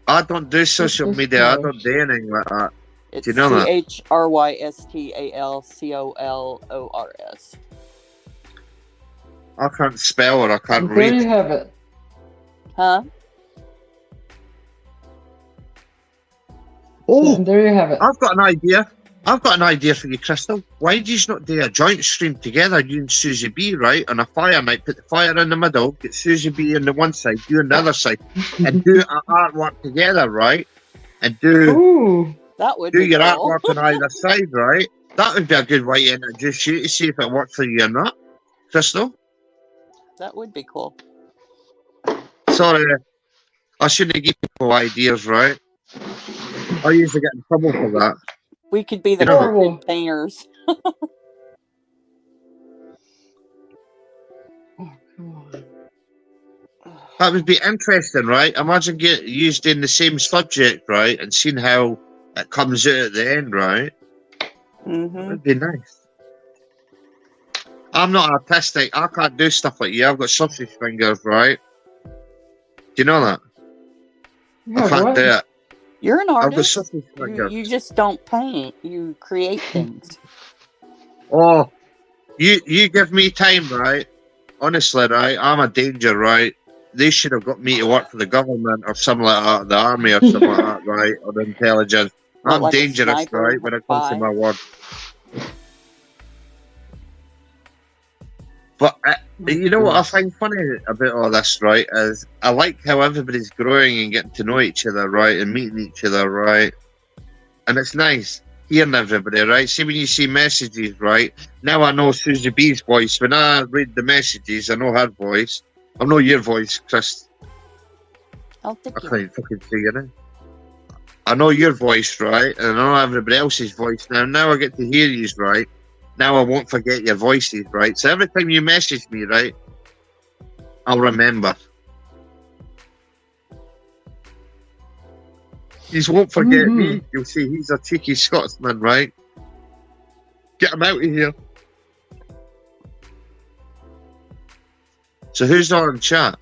I don't do social Crystal media. I Colors. don't do anything like that. It's Do you know that? CHRYSTALCOLORS. I can't spell or I can't There you read. have it. Huh? Oh, And there you have it. I've got an idea. I've got an idea for you, Crystal. Why do you not do a joint stream together, you and Susie B, right? On a fire night, put the fire in the middle, get Susie B on the one side, you on the other side, and do an artwork together, right? And do Ooh. That would do be your cool. artwork on either side, right? That would be a good way to introduce you to see if it works for you or not, Crystal. That would be cool. Sorry, I shouldn't give people ideas, right? I usually get in trouble for that. We could be the You know- crooked painters. Oh, come on. That would be interesting, right? Imagine get used in the same subject, right, and seeing how it comes out at the end, right? Mm-hmm. That'd be nice. I'm not artistic. I can't do stuff like you. I've got sausage fingers, right? Do you know that? You I have can't what? do it. You're an I've got artist. sausage fingers. You just don't paint. You create things. Oh, you give me time, right? Honestly, right? I'm a danger, right? They should have got me to work for the government or something like that, the army or something like that, right? Or the intelligence. What, I'm like a dangerous, sniper right? When it comes to spy? my work. But you know what I find funny about all this, right? Is I like how everybody's growing and getting to know each other, right? And meeting each other, right? And it's nice hearing everybody, right? See, when you see messages, right? Now I know Susie B's voice. When I read the messages, I know her voice. I know your voice, Chris. Oh, I thank you. can't fucking see you now. I know your voice, right? And I know everybody else's voice now. Now I get to hear you, right? Now I won't forget your voices, right? So every time you message me, right, I'll remember. You won't forget me. You'll see he's a cheeky Scotsman, right? Get him out of here. So who's not in chat?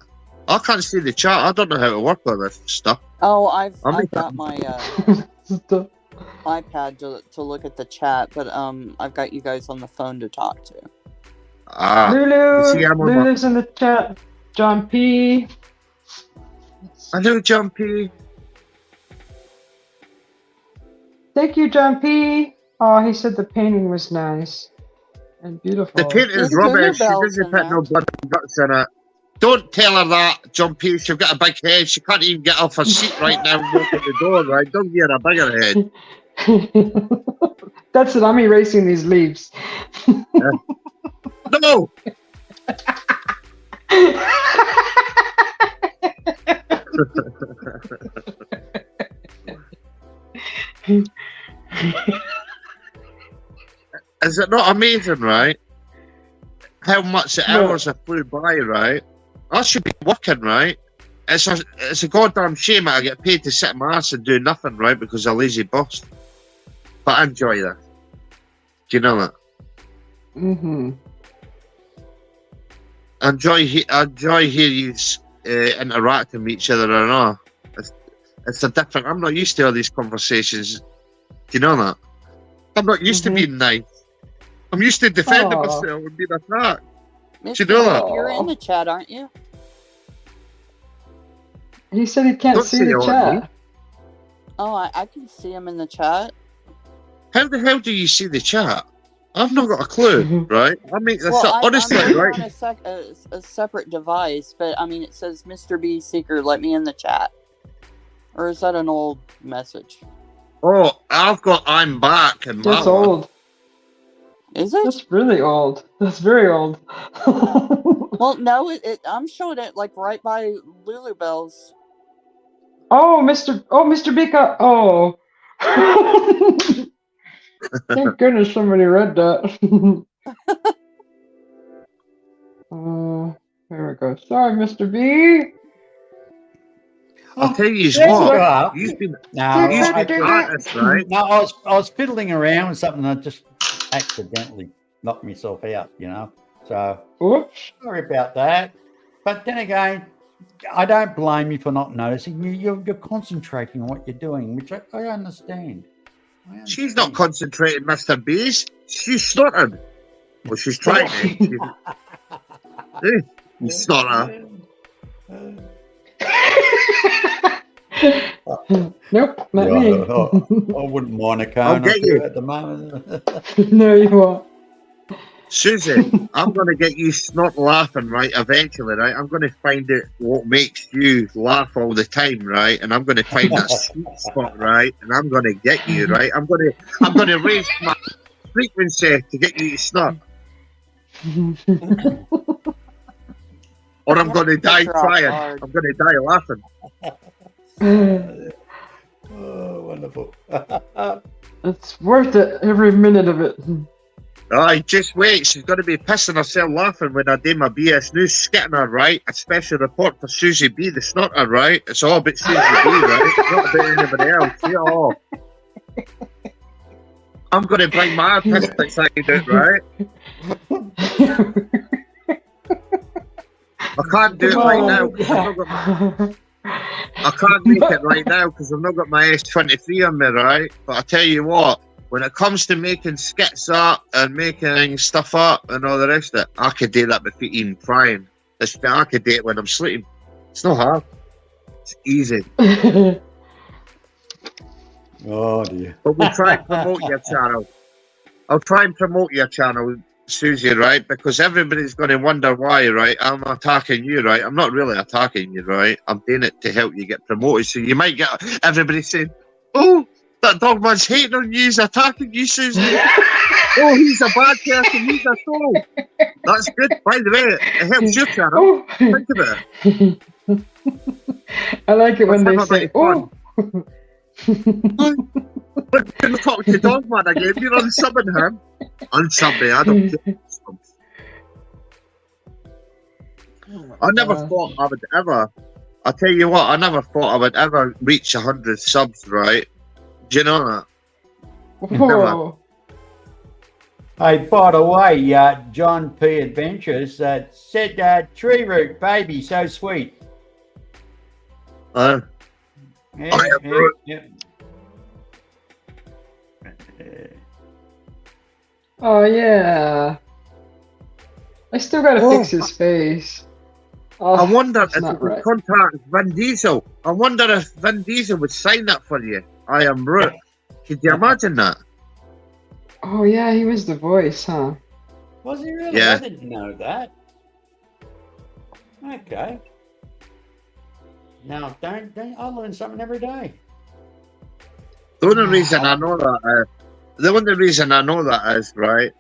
I can't see the chat. I don't know how to work on this stuff. Oh, I've I'm got my iPad to look at the chat, but I've got you guys on the phone to talk to. Ah, you see, I'm on my- Lulu's in the chat. John P. hello, Jumpy. Thank you, John P. Oh, he said the painting was nice and beautiful. The painting's There's rubbish. She bells doesn't in put no that. blood and guts in it. Don't tell her that, Jumpy. She's got a big head. She can't even get off her seat right now and walk out the door, right? Don't give her a bigger head. That's it. I'm erasing these leaves. No! Is it not amazing, right? How much the No. hours have flew by, right? I should be working, right? It's a goddamn shame I get paid to sit in my ass and do nothing, right? Because I'm a lazy boss. But I enjoy that. Do you know that? Mm-hmm. I enjoy hearing you interacting with each other and all. It's a different. I'm not used to all these conversations. Do you know that? I'm not used to being nice. I'm used to defending Aw. myself and being attacked. Miss You know that? Kate, you're in the chat, aren't you? He said he can't Don't see say the all chat. Oh, I can see him in the chat. How the hell do you see the chat? I've not got a clue, right? I mean, Well, honestly, I'm right? on a separate device, but I mean, it says Mr. B Seeker, let me in the chat. Or is that an old message? Oh, I've got I'm back and That's old. Is it? That's really old. That's very old. Well, no, I'm showing it like right by Lulu Bells. Oh, Mr. Bika. Oh. Thank goodness somebody read that. There we go. Sorry, Mr. B. I'll tell you Yeah, what. sure. You've been No, artist, right? no, I was fiddling around with something. I just accidentally knocked myself out, you know. So Whoops. sorry about that. But then again, I don't blame you for not noticing. You're concentrating on what you're doing, which I understand. She's not concentrating, Mr. Bees. She's snorting. Well, she's trying to. You snorter. Nope, not me. I wouldn't mind a cone. I'll get you at the moment. No, you won't. Susie, I'm going to get you snort laughing, right, eventually, right? I'm going to find out what makes you laugh all the time, right? And I'm going to find that sweet spot, right? And I'm going to get you, right? I'm going to raise my frequency to get you to snort. Or I'm going to die trying. I'm going to die laughing. Oh, wonderful. It's worth it, every minute of it. Oh, just wait. She's going to be pissing herself laughing when I do my BS News skitting her, right? A special report for Susie B, the snorter, right? It's all about Susie B, right? It's not about anybody else. Yeah, oh. I'm going to bring my artistic side out, right? I can't do it right now. I can't make it right now because I've not got my S23 on me, right? But I tell you what, when it comes to making skits up and making stuff up and all the rest of it, I could do that without even trying. I could do it when I'm sleeping. It's not hard. It's easy. Oh dear. But we'll try and promote your channel. I'll try and promote your channel, Susie, right? Because everybody's going to wonder why, right? I'm attacking you, right? I'm not really attacking you, right? I'm doing it to help you get promoted. So you might get everybody saying, oh, that dog man's hating on you, he's attacking you, Susie. Oh, he's a bad person, he's a soul. That's good, by the way. It helps your channel. Think of it. I like it when they say, oh. We're going to talk to Dog Man again. You're unsubbing him. Unsub me, I don't care. I never thought I would ever. I'll tell you what, I never thought I would ever reach 100 subs, right? Do you know that? Whoa. Hey, by the way, John P. Adventures said tree root baby, so sweet. I am Groot. Oh, yeah. I still gotta fix his face. Oh, I wonder if that's you not could right. contact Vin Diesel. I wonder if Vin Diesel would sign that for you. I am Groot. Could you imagine that? Oh, yeah, he was the voice, huh? Was he really? Yeah. I didn't know that. Okay. Now, don't I learn something every day. The only reason I know that is, right,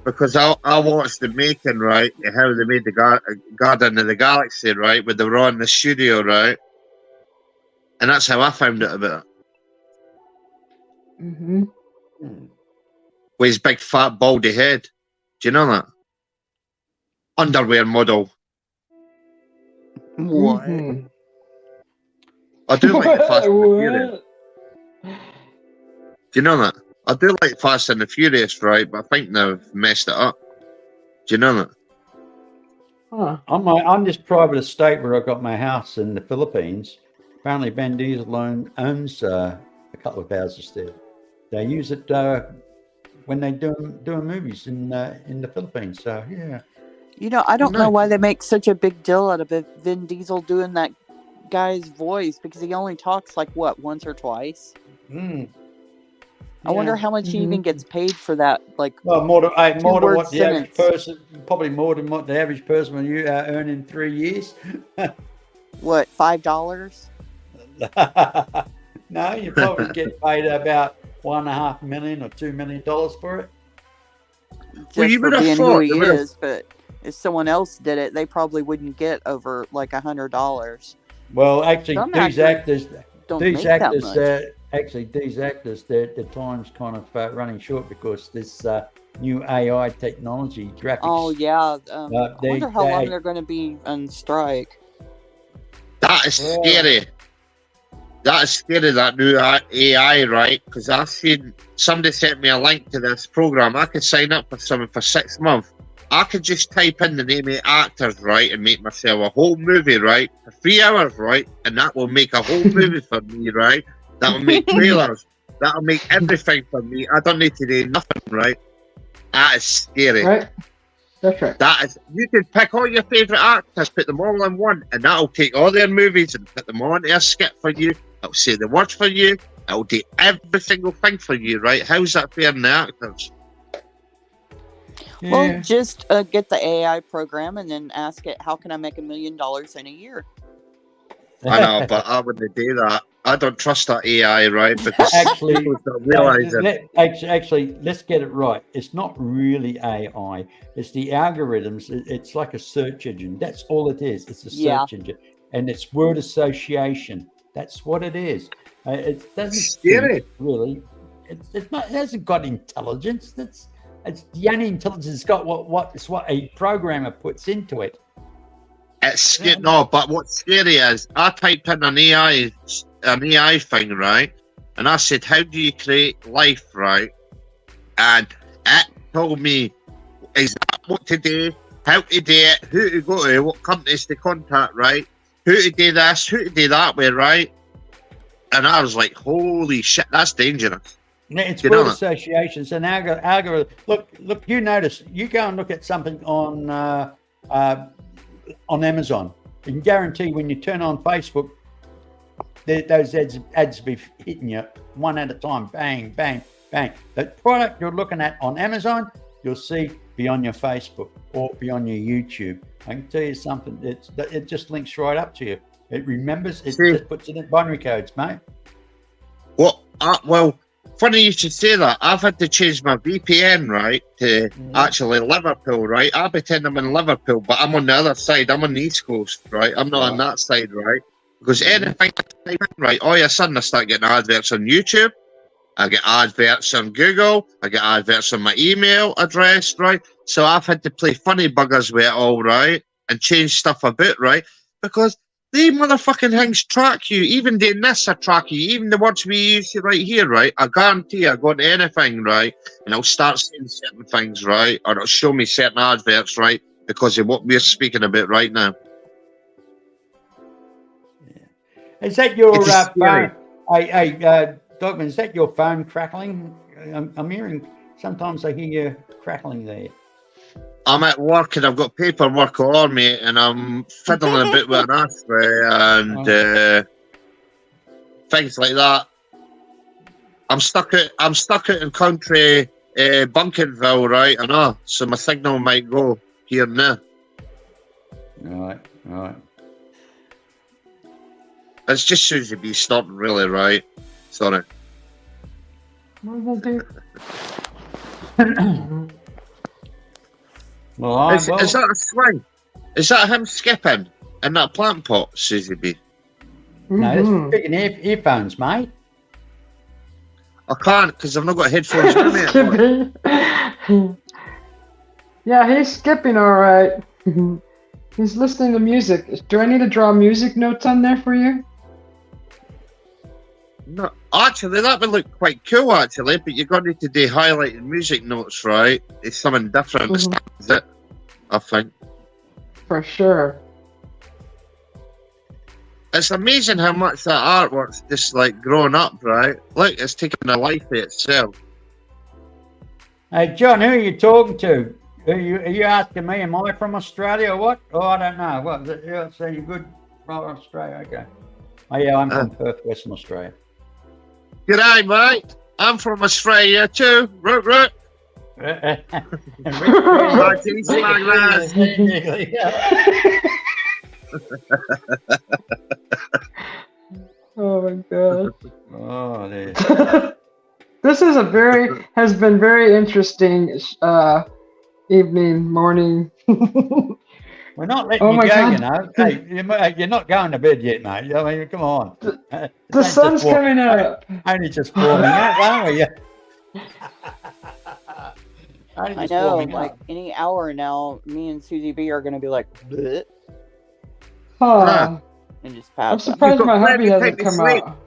because I watched the making, right, how they made the Garden of the Galaxy, right, when they were on the studio, right, and that's how I found out about it. Mm-hmm. With his big fat baldy head. Do you know that? Underwear model. What? Mm-hmm. I do like the Fast and the Furious. What? Do you know that? I do like Fast and the Furious, right? But I think they've messed it up. Do you know that? Huh. On this private estate where I got my house in the Philippines, apparently Vin Diesel owns a couple of houses there. They use it when they doing movies in the Philippines. So yeah. You know, I don't know why they make such a big deal out of it. Vin Diesel doing that guy's voice because he only talks like what, once or twice. I wonder how much he even gets paid for that. Like, well, more than what the average sentence. person, probably more than what the average person will earn in 3 years. What, $5? No, you probably get paid about $1.5 million or $2 million for it. Just Well, you for would have being thought who he they would have- is, but if someone else did it, they probably wouldn't get over like $100. Well, actually, Some these actors actors, Don't these make that actors, much. actually, these actors, their time's kind of running short because this new AI technology graphics. Oh yeah, I wonder how long they're going to be on strike. That is scary. That is scary, that new AI, right? Because I've seen somebody sent me a link to this program. I could sign up for something for 6 months. I could just type in the name of actors, right, and make myself a whole movie, right, for 3 hours, right, and that will make a whole movie for me, right? That will make trailers. That will make everything for me. I don't need to do nothing, right? That is scary. Right. That's right. That is. You can pick all your favourite actors, put them all in one, and that'll take all their movies and put them all into a skit for you. It'll say the words for you. It'll do every single thing for you, right? How's that fair in the actors? Yeah. Well, just get the AI program and then ask it, how can I make $1 million in a year? I know, but I wouldn't do that. I don't trust that AI, right? Because Actually, people don't realise it. Actually, let's get it right. It's not really AI. It's the algorithms. It's like a search engine. That's all it is. It's a search engine, and it's word association. That's what it is. It doesn't think, really. It's not. It hasn't got intelligence. It's the only intelligence it's got. What a programmer puts into it. It's scary. No, but what's scary is I typed in an AI thing, right? And I said, how do you create life, right? And it told me exactly what to do, how to do it, who to go to, what companies to contact, right? Who to do this, who to do that with, right? And I was like, holy shit, that's dangerous. Yeah, it's word associations and algorithm. Look, you notice, you go and look at something on Amazon. You can guarantee when you turn on Facebook, those ads be hitting you one at a time, bang, bang, bang. The product you're looking at on Amazon, you'll see be on your Facebook or be on your YouTube. I can tell you something, it just links right up to you. It remembers, it just puts it in binary codes, mate. Well, funny you should say that. I've had to change my VPN, right, to actually Liverpool, right? I pretend I'm in Liverpool, but I'm on the other side. I'm on the East Coast, right? I'm not on that side, right? Because anything I type in, right, all of a sudden I start getting adverts on YouTube. I get adverts on Google. I get adverts on my email address, right? So I've had to play funny buggers with it all, right? And change stuff a bit, right? Because they motherfucking things track you. Even doing this, I track you. Even the words we use right here, right? I guarantee I go into anything, right? And I'll start saying certain things, right? Or it'll show me certain adverts, right? Because of what we're speaking about right now. Yeah. Is that your phone? Hey, Dogman, is that your phone crackling? I'm hearing, sometimes I hear you crackling there. I'm at work and I've got paperwork on me and I'm fiddling a bit with an ashtray and things like that. I'm stuck out in country Bunkinville, right? I know, so my signal might go here and there. Right. It's just soon to be stopped, really, right? Sorry. Is that a swing? Is that him skipping in that plant pot, Susie B? No, that's picking earphones, mate. I can't because I've not got headphones with me. Yeah, he's skipping all right. He's listening to music. Do I need to draw music notes on there for you? No, actually, that would look quite cool, actually, but you're going to need to do highlighted music notes, right? It's something different, is it? I think. For sure. It's amazing how much that artwork's just, like, grown up, right? Look, it's taken a life of itself. Hey, John, who are you talking to? Are you asking me, am I from Australia or what? Oh, I don't know. What? So you're good from Australia, okay. Oh, yeah, I'm from Perth, Western Australia. G'day, mate. I'm from Australia too. Root, root. Oh my god. Oh, there. This is has been very interesting evening, morning. We're not letting Oh you my go, God. you know. Hey, you're not going to bed yet, mate. I mean, come on. The sun's coming up. Only just warming up, aren't we? Only I just know, warming like up. any hour now, me and Susie B are going to be like, bleh, Oh, and just I'm pass out. surprised You've got my hubby plenty of hasn't time to come sleep. out.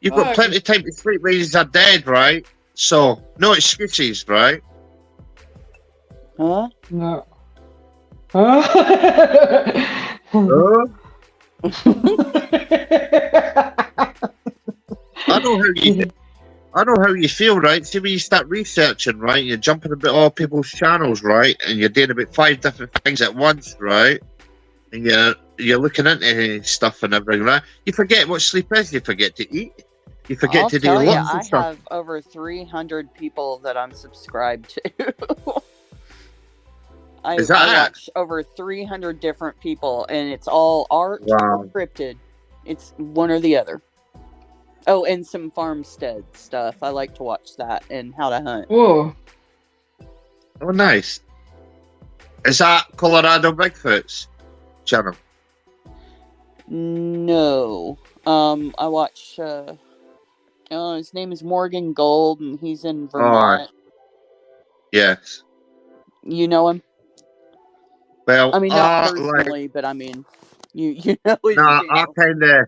You've got plenty of time to sleep when you're dead, right? So, no excuses, right? Huh? No. Huh? Oh, I know how you feel, right? See, when you start researching, right, you're jumping about all people's channels, right, and you're doing about 5 different things at once, right, and you're looking into stuff and everything, right? You forget what sleep is. You forget to eat. You forget I'll to do tell you, lots I of stuff. have over 300 people that I'm subscribed to. I Is that it? watch over 300 different people, and it's all art Wow. or cryptid. It's one or the other. Oh, and some farmstead stuff. I like to watch that and how to hunt. Whoa. Oh, nice. Is that Colorado Bigfoot's channel? No. I watch his name is Morgan Gold, and he's in Vermont. Yes. You know him? Well, I mean, not personally, but I mean, you know his channel.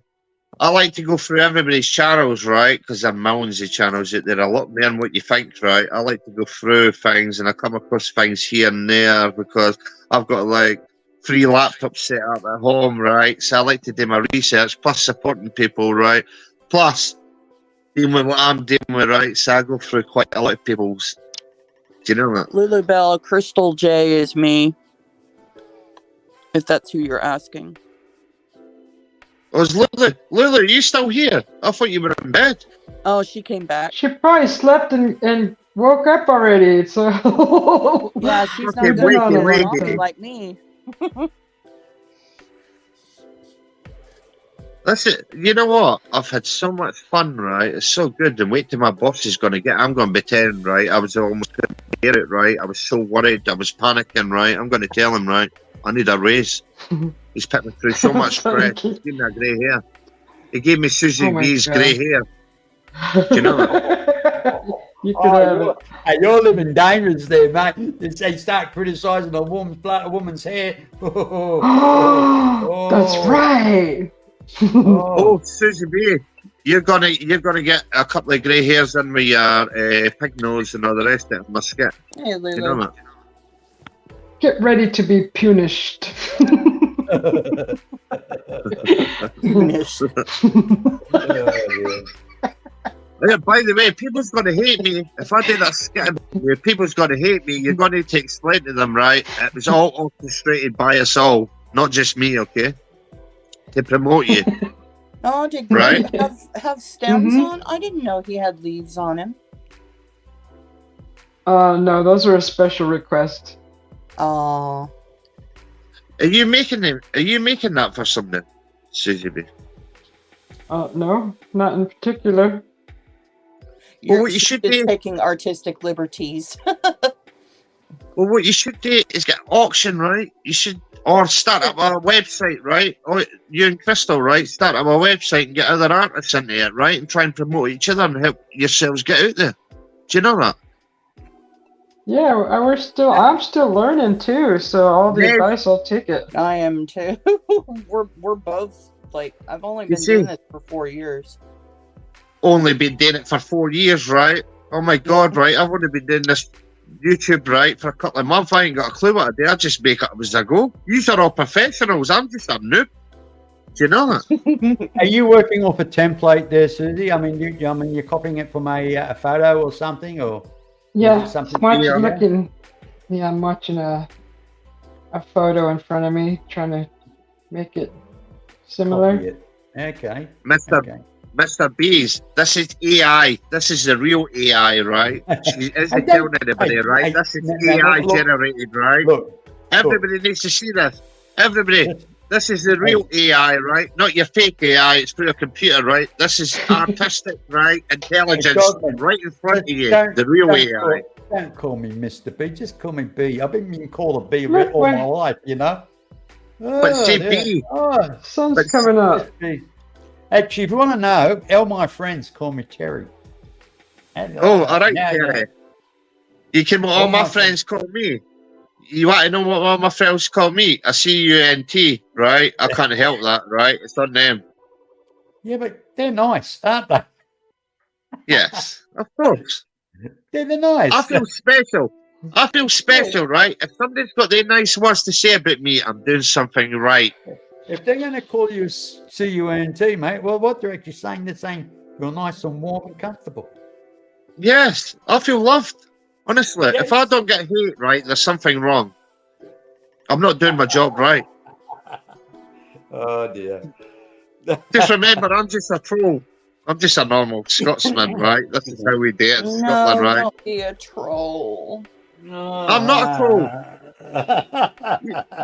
I like to go through everybody's channels, right? Because there are millions of channels out there. A lot more than what you think, right? I like to go through things, and I come across things here and there because I've got like 3 laptops set up at home, right? So I like to do my research, plus supporting people, right? Plus dealing with what I'm dealing with, right? So I go through quite a lot of people's. Do you know that? Lulu Bell, Crystal J is me. If that's who you're asking. Oh, is Lulu? Lulu, are you still here? I thought you were in bed. Oh, she came back. She probably slept and woke up already. So Yeah, she's Okay, not been on a wakey, long wakey. time. like me. Listen, you know what? I've had so much fun, right? It's so good. And wait till my boss is going to get. I'm going to be telling, right? I was almost going to hear it, right? I was so worried. I was panicking, right? I'm going to tell him, right? I need a raise. He's put me through so much stress. He's given me a grey hair. He gave me Susie Oh my B's God. grey hair. Do you know that? You could have it. Hey, you're living dangerous there, mate. They start criticising a woman's hair. That's right. Oh, Susie B, you're gonna get a couple of grey hairs in with your pig nose and all the rest of it. My skit. Hey, Lulu. Do you know that? Get ready to be punished. Yeah, by the way, people's going to hate me. If I do that skit, people's going to hate me. You're going to explain to them, right? It was all orchestrated by us all, not just me, okay? To promote you. Oh, did Right? Groot have stems Mhm. on? I didn't know he had leaves on him. No, those are a special request. Oh. Are you making them? Are you making that for something, Susie B? No, not in particular. You're what you should just do- taking artistic liberties. Well, what you should do is get auction, right? You should, or start up a website, right? Or you and Crystal, right? Start up a website and get other artists into it, right? And try and promote each other and help yourselves get out there. Do you know that? Yeah, I'm still learning too. So all the Yeah. advice, I'll take it. I am too. we're both like, I've only You been see? doing this for 4 years. Only been doing it for 4 years, right? Oh my God, right? I've only been doing this YouTube, right, for a couple of months. I ain't got a clue what I do. I just make it up as I go. You are all professionals. I'm just a noob. Do you know that? Are you working off a template there, Susie? I mean, you're copying it from a photo or something, or Yeah, is it something? I'm watching a photo in front of me, trying to make it similar. Copy it. Okay. Mr. Okay. Mr. Bees, this is AI. This is the real AI, right? She I isn't don't- telling anybody, right? I- This is no, AI look. generated, right? Look, Everybody needs to see this. Everybody, this is the real AI, right? Not your fake AI. It's through a computer, right? This is artistic, right? Intelligence, Dogman, right in front of you. don't- The real don't AI. don't call me Mr. B. Just call me B. I've been being called a B Look, all when- my life, you know. But Oh, CP, oh, Sun's But- coming up. actually, if you want to know, all my friends call me Terry. And, oh, all right, yeah, Terry. You can, all my friends call me. You want to know what all my friends call me? A CUNT, right? I can't help that, right? It's on them. Yeah, but they're nice, aren't they? Yes, of course. They're nice. I feel special. I feel special, right? If somebody's got their nice words to say about me, I'm doing something right. If they're going to call you CUNT, mate, well, what they're actually saying, they're saying you're nice and warm and comfortable. Yes, I feel loved. Honestly, Yes. if I don't get hate, right, there's something wrong. I'm not doing my job right. Oh, dear. Just remember, I'm just a troll. I'm just a normal Scotsman, right? This is how we do it in No, Scotland, right? don't be a troll. I'm not a troll.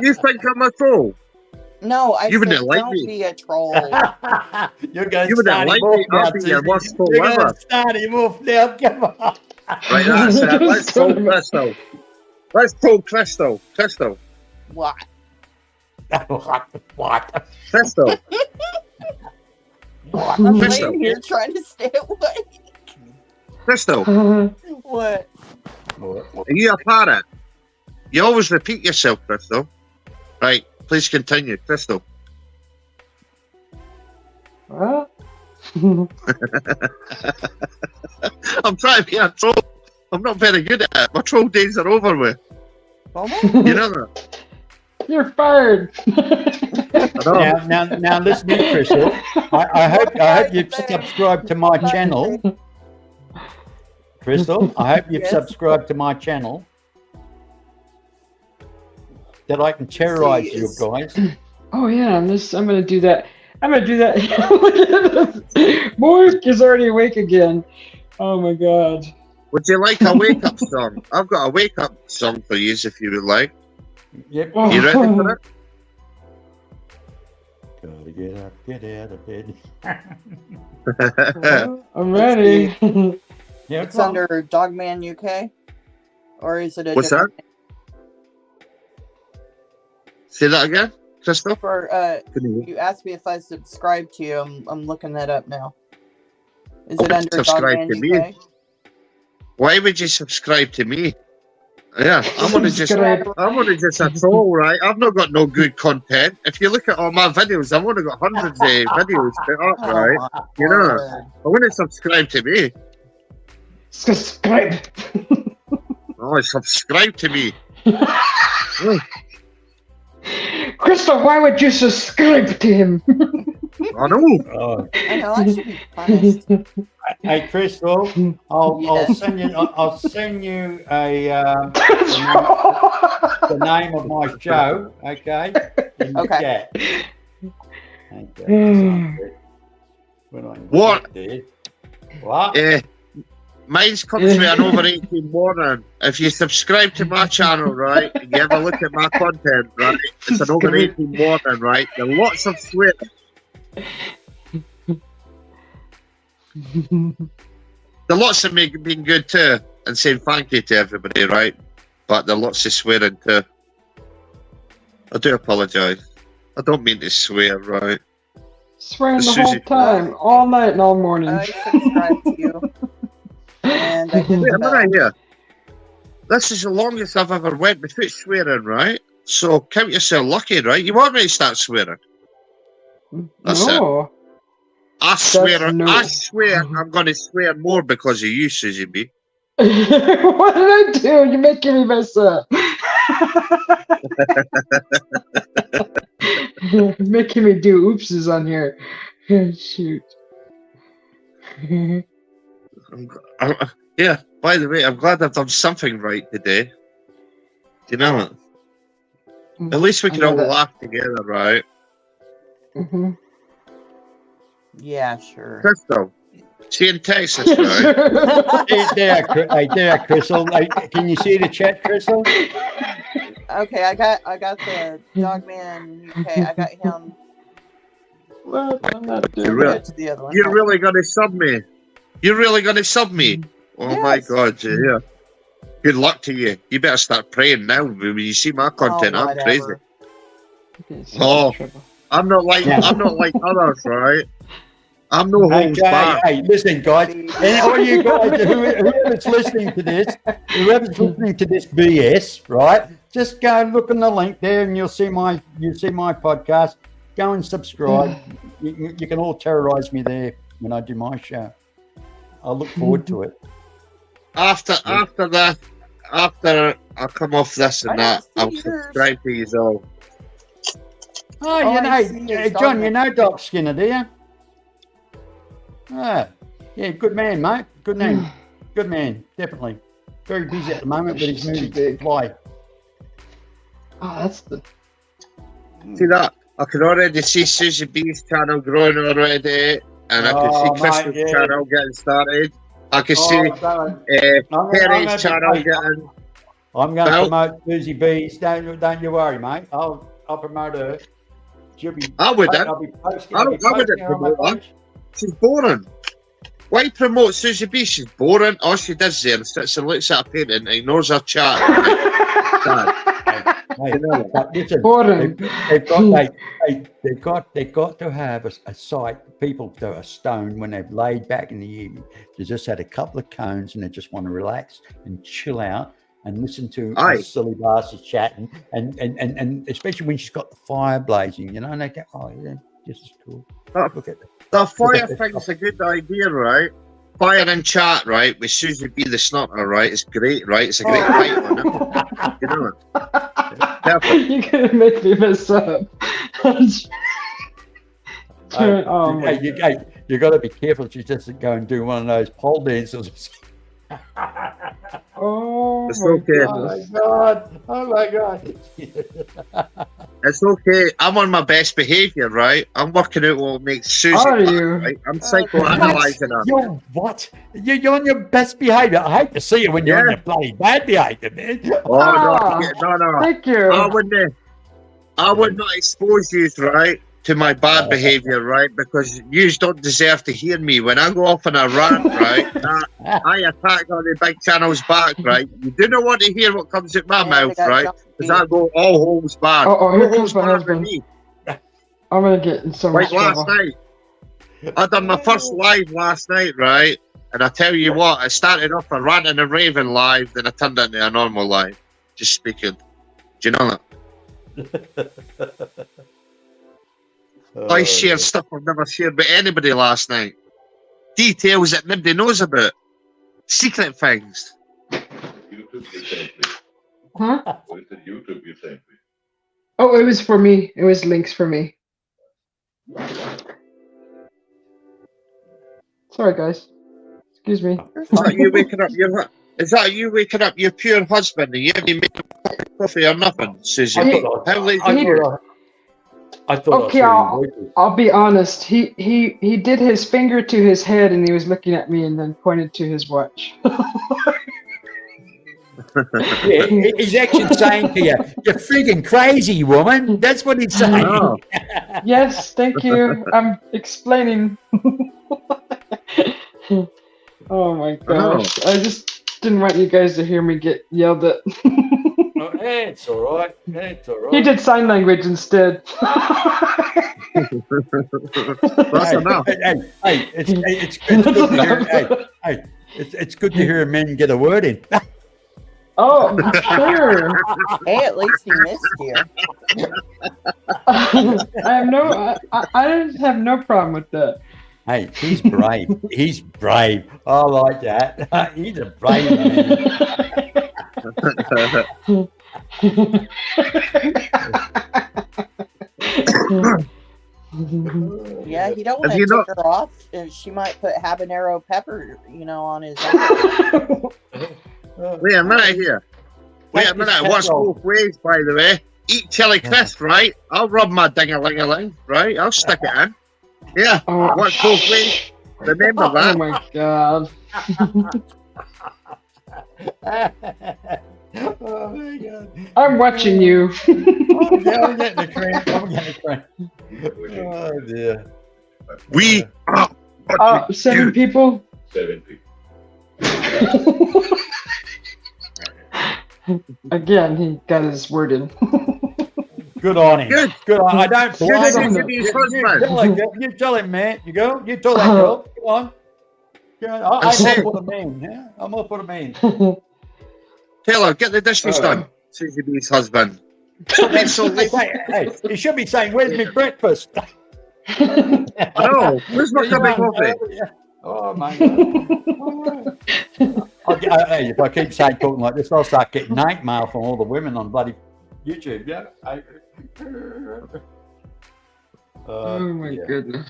You think I'm a troll? No, I You said wouldn't like don't me. be a troll. You're going You to wouldn't start like him me. off now, I'll be your Susie. worst troll You're going ever. to start him off now. Come on. Right, that's it. Let's troll Crystal. Let's troll Crystal. Crystal. What? What? Crystal. I'm Crystal. laying here trying to stay awake. Crystal. What? Are you a parrot? You always repeat yourself, Crystal. Right, please continue, Crystal. What? I'm trying to be a troll. I'm not very good at it. My troll days are over with. You know that? You're fired. I know. Now listen here, Crystal. I hope you've subscribed to my channel. Crystal, I hope you've Yes. subscribed to my channel. That I can terrorize you Yes. guys. Oh yeah, I'm gonna do that. I'm gonna do that. Mork is already awake again. Oh my god. Would you like a wake up song? I've got a wake up song for you if you would like. Yep. Oh. You ready for it? Gotta get up, get out of bed. I'm ready. Yeah, It's come on. under Dogman UK? Or is it a What's different Say that again, Crystal? For you asked me if I subscribe to you. I'm looking that up now. Is it under Subscribe Dogman to me. UK? Why would you subscribe to me? Yeah, I'm gonna just a troll, right? I've not got no good content. If you look at all my videos, I've only got hundreds of videos put up, right? my You know, word. I want to subscribe to me. Subscribe. Oh, subscribe to me. Crystal, why would you subscribe to him? I know. Oh. I know, I should be punished. Hey, Crystal, I'll Yes. send you. I'll send you the name of my show. Okay. In the Okay. chat. Okay. What? What? Mine's comes with an over 18 warning. If you subscribe to my channel, right, and you ever look at my content, right, it's an over 18 warning, right? There are lots of swearing. There are lots of me being good too and saying thank you to everybody, right? But there are lots of swearing too. I do apologise. I don't mean to swear, right? Swearing the Susie. whole time, all night and all morning. I subscribe to you. And I hit Wait a the minute bell. here. This is the longest I've ever went without swearing, right? So count yourself lucky, right? You want me to start swearing? That's no. I swear, no. I swear I'm going to swear more because of you, Susie B. What did I do? You're making me mess up. Making me do oopses on here. Shoot. Yeah, by the way, I'm glad I've done something right today. Do you know it? At least we I can know all that. laugh together, right? Mhm. Yeah, sure. Crystal, see in Texas, right? Hey, there, Crystal. Hey, can you see the chat, Crystal? Okay, I got the Dogman UK. I got him. What? I'm not You're doing real. that. To the other one. You're really going to sub me? You're really going to sub me? Oh my Yes. God, yeah. Good luck to you. You better start praying now. When you see my content, Oh, I'm crazy. whatever. Okay, so Oh. trouble. I'm not like others, right? I'm no holds back. Hey, listen, guys, and all you guys, whoever's listening to this BS, right? Just go and look on the link there, and you'll see my podcast. Go and subscribe. You can all terrorize me there when I do my show. I look forward to it. After I come off this and that, I'll subscribe to you all. Oh, John, you know Doc Skinner, do you? Ah, yeah, good man, mate. Good name. Good man, definitely. Very busy at the moment with his movie. Why? Oh, that's the. See that? I can already see Susie B's channel growing already, and I can see Crystal's channel getting started. I can see Terry's channel getting. I'm going to promote Susie B's. Don't you worry, mate. I'll promote her. She'll be. I wouldn't promote her. She's boring. Why promote Susie B? She's boring. All she does there is sits and looks at a painting and ignores her chat. Boring. They've got to have a site. People that are stoned when they've laid back in the evening. They just had a couple of cones and they just want to relax and chill out and listen to a silly bastard chatting, and especially when she's got the fire blazing, you know, and they go, oh yeah, this is cool. Look at that. The fire thing's a good idea, right? Fire and chat, right? With Susie B the Snutter, right? It's great, right? It's a great title, isn't it? You know it. You're gonna make me mess up. You got to be careful. She doesn't go and do one of those pole dances. Oh it's my okay. God. Oh my God. It's okay. I'm on my best behaviour, right? I'm working out what makes Susie laugh, right? I'm psychoanalyzing her. You're what? You're on your best behaviour. I hate to see you when you're on your bloody bad behaviour, man. No. Thank you. I would not expose you, right, to my bad behaviour, right? Because you don't deserve to hear me. When I go off on a rant, right, I attack on the big channel's back, right? You do not want to hear what comes out my mouth, right? Because I go all holes bad. Here comes my husband. I'm going to get in so much trouble. Last night, I done my first live last night, right? And I tell you what, I started off a ranting and raving live, then I turned into a normal live, just speaking. Do you know that? I shared stuff I've never shared with anybody last night. Details that nobody knows about. Secret things. YouTube you sent me. Huh? What is it YouTube you sent me? Oh, it was for me. It was links for me. Sorry, guys. Excuse me. Is that you waking up your pure husband and you haven't made coffee or nothing, Susie? How late I thought okay, I'll be honest. He did his finger to his head and he was looking at me and then pointed to his watch. Yeah, he's actually saying to you, "You're freaking crazy, woman." That's what he's saying. Oh. Yes, thank you. I'm explaining. Oh my gosh. I just didn't want you guys to hear me get yelled at. Oh, it's all right. It's all right. He did sign language instead. That's enough. Hey, it's good to hear. It's good to hear men get a word in. Oh, sure. Hey, at least he missed you. I didn't have no problem with that. Hey, he's brave. He's brave. I like that. He's a brave man. Yeah, you don't want to take her off. She might put habanero pepper, on his. Wait a minute here. Wait a minute. What's both ways, by the way? Eat chili crisp, right? I'll rub my ding-a-ling-a-ling, right? I'll stick it in. Yeah. What's both ways? Remember that. Oh my God. Oh my God. I'm watching you. I'm getting a cramp. Oh dear. We are 7 people. 7 people. Again, he got his word in. Good on him. Good. Good on. I don't blame Good him. to be his husband. You tell him, man. You go. You tell that girl. Come on. I'm all for the man. Yeah, I'm all for the man. Taylor, get the dishes done. Says to be his husband. Stop being so late. Hey, he should be saying, "Where's my breakfast?" I know. Where's my cup of coffee? Oh my God. Hey, if I keep saying talking like this, I'll start getting hate mail from all the women on bloody YouTube. Yeah. Oh my goodness.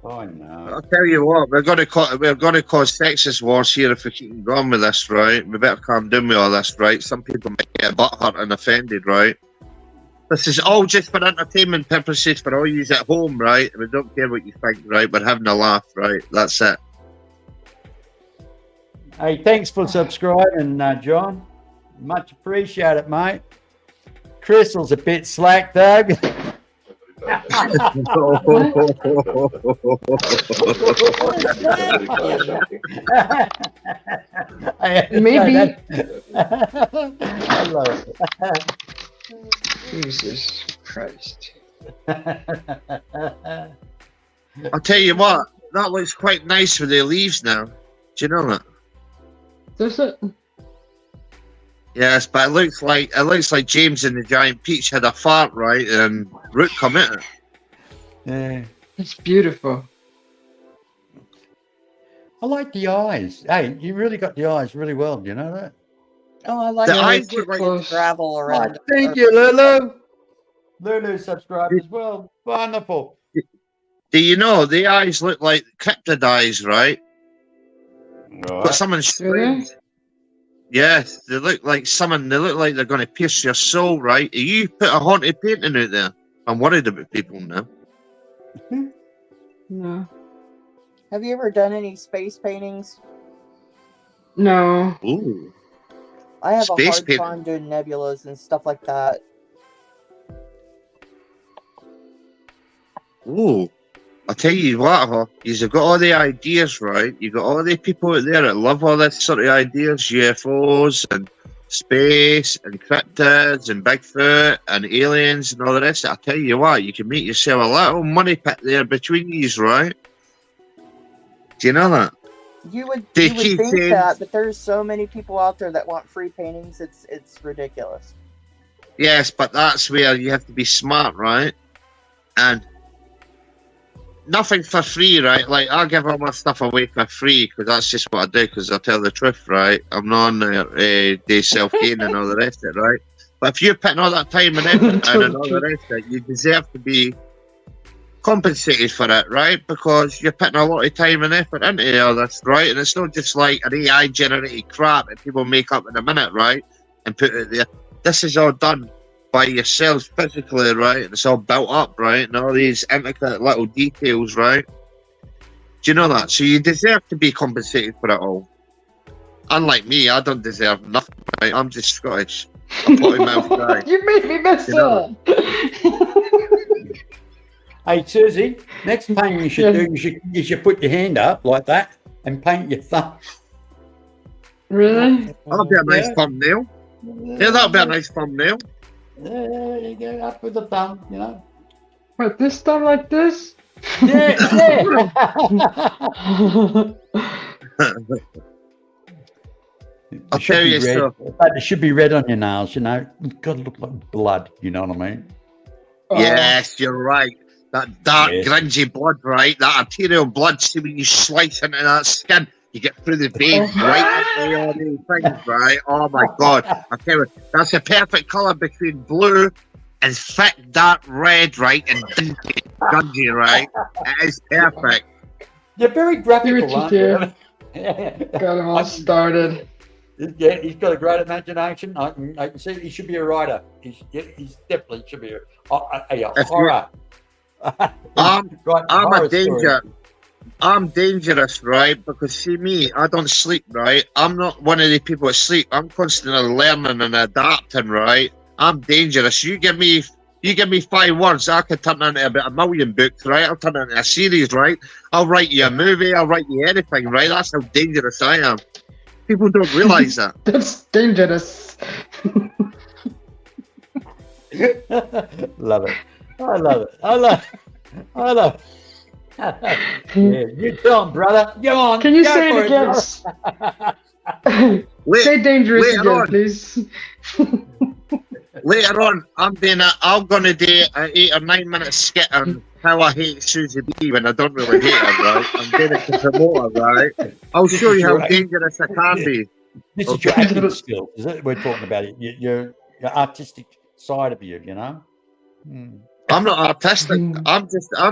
I know. I'll tell you what, we're going to cause sexist wars here if we keep going with this, right? We better calm down with all this, right? Some people might get butthurt and offended, right? This is all just for entertainment purposes for all yous at home, right? We don't care what you think, right? We're having a laugh, right? That's it. Hey, thanks for subscribing, John. Much appreciated, mate. Crystal's a bit slack, though. Maybe. I love it. Jesus Christ. I'll tell you what, that looks quite nice with the leaves now. Do you know that? Does it? Yes, but it looks like James and the Giant Peach had a fart, right? And Root come in it. Yeah. It's beautiful. I like the eyes. Hey, you really got the eyes really well. Do you know that? Oh, I like The the eyes eyes look like gravel around. Thank you, Lulu. Lulu subscribed as well. Wonderful. Do you know the eyes look like cryptid eyes, right? But someone's strange. Yes, they look like they look like they're going to pierce your soul, right? You put a haunted painting out there. I'm worried about people now. No. Have you ever done any space paintings? No. Ooh. I have Space a hard painting. time doing nebulas and stuff like that. Ooh. I'll tell you what, huh? You've got all the ideas, right? You got all the people out there that love all this sort of ideas, UFOs and space and cryptids and Bigfoot and aliens and all the rest. I'll tell you what, you can make yourself a little money pit there between these, right? Do you know that? You would They think keep saying- that, but there's so many people out there that want free paintings. It's ridiculous. Yes, but that's where you have to be smart, right? And nothing for free, right? Like, I'll give all my stuff away for free because that's just what I do because I tell the truth, right? I'm not on there day self-gain and all the rest of it, right? But if you're putting all that time and effort and all the rest of it, you deserve to be compensated for it, right? Because you're putting a lot of time and effort into all this, right? And it's not just like an AI-generated crap that people make up in a minute, right? And put it there. This is all done by yourselves physically, right? And it's all built up, right? And all these intricate little details, right? Do you know that? So you deserve to be compensated for it all. Unlike me, I don't deserve nothing, right? I'm just Scottish. I'm potty mouth guy. You made me mess You know up. Hey, Susie, next painting you should do, you should put your hand up like that and paint your thumb. Really? That'll be a nice thumbnail. Yeah, that'll be a nice thumbnail. There you go, up with the thumb, you know. What, this stuff like this? Yeah, yeah. I'll tell you so. But it should be red on your nails, you know. It's got to look like blood, you know what I mean? Yes, you're right. That dark, Yes. grungy blood, right? That arterial blood, see when you slice into that skin, you get through the veins, right into all these things, right? Oh my God. I tell you, that's a perfect colour between blue and thick, dark red, right? And grungy, right? It is perfect. You're very graphical, You're aren't you? Got him all started. Yeah, he's got a great imagination. I can see he should be a writer. He's definitely should be a horror. I'm horror a danger. I'm dangerous, right? Because see me, I don't sleep, right? I'm not one of the people that sleep. I'm constantly learning and adapting, right? I'm dangerous. You give me 5 words, I can turn into about 1 million books, right? I'll turn into a series, right? I'll write you a movie, I'll write you anything, right? That's how dangerous I am. People don't realise that. That's dangerous. Love it. I love it. I love it. I love it. Yeah, you tell him, brother. Go on. Can you go say for it again? brother. Say dangerous later again, on. please. Later on, I'm going to do an 8 or 9 minute skit on how I hate Susie B when I don't really hate her, right? I'm doing it to promote her, right? I'll This show is you how your- dangerous I can be. This is your acting skills, is it? We're talking about it. Your artistic side of you, you know? Hmm. I'm not artistic. I'm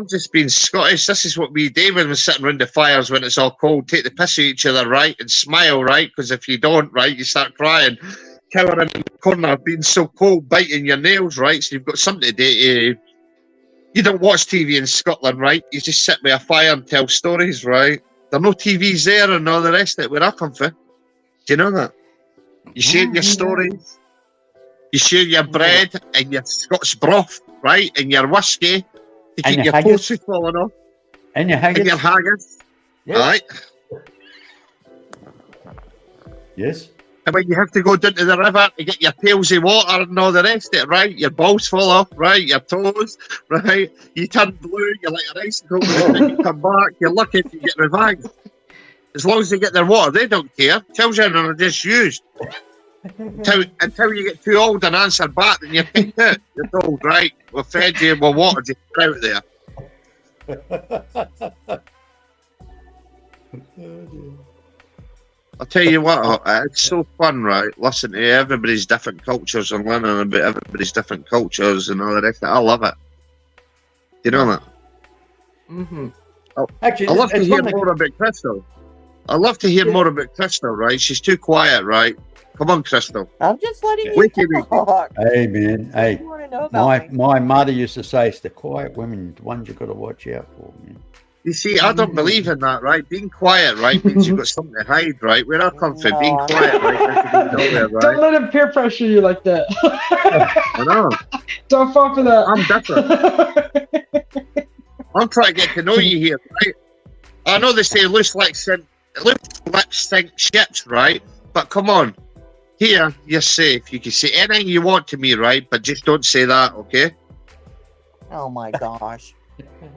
just being Scottish. This is what we do when we're sitting around the fires when it's all cold. Take the piss at each other, right, and smile, right? Because if you don't, right, you start crying, cowering in the corner, being so cold, biting your nails, right? So you've got something to do. You don't watch TV in Scotland, right? You just sit by a fire and tell stories, right? There are no TVs there and all the rest of it. Where I come from, do you know that? You share your stories. You share your bread and your Scots broth, right? And your whiskey to And keep your your haggis. pulse from falling off. And your haggis. And your haggis. Yeah. Right? Yes. And when you have to go down to the river to get your pails of water and all the rest of it, right? Your balls fall off, right? Your toes, right? You turn blue, you're like an icicle, and you come back, you're lucky if you get revived. As long as they get their water, they don't care. Children are just used. Until you get too old and answer back, then you're picked out. You're told, right, we've fed you, we've watered you, get out there. I'll tell you what, it's so fun, right? Listen to everybody's different cultures and learning about everybody's different cultures and all the rest of it. I love it. Do you know that? Mm-hmm. Actually, I love to it's hear one of more about Crystal. I love to hear more about Crystal, right? She's too quiet, right? Come on, Crystal. I'm just letting you Wait till we- talk. Hey, man. Hey, You want to know about me? my mother used to say, it's the quiet women, the ones you got to watch out for, man. You see, I don't believe in that, right? Being quiet, right, means you've got something to hide, right? Where I come from, being No, I'm quiet, right, doesn't mean nowhere, Don't right? let him peer pressure you like that. I know. Don't fall for that. I'm different. I'm trying to get to know you here, right? I know they say loose lips sink ships, right? But come on. Here, you're safe. You can say anything you want to me, right? But just don't say that, okay? Oh my gosh.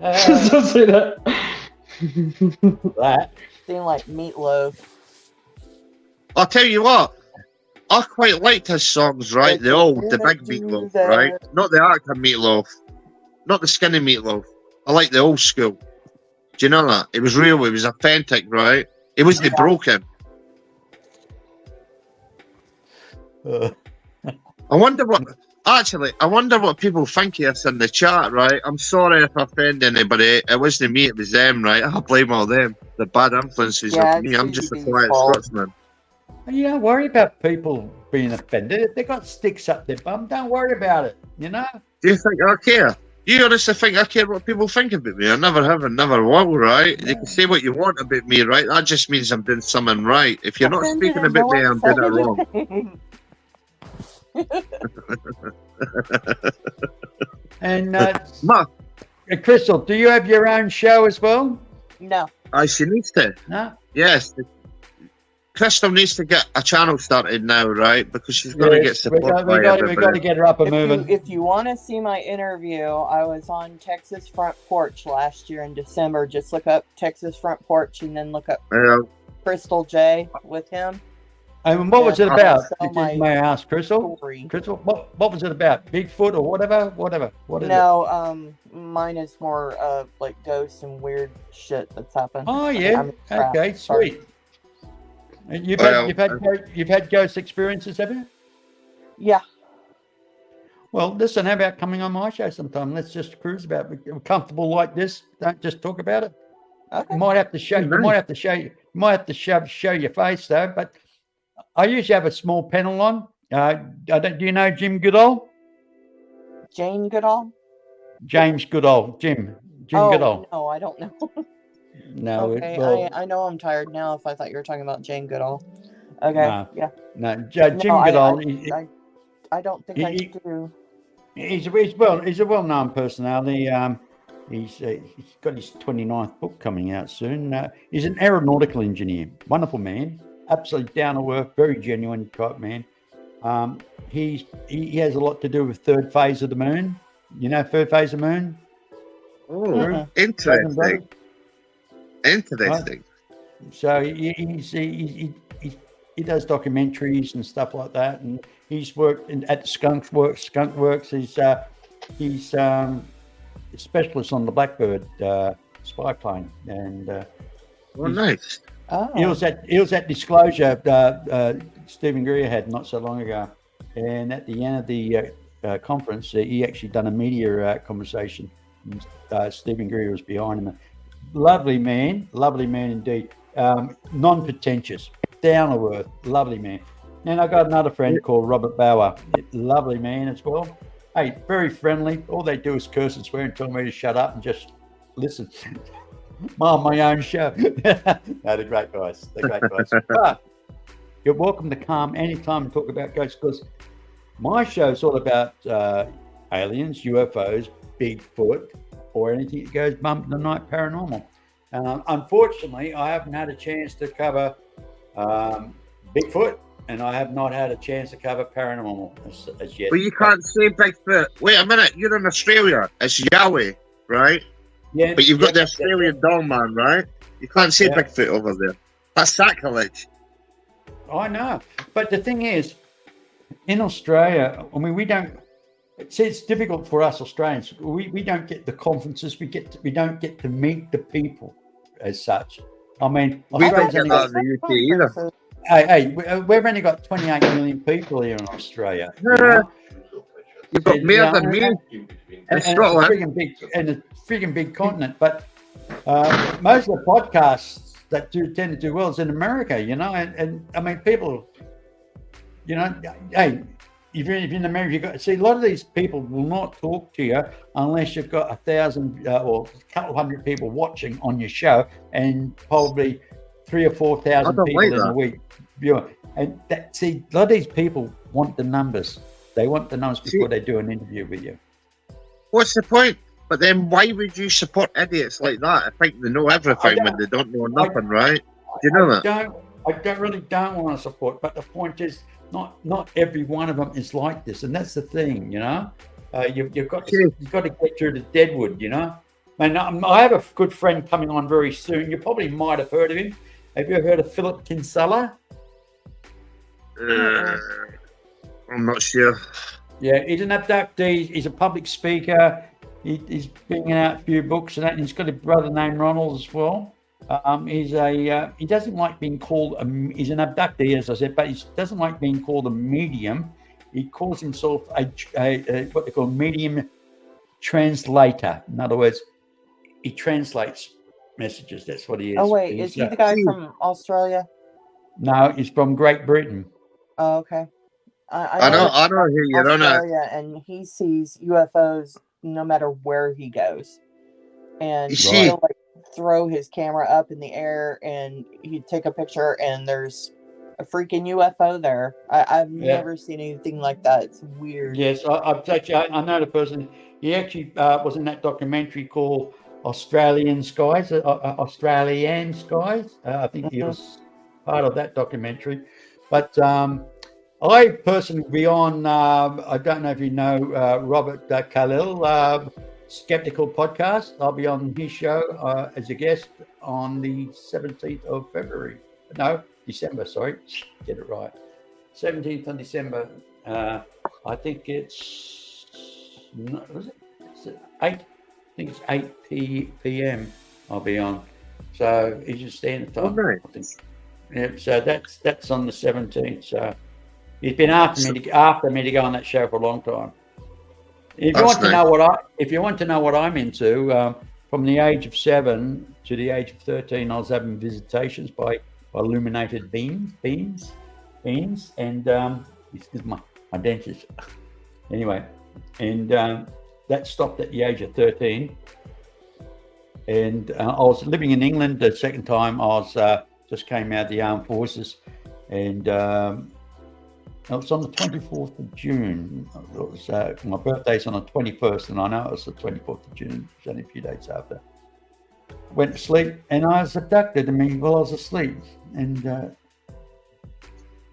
Don't say that. That. Seem like meatloaf. I'll tell you what. I quite liked his songs, right? The old, the big Meatloaf, right? Not the actor Meatloaf. Not the skinny Meatloaf. I like the old school. Do you know that? It was real. It was authentic, right? It wasn't broken. I wonder what people think of us in the chat, right? I'm sorry if I offend anybody. It wasn't me, it was them, right? I blame all them. The bad influences Yeah, of me. I'm just a it's quiet fault. Scotsman. You don't worry about people being offended. If they got sticks up their bum, don't worry about it, you know? Do you think I care? You honestly think I care what people think about me? I never have and never will, right? You can say what you want about me, right? That just means I'm doing something right. If you're not speaking about me, I'm doing it wrong. And Ma, Crystal, do you have your own show as well? No. she needs to. No? Yes. Crystal needs to get a channel started now, right? Because she's got to get we support got by to everybody. get her up and moving. If you want to see my interview, I was on Texas Front Porch last year in December. Just look up Texas Front Porch and then look up Crystal J with him. And what was it Yeah, about? so my May I ask, Crystal? Story. Crystal, what was it about? Bigfoot or whatever? What is it? No, mine is more like ghosts and weird shit that's happened. Oh yeah. I'm trapped. Okay, sweet. And you've had ghost experiences, have you? Yeah. Well, listen, how about coming on my show sometime? Let's just cruise about. We're comfortable like this. Don't just talk about it. Okay. You might have to show. You might have to show. You might have to show your face though. But I usually have a small panel on. Do you know Jim Goodall? Jane Goodall? James Goodall. Jim Goodall. No, I don't know. No. Okay, I know I'm tired now if I thought you were talking about Jane Goodall. Okay, No. yeah. No, Jim Goodall. I don't think I do. He's a well-known personality. He's got his 29th book coming out soon. He's an aeronautical engineer. Wonderful man. Absolutely down to earth, very genuine type man. He has a lot to do with third phase of the moon. You know, third phase of the moon. Oh, interesting. Interesting. So he does documentaries and stuff like that, and he's worked at the Skunk Works. He's a specialist on the Blackbird spy plane, and Nice. he was at Disclosure. Stephen Greer had not so long ago, and at the end of the conference, he actually done a media conversation. Stephen Greer was behind him. Lovely man indeed. Non-pretentious, down to earth, lovely man. And I got another friend called Robert Bauer, lovely man as well. Hey, very friendly. All they do is curse and swear and tell me to shut up and just listen. On my own show. No, they're great guys. But you're welcome to come anytime and talk about ghosts, because my show's all about aliens, UFOs, Bigfoot, or anything that goes bump in the night paranormal. Unfortunately, I haven't had a chance to cover Bigfoot, and I have not had a chance to cover paranormal as yet. Well, you can't say Bigfoot. Wait a minute, you're in Australia. It's Yahweh, right? Yeah. But you've got the Australian doll man, right? You can't say Bigfoot over there. That's sacrilege. I know. But the thing is, in Australia, I mean, we don't. It's difficult for us Australians. We don't get the conferences. We don't get to meet the people as such. I mean, We don't get that in the UK either. Hey, we've only got 28 million people here in Australia. You know? You've got more than me. And it's a frigging big continent. But most of the podcasts that tend to do well is in America, you know. And I mean, people, you know, hey, if you're in America, you've got to see a lot of these people will not talk to you unless you've got 1,000 or a couple hundred people watching on your show, and probably 3,000 or 4,000 people in a week. And a lot of these people want the numbers. They want the numbers before they do an interview with you. What's the point? But then why would you support idiots like that? I think they know everything when they don't know nothing, right? Do you know that? I don't want to support, but the point is, not every one of them is like this, and that's the thing, you know. You've got to get through the deadwood, you know. And I have a good friend coming on very soon. You probably might have heard of him. Have you ever heard of Philip Kinsella? I'm not sure. Yeah, he's an abductee. He's a public speaker. He's bringing out a few books and that. And he's got a brother named Ronald as well. He doesn't like being called he's an abductee, as I said, but he doesn't like being called a medium. He calls himself a what they call medium translator. In other words, he translates messages. That's what he is. Oh wait, is he the guy from Australia? No, he's from Great Britain. Oh, okay. I know who you're on. Australia, and he sees UFOs no matter where he goes, and he'll like throw his camera up in the air and he'd take a picture and there's a freaking UFO there. I've never seen anything like that. It's weird. Yes, I know the person. He actually was in that documentary called Australian Skies. I think he was part of that documentary. But I personally be on, I don't know if you know Robert Khalil, Skeptical Podcast. I'll be on his show as a guest on the 17th of February. No, December, sorry. Get it right. 17th of December. I think it's, was it 8? I think it's 8 p.m. I'll be on. So it's just standard time. Right. I think. Yeah, so that's on the 17th. So he's been after me to go on that show for a long time. If you want to know what I'm into, from the age of 7 to the age of 13, I was having visitations by illuminated beings, and this is my dentist. Anyway, and that stopped at the age of 13. And I was living in England the second time. I was just came out of the armed forces, and it was on the 24th of June. It was, my birthday's on the 21st, and I know it was the 24th of June. It was only a few days after. Went to sleep, and I was abducted. I was asleep, and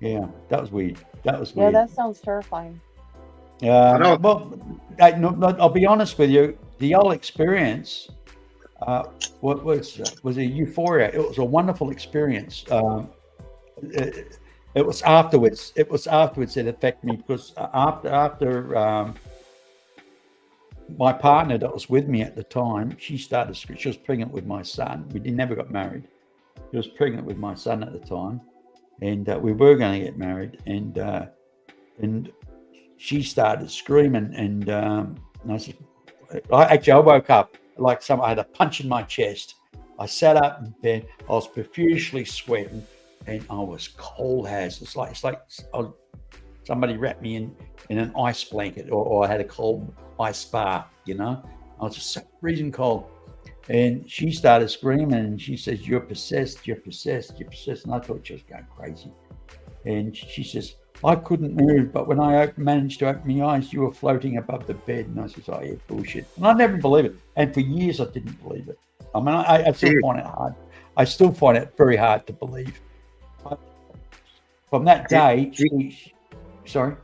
Yeah, that was weird. That was Yeah, weird. that sounds terrifying. know. Well, I'll be honest with you. The whole experience was a euphoria. It was a wonderful experience. It was afterwards. It was afterwards that affected me, because after my partner that was with me at the time, she was pregnant with my son. We never got married. She was pregnant with my son at the time, and we were going to get married. And she started screaming, and I said, I woke up like I had a punch in my chest. I sat up in bed. I was profusely sweating, and I was cold as it's like somebody wrapped me in an ice blanket, or I had a cold ice bath. I was just so freezing cold. And she started screaming, and she says, "You're possessed, you're possessed, you're possessed." And I thought she was going crazy. And she says, "I couldn't move, but when I managed to open my eyes, you were floating above the bed." And I says, "Oh, yeah, bullshit." And I never believed it. And for years, I didn't believe it. I mean, I still find it hard. I still find it very hard to believe. But from that day, sorry?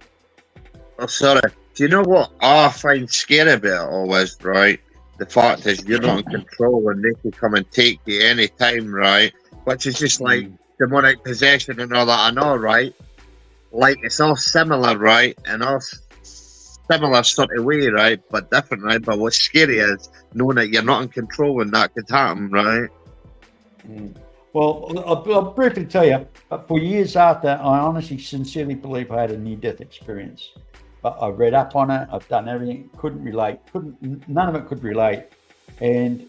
Oh, sorry. Do you know what I find scary about it all is, right? The fact is you're not in control, and they can come and take you any time, right? Which is just like demonic possession and all that. I know, right? Like, it's all similar, right? And all similar sort of way, right? But different, right? But what's scary is knowing that you're not in control and that could happen, right? Well, I'll briefly tell you, but for years after, I honestly, sincerely believe I had a near-death experience. But I read up on it. I've done everything. Couldn't relate. None of it could relate. And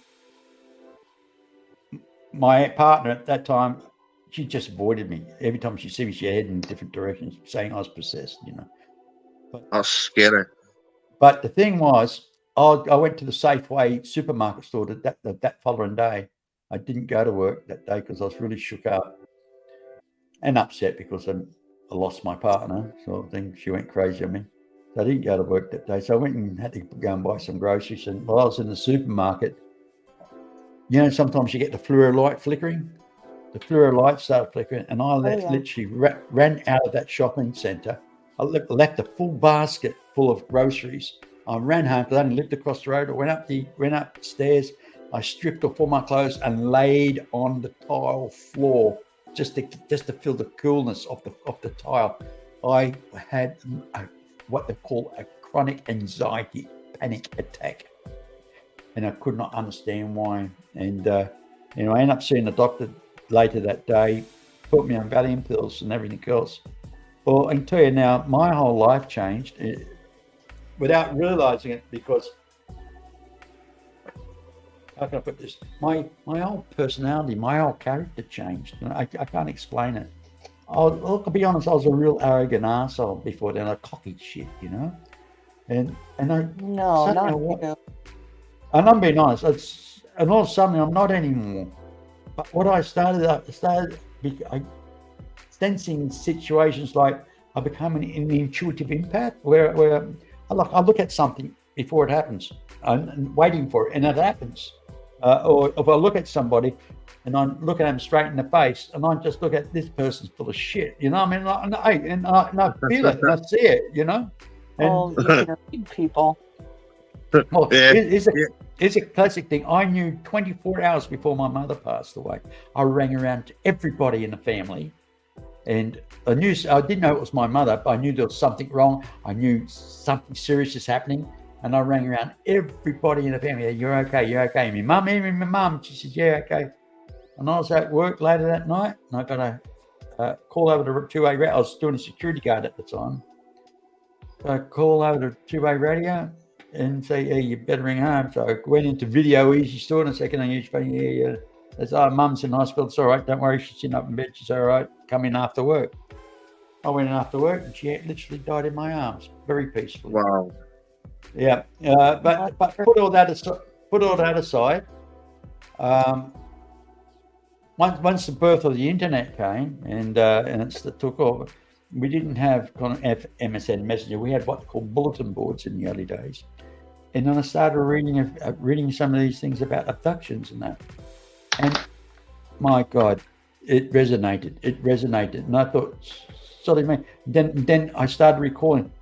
my partner at that time, she just avoided me. Every time she see me, she headed in different directions, saying I was possessed. But, that's scary. But the thing was, I went to the Safeway supermarket store that following day. I didn't go to work that day because I was really shook up and upset because I lost my partner, sort of thing. She went crazy on me. So I didn't go to work that day. So I went and had to go and buy some groceries. And while I was in the supermarket, sometimes you get the fluoro light flickering. The fluoro light started flickering, and I literally ran out of that shopping centre. I left a full basket full of groceries. I ran home because I only lived across the road. I went upstairs. I stripped off all my clothes and laid on the tile floor just to feel the coolness of the tile. I had what they call a chronic anxiety panic attack, and I could not understand why. And I ended up seeing the doctor later that day, put me on Valium pills and everything else. Well, I can tell you now, my whole life changed without realizing it, because how can I put this? My whole personality, my whole character changed. I can't explain it. I'll be honest, I was a real arrogant asshole before then, a cocky shit, And No, not you. And I'm being honest, and all of a sudden I'm not anymore. But what I started sensing situations like I become an intuitive empath, where I look at something before it happens, and waiting for it, and it happens. Or if I look at somebody and I look at them straight in the face, and I just look at this person's full of shit, I mean, and I feel it, and I see it, And, you can read people. well, it's a classic thing. I knew 24 hours before my mother passed away. I rang around to everybody in the family, and I didn't know it was my mother, but I knew there was something wrong. I knew something serious is happening, and I rang around everybody in the family. "You're okay, you're okay." My mum, even my mum, she said, "Yeah, okay." And I was at work later that night, and I got a call over to two-way radio. I was doing a security guard at the time. So I call over to two-way radio and say, "Hey, you better ring home." So I went into Video Easy Store, and I said, "Can I use your phone?" "Yeah. I said, "Oh, Mum's in hospital." "It's all right, don't worry, she's sitting up in bed." She's all right, come in after work. I went in after work, and she literally died in my arms, very peacefully. Wow. Yeah, but put all that aside. Once the birth of the internet came and it took off, we didn't have kind of MSN Messenger. We had what they call bulletin boards in the early days, and then I started reading some of these things about abductions and that, and my God, it resonated, and I thought sort of mean. Then I started recalling.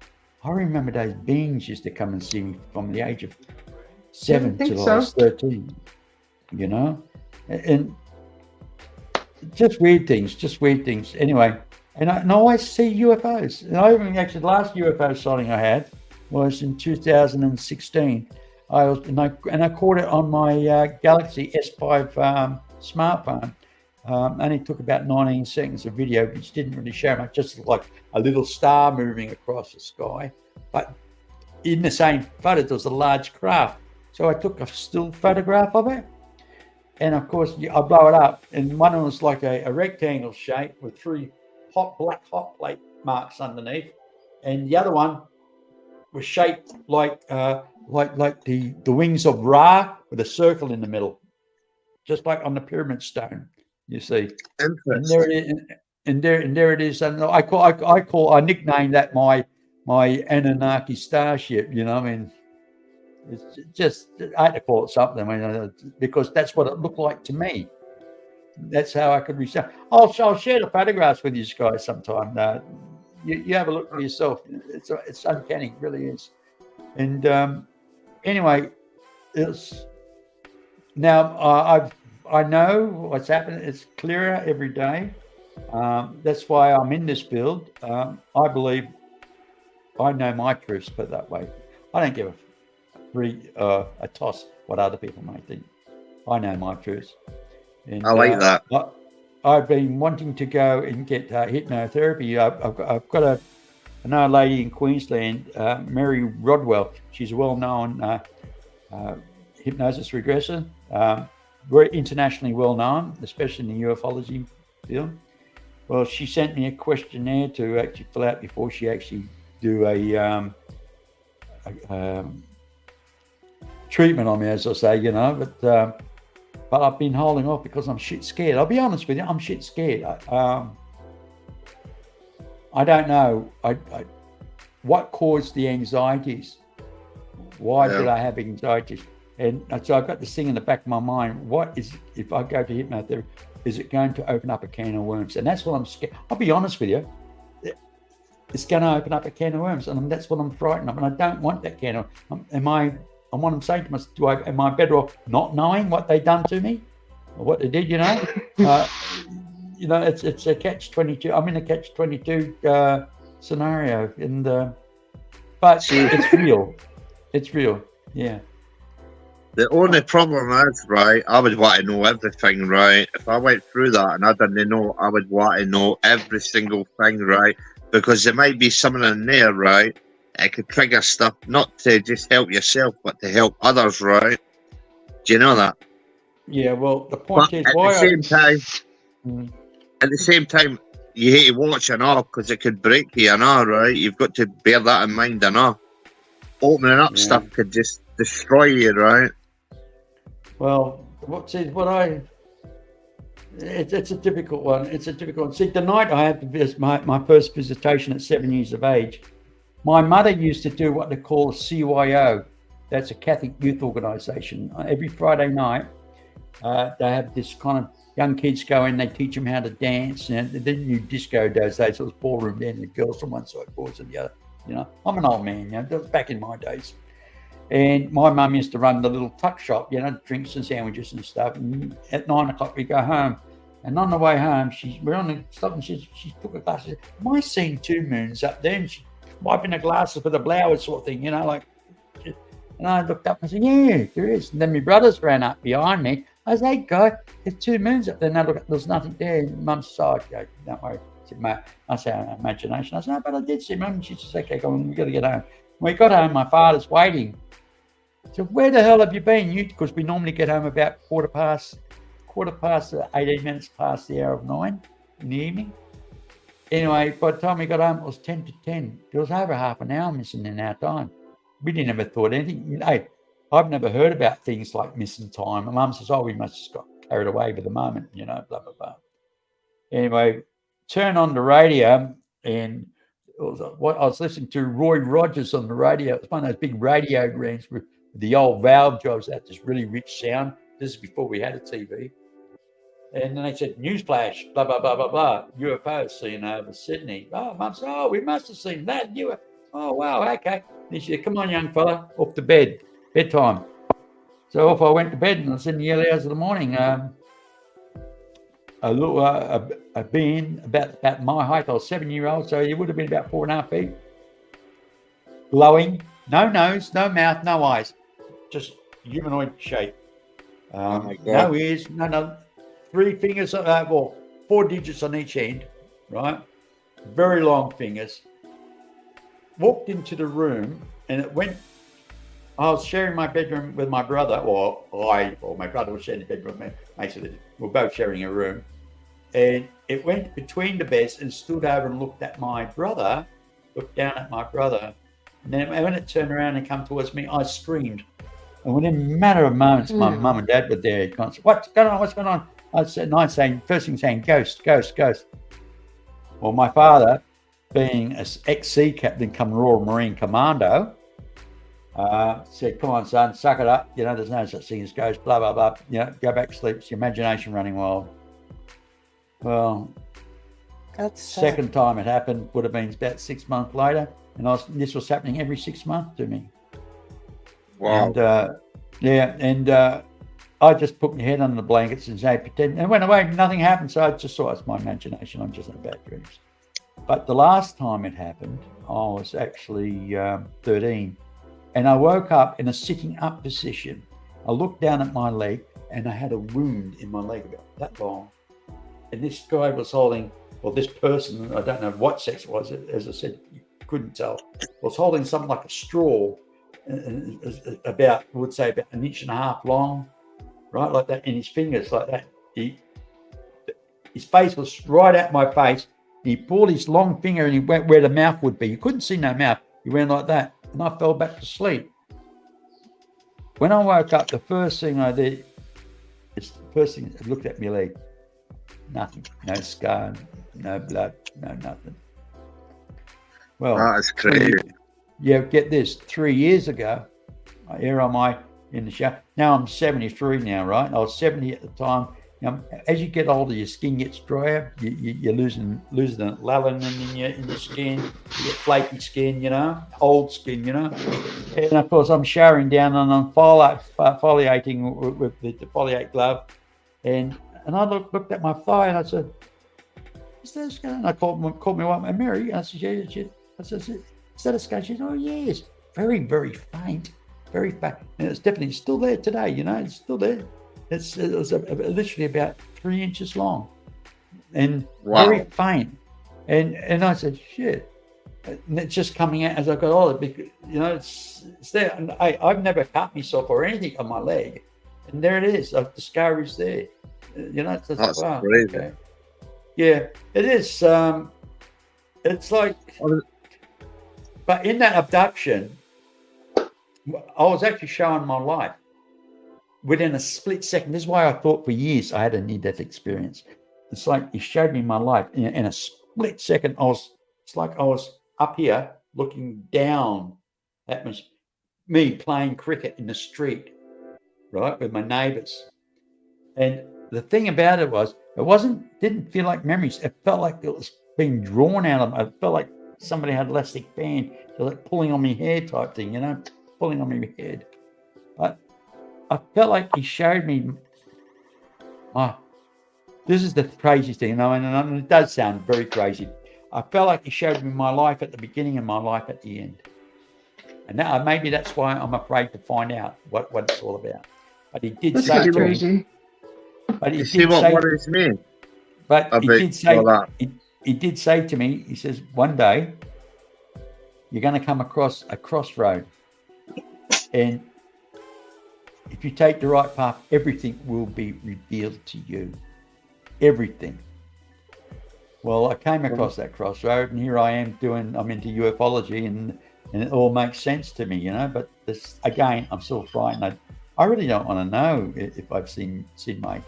I remember those beings used to come and see me from the age of 7 think till so. I was 13. You know, and just weird things. Anyway, and I always see UFOs. And I even actually the last UFO sighting I had was in 2016. I caught it on my Galaxy S5 smartphone. Only took about 19 seconds of video, which didn't really show much, just like a little star moving across the sky. But in the same photo, there was a large craft. So I took a still photograph of it. And of course, I blow it up. And one was like a rectangle shape with 3 black hot plate marks underneath. And the other one was shaped like the wings of Ra with a circle in the middle, just like on the pyramid stone. You see, and there it is, and there it is. And I nicknamed that my Anunnaki starship. You know, I mean, it's just I had to call it something. I mean, because that's what it looked like to me. That's how I could reach out. I'll share the photographs with you guys sometime. You have a look for yourself. It's uncanny, it really is. And anyway, it's now I know what's happening. It's clearer every day. That's why I'm in this field. I believe I know my truths, put it that way. I don't give a toss what other people may think. I know my truths. And, I like that. I've been wanting to go and get hypnotherapy. I've got another lady in Queensland, Mary Rodwell. She's a well-known hypnosis regressor. Very internationally well-known, especially in the ufology field. Well, she sent me a questionnaire to actually fill out before she actually do a treatment on me, as I say, you know. But I've been holding off because I'm shit scared. I'll be honest with you, I'm shit scared. I don't know what caused the anxieties. Why did I have anxieties? And so I've got this thing in the back of my mind. What is, if I go to hypnotherapy, is it going to open up a can of worms? And that's what I'm scared. I'll be honest with you. It's going to open up a can of worms. And that's what I'm frightened of. And I don't want that can of and what I'm saying to myself, am I better off not knowing what they done to me or what they did, you know? You know, it's a catch-22. I'm in a catch-22 scenario. And but it's real. It's real. Yeah. The only problem is, right, I would want to know everything, right? If I went through that and I didn't know, I would want to know every single thing, right? Because there might be something in there, right? It could trigger stuff not to just help yourself, but to help others, right? Do you know that? Yeah, well, the point is, at the same time, you hate to watch and all because it could break you and all, right? You've got to bear that in mind and all. Opening up stuff could just destroy you, right? Well, it's a difficult one. It's a difficult one. See, the night I had my first visitation at 7 years of age, my mother used to do what they call a CYO. That's a Catholic youth organisation. Every Friday night, they have this kind of young kids go in, they teach them how to dance. And the new disco those days, it was ballroom then, the girls from one side, boys on the other. You know, I'm an old man, you know, that was back in my days. And my mum used to run the little tuck shop, you know, drinks and sandwiches and stuff. And at 9 o'clock, we go home. And on the way home, we're on the stop and she took a glass. She said, am I seeing 2 moons up there? And she's wiping the glasses with a blower sort of thing, you know, like. And I looked up and said, yeah, there is. And then my brothers ran up behind me. I said, hey, guy, there's 2 moons up there. And I look, there's nothing there. And Mum said, okay, don't worry. I said, imagination. I said, no, but I did see Mum. She said, okay, come on, we've got to get home. When we got home, my father's waiting. So where the hell have you been? Because we normally get home about quarter past 18 minutes past the hour of 9 in the evening. Anyway, by the time we got home, it was 10 to 10. There was over half an hour missing in our time. We didn't ever thought anything. Hey, I've never heard about things like missing time. My mum says, oh, we must have just got carried away with the moment, you know, blah, blah, blah. Anyway, turn on the radio, and I was listening to Roy Rogers on the radio. It was one of those big radiograms with the old valve jobs that this really rich sound. This is before we had a TV. And then they said, newsflash, blah, blah, blah, blah, blah, UFO seen over Sydney. Oh, Mum said, oh, we must have seen that. Oh, wow, okay. And she said, come on, young fella, off to bed, bedtime. So off I went to bed, and I was in the early hours of the morning. A being about my height, I was 7-year-old, so he would have been about 4.5 feet. Glowing, no nose, no mouth, no eyes, just humanoid shape. Oh my God. No ears, no. 3 fingers, 4 digits on each end, right? Very long fingers. Walked into the room, and it went. I was sharing my bedroom with my brother, or my brother was sharing the bedroom with me. Basically, we're both sharing a room, and it went between the beds and stood over and looked at my brother, looked down at my brother, and then when it turned around and come towards me, I screamed. And within a matter of moments, my mum and dad were there. What's going on? What's going on? I said, first thing saying, ghost, ghost, ghost. Well, my father, being an ex-sea captain, come Royal Marine Commando, said, come on, son, suck it up. There's no such thing as ghosts, blah, blah, blah. Go back to sleep. It's your imagination running wild. Well, That's second time it happened would have been about 6 months later. And this was happening every 6 months to me. Wow. And I just put my head under the blankets and say, pretend, and went away. Nothing happened. So I just thought it's my imagination. I'm just in bad dreams. But the last time it happened, I was actually 13. And I woke up in a sitting up position. I looked down at my leg, and I had a wound in my leg about that long. And this guy was holding, this person, I don't know what sex it was, as I said, you couldn't tell, was holding something like a straw, about 1.5 inches long, right, like that, in his fingers, like that. His face was right at my face. And he pulled his long finger and he went where the mouth would be. You couldn't see no mouth. He went like that, and I fell back to sleep. When I woke up, the first thing I did is I looked at my leg. Nothing, no scar, no blood, no nothing. Well, That's crazy. Yeah, get this. 3 years ago, here am I in the shower. Now I'm 73 now, right? I was 70 at the time. As you get older, your skin gets drier. You're losing the elastin in your skin. You get flaky skin, old skin, And of course, I'm showering down and I'm foliating with the foliate glove, and I looked at my thigh and I said, "Is that a scar?" And I called my wife, Mary. And I said, "Yeah." I said, "Is that a scar?" She said, "Oh yes, very, very faint, very faint." And it's definitely still there today. It's still there. It was literally about 3 inches long, and very faint. And I said, "Shit." And it's just coming out as I got older, because it's there. And I've never cut myself or anything on my leg, and there it is. The scar is there. It's just, That's wow, crazy. okay. Yeah, it is. It's like, but in that abduction, I was actually showing my life within a split second. This is why I thought for years I had a near-death experience. It's like he showed me my life in a split second. It's like I was up here looking down at me playing cricket in the street, right, with my neighbours. And the thing about it was, didn't feel like memories. It felt like it was being drawn out of me. It felt like somebody had elastic band, like pulling on my hair type thing, pulling on my head. I felt like he showed me. This is the craziest thing, and it does sound very crazy. I felt like he showed me my life at the beginning and my life at the end. And now maybe that's why I'm afraid to find out what it's all about. But he did That's say kind of to me. crazy. But you see what worries me? But he did say to me, he says, one day you're going to come across a crossroad, and if you take the right path, everything will be revealed to you. Everything. Well, I came across that crossroad, and here I am I'm into ufology, and it all makes sense to me, but this, again, I'm still frightened. I really don't want to know if I've seen my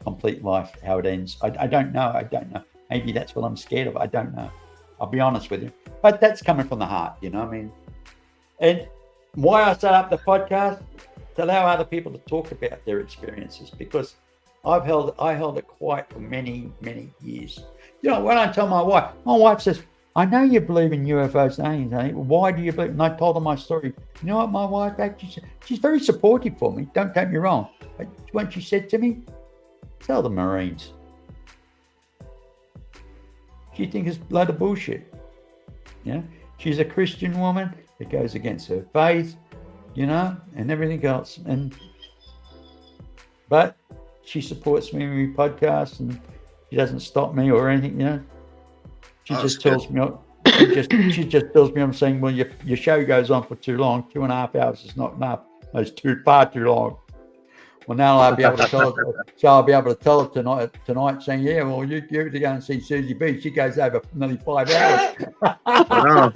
complete life, how it ends. I don't know. Maybe that's what I'm scared of. I don't know. I'll be honest with you. But that's coming from the heart, And why I set up the podcast, to allow other people to talk about their experiences, because I held it quiet for many, many years. You know, when I tell my wife says, I know you believe in UFOs and aliens, honey. Why do you believe? And I told her my story. You know what my wife actually said? She's very supportive for me. Don't get me wrong. But when she said to me, tell the Marines. She thinks it's a load of bullshit. You know, she's a Christian woman. It goes against her faith, you know, and everything else. But she supports me in my podcast, and she doesn't stop me or anything, you know. She just tells me, she just tells me, I'm saying, well, your show goes on for too long. 2.5 hours is not enough. It's far too long. Well, now I'll be able to tell her. So I'll be able to tell her tonight, saying, yeah, well, you have to go and see Susie B. She goes over nearly 5 hours. I know.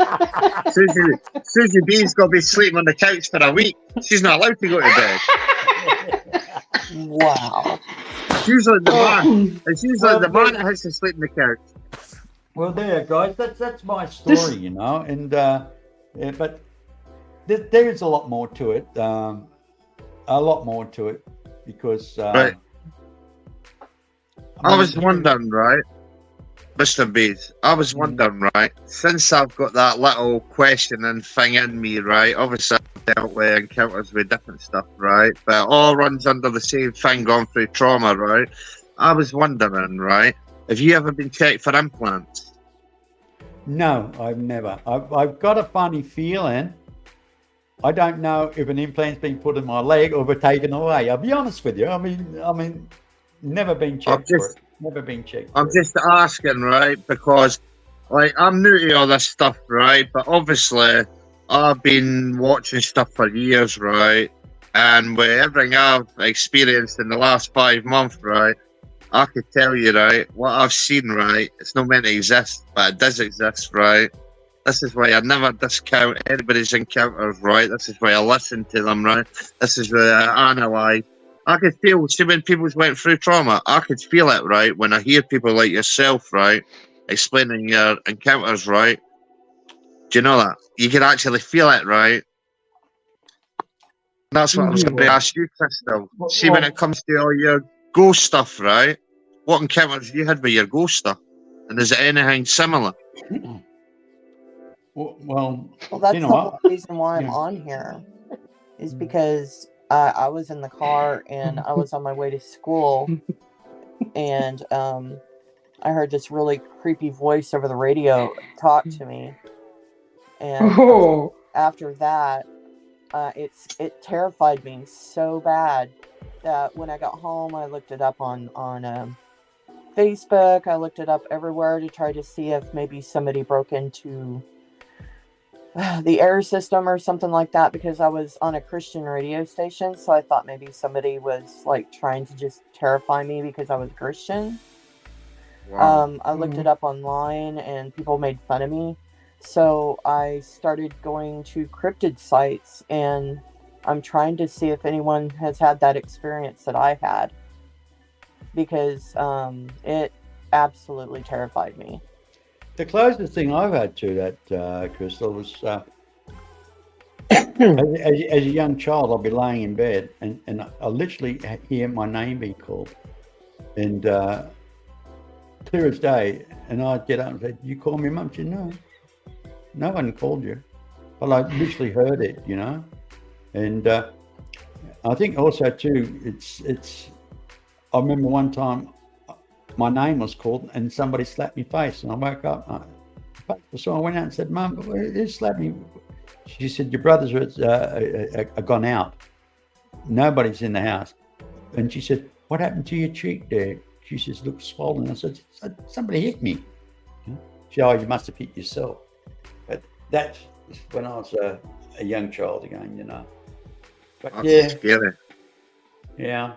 Susie B's got to be sleeping on the couch for a week. She's not allowed to go to bed. Wow. It's usually the man. It's usually the man that has to sleep on the couch. Well, there, guys. That's my story, you know. And yeah, but there is a lot more to it. A lot more to it, because right. I was wondering, right, Mr. Bees, I was wondering, right, since I've got that little questioning thing in me, right, obviously I've dealt with encounters with different stuff, right, but it all runs under the same thing, going through trauma, right. I was wondering, right, have you ever been checked for implants? No, I've never. I've got a funny feeling. I don't know if an implant's been put in my leg or taken away. I'll be honest with you. I mean, never been checked for it. Never been checked. I'm just asking, right? Because, like, I'm new to all this stuff, right? But obviously, I've been watching stuff for years, right? And with everything I've experienced in the last 5 months, right? I could tell you, right? What I've seen, right? It's not meant to exist, but it does exist, right? This is why I never discount anybody's encounters, right? This is why I listen to them, right? This is why I analyze. I could feel, see, when people went through trauma, I could feel it, right? When I hear people like yourself, right, explaining your encounters, right? Do you know that? You can actually feel it, right? That's what I was going to ask you, Crystal. See, when it comes to all your ghost stuff, right? What encounters you had with your ghost stuff? And is it anything similar? Well, that's you know, the whole reason why I'm on here, is because I was in the car and I was on my way to school, and I heard this really creepy voice over the radio talk to me, and after that, it terrified me so bad that when I got home, I looked it up on Facebook. I looked it up everywhere to try to see if maybe somebody broke into the air system or something like that, because I was on a Christian radio station, so I thought maybe somebody was like trying to just terrify me because I was Christian. Wow. I looked it up online and people made fun of me, so I started going to cryptid sites, and I'm trying to see if anyone has had that experience that I had, because it absolutely terrified me. The closest thing I've had to that, Crystal, was as a young child, I'll be laying in bed and I literally hear my name being called, and clear as day, and I'd get up and say, "You call me, Mum?" She said, no one called you. But I literally heard it, you know. And I think also too, it's. I remember one time my name was called and somebody slapped me face, and I woke up. So I went out and said, "Mum, who slapped me?" She said, "Your brothers are gone out. Nobody's in the house." And she said, "What happened to your cheek there?" She says, "Looks swollen." I said, "Somebody hit me." She said, "Oh, you must have hit yourself." But that's when I was a young child again, you know. But that's scary. Yeah.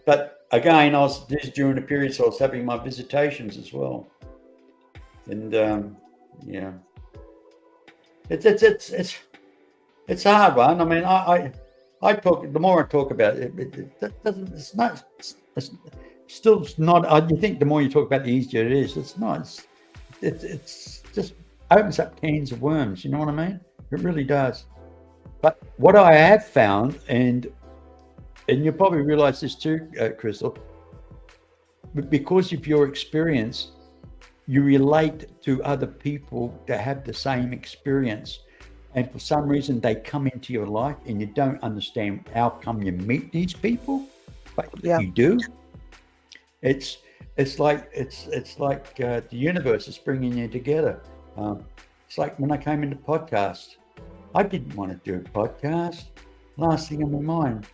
But again, this during the period, so I was having my visitations as well, and yeah, it's a hard one. I mean, I talk. The more I talk about it, it's still not. You think the more you talk about it, the easier it is. It's not. It's just opens up cans of worms. You know what I mean? It really does. But what I have found, and and you probably realize this too, Crystal, but because of your experience, you relate to other people that have the same experience. And for some reason, they come into your life and you don't understand how come you meet these people, but Yeah. you do. It's like the universe is bringing you together. It's like when I came into podcast, I didn't want to do a podcast. Last thing in my mind,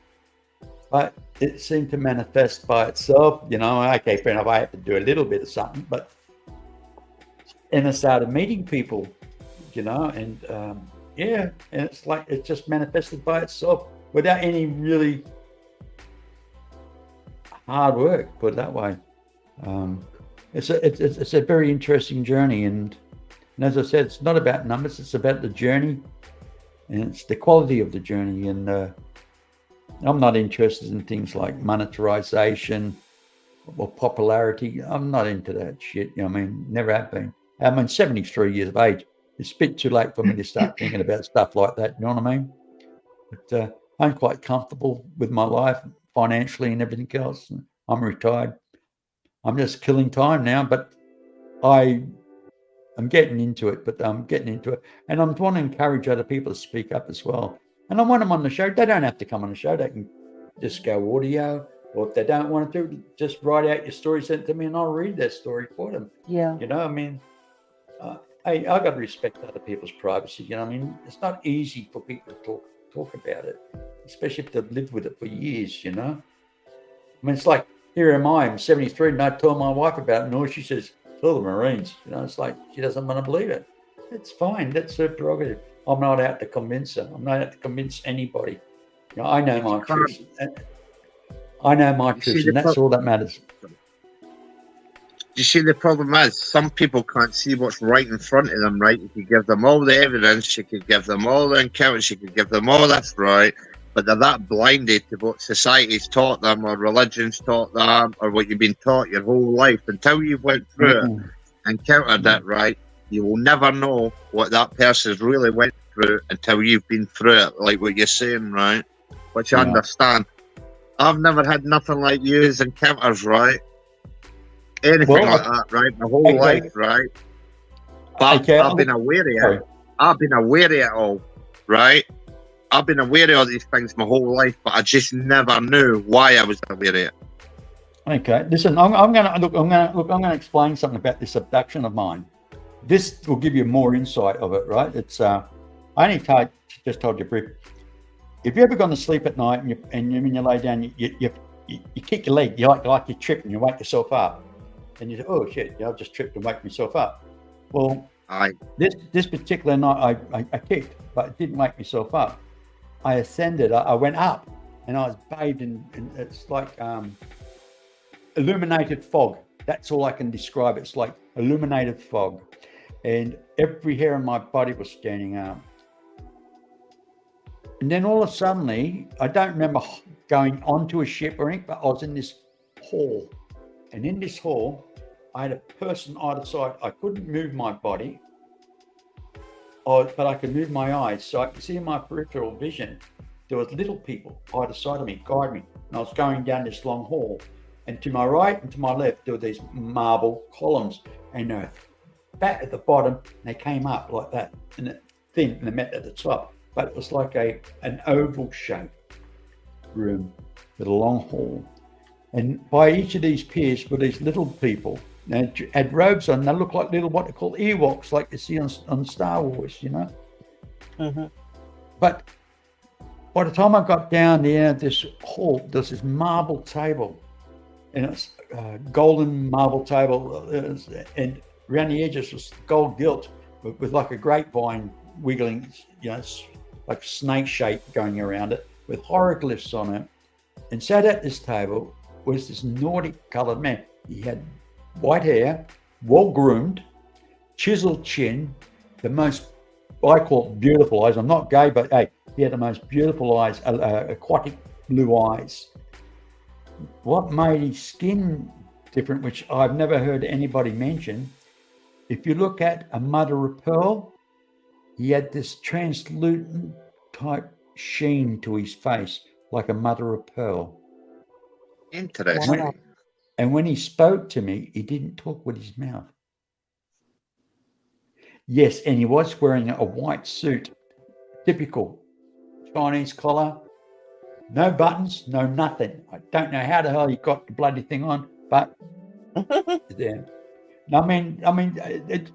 but it seemed to manifest by itself. You know, okay, fair enough. I had to do a little bit of something, but and I started meeting people. You know, and yeah, and it's like it just manifested by itself without any really hard work. Put it that way. It's a very interesting journey, and as I said, it's not about numbers. It's about the journey, and it's the quality of the journey. And I'm not interested in things like monetization or popularity. I'm not into that shit. You know what I mean? Never have been. I'm 73 years of age. It's a bit too late for me to start thinking about stuff like that. You know what I mean? But I'm quite comfortable with my life financially and everything else. I'm retired. I'm just killing time now, but I'm getting into it. And I want to encourage other people to speak up as well. And I want them on the show. They don't have to come on the show. They can just go audio, or if they don't want to, just write out your story, send it to me, and I'll read their story for them. Yeah. You know, I mean, I got to respect other people's privacy. You know, I mean, it's not easy for people to talk about it, especially if they've lived with it for years. You know, I mean, it's like, here am I, I'm 73, and I told my wife about it, and all she says, tell the Marines. You know, it's like she doesn't want to believe it. It's fine. That's her prerogative. I'm not out to convince her. I'm not out to convince anybody. You know, I know my truth. I know my truth, and that's all that matters. You see, the problem is some people can't see what's right in front of them, right? You could give them all the evidence, you could give them all the encounters, you could give them all this, right? But they're that blinded to what society's taught them, or religion's taught them, or what you've been taught your whole life. Until you went through it, encountered it, right? You will never know what that person's really went through until you've been through it, like what you're saying, right? Which I understand. I've never had nothing like you's encounters, right? Anything like that, right? My whole life, right? But I've been aware of it. I've been aware of it all, right? I've been aware of all these things my whole life, but I just never knew why I was aware of it. Okay, listen, I'm gonna explain something about this abduction of mine. This will give you more insight of it, right? It's I only just told you brief. If you ever gone to sleep at night and when you lay down, you kick your leg, you like you trip and you wake yourself up, and you say, oh shit, I just tripped and woke myself up. Well, this particular night I kicked, but it didn't wake myself up. I ascended, I went up, and I was bathed in it's like illuminated fog. That's all I can describe. It's like illuminated fog, and every hair on my body was standing up. And then all of a sudden, I don't remember going onto a ship or anything, but I was in this hall. And in this hall, I had a person either side. I couldn't move my body, but I could move my eyes. So I could see in my peripheral vision, there was little people either side of me, guide me. And I was going down this long hall. And to my right and to my left, there were these marble columns. And they were fat at the bottom, and they came up like that. And thin, and they met at the top. But it was like an oval shaped room with a long hall. And by each of these piers were these little people. They had robes on. They looked like little, what they call Ewoks, like you see on Star Wars, you know. Mm-hmm. But by the time I got down the end of this hall, there's this marble table. And it's a golden marble table. And around the edges was gold gilt with like a grapevine wiggling, you know, like snake shape going around it with hieroglyphs on it. And sat at this table was this Nordic coloured man. He had white hair, well groomed, chiseled chin, the most, I call it beautiful eyes. I'm not gay, but hey, he had the most beautiful eyes, aquatic blue eyes. What made his skin different, which I've never heard anybody mention, if you look at a mother of pearl, he had this translucent type sheen to his face, like a mother of pearl. Interesting. Wow. And when he spoke to me, he didn't talk with his mouth. Yes, and he was wearing a white suit, typical Chinese collar, no buttons, no nothing. I don't know how the hell he got the bloody thing on, but yeah. I mean,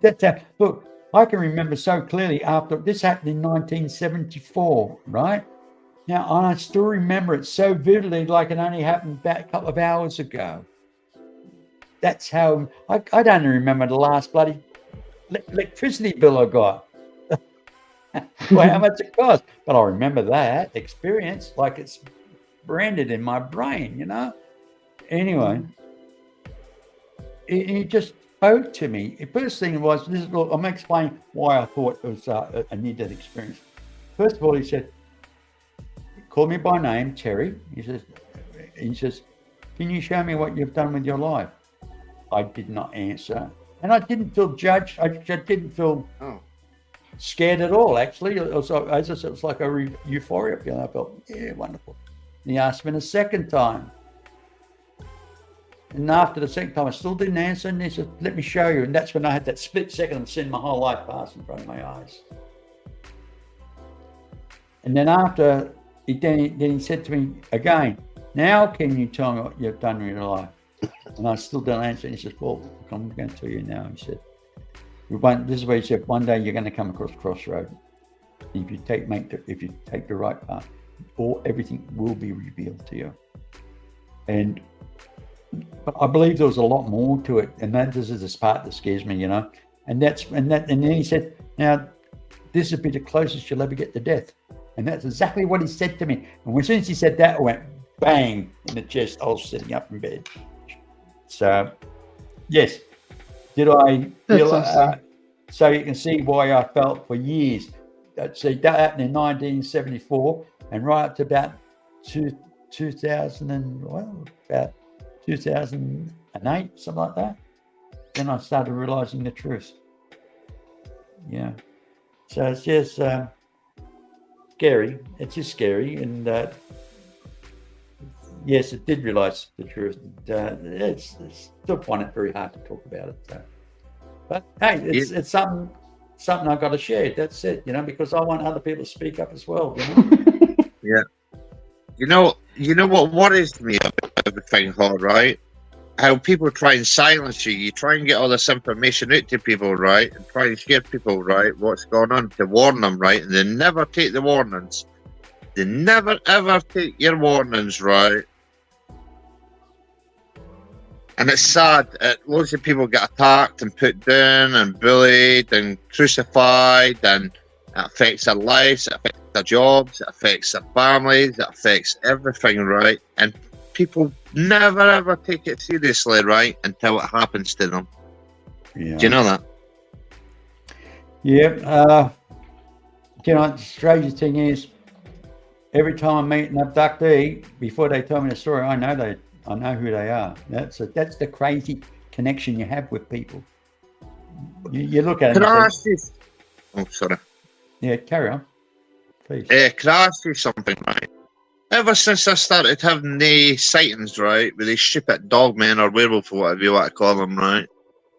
that's how, look, I can remember so clearly after this happened in 1974, right? Now, I still remember it so vividly, like it only happened about a couple of hours ago. That's how I don't even remember the last bloody electricity bill I got. Well, how much it cost, but I remember that experience like it's branded in my brain, you know. Anyway, he just spoke to me. The first thing was this. Look, I'm explaining why I thought it was a near-death experience. First of all, he said, "Call me by name, Terry." He says, "Can you show me what you've done with your life?" I did not answer, and I didn't feel judged. I didn't feel scared at all. Actually, it was, as I said, it was like a euphoria feeling. I felt, yeah, wonderful. And he asked me the second time, and after the second time, I still didn't answer. And he said, "Let me show you." And that's when I had that split second of seeing my whole life pass in front of my eyes. And then after, then he said to me again, "Now can you tell me what you've done with your life?" And I still don't answer. And he says, "Well, I'm going to tell you now." He said, "This is where he said, one day you're going to come across a crossroad. If you take the right path, everything will be revealed to you." And I believe there was a lot more to it, and this is the part that scares me, you know. And then he said, "Now, this will be the closest you'll ever get to death." And that's exactly what he said to me. And as soon as he said that, I went bang in the chest. I was sitting up in bed. So, yes, did I feel? So you can see why I felt for years. See, that happened in 1974, and right up to about 2008, something like that. Then I started realizing the truth. Yeah. So it's just scary. It's just scary, and yes, it did realize the truth. It's still find it very hard to talk about it. So. But hey, it's something I've got to share. That's it, you know, because I want other people to speak up as well. You know? Yeah. You know what worries me about everything, right? How people try and silence you. You try and get all this information out to people, right? And try and scare people, right? What's going on to warn them, right? And they never take the warnings. They never ever take your warnings, right? And it's sad. Loads of people get attacked and put down and bullied and crucified, and it affects their lives, it affects their jobs, it affects their families, it affects everything, right? And people never ever take it seriously, right, until it happens to them. Yeah. Do you know that? Yeah. You know, the strangest thing is, every time I meet an abductee, before they tell me the story, I know who they are. That's the crazy connection you have with people. You look at them. Can I ask you? Oh, sorry. Yeah, carry on, please. Can I ask you something, right? Ever since I started having the sightings, right, with these stupid dogmen or werewolf or whatever you want to call them, right?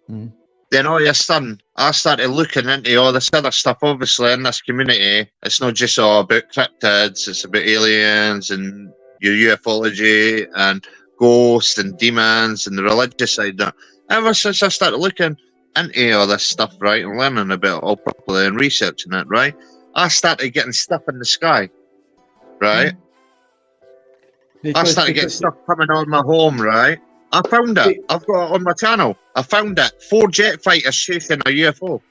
Mm. Then all of a sudden, I started looking into all this other stuff, obviously, in this community. It's not just all about cryptids, it's about aliens and your ufology and ghosts and demons and the religious side. That ever since I started looking into all this stuff, right, and learning about it all properly and researching it, right, I started getting stuff in the sky, right? I started getting stuff coming on my home, right? I found it. I've got it on my channel. I found it. 4 jet fighters chasing a UFO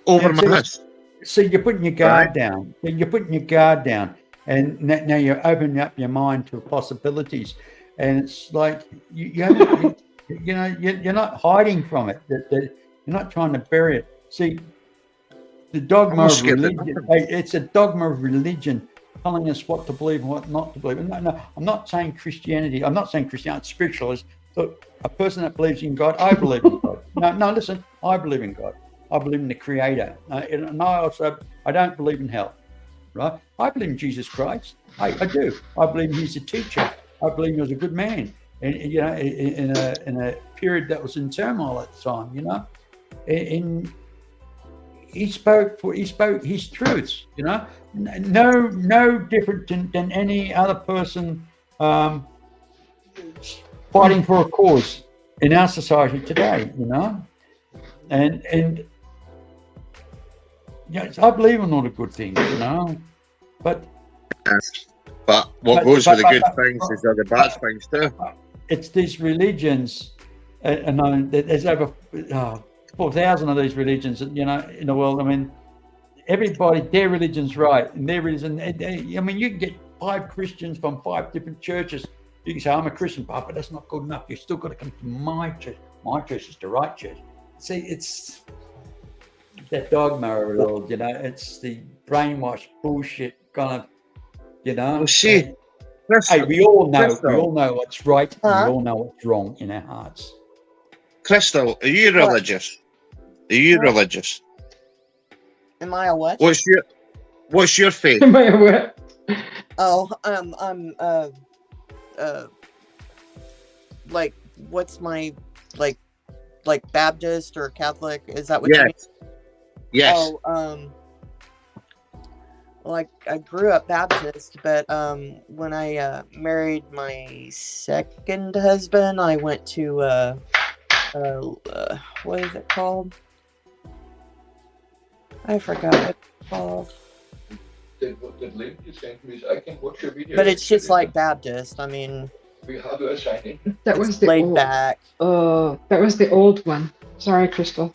over my house. So you're putting your guard down. You're putting your guard down, and now you're opening up your mind to possibilities. And it's like you're not hiding from it. You're not trying to bury it. See, the dogma of religion. It's a dogma of religion telling us what to believe and what not to believe. And no, I'm not saying Christianity. I'm not saying Christianity spiritualist. Look, a person that believes in God, I believe in God. No, listen, I believe in God. I believe in the Creator. And I don't believe in hell. right? I believe in Jesus Christ. I do. I believe he's a teacher. I believe he was a good man, and you know, in a period that was in turmoil at the time, you know, and he spoke his truths, you know, no different than any other person fighting for a cause in our society today, you know, and you know, I believe in all the good things, you know, but what goes with the good things is the bad things too. It's these religions, and there's over 4,000 of these religions, you know, in the world. I mean, everybody, their religion's right, and their religion. I mean, you can get 5 Christians from 5 different churches. You can say, I'm a Christian, but that's not good enough. You've still got to come to my church. My church is the right church. See, it's that dogma of it all, you know. It's the brainwash bullshit kind of, you know. Well, see, hey, we all know Crystal. what's right, and we all know what's wrong in our hearts. Crystal, are you religious? Are you religious? Am I a what? What's your faith? Am I aware? Oh, I'm like, what's my like Baptist or Catholic? Is that what you mean? Yes. Oh, like I grew up Baptist, but when I married my second husband, I went to what is it called? I forgot what it's called. That link you sent me, I can watch your video. But it's just like Baptist. I mean, how do I sign in? That was the laid old, back. that was the old one. Sorry, Crystal.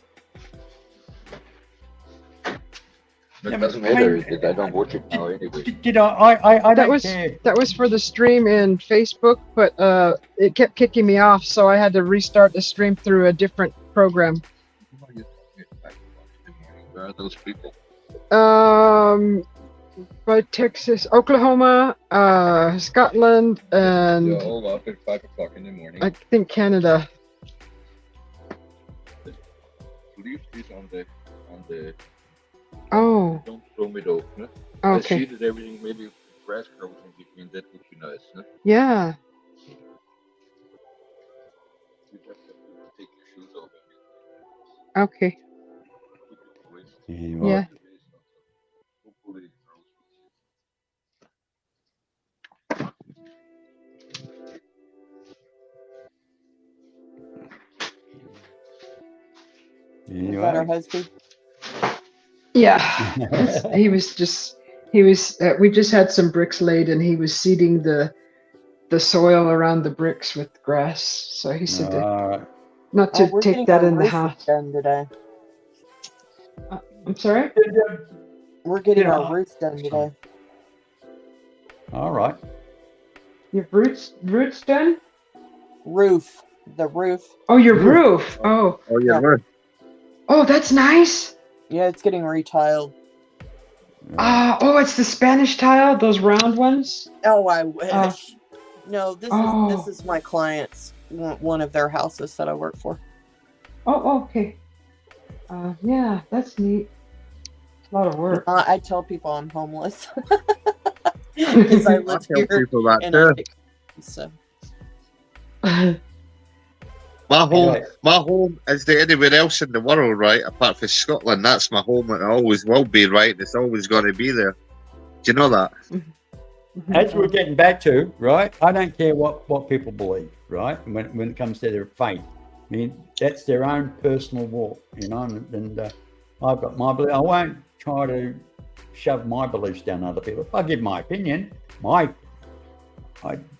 It doesn't matter that I don't watch it now anyway. You know, I That don't was care. that was for the stream in Facebook, but it kept kicking me off, so I had to restart the stream through a different program. Where are those people? By Texas, Oklahoma, Scotland, and They're all up at 5 o'clock in the morning. I think Canada. Leave this on the. Oh, Don't throw it open. I see okay. that everything, maybe grass grows in between. That would be nice. Huh? Yeah. You just have to take your shoes off. Okay. Anyway. Yeah. Hopefully it Is that our husband? Yeah. He was. We just had some bricks laid, and he was seeding the soil around the bricks with grass. So he said not to we're take getting that our in the roof house. done today. I'm sorry. We're getting Yeah. our roof done today. All right. Your roots done? Roof. The roof. Oh, your roof. Oh, Oh, yeah. Yeah. oh, that's nice. Yeah, it's getting retiled. Oh, it's the Spanish tile, those round ones. Oh, I wish. No, this Oh. is my client's one of their houses that I work for. Oh, okay. Yeah, that's neat. It's a lot of work. I tell people I'm homeless because I I live tell here people that in too. so. My home is there anywhere else in the world, right? Apart from Scotland, that's my home, and it always will be, right? It's always going to be there. Do you know that? As we're getting back to, right? I don't care what people believe, right? When it comes to their faith, I mean, that's their own personal walk, you know. And I've got my belief. I won't try to shove my beliefs down other people. If I give my opinion, I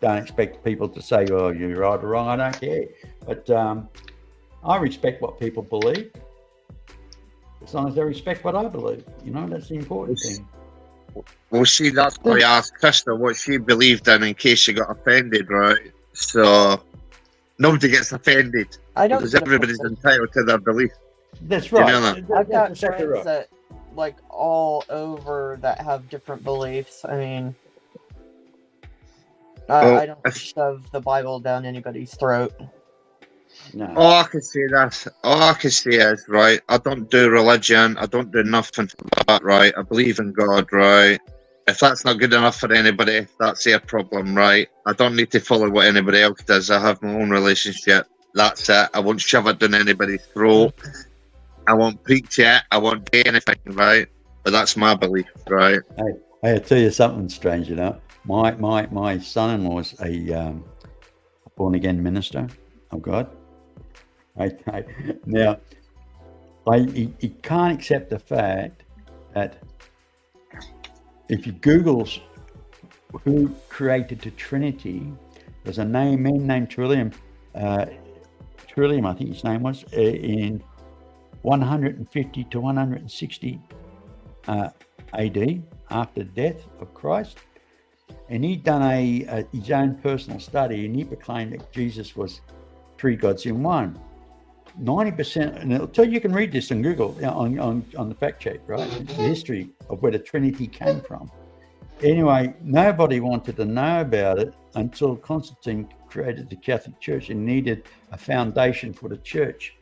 don't expect people to say, "Oh, you're right or wrong." I don't care, but I respect what people believe, as long as they respect what I believe. You know, that's the important thing. Well, see, that's why I asked Krista what she believed in case she got offended, right? So nobody gets offended I don't. because get everybody's offended. entitled to their belief. That's You right. know that? I've got That's exactly friends right. that like all over that have different beliefs. I mean, Well, I don't shove the Bible down anybody's throat. No. All I can say is, right, I don't do religion. I don't do nothing for that, right? I believe in God, right? if that's not good enough for anybody, that's their problem, right? I don't need to follow what anybody else does. I have my own relationship. That's it. I won't shove it down anybody's throat. I won't preach it. I won't do anything, right? But that's my belief, right? I'll tell you something strange, you know. My son-in-law is a born-again minister of God. Okay. Now, he can't accept the fact that if you Google who created the Trinity, there's a man named Trillium, I think his name was, in 150 to 160 AD, after the death of Christ. And he'd done his own personal study, and he proclaimed that Jesus was 3 gods in one. 90%, and it'll tell you can read this on Google, on the fact check, right? It's the history of where the Trinity came from. Anyway, nobody wanted to know about it until Constantine created the Catholic Church and needed a foundation for the church.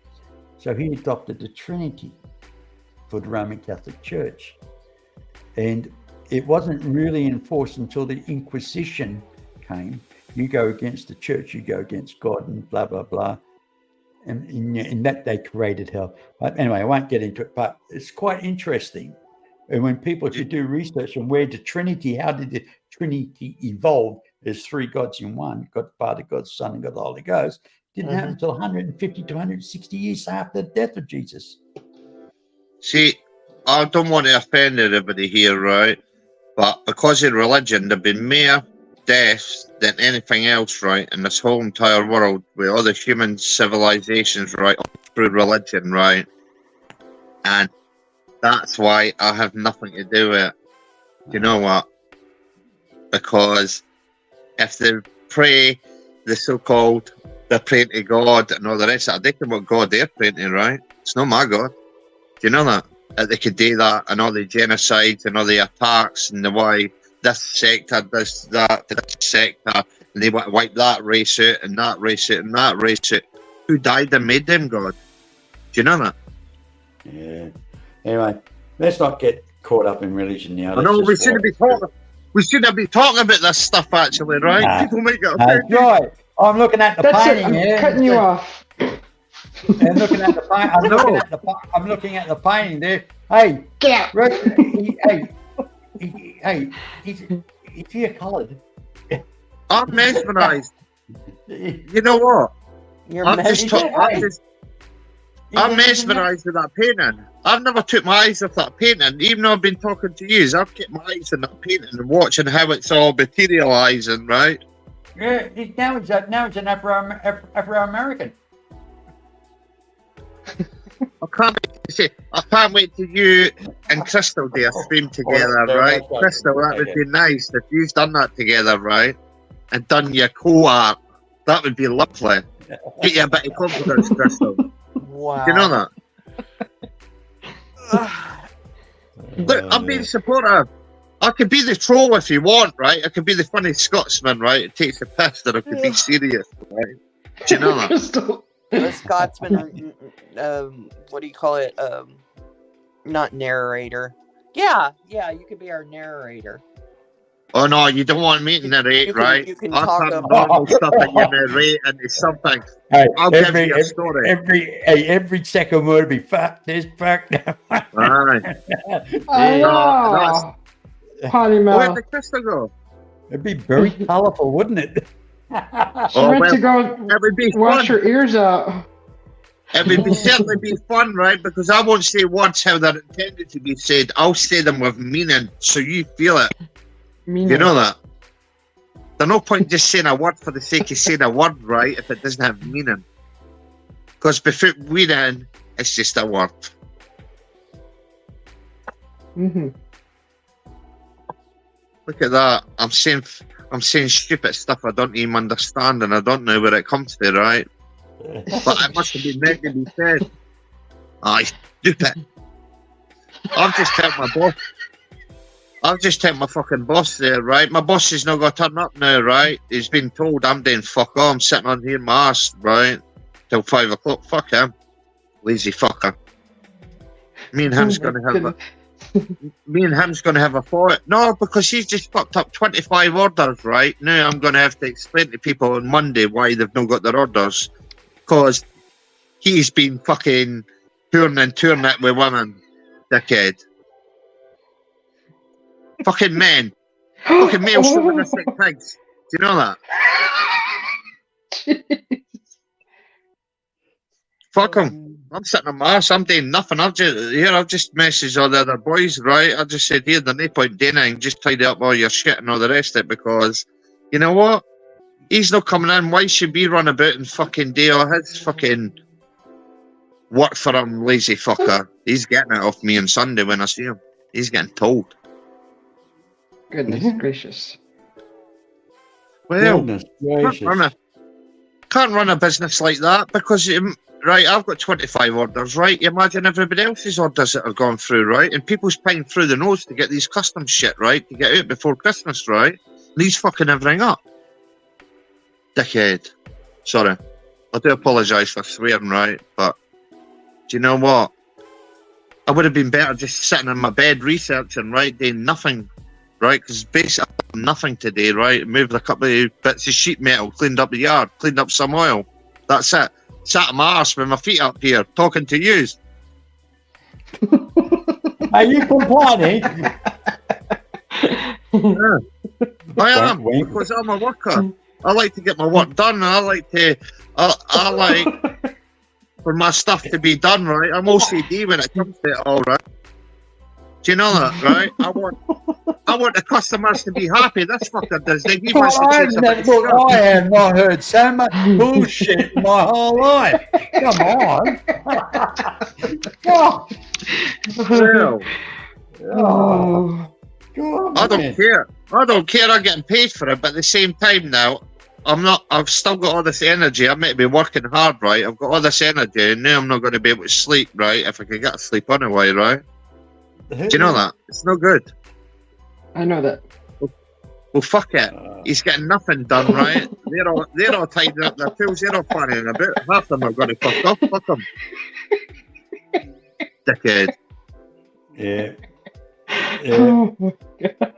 So he adopted the Trinity for the Roman Catholic Church. And it wasn't really enforced until the Inquisition came. You go against the church, you go against God, and blah, blah, blah. And in that they created hell. But anyway, I won't get into it, but it's quite interesting. And when people should do research on where the Trinity, how did the Trinity evolve? There's 3 gods in one, God the Father, God the Son, and God the Holy Ghost. Didn't happen until 150 to 160 years after the death of Jesus. See, I don't want to offend everybody here, right? But because of religion, there have been more deaths than anything else, right, in this whole entire world, with all the human civilizations, right, through religion, right? And that's why I have nothing to do with it. You know what? Because if they pray the so-called, they're praying to God and all the rest of it, they can what God they're praying to, right? It's not my God. Do you know that? That they could do that, and all the genocides and all the attacks and the way this sector does that to this sector, and they want to wipe that race out and that race out and that race out. Who died and made them God? Do you know that? Yeah. Anyway, let's not get caught up in religion now. I know we shouldn't be talking. We shouldn't be talking about this stuff, actually, right? Nah. People make it. That's right. I'm looking at the painting. I'm cutting you off. I'm looking at the painting. I'm looking at the painting there. Hey, get out. Hey, is he coloured? I'm mesmerised. You know what? I'm mesmerised with that painting. I've never took my eyes off that painting, even though I've been talking to you. I've kept my eyes on that painting and watching how it's all materialising, right? Yeah, now it's an Afro-American. I can't wait till you and Crystal do a stream together, right? Crystal, that would be nice if you've done that together, right? And done your co-art. That would be lovely. Get you a bit of confidence, Crystal. Wow. Do you know that? Look, I'm being supportive. I could be the troll if you want, right? I could be the funny Scotsman, right? It takes a piss, or I could be serious, right? Do you know that? Crystal. The Scotsman, what do you call it? Not narrator. Yeah, you could be our narrator. Oh no, you don't want me to narrate, right? You can I'll talk talk about normal stuff and you narrate into something. Hey, I'll give you a story. Every second word be fuck this, fuck that. Right. Oh, potty Where'd mouth. the Crystal go? It'd be very colourful, wouldn't it? She went to go It would be wash fun. her ears out. It would be certainly be fun, right? Because I won't say words how they're intended to be said. I'll say them with meaning, so you feel it. You know that? There's no point just saying a word for the sake of saying a word, right? If it doesn't have meaning. Because before meaning, it's just a word. Mm-hmm. Look at that. I'm saying stupid stuff I don't even understand, and I don't know where it comes from, right? But it must have been meant to be said. Aye, stupid. I've just told my boss. I've just told my fucking boss there, right? My boss is not going to turn up now, right? He's been told I'm doing fuck all. I'm sitting on here my ass, right? Till 5 o'clock. Fuck him. Lazy fucker. Me and him's going to have me and him's going to have a fight. No, because he's just fucked up 25 orders, right? Now I'm going to have to explain to people on Monday why they've not got their orders. Because he's been fucking touring and touring it with women, dickhead. Fucking men. Fucking male chauvinistic pigs. Do you know that? Fuck him. I'm sitting on my ass. I'm doing nothing. I've just messaged all the other boys, right? I just said, here, there's no point doing anything. Just tidy up all your shit and all the rest of it, because you know what? He's not coming in. Why should we run about and fucking do all his fucking work for him, lazy fucker? He's getting it off me on Sunday when I see him. He's getting told. Goodness gracious. Well, Goodness gracious. Can't run a business like that because, right, I've got 25 orders, right? You imagine everybody else's orders that are going through, right? And people's paying through the nose to get these custom shit, right? To get out before Christmas, right? And he's fucking everything up. Dickhead. Sorry. I do apologise for swearing, right? But do you know what? I would have been better just sitting in my bed researching, right? Doing nothing, right? Because basically I've done nothing today, right? Moved a couple of bits of sheet metal, cleaned up the yard, cleaned up some oil. That's it. Sat on my arse with my feet up here, talking to yous. Are you complaining? Yeah. I am, because I'm a worker. I like to get my work done, and I like for my stuff to be done, right? I'm OCD when it comes to it all, right? Do you know that, right? I want the customers to be happy. This fucker does. He wants to chase a bit of stuff. I have not heard so much bullshit in my whole life. Come on. Oh. Well, Oh. God, I don't man. care. I don't care. I'm getting paid for it, but at the same time now, I've still got all this energy. I might be working hard, right? I've got all this energy, and now I'm not going to be able to sleep, right? If I can get to sleep anyway, right? Do you know that? It's no good. I know that. Well, fuck it. He's getting nothing done, right? They're all tied up their tools. They're all planning about. Half of them are going to fuck off. Fuck them. Dickhead. Yeah. Oh my God.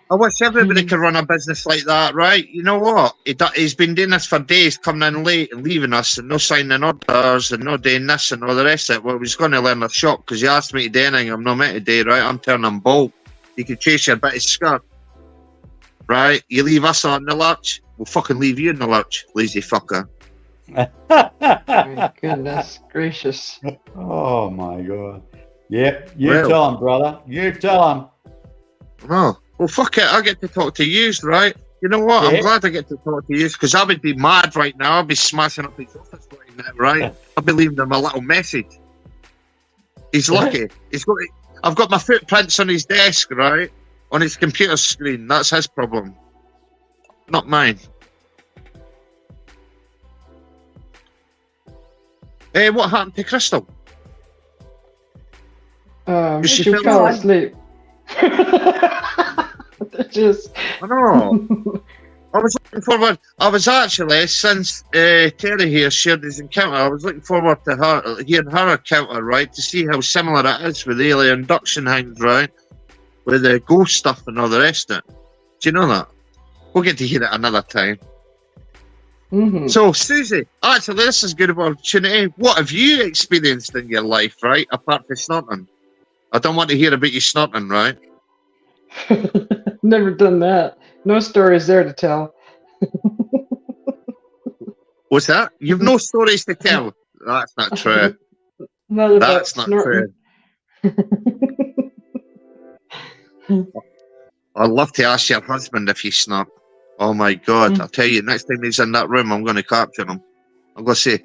I wish everybody could run a business like that, right? You know what? He's been doing this for days, coming in late and leaving us, and no signing orders, and no doing this and all the rest of it. Well, he's going to learn a shop because he asked me to do anything. I'm not meant to do, right? I'm turning bold. You can chase your bit of skirt, right? You leave us on the lurch, we'll fucking leave you in the lurch, lazy fucker. My goodness gracious. Oh my God. Yep. You Well. tell him, brother. You tell him. Oh, well, fuck it. I get to talk to yous, right? You know what? Yeah. I'm glad I get to talk to yous because I would be mad right now. I'd be smashing up his office right now, right? I'd be leaving him a little message. He's lucky. I've got my footprints on his desk, right? On his computer screen. That's his problem. Not mine. Hey, what happened to Crystal? She She fell fell asleep. asleep. Just. I know. I was looking forward. I was actually, since Terry here shared his encounter, I was looking forward to hearing her encounter, right, to see how similar it is with the alien induction things, right, with the ghost stuff and all the rest of it. Do you know that? We'll get to hear it another time. Mm-hmm. So, Susie, actually, this is a good opportunity. What have you experienced in your life, right, apart from snorting? I don't want to hear about you snorting, right? Never done that. No stories there to tell. What's that? You've no stories to tell. That's not true. Not about That's not snorting. true. I'd love to ask your husband if he snort. Oh my God! I'll tell you, next time he's in that room, I'm going to capture him. I'm going to say,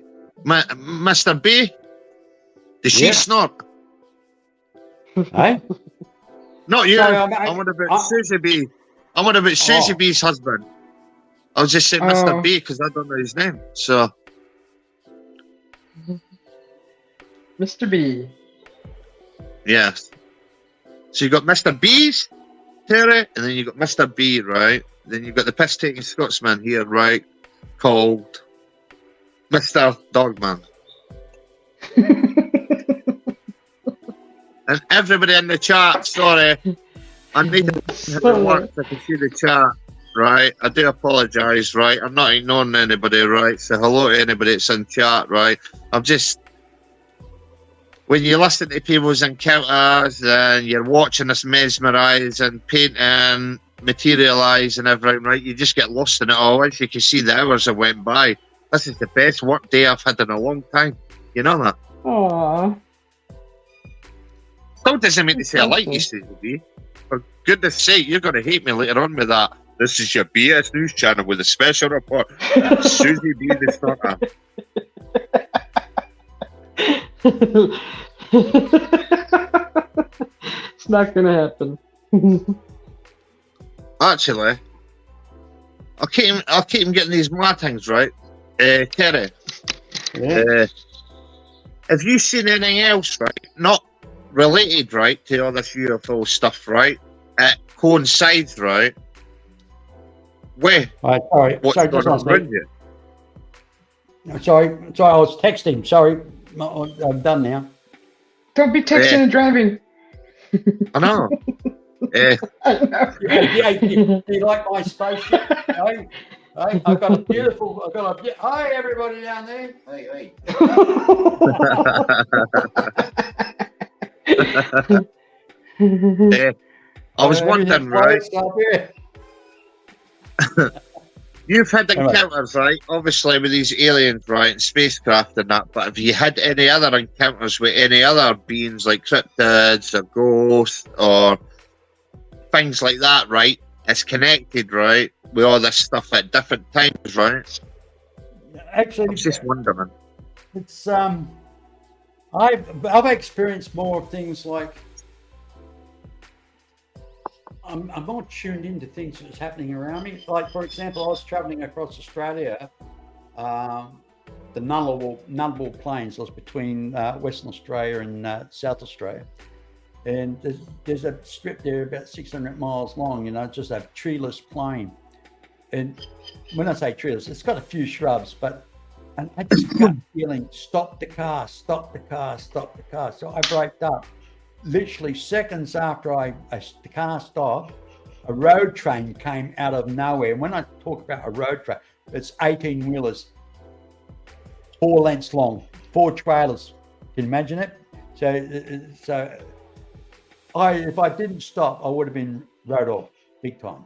Mr. B, does she snort? Hey? Not you. Sorry, I want about Susie B. I want about Susie B's husband. I'll just say Mr. B because I don't know his name. So, Mr. B. yes. So you got Mr. B's, Terry, and then you got Mr. B, right? Then you've got the piss-taking Scotsman here, right? Called Mr. Dogman. And everybody in the chat, sorry, I need to hit the work so I can see the chat, right? I do apologise, right? I'm not ignoring anybody, right? So hello to anybody that's in chat, right? I'm just, when you listen to people's encounters and you're watching us mesmerise and painting, materialise and everything, right? You just get lost in it all. As you can see, the hours have went by. This is the best work day I've had in a long time. You know that? Aww. Still doesn't mean to say I like you, Susie. For goodness sake, you're going to hate me later on with that. This is your BS News channel with a special report. Susie B. the Stalker. It's not going to happen. Actually, I'll keep him getting these martings, right? Terry, have you seen anything else, right? Not related, right, to all this UFO stuff, right? It coincides, right? Where? Sorry, What's sorry, going on around you? Sorry, I was texting. Sorry, I'm done now. Don't be texting and driving. I know. I know. Do you like my spaceship? Hey, I've got a beautiful. Hi, everybody down there. Hey. I was wondering, right? You've had encounters, right? Obviously with these aliens, right, and spacecraft and that, but have you had any other encounters with any other beings like cryptids or ghosts or things like that, right? It's connected, right, with all this stuff at different times, right? Actually, I was just wondering. It's I've experienced more of things like I'm more tuned into things that's happening around me. Like, for example, I was traveling across Australia, the Nullarbor Plains. I was between Western Australia and South Australia. And there's a strip there about 600 miles long, you know, just a treeless plain. And when I say treeless, it's got a few shrubs, but and I just got feeling, stop the car. So I braked up. Literally seconds after the car stopped, a road train came out of nowhere. And when I talk about a road train, it's 18-wheelers, 4 lengths long, 4 trailers. Can you imagine it? So if I didn't stop, I would have been rode off big time.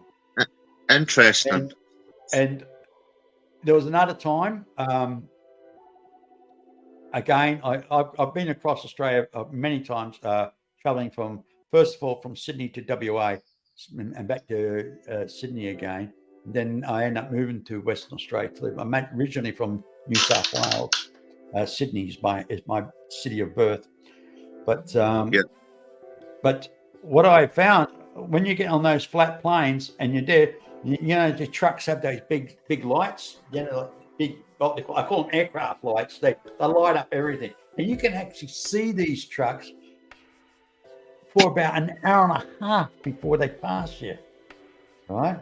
Interesting. And there was another time. Again, I've been across Australia many times, traveling first of all from Sydney to WA and back to Sydney again. Then I ended up moving to Western Australia. I'm originally from New South Wales. Sydney is my city of birth. But but what I found, when you get on those flat plains and you're there, you know, the trucks have those big lights, you know, big, I call them aircraft lights. They light up everything. And you can actually see these trucks for about an hour and a half before they pass you, right?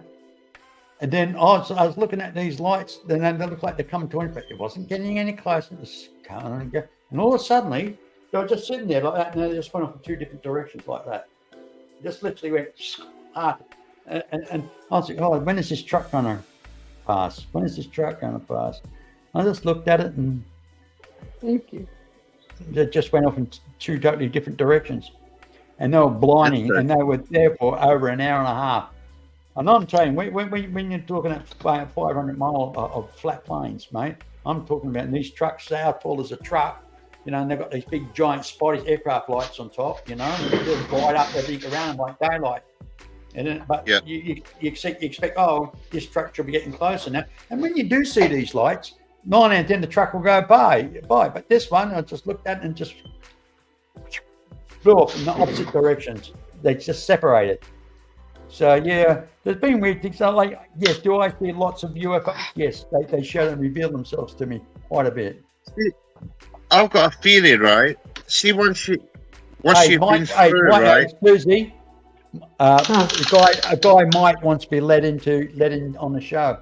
And then I was looking at these lights, then they look like they're coming to me, but it wasn't getting any closer. And all of a sudden, they were just sitting there like that, and they just went off in 2 different directions like that. Just literally went hard. And I was like, oh, when is this truck going to pass? When is this truck going to pass? I just looked at it and thank you. It just went off in 2 totally different directions. And they were blinding, and they were there for over an hour and a half. And I'm telling you, when you're talking at 500 miles of flat plains, mate, I'm talking about these trucks, how tall is a truck, you know, and they've got these big giant spotty aircraft lights on top, you know, and they just light up everything around them like daylight. And then, but you expect, oh, this truck should be getting closer now. And when you do see these lights, 9 out of 10 the truck will go by. But this one, I just looked at it and just flew off in the opposite directions. They just separated. So yeah, there's been weird things. So like, yes, do I see lots of UFOs? Yes, they show and reveal themselves to me quite a bit. I've got a theory, right? See, once you've been through, right? Susie, a guy might want to be let in on the show.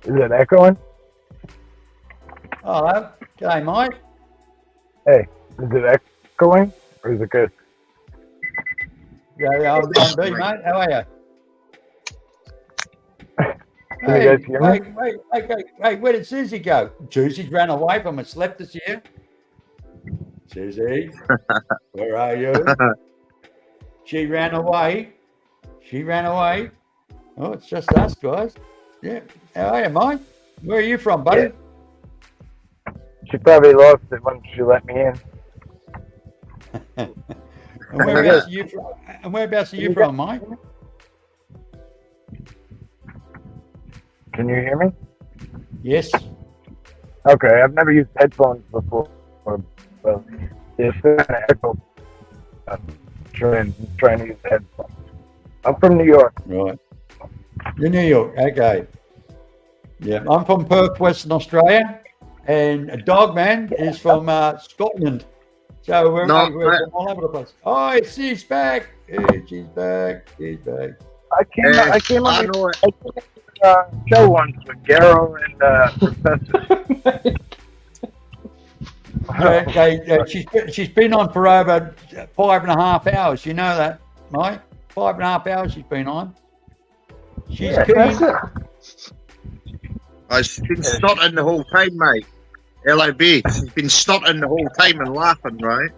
Is it echoing? Hello, g'day, Mike. Hey. Is it echoing or is it good? Yeah, I'm B, mate. How are you? Can you guys hear me? Wait, where did Susie go? Susie's ran away from us, left us here. Susie, where are you? She ran away. Oh, it's just us, guys. Yeah. How are you, Mike? Where are you from, buddy? Yeah. She probably lost it when she let me in. And whereabouts are you from, Mike? Can you hear me? Yes. Okay, I've never used headphones before, but it's kind of echo. I'm trying to use headphones. I'm from New York. Right. You're New York, okay. Yeah, I'm from Perth, Western Australia, and Dogman is from Scotland. So we're from all over the place. Oh, she's back. She's back. I came on the show once with Garrow and Professor. She's been on for over 5.5 hours. You know that, Mike? 5.5 hours she's been on. She's That's it. She's been stuttering the whole time, mate. LIB. She's been stuttering the whole time and laughing, right?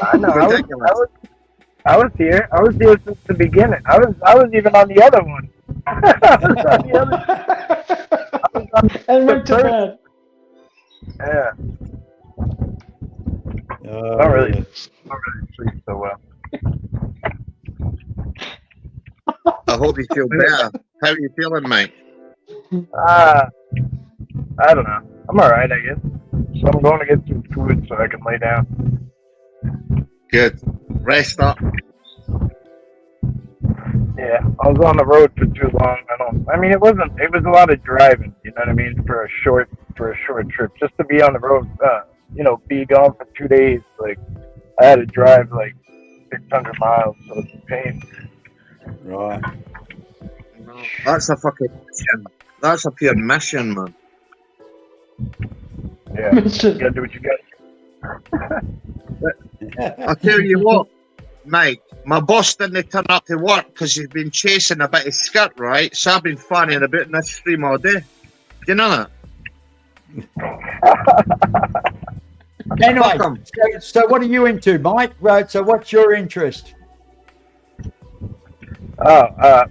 I know. I was here. I was here since the beginning. I was even on the other one. And went to bed. Yeah. Not really sleep so well. I hope you feel better. How are you feeling, mate? I don't know. I'm alright, I guess. So I'm going to get some food so I can lay down. Good. Rest up. Yeah, I was on the road for too long. It was a lot of driving, you know what I mean, for a short trip. Just to be on the road, be gone for 2 days, like I had to drive like 600 miles, so it's a pain. Right. That's a fucking mission. That's a pure mission, man. Yeah, you gotta do what you gotta do. I'll tell you what, mate, my boss didn't turn up to work because he's been chasing a bit of skirt, right? So I've been fanning about in this stream all day. Do you know that? Anyway, so what are you into, Mike? Right, so what's your interest? I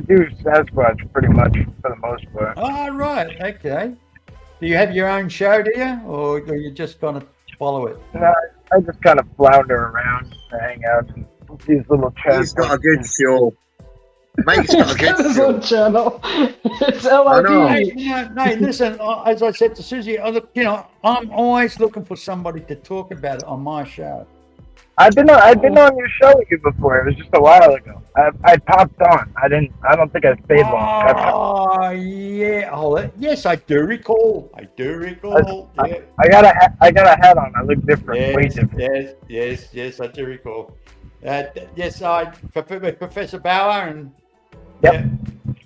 do Sasquatch pretty much for the most part. Oh, right, okay. Do you have your own show, do you? Or are you just going to follow it? No, I just kind of flounder around, hang out in these little chats. He's got a good show. Mike's got a good show. Channel. It's LIB. Hey, listen, as I said to Susie, I'm always looking for somebody to talk about it on my show. I've been on your show with you before. It was just a while ago. I popped on. I don't think I stayed long. Oh yeah. Oh yes, I do recall. I got a hat on. I look different. Yes, way different. Yes, I do recall. Yes, I with Professor Bauer and Yep.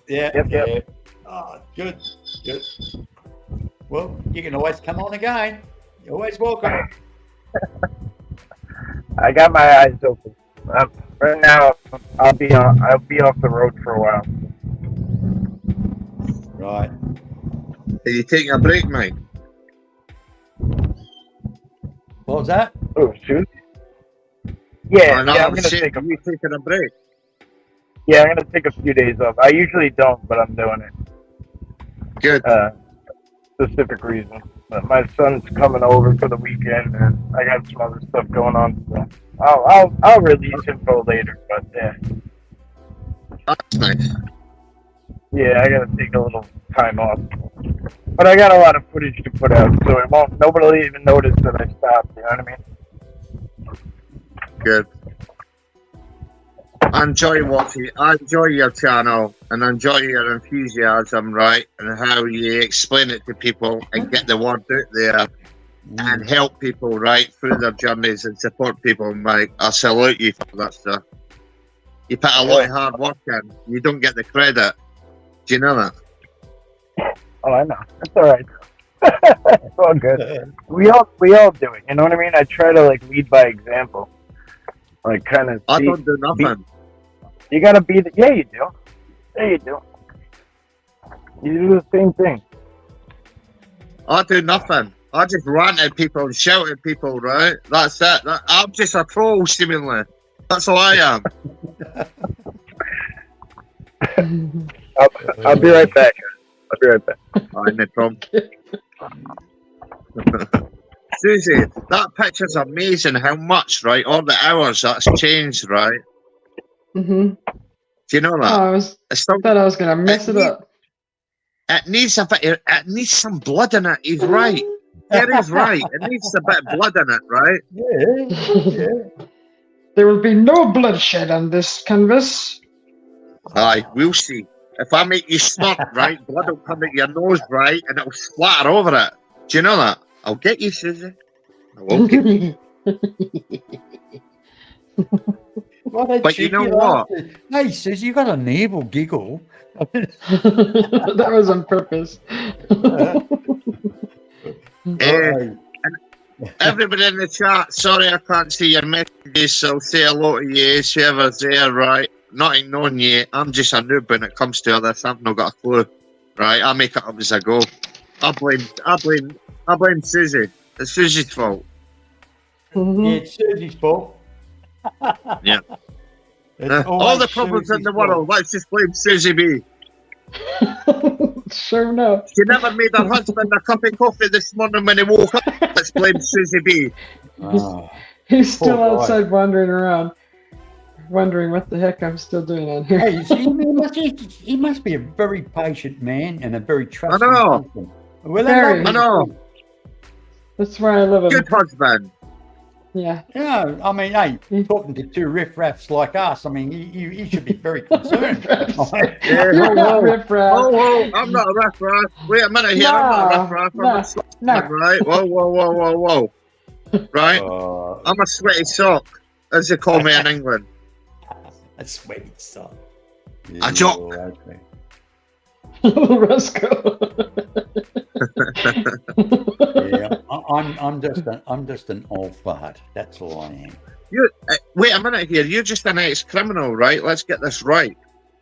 Yeah. Oh, good. Well, you can always come on again. You're always welcome. I got my eyes open. Right now, I'll be off the road for a while. Right. Are you taking a break, mate? What was that? Oh, shoot. Yeah, I'm gonna take you taking a break. Yeah, I'm gonna take a few days off. I usually don't, but I'm doing it. Good. Specific reason. But my son's coming over for the weekend, and I got some other stuff going on. So I'll release info later. But yeah. That's nice. Yeah, I gotta take a little time off. But I got a lot of footage to put out, so nobody will even notice that I stopped. You know what I mean? Good. I enjoy your channel and I enjoy your enthusiasm, right? And how you explain it to people and get the word out there and help people, right, through their journeys and support people, Mike. I salute you for that stuff. You put a lot of hard work in. You don't get the credit. Do you know that? Oh, I know. That's all right. It's all good. We all do it. You know what I mean? I try to like lead by example. Like kind of. I don't do nothing. You gotta be the. Yeah, you do. Yeah, you do. You do the same thing. I do nothing. I just rant at people and shout at people, right? That's it. I'm just a troll, seemingly. That's all I am. I'll be right back. I'll be right back. No problem. Susie, that picture's amazing. How much, right? All the hours that's changed, right? Mm-hmm. Do you know that? Oh, I thought I was gonna mess it up. It needs a bit. It needs some blood in it. He's right. Terry's right. It needs a bit of blood in it, right? Yeah. There will be no bloodshed on this canvas. Aye, we'll see. If I make you snort, right, blood will come out your nose, right, and it'll splatter over it. Do you know that? I'll get you, Susie. I will get you. But you know what? Hey, Susie, you got an evil giggle. That was on purpose. Everybody in the chat, sorry I can't see your messages, so say hello to you, whoever's there, right? Not ignoring you, I'm just a noob when it comes to this. I've not got a clue, right? I make it up as I go. I blame Susie. It's Susie's fault. Mm-hmm. Yeah, it's Susie's fault. Yeah. All always the problems in Susie's the world, let's just blame Susie B. Sure enough. She never made her husband a cup of coffee this morning when he woke up. Let's blame Susie B. Oh, He's still poor guy. outside wandering around, wondering what the heck I'm still doing on here. Hey, he must be a very patient man and a very trusting know. husband. Well, Very. I know. That's where I live in. Good husband. Yeah. Yeah, I mean, hey, talking to two riffraffs like us, I mean, you should be very concerned. Yeah. You're not riffraff. Oh, I'm not a riffraff. Wait a minute here, I'm not a riffraff. I'm a sock, right? Whoa. Right? I'm a sweaty sock, as they call me in England. A sweaty sock. A jock. Okay. Roscoe. Yeah, I'm just an old fart. That's all I am. Wait a minute here. You're just an ex-criminal, right? Let's get this right.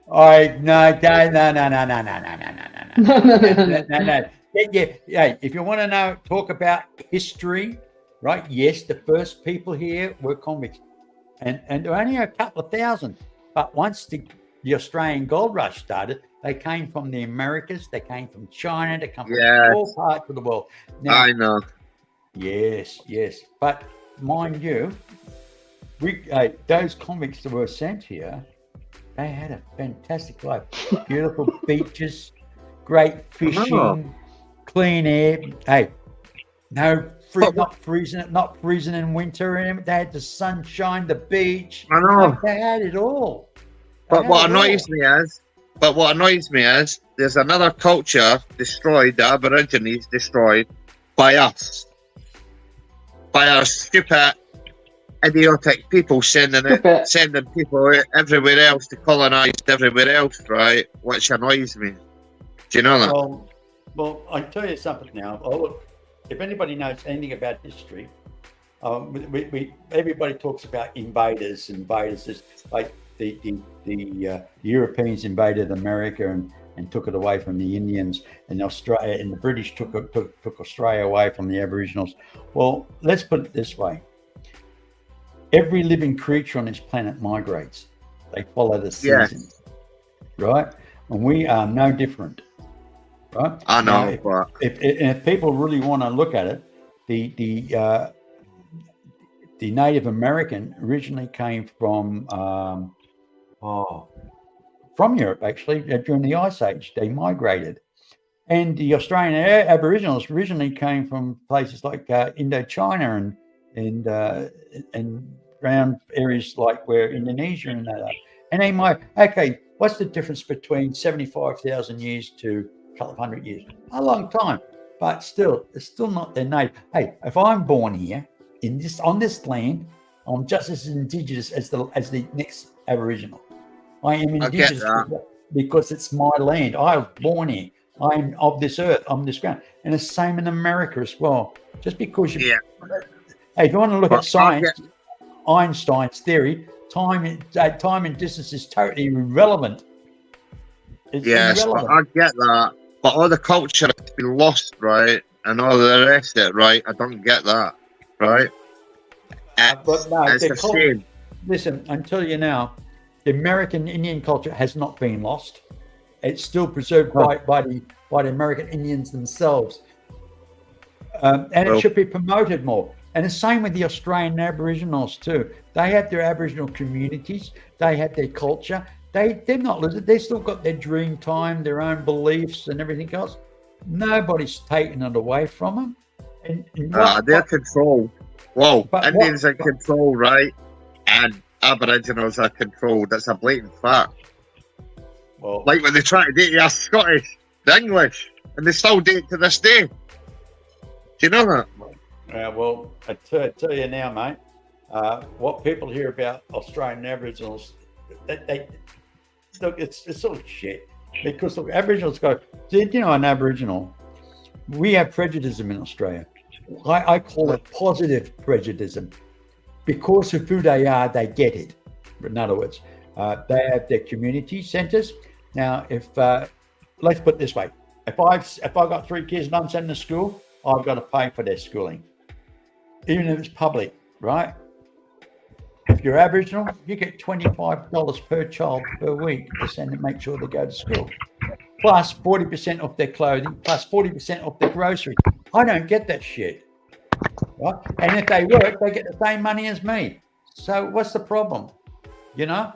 No. Yeah, if you want to know, talk about history, right? Yes, the first people here were convicts, and there were only a couple of thousand. But once the Australian gold rush started, they came from the Americas, they came from China, they come from all parts of the world. Now, I know. Yes. But mind you, those convicts that were sent here, they had a fantastic life. Beautiful beaches, great fishing, clean air. Hey, not freezing in winter. They had the sunshine, the beach. I know. Like, they had it all. But what annoys me is there's another culture destroyed, the Aborigines destroyed by us. By our stupid, idiotic people sending people everywhere else to colonize everywhere else, right? Which annoys me. Do you know that? Well, I tell you something now. Oh, look, if anybody knows anything about history, everybody talks about invaders. It's like the Europeans invaded America and took it away from the Indians, and Australia and the British took Australia away from the Aboriginals. Well, let's put it this way: every living creature on this planet migrates. They follow the seasons, right? And we are no different, right? I know. Now, if people really want to look at it, the Native American originally came from Europe, actually. During the Ice Age, they migrated. And the Australian Aboriginals originally came from places like Indochina and around areas like where Indonesia and that are. And they okay, what's the difference between 75,000 years to a couple of hundred years? A long time. But still, it's still not their native. Hey, if I'm born here on this land, I'm just as indigenous as the next Aboriginal. I am indigenous because it's my land. I was born here. I'm of this earth, I'm this ground. And the same in America as well. Just because you, hey, if you want to look at science, Einstein's theory, time and distance is totally irrelevant. It's irrelevant. But I get that. But all the culture has been lost, right? And all the rest of it, right? I don't get that, right? But no, it's a shame. Listen, I'm telling you now, the American Indian culture has not been lost. It's still preserved by the American Indians themselves. And it should be promoted more. And the same with the Australian Aboriginals too. They have their Aboriginal communities. They have their culture. They're not losing. They've still got their dream time, their own beliefs and everything else. Nobody's taking it away from them. And they're controlled. Whoa, Indians are controlled, right? And Aboriginals are controlled. That's a blatant fact. Well, like when they try to date you Scottish, the English, and they still date to this day. Do you know that? Well, I tell you now, mate, what people hear about Australian Aboriginals, look, it's sort of shit. Because look, Aboriginals go, did you know an Aboriginal? We have prejudice in Australia. I call it positive prejudice. Because of who they are, they get it. In other words, they have their community centres. Now, if let's put it this way, if I've got 3 kids and I'm sending to school, I've got to pay for their schooling, even if it's public, right? If you're Aboriginal, you get $25 per child per week to send and make sure they go to school, plus 40% off their clothing, plus 40% off their groceries. I don't get that shit, right? And if they work, they get the same money as me. So what's the problem? You know,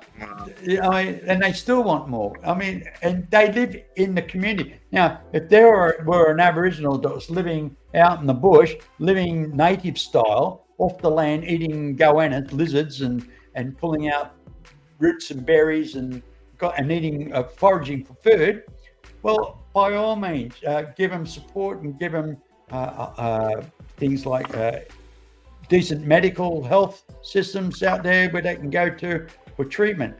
and they still want more. I mean, and they live in the community. Now, if there were an Aboriginal that was living out in the bush, living native style, off the land, eating goannas, lizards, and pulling out roots and berries and eating, foraging for food, well, by all means, give them support and give them things like decent medical health systems out there where they can go to for treatment.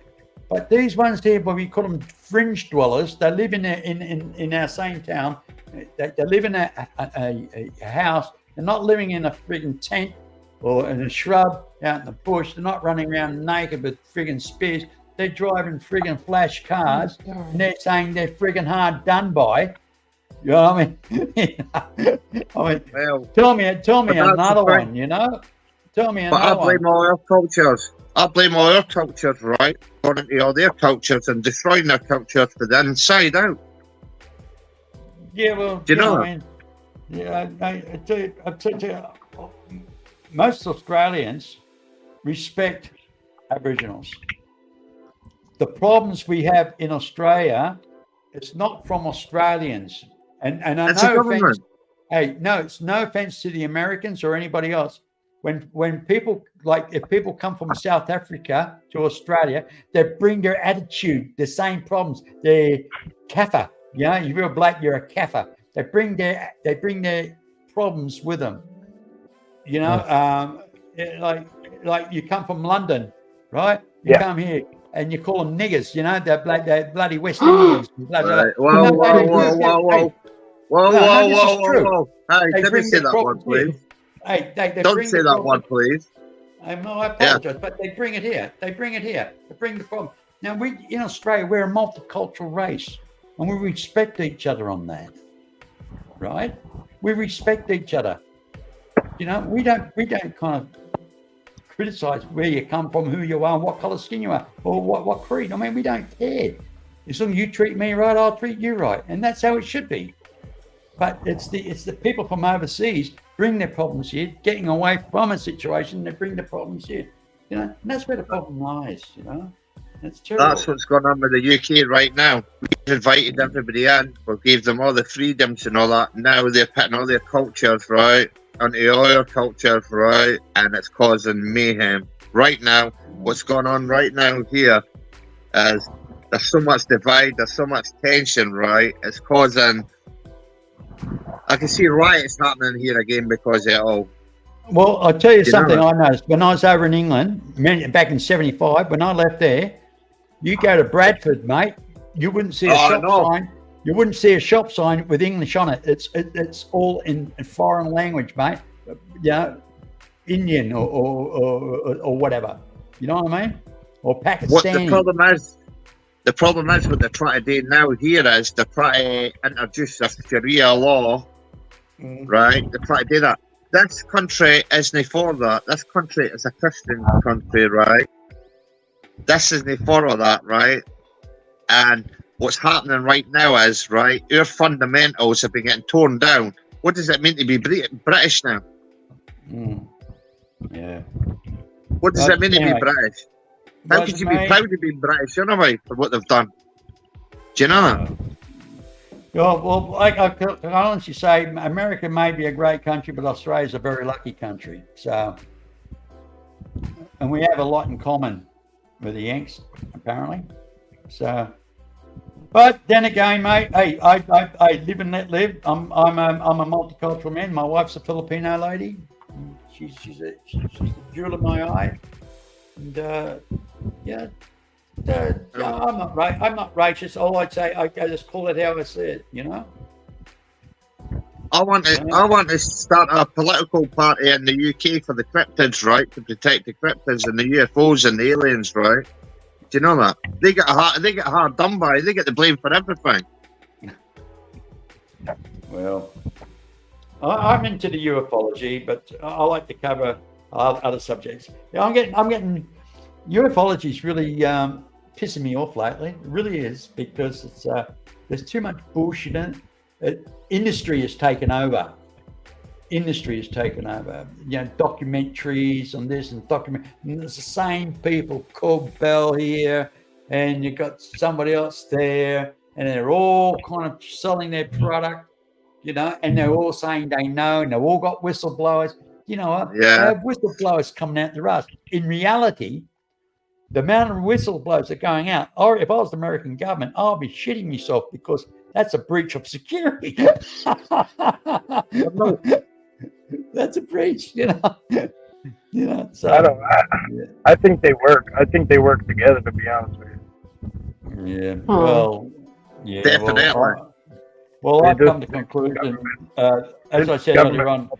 But these ones here, where we call them fringe dwellers, they live in our same town. They live in a house. They're not living in a frigging tent or in a shrub out in the bush. They're not running around naked with frigging spears. They're driving frigging flash cars, and they're saying they're frigging hard done by. You know what I mean? Well, tell me another one. You know, tell me another one. But I blame all our cultures. I blame all our cultures, right? Going into all their cultures and destroying their cultures from the inside out. Yeah, well, do you know? I mean, yeah, I tell you, most Australians respect Aboriginals. The problems we have in Australia, it's not from Australians. And I know offense, it's no offense to the Americans or anybody else. When people, like, if people come from South Africa to Australia, they bring their attitude, the same problems. They're kaffir. You know, if you're black, you're a kaffir. They bring their problems with them. You know, like you come from London, right? You come here and you call them niggers. You know, they're bloody West Indians. Whoa. Hey, let me say that one, please. Hey, they don't say that one, please. I apologize, but they bring it here. They bring the problem. Now, we in Australia, we're a multicultural race, and we respect each other on that, right? We respect each other. You know, we don't kind of criticize where you come from, who you are, and what color skin you are, or what creed. I mean, we don't care. As long as you treat me right, I'll treat you right, and that's how it should be. But it's the people from overseas bring their problems here, getting away from a situation, they bring the problems here. You know, and that's where the problem lies. You know, it's terrible. That's what's going on with the UK right now. We've invited everybody in, we gave them all the freedoms and all that. Now they're putting all their cultures right onto all our cultures, right, and it's causing mayhem right now. What's going on right now here is there's so much divide, there's so much tension, right? It's causing. I can see riots happening here again because of it all. Well, I'll tell you something I noticed. When I was over in England, back in 75, when I left there, you go to Bradford, mate, you wouldn't see a shop sign. You wouldn't see a shop sign with English on it. It's all in foreign language, mate. Yeah, Indian or whatever. You know what I mean? Or Pakistani. What the problem is what they're trying to do now here is they're trying to introduce a Sharia law, right? They're trying to do that. This country isn't for that. This country is a Christian country, right? This isn't for that, right? And what's happening right now is, right, our fundamentals have been getting torn down. What does it mean to be British now? Yeah. What does it mean to be British? How could you be proud to be British, anyway, for what they've done? Do you know that? Well, I can honestly say America may be a great country, but Australia's a very lucky country. So, and we have a lot in common with the Yanks, apparently. So, but then again, mate, hey, I live and let live. I'm a multicultural man. My wife's a Filipino lady. She's the jewel of my eye. And I'm not righteous. All I'd say, I just call it how I see it. You know. I want to start a political party in the UK for the cryptids, right? To protect the cryptids and the UFOs and the aliens, right? Do you know that? They get hard done by. They get the blame for everything. Well, I'm into the ufology, but I like to cover other subjects. Yeah, I'm getting ufology is really pissing me off lately. It really is, because it's there's too much bullshit in it. Industry has taken over. You know, documentaries on this and and it's the same people. Called Bell here, and you got somebody else there, and they're all kind of selling their product. You know, and they're all saying they know, and they've all got whistleblowers. You know what? Yeah. They have whistleblowers coming out their ass. In reality, the amount of whistleblowers that are going out, or if I was the American government, I'll be shitting myself, because that's a breach of security. That's a breach, you know. So I think they work. I think they work together, to be honest with you. Yeah. Well, yeah. Definitely. Well, I've come to the conclusion, as I said earlier on.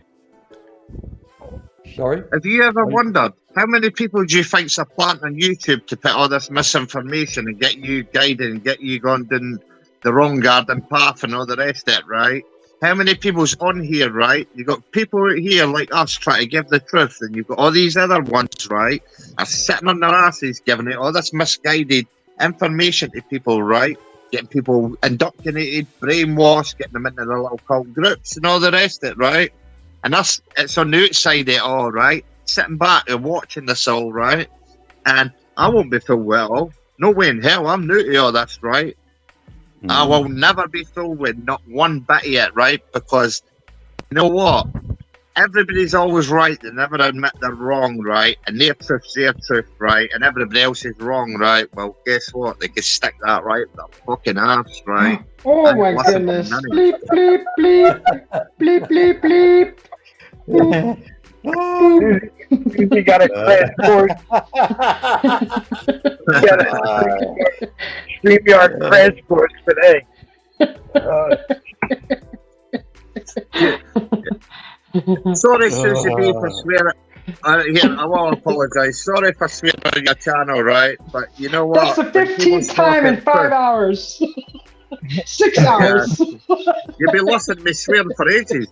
Sorry? Have you ever wondered how many people do you think's a plant on YouTube to put all this misinformation and get you guided and get you going down the wrong garden path and all the rest of it, right? How many people's on here, right? You've got people here like us trying to give the truth, and you've got all these other ones, right, are sitting on their asses giving it all this misguided information to people, right? Getting people indoctrinated, brainwashed, getting them into their little cult groups and all the rest of it, right? And it's on the outside of it all, right? Sitting back and watching this all, right? And I won't be fooled with it all. No way in hell, I'm new to all this, right? I will never be fooled with not one bit of it, right? Because, you know what? Everybody's always right. They never admit they're wrong, right? And their truth's their truth, right? And everybody else is wrong, right? Well, guess what? They can stick that right up their fucking ass, right? Oh my goodness. Bleep, bleep, bleep. Bleep, bleep, bleep. You got a crash course. You got a StreamYard crash course today. Sorry, Susie B, for swearing. Here, I will apologise. Sorry for swearing on your channel, right? But you know what? That's the 15th time in 5 hours. 6 hours. You've been listening to me swearing for ages.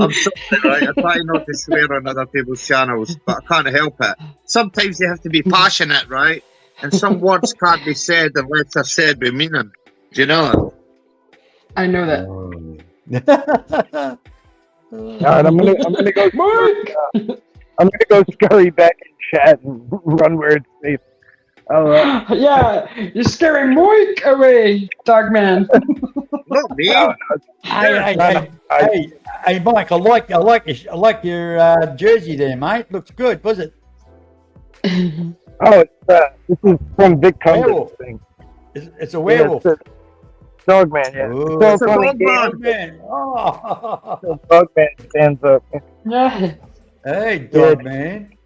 I'm sorry, right? I try not to swear on other people's channels, but I can't help it. Sometimes you have to be passionate, right? And some words can't be said unless they're said with meaning. Do you know that? I know that. All right, I'm gonna go. I'm gonna go scurry back in chat and run where it's safe. Yeah, you're scaring Moik away, Dogman. Not me. Hey, Mike, I like your jersey there, mate. Looks good. Was it? Oh, this is from Vic Cumber's thing. It's a werewolf. Yeah, Dogman, yeah. Ooh, So it's a funny, Dogman. Oh. Dogman stands up. Yeah. Hey, Dogman.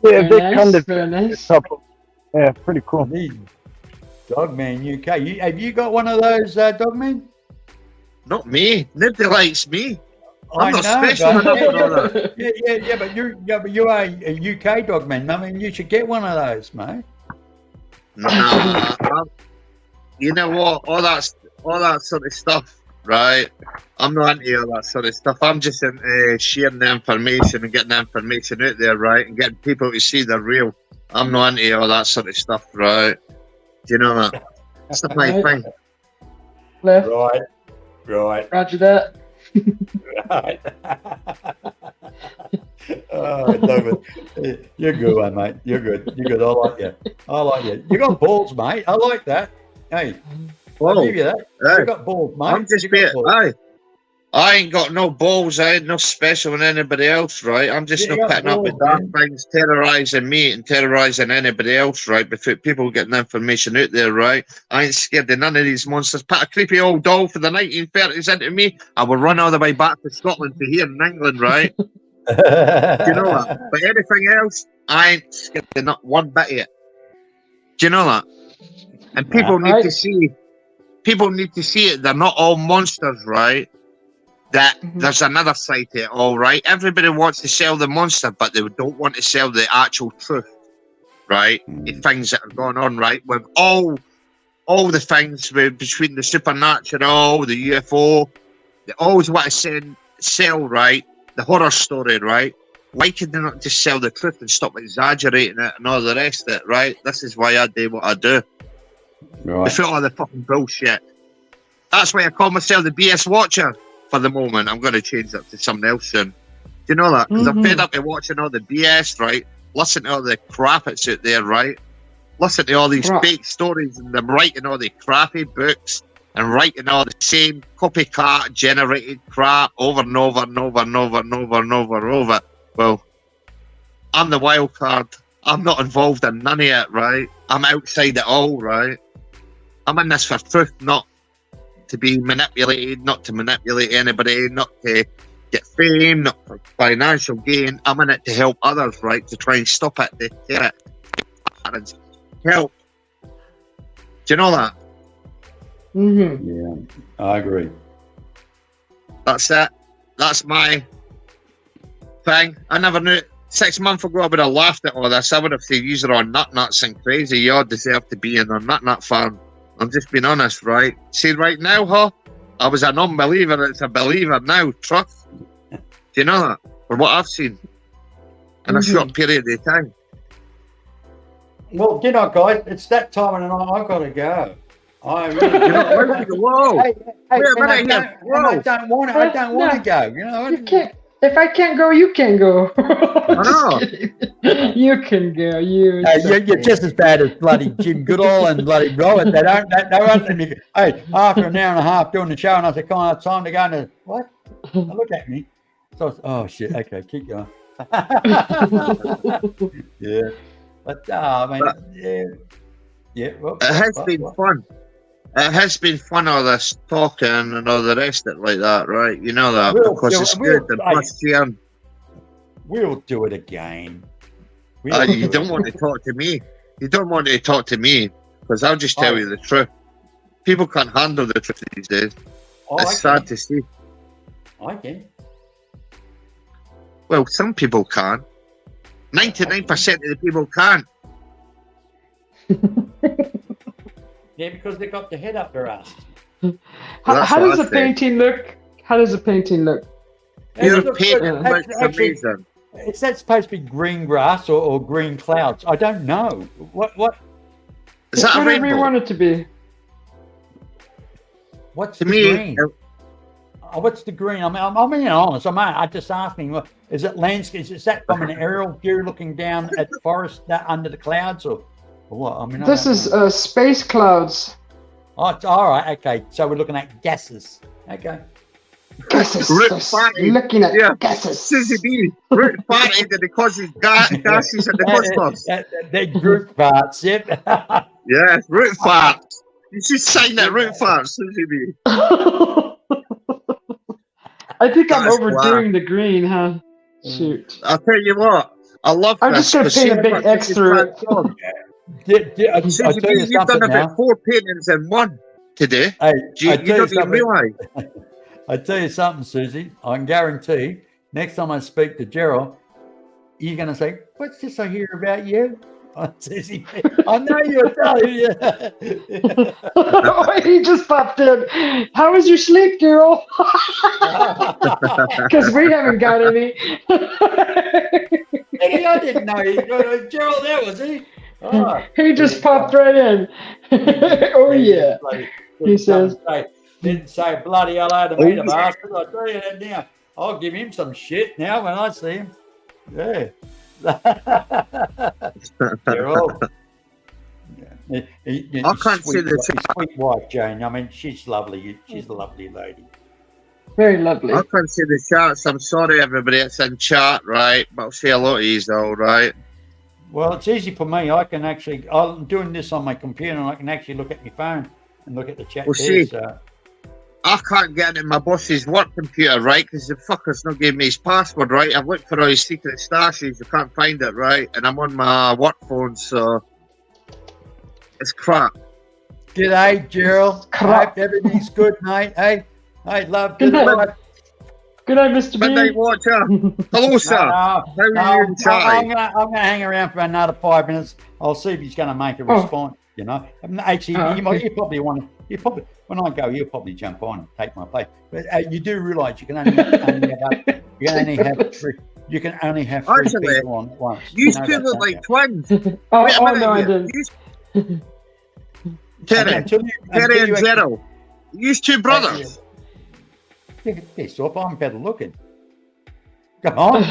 Yeah, Vic Very Cumber's nice. couple. Yeah, pretty cool. Dogman UK. Have you got one of those, Dogman? Not me. Nobody likes me. I'm not know, special but- enough for all that. but you are a UK dog man. I mean, you should get one of those, mate. Nah, you know what? All that sort of stuff, right? I'm not into all that sort of stuff. I'm just into sharing the information and getting the information out there, right? And getting people to see the real. I'm not into all that sort of stuff, right? Do you know that? It's not my thing. Left. Right. Roger that. Right. Oh, David, you're good, one, mate. You're good. I like you. You got balls, mate. I like that. Hey, I'll give you that. Hey, You got balls, mate. I'm just You got being. balls. I ain't got no balls. I ain't no special than anybody else, right? I'm just Yeah, you not got putting up with balls, dark things terrorising me and terrorising anybody else, right? Before people getting the information out there, right? I ain't scared of none of these monsters. Put a creepy old doll from the 1930s into me, I will run all the way back to Scotland to here in England, right? Do you know that? But anything else, I ain't scared of not one bit of it. Do you know that? And people need to see. People need to see it. They're not all monsters, right? That there's another side to it, all right? Everybody wants to sell the monster, but they don't want to sell the actual truth, right? The things that are going on, right? With all the things between the supernatural, the UFO, they always want to sell, right? The horror story, right? Why could they not just sell the truth and stop exaggerating it and all the rest of it, right? This is why I do what I do. Right. Without all the fucking bullshit. That's why I call myself the BS Watcher. For the moment, I'm going to change that to something else soon. Do you know that? Because I'm fed up with watching all the BS, right? Listen to all the crap that's out there, right? Listen to all these fake stories and them writing all the crappy books and writing all the same copycat generated crap over and over and over and over and over and over and over. Well, I'm the wild card. I'm not involved in none of it, right? I'm outside it all, right? I'm in this for truth, not to be manipulated, not to manipulate anybody, not to get fame, not for financial gain. I'm in it to help others, right? To try and stop it, to hear it, and help. Do you know that? Yeah, I agree. That's it. That's my thing. I never knew. 6 months ago, I would have laughed at all this. I would have said, "You're on nuts and crazy. You all deserve to be in a nut farm." I'm just being honest, right? See, right now, I was an unbeliever. It's a believer now. Trust. Do you know that? For what I've seen in a short period of time. Well, you know, guys, it's that time of the night. I've got to go. I really, Whoa! Hey, Wait a and minute, I don't want to go. You know, You can't. If I can't go, you can go. I know. You can go. You're just as bad as bloody Jim Goodall and bloody Robert. They don't let me. Hey, after an hour and a half doing the show, and I said, "Come on, it's time to go." And what? They look at me. So, oh shit. Okay, keep going. Yeah, but I mean, yeah. Well, It has been fun. It has been fun, all this talking and all the rest of it like that, right? You know that, because it's good. And plus, we'll do it again. You don't want to talk to me. You don't want to talk to me, because I'll just tell you the truth. People can't handle the truth these days. It's sad to see. I can. Well, some people can. 99% of the people can't. Yeah, because they got the head up their ass. How does the painting look? How does the painting look? Your painting looks amazing. Is that supposed to be green grass or green clouds? I don't know. What? Is that a whatever rainbow? you want it to be. What's To the me, green? What's the green? I'm being honest. I just asking. Is it landscape? Is that from an aerial view looking down at the forest under the clouds, or what? I mean, This is space clouds. Oh, it's all right. Okay, so we're looking at gases. Okay. Gases. Looking at gases. Susie B. Root farted and it causes gases in the cosmos. They're group parts, yep. Yeah, root farts. You should sign that, root farts, Susie B. I think I'm overdoing the green, huh? Shoot. I'll tell you what. I love I'm this. just going to paint a big X through it. Susie B, you've done about 4 paintings in one today. Hey, you don't even realise. I tell you something, Susie. I can guarantee next time I speak to Gerald, you're going to say, "What's this I hear about you?" Oh, Susie, I know you're telling you. Oh, he just popped in. How was your sleep, Gerald? Because we haven't got any. Hey, I didn't know you. Gerald, there was he? Oh, He just popped right in. Oh, yeah. He says, Didn't say bloody hello to me, the bastard. I'll tell you that now. I'll give him some shit now when I see him. Yeah. Gerald. I can't see the sweet wife, Jane. I mean, she's lovely. She's a lovely lady. very lovely. I can't see the chats. I'm sorry, everybody. It's in chat, right? But I'll say hello to you, all right? Well, it's easy for me. I'm doing this on my computer, and I can actually look at my phone and look at the chat. Well, see, I can't get into my boss's work computer, right? Because the fucker's not giving me his password, right? I've looked for all his secret stashes. I can't find it, right? And I'm on my work phone, so it's crap. G'day, Gerald. Hope everything's good, mate. Hey, love. Good night. Good night, Mr. B. Midnight Watcher. Hello, sir. How are you, Charlie? I'm gonna hang around for another 5 minutes. I'll see if he's going to make a response. You know, actually, you probably want to. You probably, when I go, you'll probably jump on and take my place. But you do realise you can only have three people on at once. You two look like twins. No, I didn't. Terry and Gerald. You two brothers. Piss off, I'm better looking. Come on.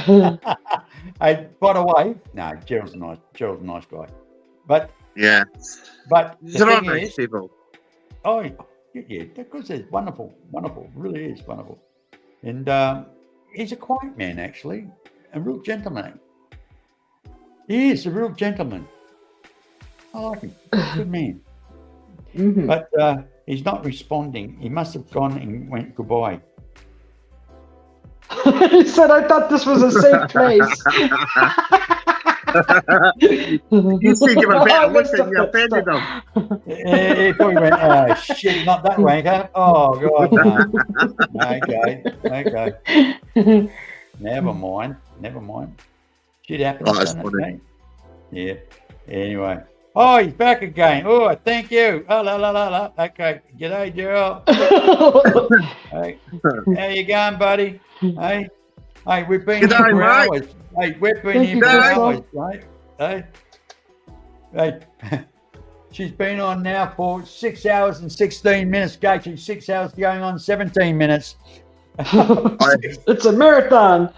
Hey, by the way, no, Gerald's a nice guy. But yeah. But they're all nice people. Oh yeah, because it's wonderful, really is wonderful. And he's a quiet man, actually, a real gentleman. He is a real gentleman. I like him. Good man. Mm-hmm. But he's not responding. He must have gone and went goodbye. He said, "I thought this was a safe place." You see, give a better look and you offended him. He probably went, "Oh shit, not that way, huh? Oh god, no." Okay. Never mind. Shit happens. Oh, that's funny. Yeah. Anyway. Oh, he's back again. Oh, thank you. Oh, la. Okay. G'day, Gerald. Hey, how you going, buddy? Hey, we've been here for hours. Hey, we've been here for hours, right? Hey, she's been on now for 6 hours and 16 minutes. She's 6 hours going on 17 minutes. It's a marathon.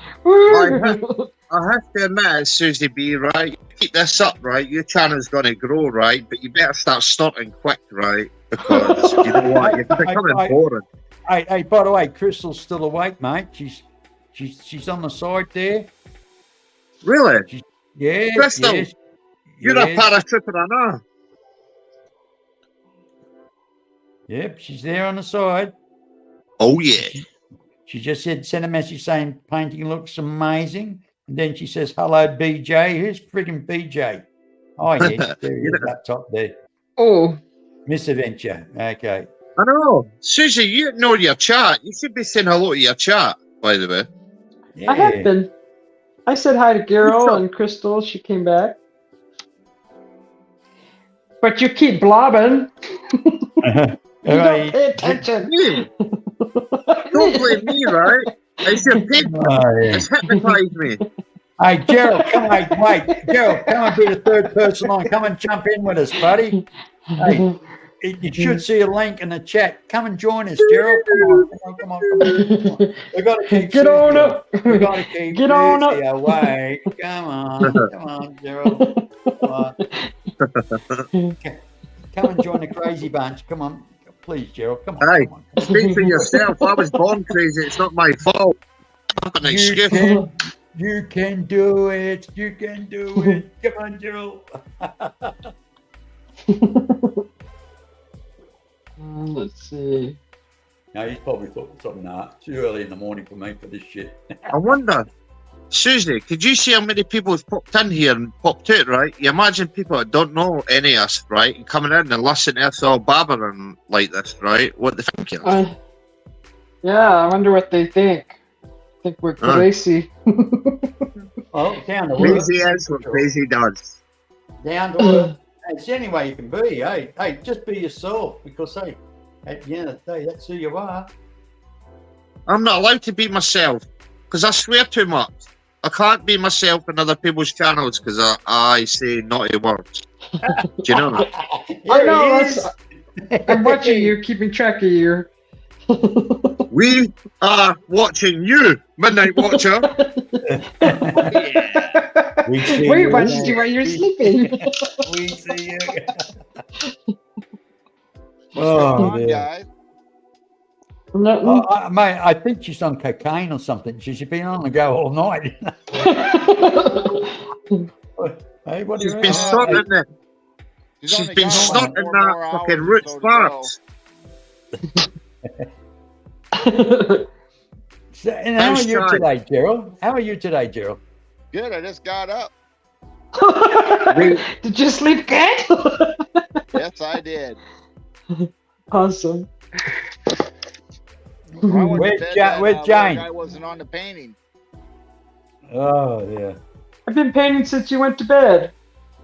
I have to admit, Susie B, right? Keep this up, right? Your channel's going to grow, right? But you better start starting quick, right? Because you know what? You're becoming boring. Hey, by the way, Crystal's still awake, mate. She's on the side there. Really? Yeah. Crystal, you're a paratrooper, I know. Yep, she's there on the side. Oh, yeah. She just sent a message saying painting looks amazing. And then she says, "Hello, BJ." Who's friggin' BJ? Oh, yeah, there he is up top there. Oh. Misadventure. Okay. I know. Susie, you know your chat. You should be saying hello to your chat, by the way. Yeah. I have been. I said hi to Carol and Crystal. She came back. But you keep blobbing. You don't pay attention. Don't blame me, right? It's your people. It's hypnotized me. Hey, Gerald, Gerald, come and be the third person on. Come and jump in with us, buddy. Hey, you should see a link in the chat. Come and join us, Gerald. Come on. We got to keep get on up. We got to keep get on up. Away. Come on, Gerald. Come and join the crazy bunch. Come on. Please, Gerald, come on. Hey, speak for yourself. I was born crazy. It's not my fault. You can do it. You can do it. Come on, Gerald. Let's see. No, he's probably thought something too early in the morning for me for this shit. I wonder, Susie, could you see how many people have popped in here and popped out, right? You imagine people that don't know any of us, right, and coming in and listening to us all babbling like this, right? What they think of us? Yeah, I wonder what they think. I think we're crazy. Oh, down to earth. Crazy is what crazy does. Down to earth. It's any way you can be. Hey, just be yourself, because hey, at the end of the day, that's who you are. I'm not allowed to be myself because I swear too much. I can't be myself in other people's channels because I say naughty words. Do you know that? I know. I'm watching you, keeping track of you. We are watching you, Midnight Watcher. Yeah. We watched you while you're sleeping. We see you. What's going on, guys? Mate, I think she's on cocaine or something. She's been on the go all night. Hey, what She's been snorting it. She's been snorting that fucking root farts. So, and how are you today, Gerald? How are you today, Gerald? Good. I just got up. Did you sleep good? Yes, I did. Awesome. Where's Jane? I wasn't on the painting. Oh, yeah. I've been painting since you went to bed.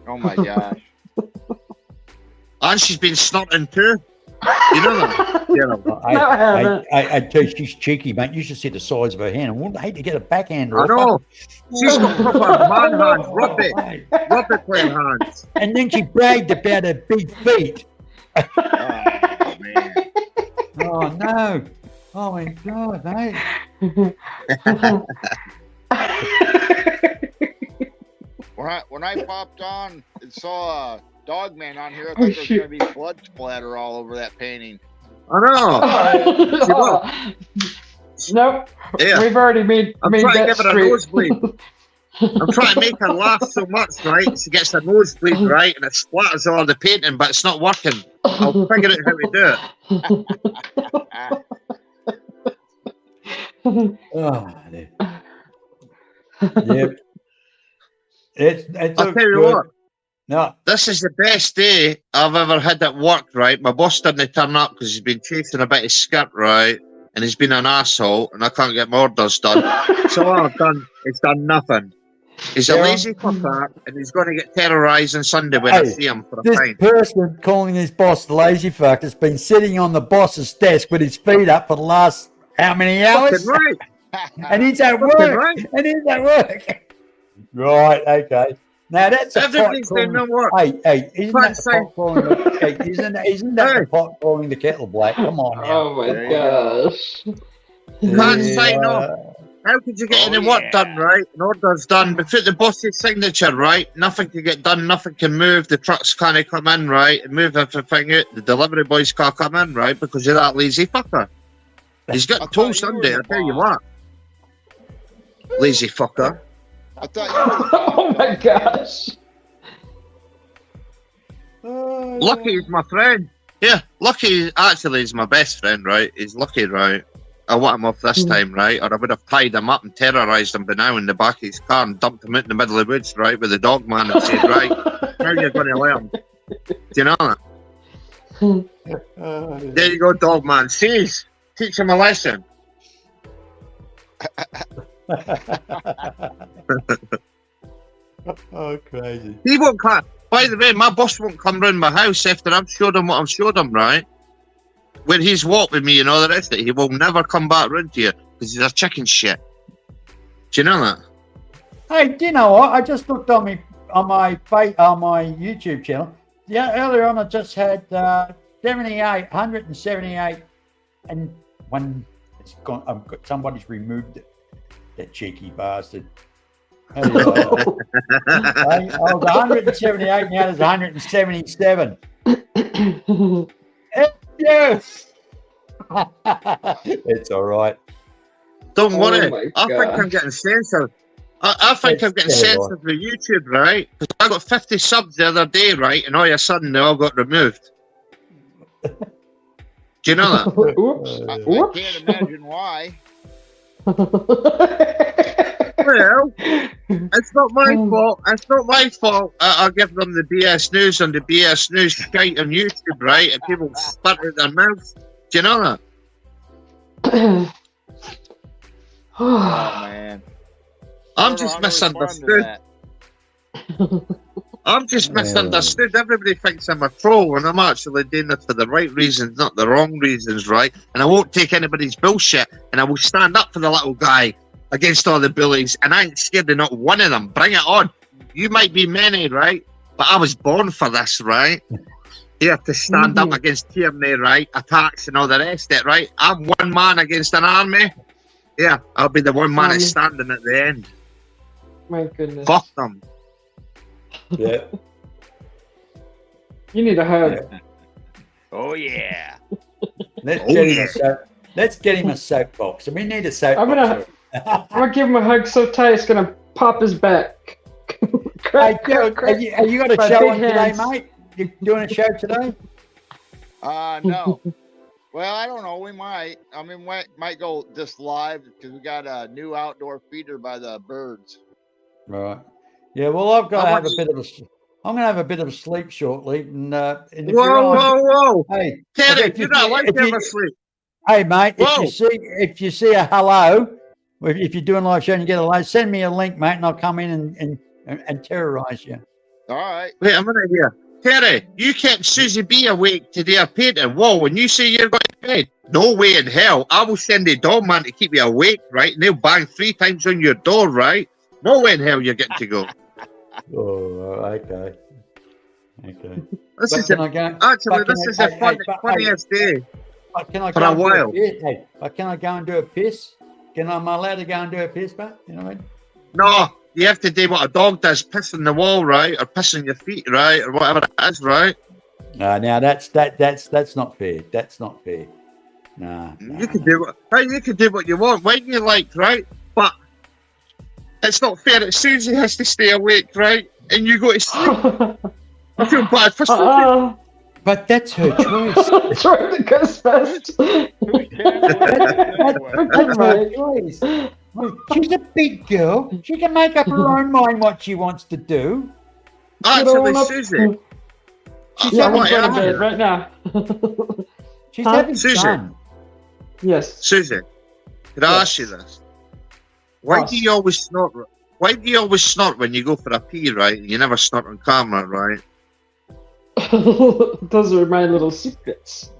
Oh my gosh. And she's been snorting too. You know that? No, I haven't. I tell you, she's cheeky, mate. You should see the size of her hand. I wouldn't hate to get a backhand. I know. She's got proper man hands, rugby playing hands. And then she bragged about her big feet. Oh, man. Oh, no. Oh, my God, mate. When I popped on and saw Dog Man on here, I thought there was going to be blood splatter all over that painting. I know. Nope. Yeah. We've already made I'm trying that to give her a nosebleed. I'm trying to make her laugh so much, right? She gets a nosebleed, right? And it splatters all the painting, but it's not working. I'll figure out how to do it. Oh, yep. It's I'll tell you what. No. This is the best day I've ever had at work, right? My boss didn't turn up because he's been chasing a bit of skirt, right? And he's been an asshole, and I can't get my orders done. So all I've done is done nothing. He's a lazy fucker, and he's going to get terrorised on Sunday when I see him for a fine. This person calling his boss the lazy fuck has been sitting on the boss's desk with his feet up for the last how many hours? Right. And he's at work. Right. And he's at work. Right, okay. Now that's a everything's doing no work. Hey, isn't that the pot calling the, isn't that the pot calling the kettle black? Come on now. Oh my gosh. You can't sign off. How could you get any work done, right? An order's done. Without the boss's signature, right? Nothing can get done, nothing can move, the trucks can't come in, right? And move everything out. The delivery boys can't come in, right? Because you're that lazy fucker. He's got told Sunday, I tell you what. Lazy fucker. I thought you were the Oh my gosh. Lucky is my friend. Yeah, Lucky actually is my best friend, right? He's Lucky, right? I want him off this time, right? Or I would have tied him up and terrorised him by now in the back of his car and dumped him out in the middle of the woods, right? With the dog man and said, right, now you're going to learn. Do you know that? There you go, dog man. Teach him a lesson. Oh, crazy. He won't come. By the way, my boss won't come round my house after I've showed him what I've showed him, right? When he's walked with me and all the rest of it, he will never come back round to you because he's a chicken shit. Do you know that? Hey, do you know what? I just looked on my YouTube channel. Yeah, earlier on I just had 178, and one it's gone. Somebody's removed it. That cheeky bastard. I was 178, now there's 177. Yes. It's all right. Don't worry. I think I'm getting censored. I think I'm getting censored with YouTube, right? Because I got 50 subs the other day, right? And all of a sudden they all got removed. Do you know that? I can't imagine why. Well, it's not my fault. It's not my fault. I give them the BS News and the BS News shite on YouTube, right? And people spit out their mouths. Do you know that? Oh man. I'm just misunderstood. I'm just misunderstood. Everybody thinks I'm a troll when I'm actually doing it for the right reasons, not the wrong reasons, right? And I won't take anybody's bullshit, and I will stand up for the little guy against all the bullies, and I ain't scared of not one of them. Bring it on. You might be many, right? But I was born for this, right? Here to stand up against tyranny, right? Attacks and all the rest of it, right? I'm one man against an army. Yeah, I'll be the one man that's standing at the end. My goodness. Fuck them. Yeah. You need a hug. Yeah. Oh yeah. Let's get him a soapbox. We need a soapbox. I'm gonna give him a hug so tight it's gonna pop his back. Hey, have you got a show on today, mate? You doing a show today? No. Well, I don't know. We might. I mean, might go just live because we got a new outdoor feeder by the birds. Right. Yeah. Well, I'm gonna have a bit of a sleep shortly. And if whoa! Hey, Terry, you're not like to sleep. Hey, mate. If you see a hello, if you're doing live show and you get a hello, send me a link, mate, and I'll come in and terrorize you. All right. Wait a minute here. Terry, you kept Susie B awake today a painting. Whoa, when you say you're going to bed, no way in hell. I will send a doorman to keep you awake, right? And they'll bang 3 times on your door, right? No way in hell you're getting to go. Oh, okay. This is the funniest day for a while. But can I go and do a piss? Am I allowed to go and do a piss, mate? You know what I mean? No. You have to do what a dog does, piss in the wall, right? Or piss on your feet, right? Or whatever it is, right? No, now that's not fair. That's not fair. No. You can do what you want when you like, right? But it's not fair that Susie has to stay awake, right? And you go to sleep. I feel bad for sleeping. But that's her choice. That's right, the Ghost Fest. That's her choice. She's a big girl. She can make up her own mind what she wants to do. Actually, Susie. She's having fun right now. She's having fun. Yes. Susie, can I ask you this? Why do you always snort? Why do you always snort when you go for a pee, right? You never snort on camera, right? Those are my little secrets.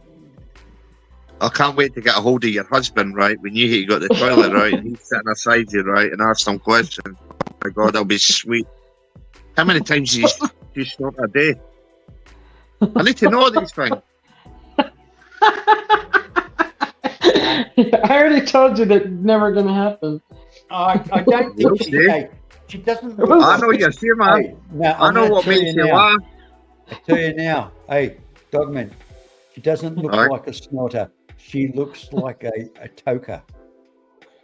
I can't wait to get a hold of your husband, right? When you go to the toilet, right? And he's sitting beside you, right? And ask some questions. Oh my God, that'll be sweet. How many times do you snort a day? I need to know these things. I already told you that never going to happen. I don't think she doesn't. I know you're here, man. Hey, now, I know what makes you laugh. I tell you now, hey, Dogman, she doesn't look like a snorter. She looks like a toker.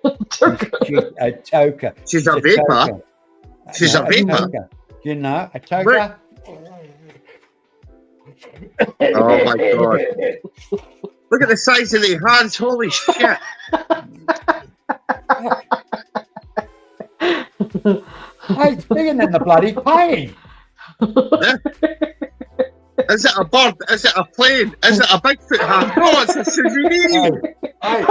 She's a toker. She's a vapor. She's a vapor. You know, a toker. Oh my God. Look at the size of the hands. Holy shit. Hey, it's bigger than the bloody plane. Is it a bird? Is it a plane? Is it a Bigfoot hand? No, it's a Susie. Hey,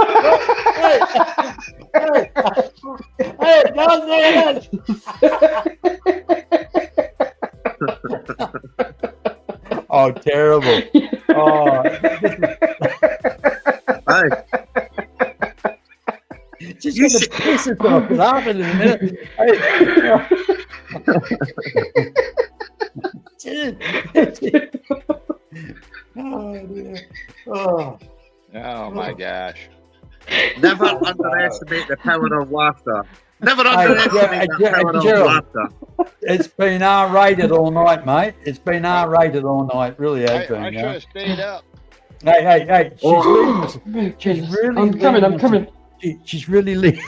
don't say it. Oh, terrible. Oh. Hey. She's going to piss herself laughing in a minute. Oh, dear. Oh my gosh. Never underestimate the power of laughter. Never underestimate the power of laughter. It's been R-rated all night, mate. It's been R-rated all night. Really has been. I should have stayed up. Hey. She's really I'm coming. She's really leading.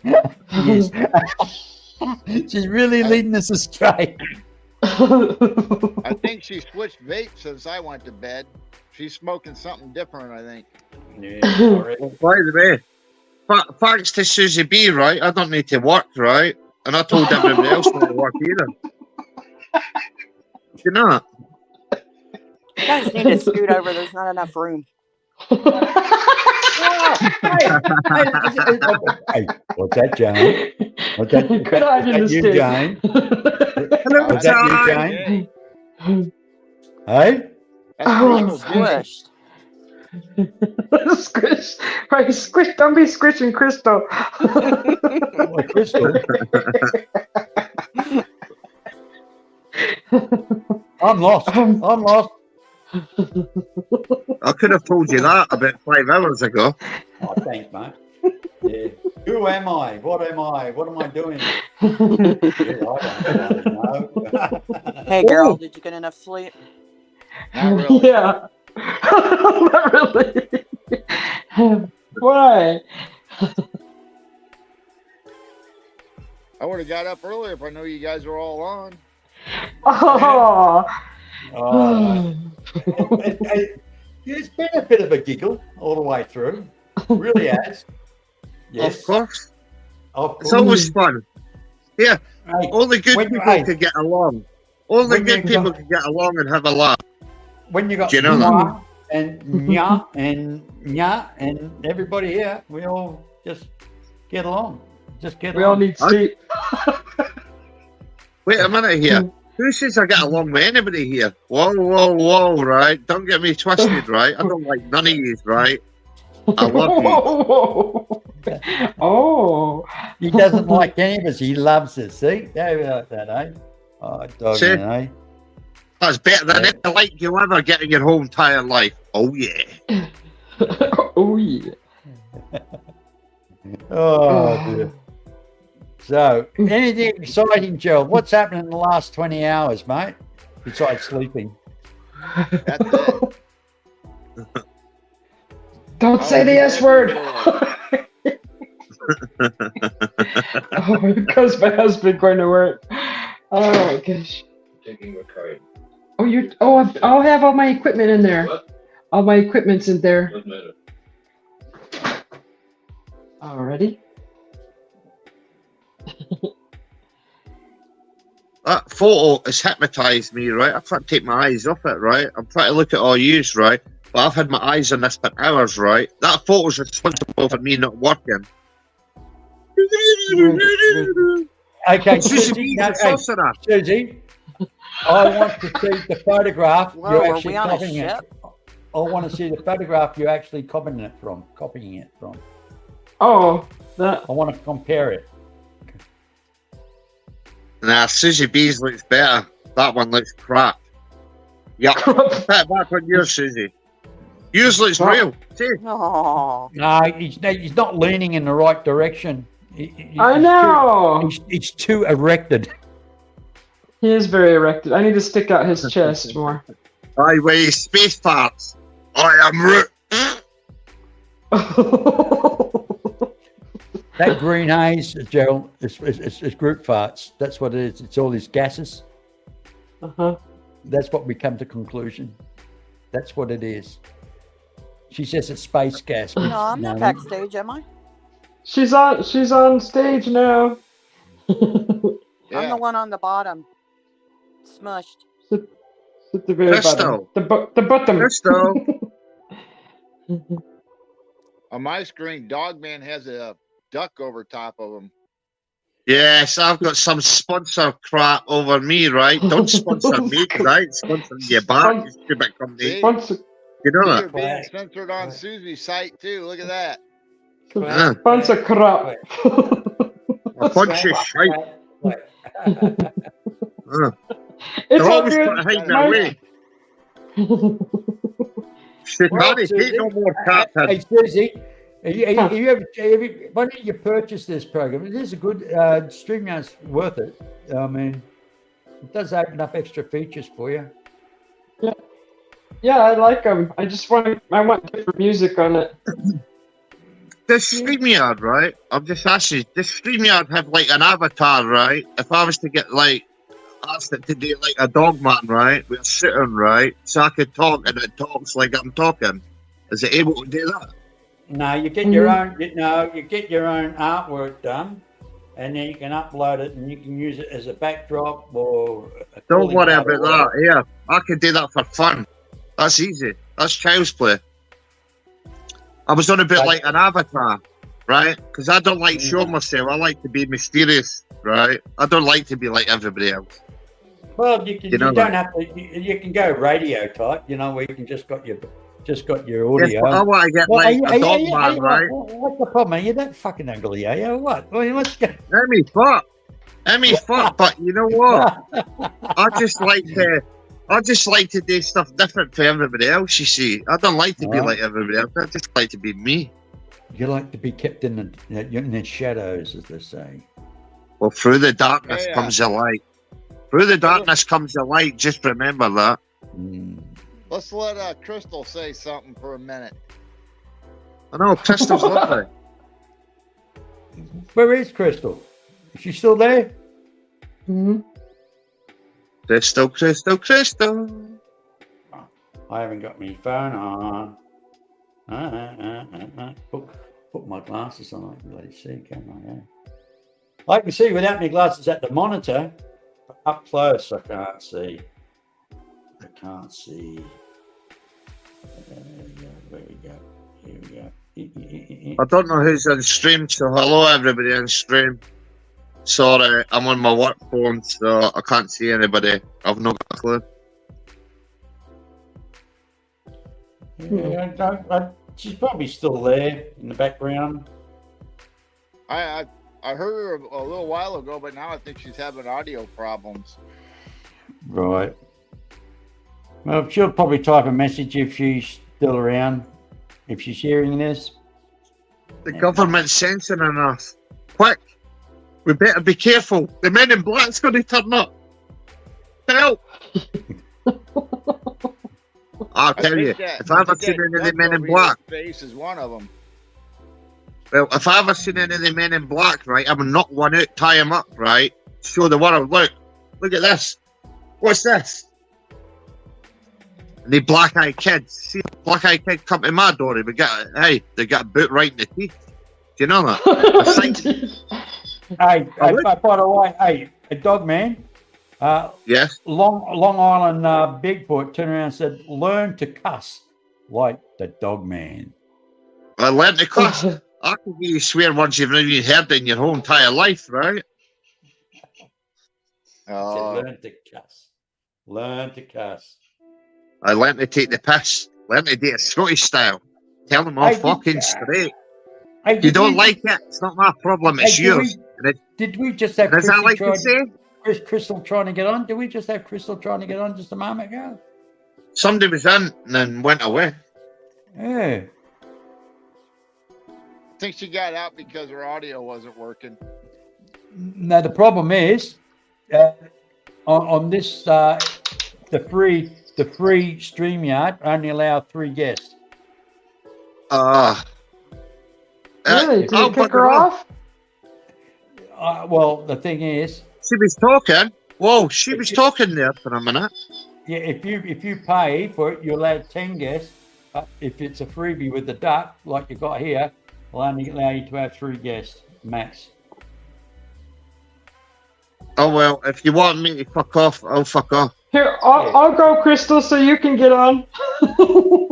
Yes. She's really leading us astray. I think she switched vapes since I went to bed. She's smoking something different, I think. Yeah, by the way, thanks to Susie B, right? I don't need to work, right? And I told everybody else not to work either. You know that? You guys need to scoot over. There's not enough room. Hey, what's that, Jane? What's that? You could hide in the you, stage. Jane? Hello, Was that you, Jane. Jane? Hey? That's Oh, Crystal Jane. Squished. Squish. Right, squish. Don't be squishing Crystal. Well, Crystal. I'm lost. I'm lost. I could have told you that about 5 hours ago. Oh, thanks, mate. Yeah. Who am I? What am I? What am I doing? Yeah, I don't know. Hey, girl, did you get enough sleep? Not really. Yeah. Not really. Why? I would have got up earlier if I knew you guys were all on. Oh. Oh, it's been a bit of a giggle all the way through. Really has. Yes. Of course. Of course. It's always fun. Yeah. Hey, All the good when you- people hey, can get along. All the when good you people go- can get along and have a laugh. when you got Do you know that? Mwah and Nya and everybody here, we all just get along. Just get We all along. need sleep. Wait a minute here. Who says I get along with anybody here? Whoa, whoa, whoa, right? Don't get me twisted, right? I don't like none of you, right? I love you. Oh. He doesn't like any of us. He loves us. See? There we are, that, eh? Oh, dog, See? eh? That's better than any like you'll ever get in your whole entire life. Oh, yeah. Oh yeah. Oh, dear. So, anything exciting, Gerald? What's happened in the last 20 hours, mate? Besides sleeping. That's it. Don't say the S word. Oh, because my husband going to work. Oh my gosh. Taking a card. Oh, you. Oh, I'll have all my equipment in there. What? All my equipment's in there. Doesn't matter. Already. That photo has hypnotized me, right? I can't take my eyes off it, right? I'm trying to look at all yous, right? But I've had my eyes on this for hours, right? That photo's responsible for me not working. Okay, Susie Susie, B, no, the hey, sorcerer. Susie, I want to see the photograph Whoa, you're are actually we on a copying it. ship? I want to see the photograph you're actually copying it from. Oh, that. I want to compare it. Nah, Susie B's looks better. That one looks crap. Yeah, put it back on yours, Susie. Yours looks real. See? Oh, No, he's not leaning in the right direction. I know. He's too erected. He is very erected. I need to stick out his chest more. I weigh space farts. I am Root. That green haze, Gerald, is Groot farts. That's what it is. It's all these gases. Uh-huh. That's what we come to conclusion. That's what it is. She says it's space gas. no, I'm not backstage, am I? She's on stage now. I'm Yeah. the one on the bottom, smushed. At the very Crystal. bottom. The bottom. Crystal. On my screen, Dogman has a duck over top of him. Yes, I've got some sponsor crap over me, right? Don't sponsor me, because I ain't sponsoring you back, you stupid company. See? Sponsor, You know You're that? being censored on Susie's site too. Look at that. Yeah. sponsor crap. A bunch of shite. It's They're all always trying to good. hide their way. Satanic, ain't no more captain. Hey, Susie, why don't you purchase this program? It is a good StreamYard's worth it. I mean, it does open up extra features for you. Yeah, I like them. I want different music on it. Does StreamYard, right? I'm just asking, does StreamYard have like an avatar, right? If I was to get like, asked it to do like a dog man, right? With a sitting, right? So I could talk and it talks like I'm talking. Is it able to do that? No, you get your own. You get your own artwork done, and then you can upload it, and you can use it as a backdrop or. Don't worry about that. Yeah, I can do that for fun. That's easy. That's child's play. I was on a bit Right. like an avatar, right? Because I don't like showing myself. I like to be mysterious, right? I don't like to be like everybody else. Well, you can. You know You don't that. have to. You can go radio type. You know, where you can just got your Yes, audio. but I want to get Well, like a dog man, right? what's the problem? Are you that fucking ugly, are you? Or what? I mean, what's going? Emmy's fuck, but you know what? I just like to do stuff different for everybody else. You see, I don't like to be like everybody else. I just like to be me. You like to be kept in the shadows, as they say. Well, through the darkness Yeah. comes the light. Through the darkness comes the light. Just remember that. Let's let Crystal say something for a minute. I know Crystal's lovely. Where is Crystal? Is she still there? Mhm. Crystal. I haven't got my phone on. Put my glasses on. I can bloody see, can't I? Yeah. I can see without my glasses at the monitor. But up close, I can't see. There we go. Here we go. I don't know who's on stream, so hello everybody on stream. Sorry, I'm on my work phone, so I can't see anybody. I've not got a clue. Yeah, she's probably still there in the background. I heard her a little while ago, but now I think she's having audio problems. Right. Well, she'll probably type a message if she's still around, if she's hearing this. The government's censoring us. Quick, we better be careful. The men in black's going to turn up. Help! I'll tell you, if I ever seen any of the men in black, Face is one of them. well, if I ever seen any of the men in black, right, I would knock one out, tie him up, right, show the world, look at this. What's this? And the black-eyed kids, see the black-eyed kid come to my door, they got a boot right in the teeth. Do you know that? Hey, by the way, hey, a dog man. Yes. Long Island Bigfoot turned around and said, "Learn to cuss like the dog man." I learned to cuss. I can hear you swear words you've never even heard in your whole entire life, right? Oh, Learn to cuss. Learn to cuss. I learned to take the piss. Learned to do it Scottish style. Tell them all fucking straight. Hey, If you don't like it, it's not my problem, it's yours. Did we just have As I like to say, Crystal trying to get on? Did we just have Crystal trying to get on just a moment ago? somebody was in and then went away. Yeah. I think she got out because her audio wasn't working. Now the problem is, on this the free StreamYard only allow 3 guests. Really? Did you kick her off? Well, the thing is, she was talking. Whoa, she was talking there for a minute. yeah, if you pay for it, you're allowed 10 guests. If it's a freebie with the duck, like you got here, will only allow you to have 3 guests max. Oh well, if you want me to fuck off, I'll fuck off. Here, I'll go, Crystal, so you can get on. No,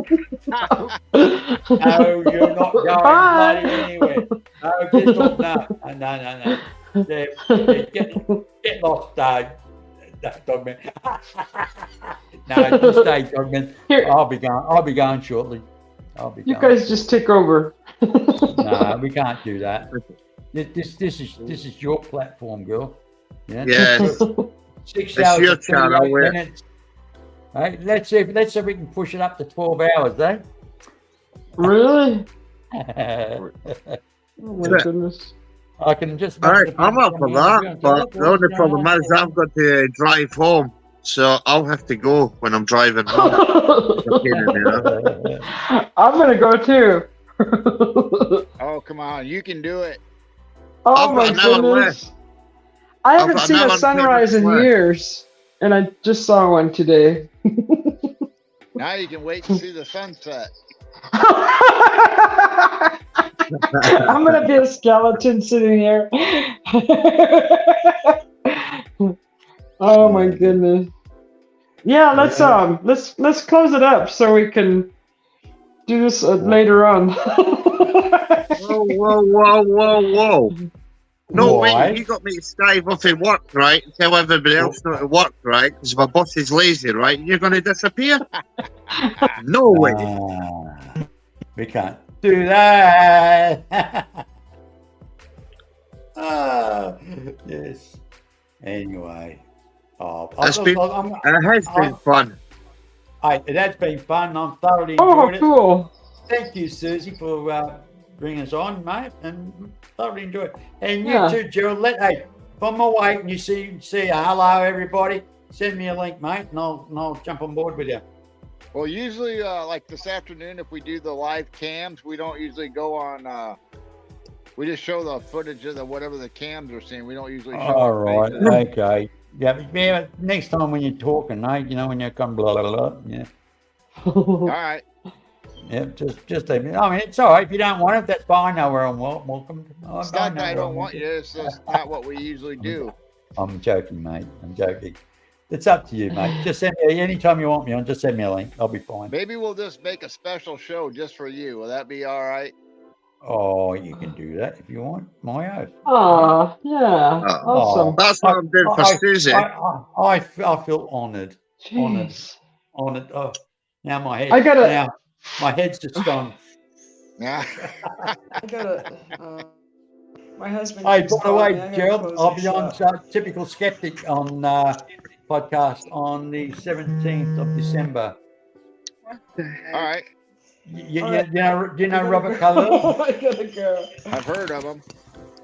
you're not going bloody anywhere. No, Crystal, no. Get lost, Dogman. No, just stay, Dogman. Here. I'll be going shortly. You guys just take over. No, we can't do that. This is your platform, girl. Yeah. Yes. 6 It's hours your and 38 channel, yeah. minutes. Right, let's see if we can push it up to 12 hours, eh? Really? I Oh my goodness. can just. All right, I'm up for that, but the only problem is I've got to drive home, so I'll have to go when I'm driving home. I'm gonna go too. Oh, come on. You can do it. Oh I've my got an hour goodness. I haven't got seen an a hour sunrise in left. years, and I just saw one today. Now you can wait to see the sunset. I'm gonna be a skeleton sitting here. Oh my goodness. Yeah, let's close it up so we can do this later on. Whoa. No Why? way, you got me to skive off at work, right? And tell everybody else not to work, right? Because my boss is lazy, right? You're going to disappear? No way. We can't do that. Yes. Anyway. It has been fun. It has been fun. I'm thoroughly Oh, enjoyed it. cool. Thank you, Susie, for bringing us on, mate, and thoroughly enjoyed it. And you Yeah. too, Gerald. Hey, if I'm awake and you see hello, everybody, send me a link, mate, and I'll jump on board with you. Well, usually, like this afternoon, if we do the live cams, we don't usually go on. We just show the footage of whatever the cams are seeing. We don't usually show. All right, faces. okay. Yeah, next time when you're talking, mate, when you come blah, blah, blah, yeah. All right. Yeah, just I mean, it's all right. If you don't want it, that's fine. No, we're welcome. It's not that I don't want you. It's just not what we usually do. I'm joking, mate. I'm joking. It's up to you, mate. Just send me anytime you want me on. Just send me a link. I'll be fine. Maybe we'll just make a special show just for you. Will that be all right? Oh, you can do that if you want. My oath. Oh, yeah. Awesome. That's what I'm doing for Susie. I feel honoured. Jeez. Honoured. Oh, now my head. Now my head's just gone. Yeah. I gotta. My husband. Hey, by the way, Gerald, I'll be on Typical Skeptic on podcast on the 17th of December. All right. You know Robert Cullen? I gotta go. I've heard of him.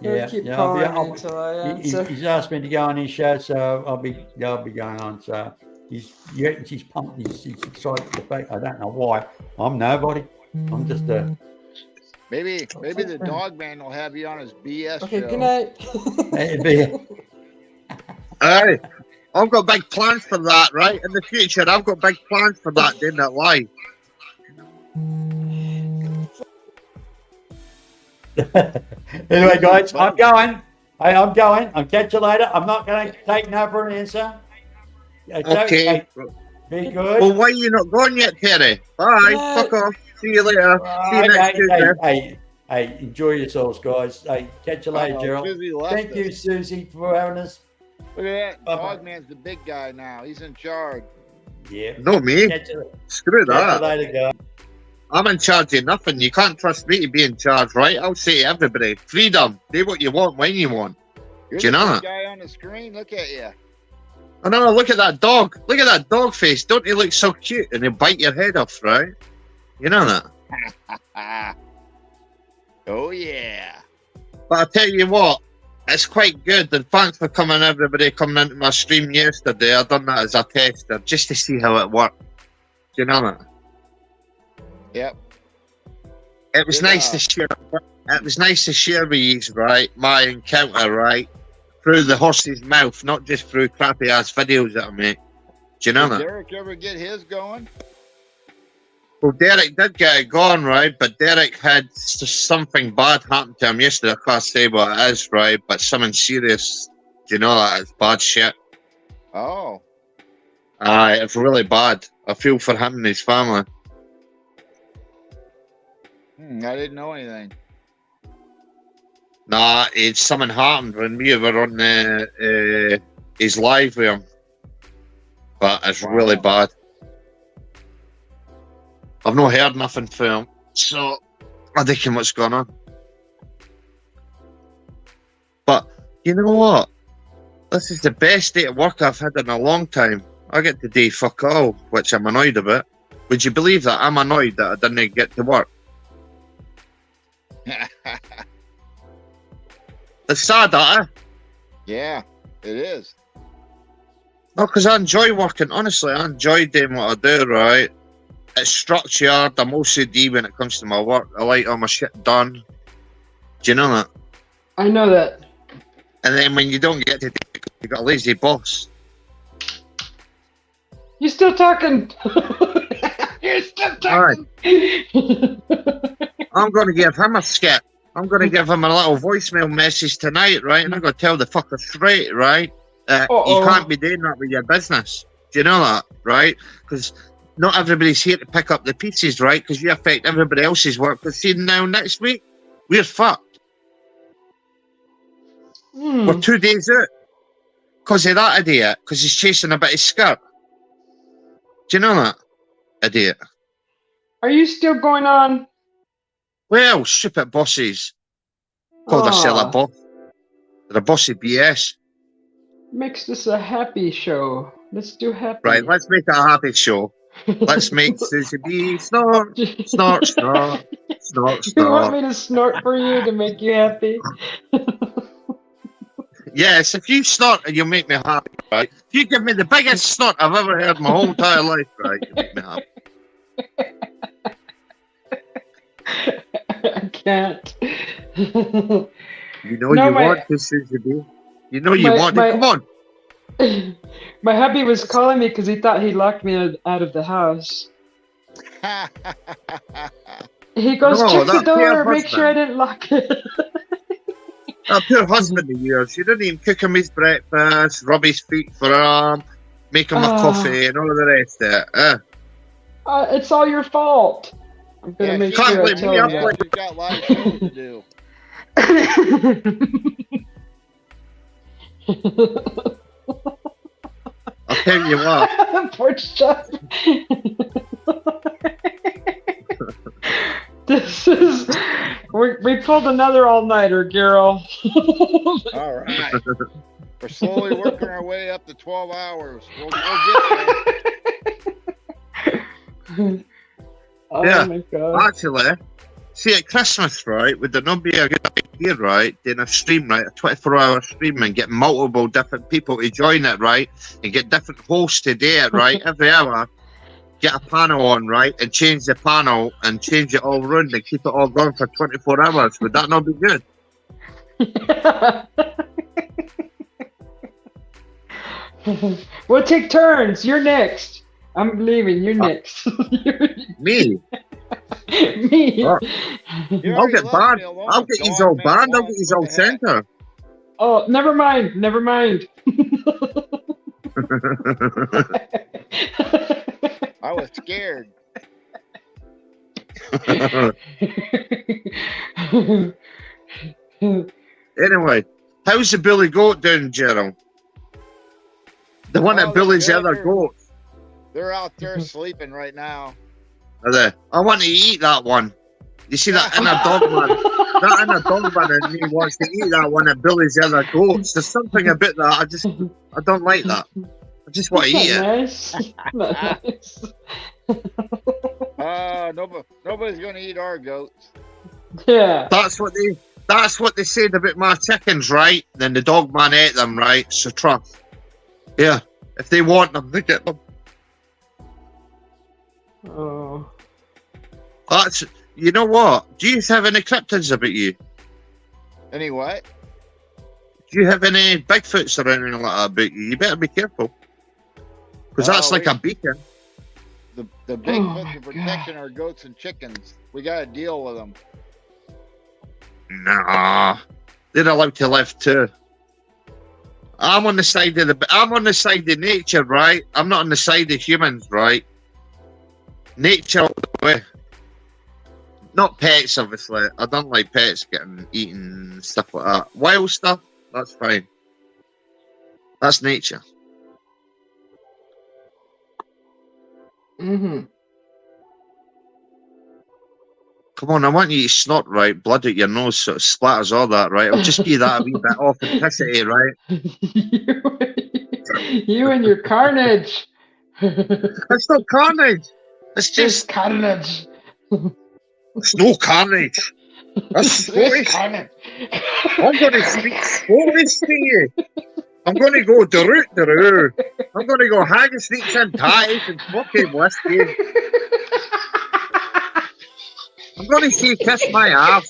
Yeah, keep calling me until I answer. He's asked me to go on his show, so I'll be going on. So he's pumped. He's excited to I don't know why. I'm nobody. I'm just a. Maybe the dog man will have you on his BS Okay, show. good night. Hey, I've got big plans for that, right? In the future, I've got big plans for that, doing that live. Anyway, guys, I'm going. I'm going. I'll catch you later. I'm not going to take no for an answer. Okay. Be good. Well, why are you not going yet, Terry? Bye. Fuck off. See you later. See you next Tuesday. Hey, enjoy yourselves, guys. Hey, catch you later, Gerald. Thank you, Susie, for having us. Look at that. Dog man's the big guy now. He's in charge. Yeah. No, me. Screw that. Catch you later, guys. I'm in charge of nothing. You can't trust me to be in charge, right? I'll say to everybody, freedom. Do what you want when you want. You're Do you know that? guy on the screen. Look at you. I know. Look at that dog. Look at that dog face. Don't he look so cute? And he'll bite your head off, right? You know that. Oh yeah. But I tell you what, it's quite good. And thanks for everybody coming into my stream yesterday. I done that as a tester just to see how it worked. Do you know that? Yep. It was Good nice to share. It was nice to share with you, right? My encounter, right, through the horse's mouth, not just through crappy ass videos that I make. Do you know Did that? Derek ever get his going? Well, Derek did get it going, right? But Derek had something bad happen to him yesterday. I can't say what it is, right? But something serious. Do you know that? It's bad shit. Oh. It's really bad. I feel for him and his family. I didn't know anything. Nah, it's something happened when we were on his live with him. But it's really bad. I've not heard nothing from him, so I don't know what's going on. But you know what? This is the best day at work I've had in a long time. I get to do fuck all, which I'm annoyed about. Would you believe that? I'm annoyed that I didn't get to work. It's sad, that, eh? Yeah, it is. No, because I enjoy working. Honestly, I enjoy doing what I do, right? It's structured. I'm OCD when it comes to my work. I like all my shit done. Do you know that? I know that. And then when you don't get to do it, you got a lazy boss. You still talking? You're still talking. I'm going to give him a skip. I'm going to give him a little voicemail message tonight, right? And I'm going to tell the fucker straight, right? You can't be doing that with your business. Do you know that, right? Because not everybody's here to pick up the pieces, right? Because you affect everybody else's work. But see, now next week, we're fucked. We're 2 days out. Because of that idiot. Because he's chasing a bit of skirt. Do you know that? Idiot. Are you still going on? Well, stupid bosses. Call themselves a boss. They're a bossy BS. Makes this a happy show. Let's do happy. Right, let's make it a happy show. Let's make Susie B snort, snort, snort, snort, You want snort. me to snort for you to make you happy? Yes, if you snort, you'll make me happy, right? If you give me the biggest snort I've ever heard in my whole entire life, right, you make me happy. I can't. You know No, you my- want to, Susie B. You know you my- want my- to. Come on. My hubby was calling me because he thought he locked me out of the house. He goes, No, check the that door, poor make sure I didn't lock it. That poor husband of yours, you didn't even cook him his breakfast, rub his feet for him, make him a coffee, and all of the rest of it. It's all your fault. I'm gonna Yeah, make can't sure I blame tell me, him I'm Yeah, that. we've got live shows to do. I'll tell you what. Poor Chuck. This is we pulled another all-nighter, girl. All right. We're slowly working our way up to 12 hours. We'll get there. Oh Yeah. my god. Actually, see at Christmas, right, would there not be a good idea, right, doing a stream, right, a 24-hour stream and get multiple different people to join it, right, and get different hosts to do it, right, every hour, get a panel on, right, and change the panel and change it all around and keep it all going for 24 hours. Would that not be good? We'll take turns. You're next. I'm leaving. You're next. Me? Me. Oh. You I'll already get left banned. me alone I'll with get his Dawn old Man band. I'll One. get his What old the heck? centre. Oh, never mind. Never mind. I was scared. Anyway, how's the Billy Goat doing, Gerald? The one Oh, that bullies the they're other good. goats. They're out there sleeping right now. Are they? I want to eat that one. You see that inner dog man? That inner dog man in me wants to eat that one that bullies the other goats. There's something about that. I don't like that. I just want to eat it. Nice. Not nice. Nobody's gonna eat our goats. Yeah. That's what they said about my chickens, right? Then the dog man ate them, right? So trust. Yeah. If they want them, they get them. Oh. That's, you know what? Do you have any cryptids about you? Any what? Do you have any Bigfoots or anything like that about you? You better be careful. Because that's like a beacon. The Bigfoot for protecting our goats and chickens. We gotta deal with them. Nah. They're allowed to live too. I'm on the side of nature, right? I'm not on the side of humans, right? Nature all the way. Not pets, obviously. I don't like pets getting eaten and stuff like that. Wild stuff, that's fine. That's nature. Mm-hmm. Come on, I want you to snort, right? Blood out your nose so it splatters all that, right? I'll just give that a wee bit of authenticity, right? You and your carnage. It's not carnage. It's just carnage. It's no carnage. That's Scottish. Carnage. I'm going to speak Scottish to you. I'm going to go Groot. I'm going to go haggis, sneaks and ties and fucking whiskey. I'm going to say kiss my ass.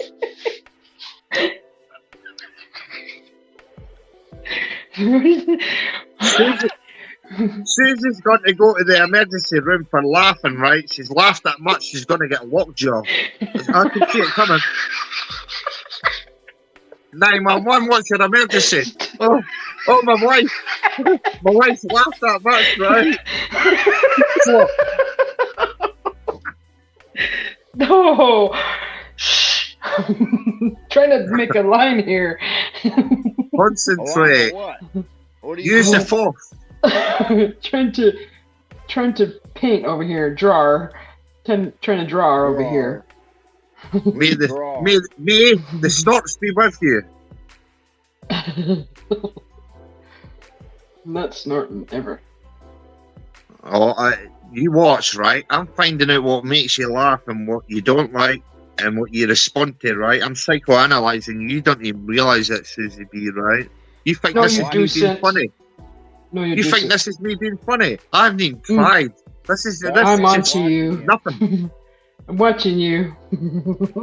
Susie's got to go to the emergency room for laughing, right? She's laughed that much, she's going to get lockjaw. I can see it coming. 911, what's your emergency? Oh, my wife. My wife's laughed that much, right? No. Shh. Trying to make a line here. Concentrate. What? What do you Use the do? force. trying to paint over here. Trying to draw over here. May Draw. the snorts be with you. Not snorting ever. Oh, you watch, right? I'm finding out what makes you laugh and what you don't like and what you respond to, right? I'm psychoanalyzing you. You don't even realise it, Susie B, right? You think No, this you is do, me being Sint. funny? No, You think this is me being funny? I haven't even tried. This is I'm on just to you. nothing. I'm watching you.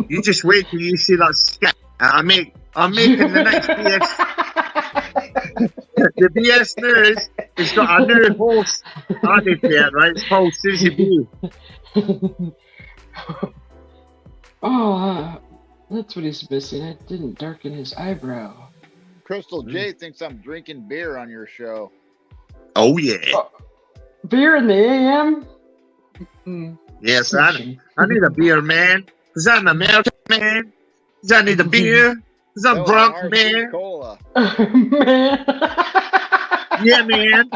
You just wait till you see that skit. I'm making the next BS. The BS News has got a new host added to it, right? It's called Susie B. Oh, that's what he's missing. I didn't darken his eyebrow. Crystal J thinks I'm drinking beer on your show. Oh yeah. Oh, beer in the AM? Mm. Yes, I need a beer, man. Because I'm an American man. Because I need a beer. Because I'm drunk, RC man. Cola. Man. Yeah, man.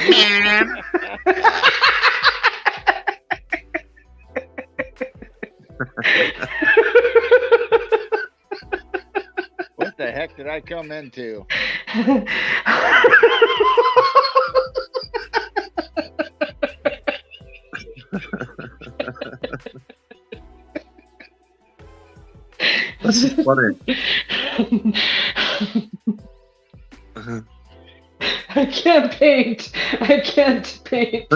Man. What the heck did I come into? This is funny. I can't paint. I can't paint.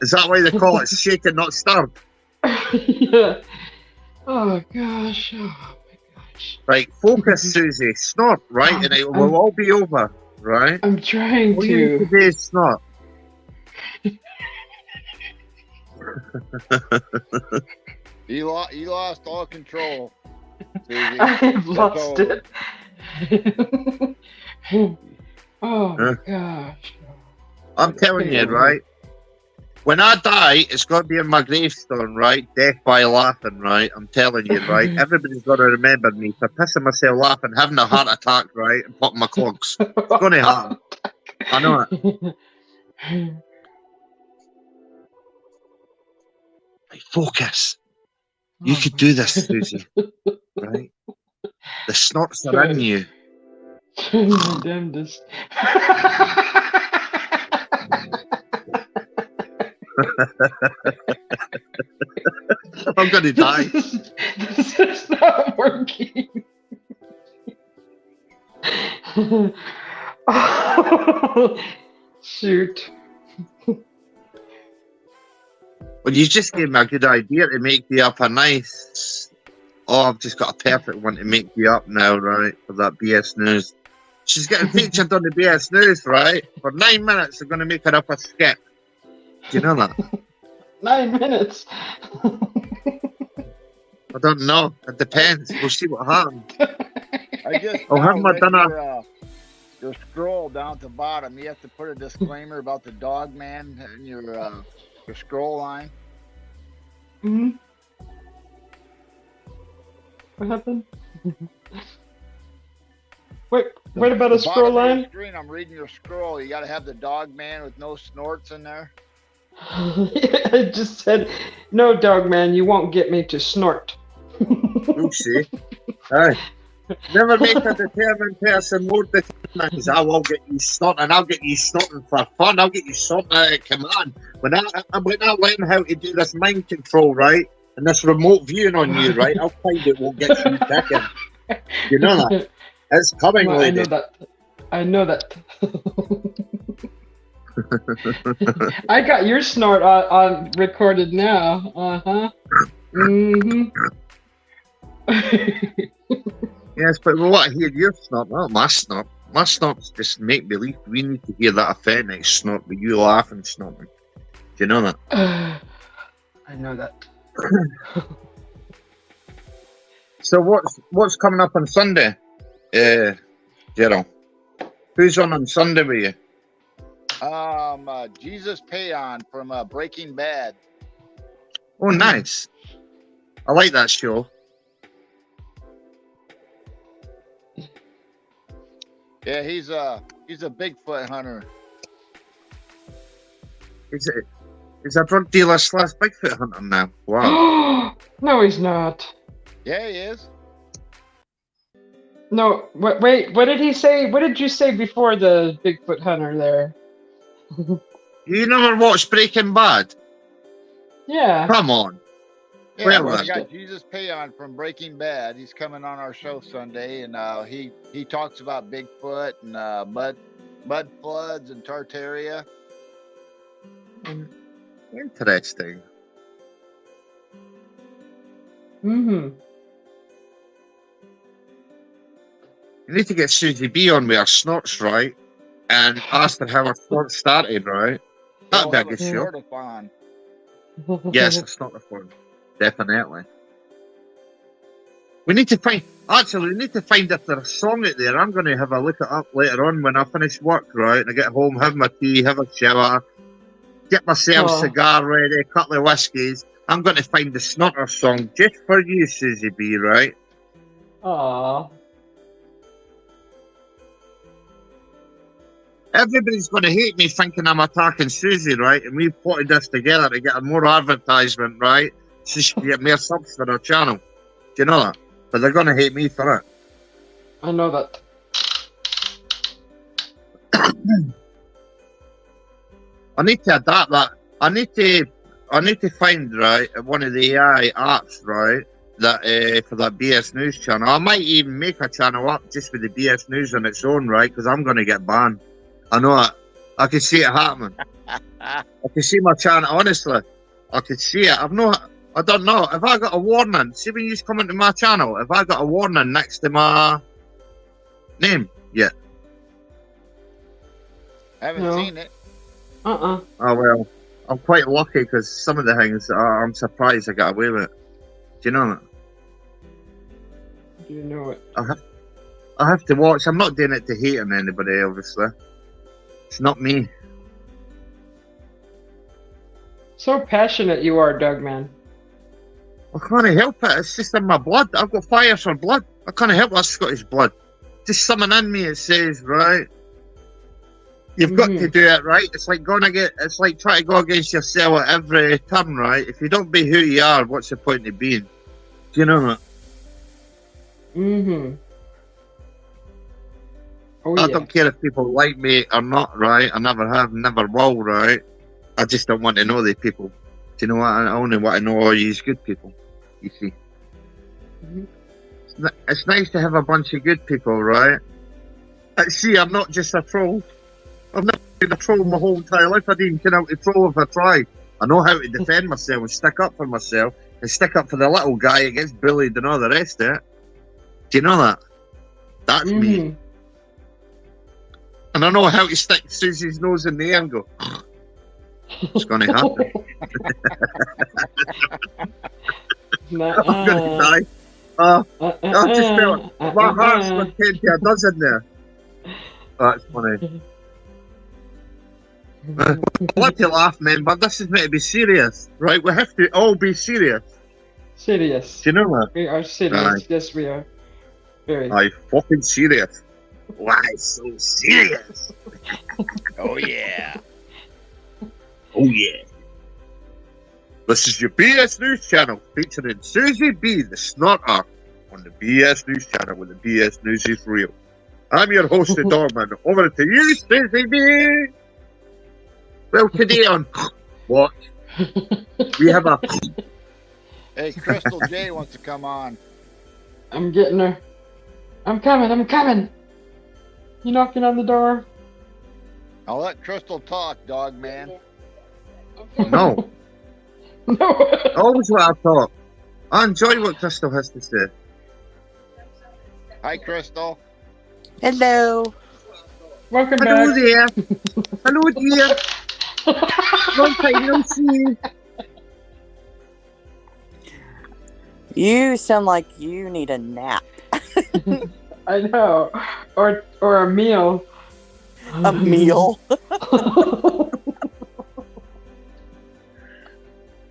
Is that why they call it shaken, not stirred? Yeah. Oh gosh. Oh my gosh. Right, focus, Susie. Snort, right? And it will all be over, right? I'm trying All you need to. to do is snort. You lost all control, Susie. I've lost over. it. Oh my gosh. I'm telling you, right? When I die, it's going to be in my gravestone, right? Death by laughing, right? I'm telling you, right? Everybody's going to remember me for pissing myself laughing, having a heart attack, right? And popping my clogs. It's going to happen. I know it. Right, focus. You could do this, Susie. Right? The snorts are in you. My damnedest. I'm going to die. This is not working. Oh, shoot. Well, you just gave me a good idea to make you up a nice. Oh, I've just got a perfect one to make you up now, right? For that BS News. She's getting featured on the BS News, right? For 9 minutes, they're going to make her up a skit. Do you know that? 9 minutes. I don't know. It depends. We'll see what happens. I just Oh, haven't I read done your scroll down at the bottom. You have to put a disclaimer about the dog man in your scroll line. Hmm. What happened? Wait, what about a The scroll bottom of your line? screen, I'm reading your scroll. You got to have the dog man with no snorts in there. I just said, no, dog man, you won't get me to snort. Oopsie. Hey. Never make a determined person more determined, because I will get you snorting. I'll get you snorting for fun. I'll get you snorting out of command. When I learn how to do this mind control, right, and this remote viewing on you, right, I'll find it will get you picking. You know that? It's coming, Well, lady. I know that. I got your snort on recorded now. Uh-huh. Mm-hmm. Yes, but we want to hear your snort, not my snort. My snort's just make believe. We need to hear that authentic snort, but you laughing snorting. Do you know that? I know that. So what's coming up on Sunday, Gerald? Who's on Sunday with you? Jesus Payon from Breaking Bad. Oh, nice. I like that show. Yeah, he's a Bigfoot hunter. He's a drug dealer / Bigfoot hunter now. Wow. No, he's not. Yeah, he is. No, wait, what did he say? What did you say before the Bigfoot hunter there? You never watched Breaking Bad? Yeah. Come on. Yeah, Well, we then. got Jesus Payon from Breaking Bad. He's coming on our show Sunday, and he talks about Bigfoot and mud floods and Tartaria. Interesting. Mm-hmm. You need to get Susie B on with her snorts, right? And ask her how her snorts started, right? That'd be a good show. Snortathon. Yes, a snortathon. Definitely. We need to find if there's a song out there. I'm going to have a look it up later on when I finish work, right? And I get home, have my tea, have a shower, get myself a cigar ready, a couple of whiskies. I'm going to find the Snorter song just for you, Susie B, right? Aww. Everybody's going to hate me thinking I'm attacking Susie, right? And we've putted this together to get her more advertisement, right? So she can get more subs for her channel. Do you know that? But they're going to hate me for it. I know that. I need to adapt that. I need to find, right, one of the AI apps, right, that for that BS News channel. I might even make a channel up just with the BS News on its own, right, because I'm going to get banned. I know it. I can see it happening. I can see my channel, honestly. I can see it. I don't know. Have I got a warning? See when you come into my channel, have I got a warning next to my name yet? Haven't seen it. Oh, well. I'm quite lucky because some of the things I'm surprised I got away with it. Do you know that? Do you know it? I have to watch. I'm not doing it to hate on anybody, obviously. It's not me. So passionate you are, Doug, man. I can't help it. It's just in my blood. I've got fire for blood. I can't help that Scottish blood. Just something in me. It says, right, you've got to do it, right. It's like it's like trying to go against yourself at every turn, right. If you don't be who you are, what's the point of being? Do you know that? Oh, I don't care if people like me or not, right. I never have, never will, right. I just don't want to know the people. Do you know what? I only want to know all these good people. You see, it's nice to have a bunch of good people, right? See, I'm not just a troll. I've never been a troll my whole entire life. I didn't even know how to troll if I tried. I know how to defend myself and stick up for myself and stick up for the little guy that gets bullied and all the rest of it. Do you know that? That's me. And I know how to stick Susie's nose in the air and go, it's going to happen. I'm going to die. I just felt my heart's going to a dozen there. That's funny. I like to laugh, man, but this is meant to be serious, right? We have to all be serious. Serious. Do you know that? We are serious. Yes, we are. Very. I'm fucking serious. Why so serious? Oh, yeah. Oh, yeah. This is your BS News channel featuring Susie B, the Snorter, on the BS News channel when the BS News is real. I'm your host, the Dogman. Over to you, Susie B. Well, today on what? We have a... Hey, Crystal J wants to come on. I'm getting her. I'm coming. You knocking on the door? I'll let Crystal talk, dog man. No. No. Always let her talk. I enjoy what Crystal has to say. Hi, Crystal. Hello. Welcome Hello back. there. Hello dear. Long time no see. You sound like you need a nap. I know. Or a meal. A meal.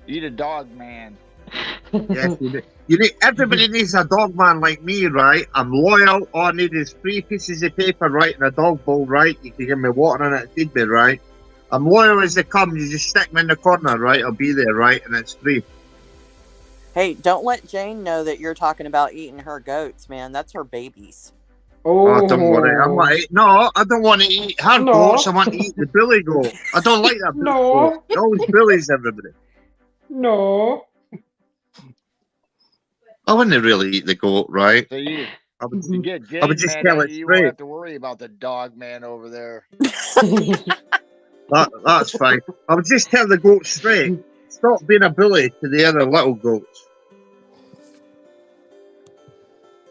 Eat a dog man. Yes, you need, everybody needs a dog man like me, right? I'm loyal. All I need is 3 pieces of paper, right, and a dog bowl, right? You can give me water in it, feed me, right? I'm loyal as they come. You just stick me in the corner, right? I'll be there, right? And it's free. Hey, don't let Jane know that you're talking about eating her goats, man. That's her babies. Oh, don't worry. I'm not eat. No, I don't want to eat her goats. I want to eat the billy goat. I don't like that billy goat. It always billies everybody. No. I wouldn't really eat the goat, right? So you I would, to get I would Jane just mad tell at it you, you won't straight. have to worry about the dog man over there. That's fine. I would just tell the goat straight. Stop being a bully to the other little goats.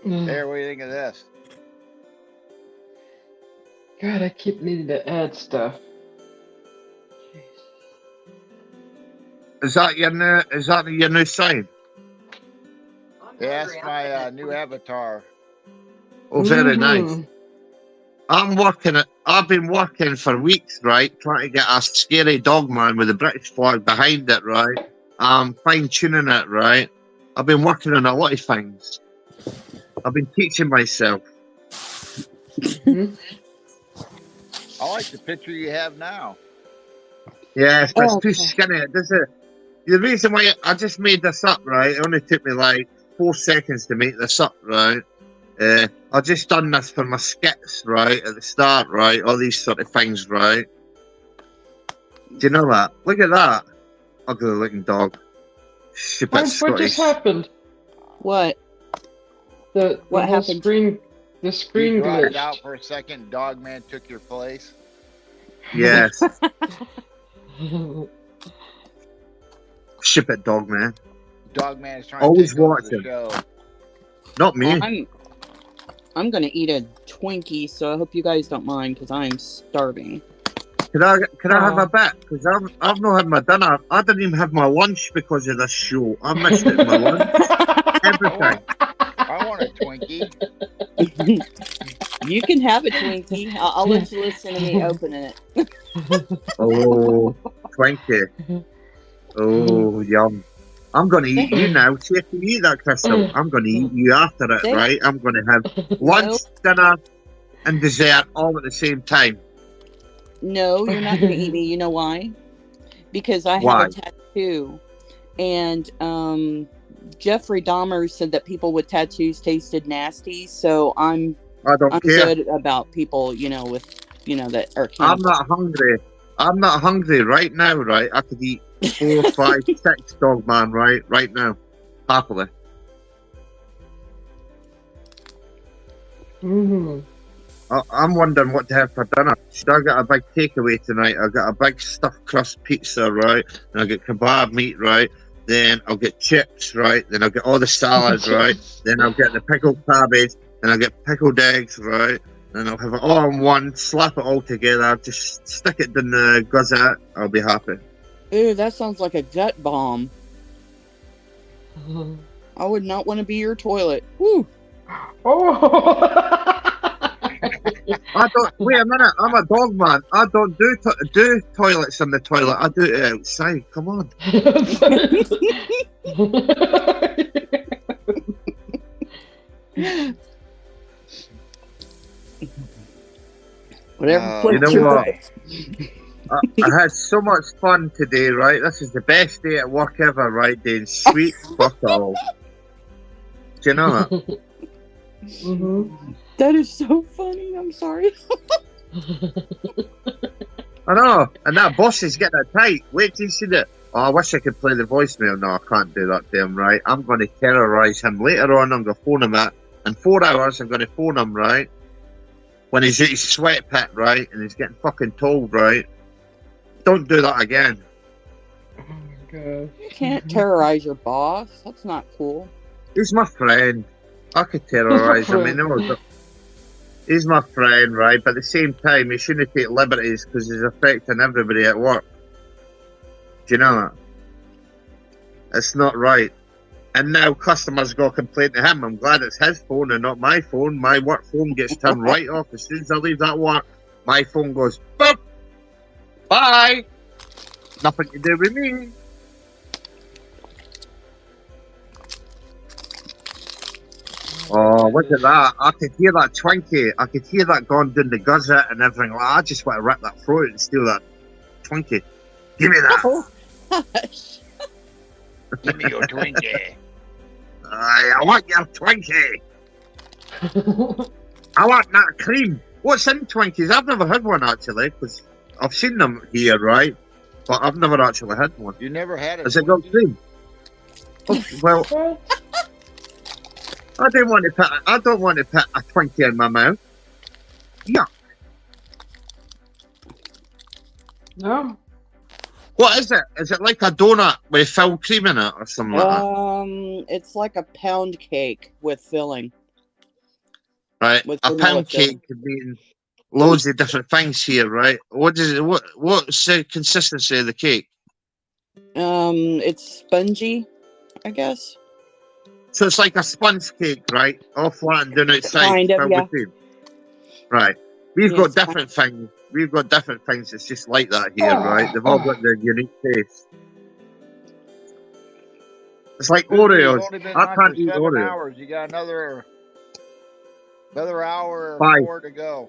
There, what do you think of this? God, I keep needing to add stuff. Is that your new sign? Yeah, that's my new avatar. Oh, very nice. I've been working for weeks, right, trying to get a scary dog man with a British flag behind it, right? Fine tuning it, right? I've been working on a lot of things. I've been teaching myself. Mm-hmm. I like the picture you have now. Yes, but it's Okay. too skinny. The reason why I just made this up, right? It only took me like 4 seconds to make this up, right? I just done this for my skits, right, at the start, right? All these sort of things, right? Do you know that? Look at that. Ugly looking dog. Stupid What Scottish. just happened? What? The What whole happened? screen, the You screen dropped glitched. out for a second. Dog man took your place. Yes. Stupid dog, man. Dog man is trying Always to take over the watching. show. Not me. I'm gonna eat a Twinkie, so I hope you guys don't mind because I'm starving. Can I have a bit? Because I've not had my dinner. I didn't even have my lunch because of this show. I missed it in my lunch. Everything. I want a Twinkie. You can have a Twinkie. I'll let you listen to me opening it. Oh, Twinkie. Oh, yum. I'm going to eat you now. See if you eat that, Crystal. I'm going to eat you after it, right? I'm going to have lunch, dinner, and dessert all at the same time. No, you're not going to eat me. You know why? Because I Why? have a tattoo. And Jeffrey Dahmer said that people with tattoos tasted nasty. So I'm don't care. good about people, that are cancer. I'm not hungry. I'm not hungry right now, right? I could eat 4, 5, 6 dog man, right now. Happily. Mm-hmm. I'm wondering what to have for dinner. Should I get a big takeaway tonight? I got a big stuffed crust pizza, right? And I get kebab meat, right? Then I'll get chips, right? Then I'll get all the salads, right? Then I'll get the pickled cabbage. Then I'll get pickled eggs, right? Then I'll have it all in one, slap it all together, just stick it in the gazette. I'll be happy. Ew, that sounds like a gut bomb. I would not want to be your toilet. Woo. Oh. Wait a minute, I'm a dog man. I don't do toilets in the toilet. I do it outside. Come on. Whatever. You know what? I had so much fun today, right? This is the best day at work ever, right? Doing sweet fuck all. Do you know that? Mm-hmm. That is so funny. I'm sorry. I know. And that boss is getting it tight. Wait till you see that. Oh, I wish I could play the voicemail. No, I can't do that to him, right? I'm going to terrorise him later on. I'm going to phone him in 4 hours. I'm going to phone him, right? When he's at his sweat pit, right? And he's getting fucking told, right? Don't do that again. Oh my god. You can't terrorize your boss. That's not cool. He's my friend. I could terrorise him. I know. He's my friend, right? But at the same time, he shouldn't take liberties because he's affecting everybody at work. Do you know that? It's not right. And now customers go complain to him. I'm glad it's his phone and not my phone. My work phone gets turned right off as soon as I leave that work. My phone goes, boop, bye. Nothing to do with me. Oh, look at that. I could hear that Twinkie. I could hear that going down the gusset and everything. Like, I just want to rip that throat and steal that Twinkie. Give me that. Oh, gosh. Give me your Twinkie. I want your Twinkie. I want that cream. What's in Twinkies? I've never had one, actually, because I've seen them here, right? But I've never actually had one. You never had it? Has it got cream? Oh, well, I don't want to put a Twinkie in my mouth. Yuck. No. What is it? Is it like a donut with filled cream in it or something like that? It's like a pound cake with filling. Right. With A vanilla pound cake could mean loads of different things here, right? What's the consistency of the cake? It's spongy, I guess. So it's like a sponge cake, right? All flattened down outside, Kind of, filled yeah. with cream. Right. We've Yeah, got it's kind- different things. We've got different things. It's just like that here, right? They've all got their unique taste. It's like Oreos. You've only been I on can't for eat 7 Oreos. hours. You got another hour or 5. 4 to go.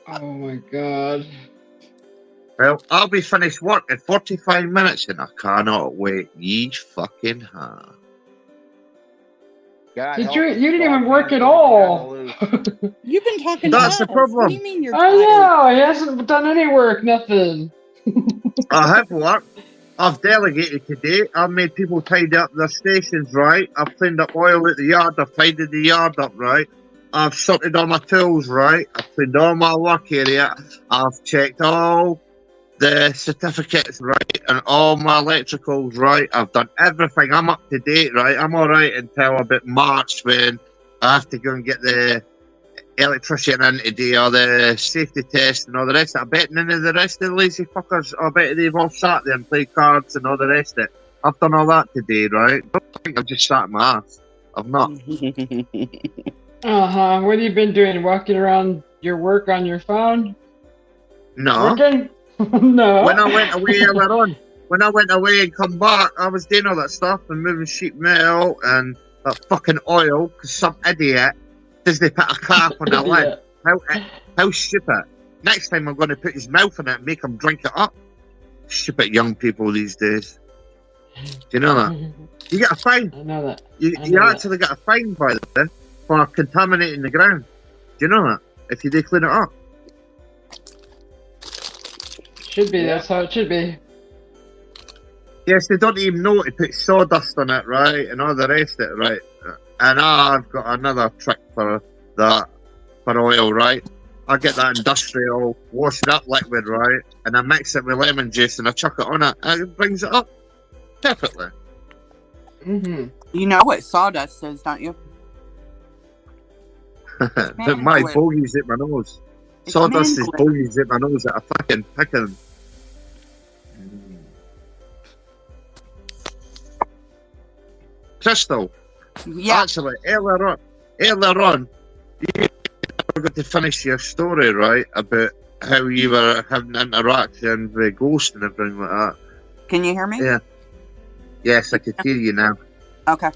Oh my god. Well, I'll be finished work in 45 minutes and I cannot wait. Ye fucking ha. God Did help you us, didn't even dog work man, at we're all. gonna lose. You've been talking That's to the us. What do problem. you mean you're I tired? know, he hasn't done any work, nothing. I have worked. I've delegated today. I've made people tidy up their stations, right? I've cleaned up oil at the yard. I've tidied the yard up, right? I've sorted all my tools, right? I've cleaned all my work area. I've checked all the certificates, right? And all my electricals, right? I've done everything. I'm up to date, right? I'm all right until about March when I have to go and get the electrician in today or the safety test and all the rest. I bet none of the rest of the lazy fuckers, I bet they've all sat there and played cards and all the rest of it. I've done all that today, right? I don't think I've just sat my ass. I've not. Uh-huh. What have you been doing? Walking around your work on your phone? No. Working? No. When I went away earlier on, when I went away and come back, I was doing all that stuff and moving sheet metal and that fucking oil because some idiot does they put a cap on the lid. How stupid. Next time I'm going to put his mouth in it and make him drink it up. Stupid young people these days. Do you know that? You get a fine. I know that. You actually get a fine, by the way, for contaminating the ground. Do you know that? If you do clean it up. Should be, that's how it should be. Yes, they don't even know to put sawdust on it, right? And all the rest of it, right? And I've got another trick for that, for oil, right? I get that industrial, wash it up liquid, right? And I mix it with lemon juice and I chuck it on it and it brings it up perfectly. Mm-hmm. You know what sawdust is, don't you? But my liquid. bogies at my nose. It's Sawdust is man bogies at my nose that I fucking picking. Crystal, Yeah. actually, earlier on, you were going to finish your story, right? About how you were having interaction with Ghost and everything like that. Can you hear me? Yeah. Yes, I can hear you now. Okay.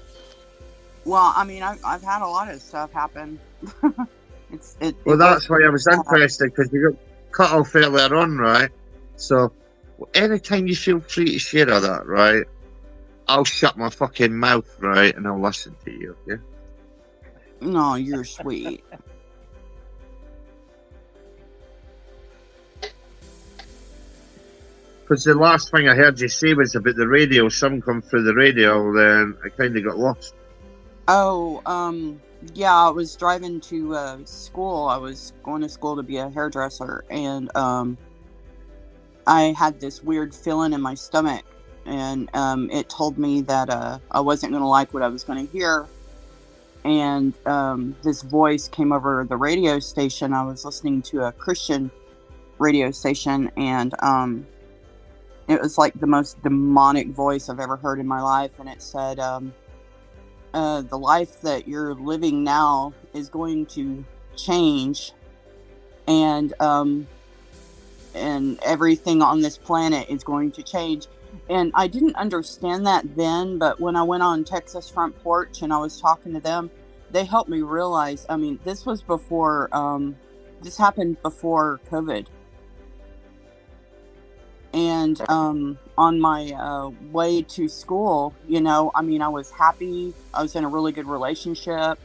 Well, I mean, I've had a lot of stuff happen. Well, that's why I was interested, because you got cut off earlier on, right? So, anytime you feel free to share all that, right? I'll shut my fucking mouth, right? And I'll listen to you, okay? No, you're sweet. Because the last thing I heard you say was about the radio. Some come through the radio, then I kind of got lost. Oh, yeah, I was driving to school. I was going to school to be a hairdresser, and I had this weird feeling in my stomach, and it told me that I wasn't going to like what I was going to hear. And this voice came over the radio station. I was listening to a Christian radio station, and it was like the most demonic voice I've ever heard in my life. And it said, the life that you're living now is going to change and everything on this planet is going to change. And I didn't understand that then, but when I went on Texas Front Porch and I was talking to them, they helped me realize, I mean, this was before, this happened before COVID. And on my way to school, you know, I mean, I was happy. I was in a really good relationship.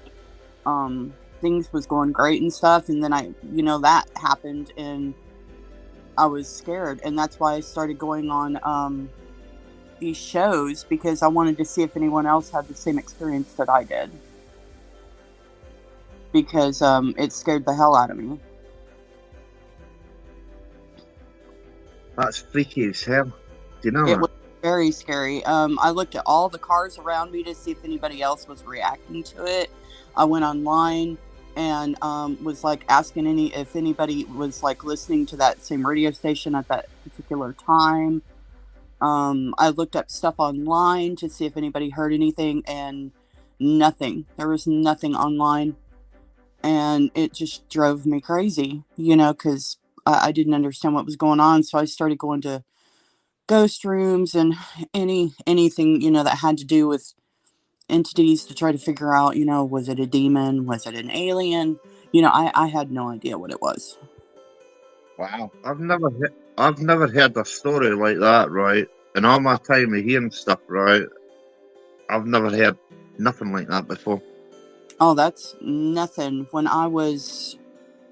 Things was going great and stuff. And then that happened and I was scared. And that's why I started going on these shows, because I wanted to see if anyone else had the same experience that I did. Because it scared the hell out of me. That's freaky as hell. Do you know It that? was very scary. I looked at all the cars around me to see if anybody else was reacting to it. I went online and was like asking if anybody was like listening to that same radio station at that particular time. I looked up stuff online to see if anybody heard anything, and nothing. There was nothing online. And it just drove me crazy, you know, because I didn't understand what was going on. So I started going to ghost rooms and anything, you know, that had to do with entities to try to figure out, you know, was it a demon? Was it an alien? You know, I had no idea what it was. Wow. I've never heard a story like that, right? In all my time of hearing stuff, right? I've never heard nothing like that before. Oh, that's nothing. When I was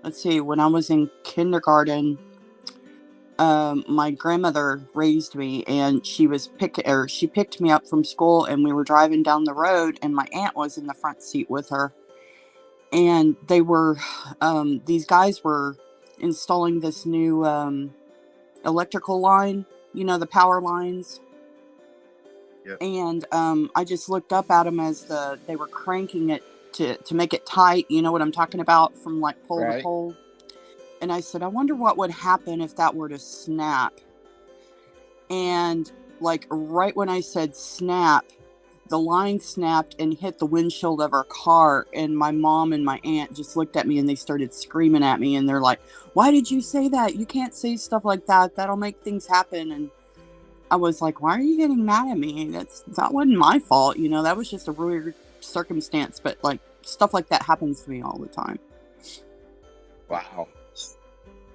in kindergarten, my grandmother raised me, and she picked me up from school, and we were driving down the road, and my aunt was in the front seat with her, and they were, these guys were installing this new electrical line, you know, the power lines. Yeah. And I just looked up at them as they were cranking it to make it tight, you know what I'm talking about, from like pole to pole. And I said, I wonder what would happen if that were to snap. And like right when I said snap, the line snapped and hit the windshield of our car. And my mom and my aunt just looked at me and they started screaming at me. And they're like, why did you say that? You can't say stuff like that. That'll make things happen. And I was like, why are you getting mad at me? That wasn't my fault. You know, that was just a weird circumstance. But like stuff like that happens to me all the time. Wow.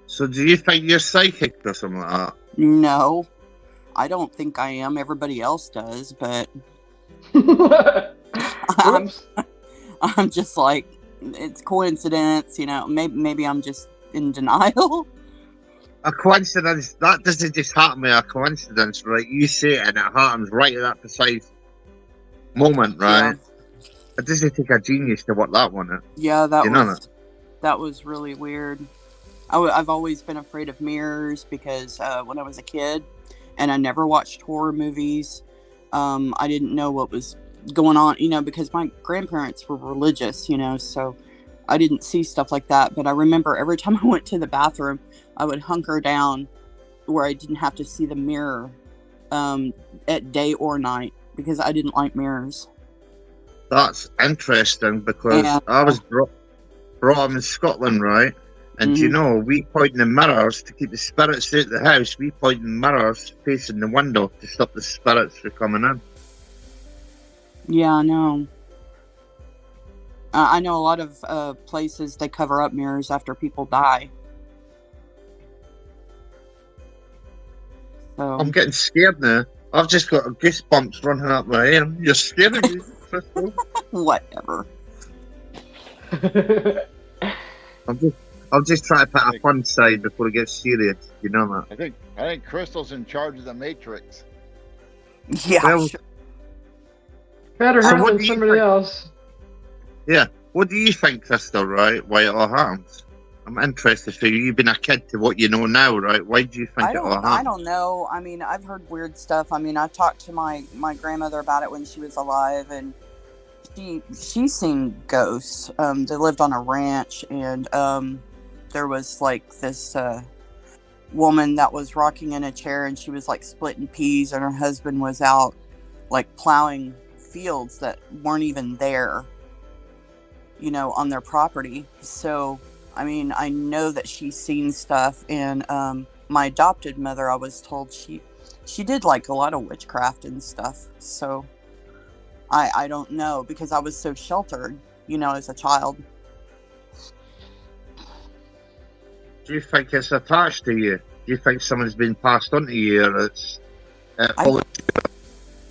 So do you think you're psychic or something like that? No, I don't think I am. Everybody else does, but I'm just like, it's coincidence, you know. Maybe I'm just in denial. A coincidence, that doesn't just happen with a coincidence, right? You say it and it happens right at that precise moment, right? Yeah. It doesn't take a genius to work that one out. Yeah, that was really weird. I've always been afraid of mirrors because when I was a kid and I never watched horror movies, I didn't know what was going on, you know, because my grandparents were religious, you know, so I didn't see stuff like that. But I remember every time I went to the bathroom, I would hunker down where I didn't have to see the mirror at day or night because I didn't like mirrors. That's interesting because I was brought up in Scotland, right? And you know, we point in the mirrors to keep the spirits out of the house. We point in mirrors facing the window to stop the spirits from coming in. Yeah, I know. I know a lot of places they cover up mirrors after people die. So I'm getting scared now. I've just got goosebumps running up my hair. You're scaring me, Crystal. Whatever. I'm just trying to put a fun side before it gets serious. You know that. I think Crystal's in charge of the Matrix. Yeah. Well, sure. Better So her what than do you somebody think? else. Yeah. What do you think, Crystal, right? Why it all happens? I'm interested for you. You've been a kid to what you know now, right? Why do you think it all happens? I don't know. I mean, I've heard weird stuff. I mean, I talked to my grandmother about it when she was alive, and she's seen ghosts. They lived on a ranch, and there was like this woman that was rocking in a chair, and she was like splitting peas, and her husband was out like plowing fields that weren't even there, you know, on their property. So I mean, I know that she's seen stuff, and my adopted mother, I was told she did like a lot of witchcraft and stuff. So I don't know, because I was so sheltered, you know, as a child. Do you think it's attached to you? Do you think someone's been passed on to you, or it's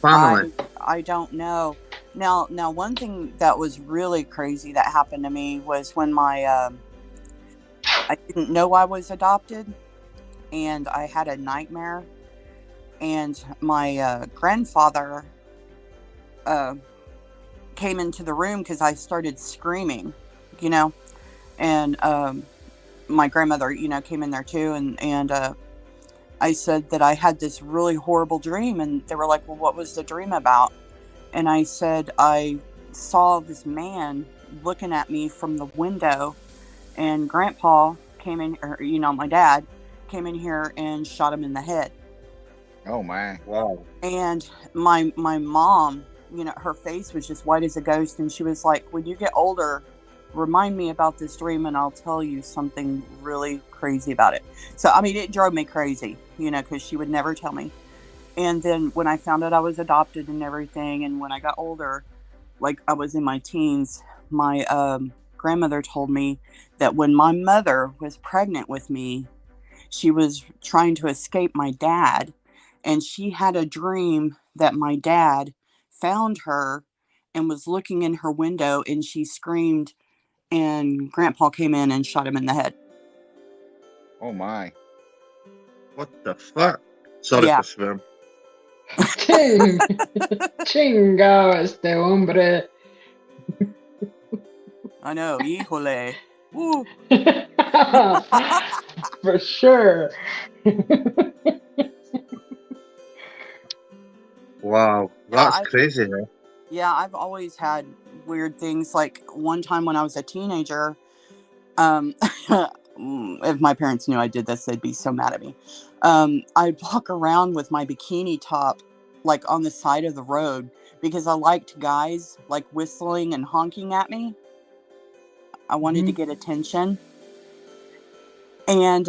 family? I don't know. Now, one thing that was really crazy that happened to me was when my I didn't know I was adopted, and I had a nightmare, and my grandfather came into the room because I started screaming, you know, and my grandmother, you know, came in there too, and I said that I had this really horrible dream, and they were like, well, what was the dream about? And I said, I saw this man looking at me from the window, and Grandpa came in, or, you know, my dad came in here and shot him in the head. Oh, man. Wow. And my mom, you know, her face was just white as a ghost, and she was like, when you get older, remind me about this dream and I'll tell you something really crazy about it. So, I mean, it drove me crazy, you know, because she would never tell me. And then when I found out I was adopted and everything, and when I got older, like I was in my teens, my grandmother told me that when my mother was pregnant with me, she was trying to escape my dad, and she had a dream that my dad found her and was looking in her window, and she screamed, and Grandpa came in and shot him in the head. Oh, my. What the fuck? Sorry Yeah. for swearing. Chingao este hombre. I know, híjole. Woo. For sure. Wow, that's crazy, huh? Yeah, I've always had weird things. Like one time when I was a teenager, if my parents knew I did this, they'd be so mad at me. I'd walk around with my bikini top, like on the side of the road, because I liked guys like whistling and honking at me. I wanted to get attention. And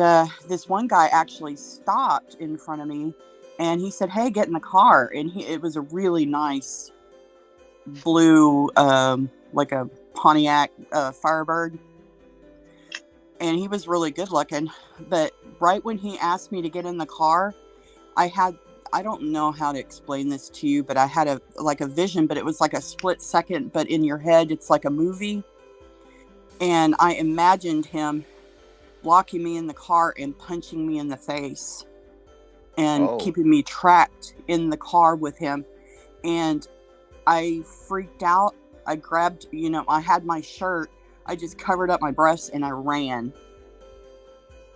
this one guy actually stopped in front of me, and he said, hey, get in the car. And it was a really nice blue, like a Pontiac Firebird. And he was really good looking. But right when he asked me to get in the car, I don't know how to explain this to you, but I had a vision, but it was like a split second, but in your head, it's like a movie. And I imagined him locking me in the car and punching me in the face and keeping me trapped in the car with him. And I freaked out. I grabbed, you know, I had my shirt. I just covered up my breasts and I ran.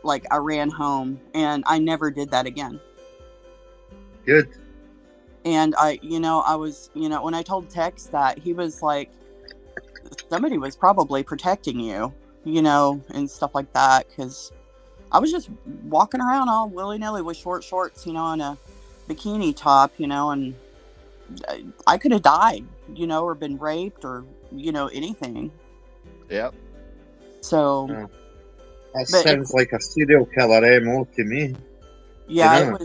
Like, I ran home, and I never did that again. Good. And I was, you know, when I told Tex that, he was like, somebody was probably protecting you, you know, and stuff like that. Because I was just walking around all willy-nilly with short shorts, you know, and a bikini top, you know, and I could have died, you know, or been raped, or, you know, anything. Yep. So that sounds like a serial killer MO to me. Yeah, you know?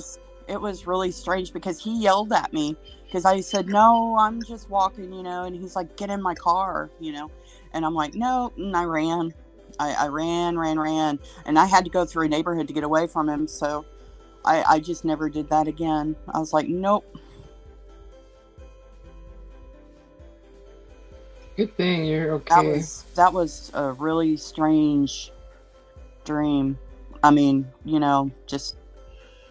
It was really strange, because he yelled at me because I said, no, I'm just walking, you know, and he's like, get in my car, you know, and I'm like, no, and I ran. I ran, and I had to go through a neighborhood to get away from him. So I just never did that again. I was like, nope. Good thing you're okay. That was a really strange dream. I mean, you know, just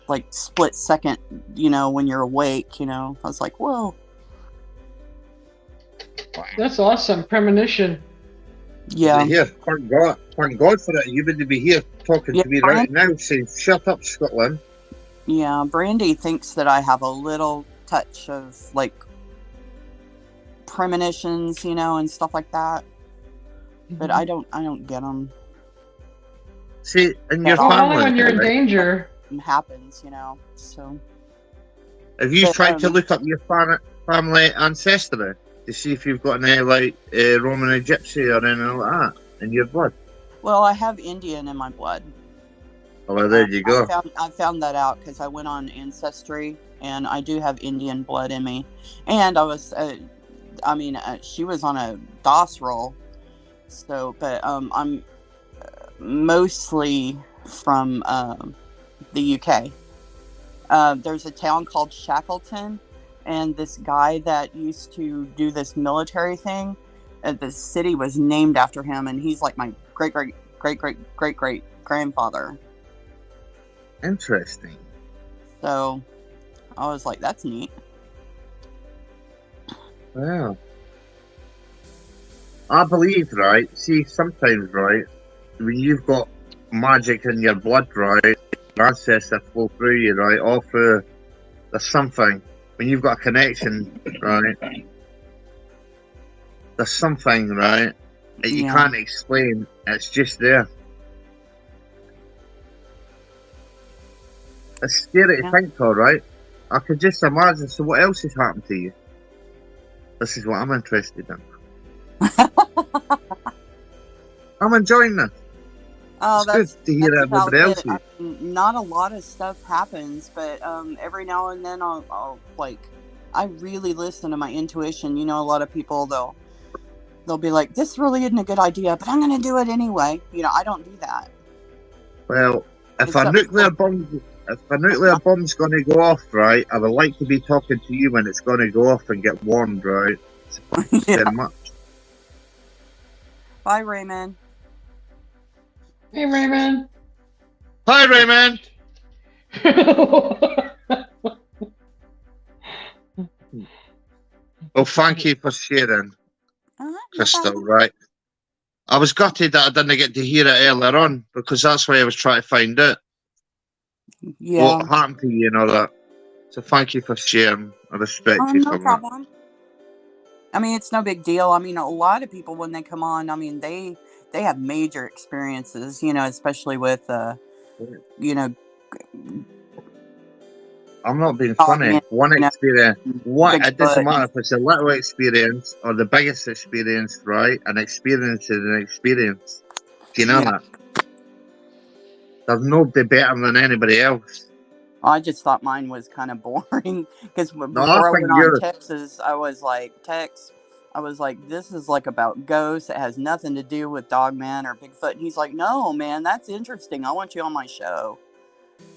like split second, you know, when you're awake, you know. I was like, whoa. That's awesome. Premonition. Yeah. Here, thank God for it. You would be here talking to me right now, saying, shut up, Scotland. Yeah, Brandy thinks that I have a little touch of, like, premonitions, you know, and stuff like that. But I don't get them. See, in your family, only when you're in danger. Happens, you know. So. Have you tried to look up your family ancestry to see if you've got any like Roman or Gypsy or anything like that in your blood? Well, I have Indian in my blood. Well, there you go. I found that out because I went on Ancestry, and I do have Indian blood in me. And I was, she was on a DOS roll, so, but I'm mostly from the UK. There's a town called Shackleton, and this guy that used to do this military thing, the city was named after him, and he's like my great grandfather. Interesting. So I was like, that's neat. Wow. I believe, right? See, sometimes, right, when you've got magic in your blood, right, your ancestors flow through you, right, all through, there's something. When you've got a connection, right, there's something, right, that you can't explain. It's just there. It's scary to think, all right? I could just imagine. So what else has happened to you? This is what I'm interested in. I'm enjoying this. Oh, it's good to hear everybody else. Not a lot of stuff happens, but every now and then I'll I really listen to my intuition. You know, a lot of people they'll be like, "This really isn't a good idea," but I'm going to do it anyway. You know, I don't do that. Well, if a nuclear bomb's going to go off, right, I would like to be talking to you when it's going to go off and get warned, right? So thank you very much. Bye, Raymond. Hey, Raymond. Hi, Raymond. Well, thank you for sharing, Crystal, right? I was gutted that I didn't get to hear it earlier on, because that's why I was trying to find out what happened to you and all that. So thank you for sharing. I respect you for no problem. I mean, it's no big deal. I mean, a lot of people, when they come on, I mean, they have major experiences, you know, especially with, you know. I'm not being funny. One experience. It doesn't matter if it's a little experience or the biggest experience, right? An experience is an experience. Do you know that? There's nobody better than anybody else. I just thought mine was kind of boring because before I went on Texas, I was like, this is like about ghosts. It has nothing to do with Dogman or Bigfoot. And he's like, no, man, that's interesting. I want you on my show.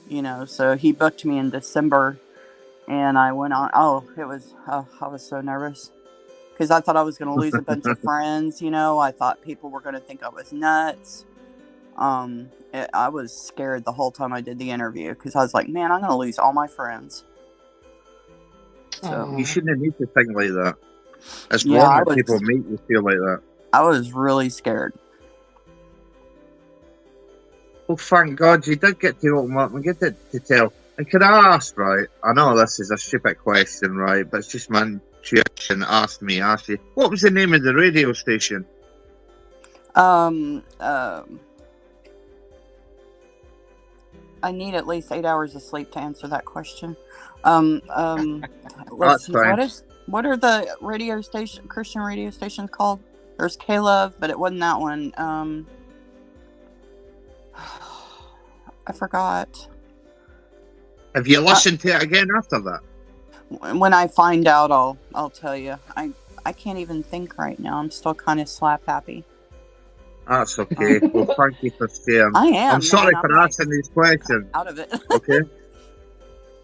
You know, so he booked me in December, and I went on. I was so nervous because I thought I was going to lose a bunch of friends. You know, I thought people were going to think I was nuts. I was scared the whole time I did the interview because I was like, man, I'm going to lose all my friends. So you shouldn't need to think like that. It's wrong when people make you feel like that. I was really scared. Well, thank God you did get to open up and get to tell. And can I ask, right? I know this is a stupid question, right? But it's just my intuition asked you. What was the name of the radio station? I need at least 8 hours of sleep to answer that question. Let's see, what are the Christian radio stations called? There's K-Love, but it wasn't that one. I forgot. Have you listened to it again after that? When I find out, I'll tell you. I can't even think right now. I'm still kind of slap happy. That's okay. Well, thank you for sharing. I am. I'm sorry for asking these questions. Out of it. Okay.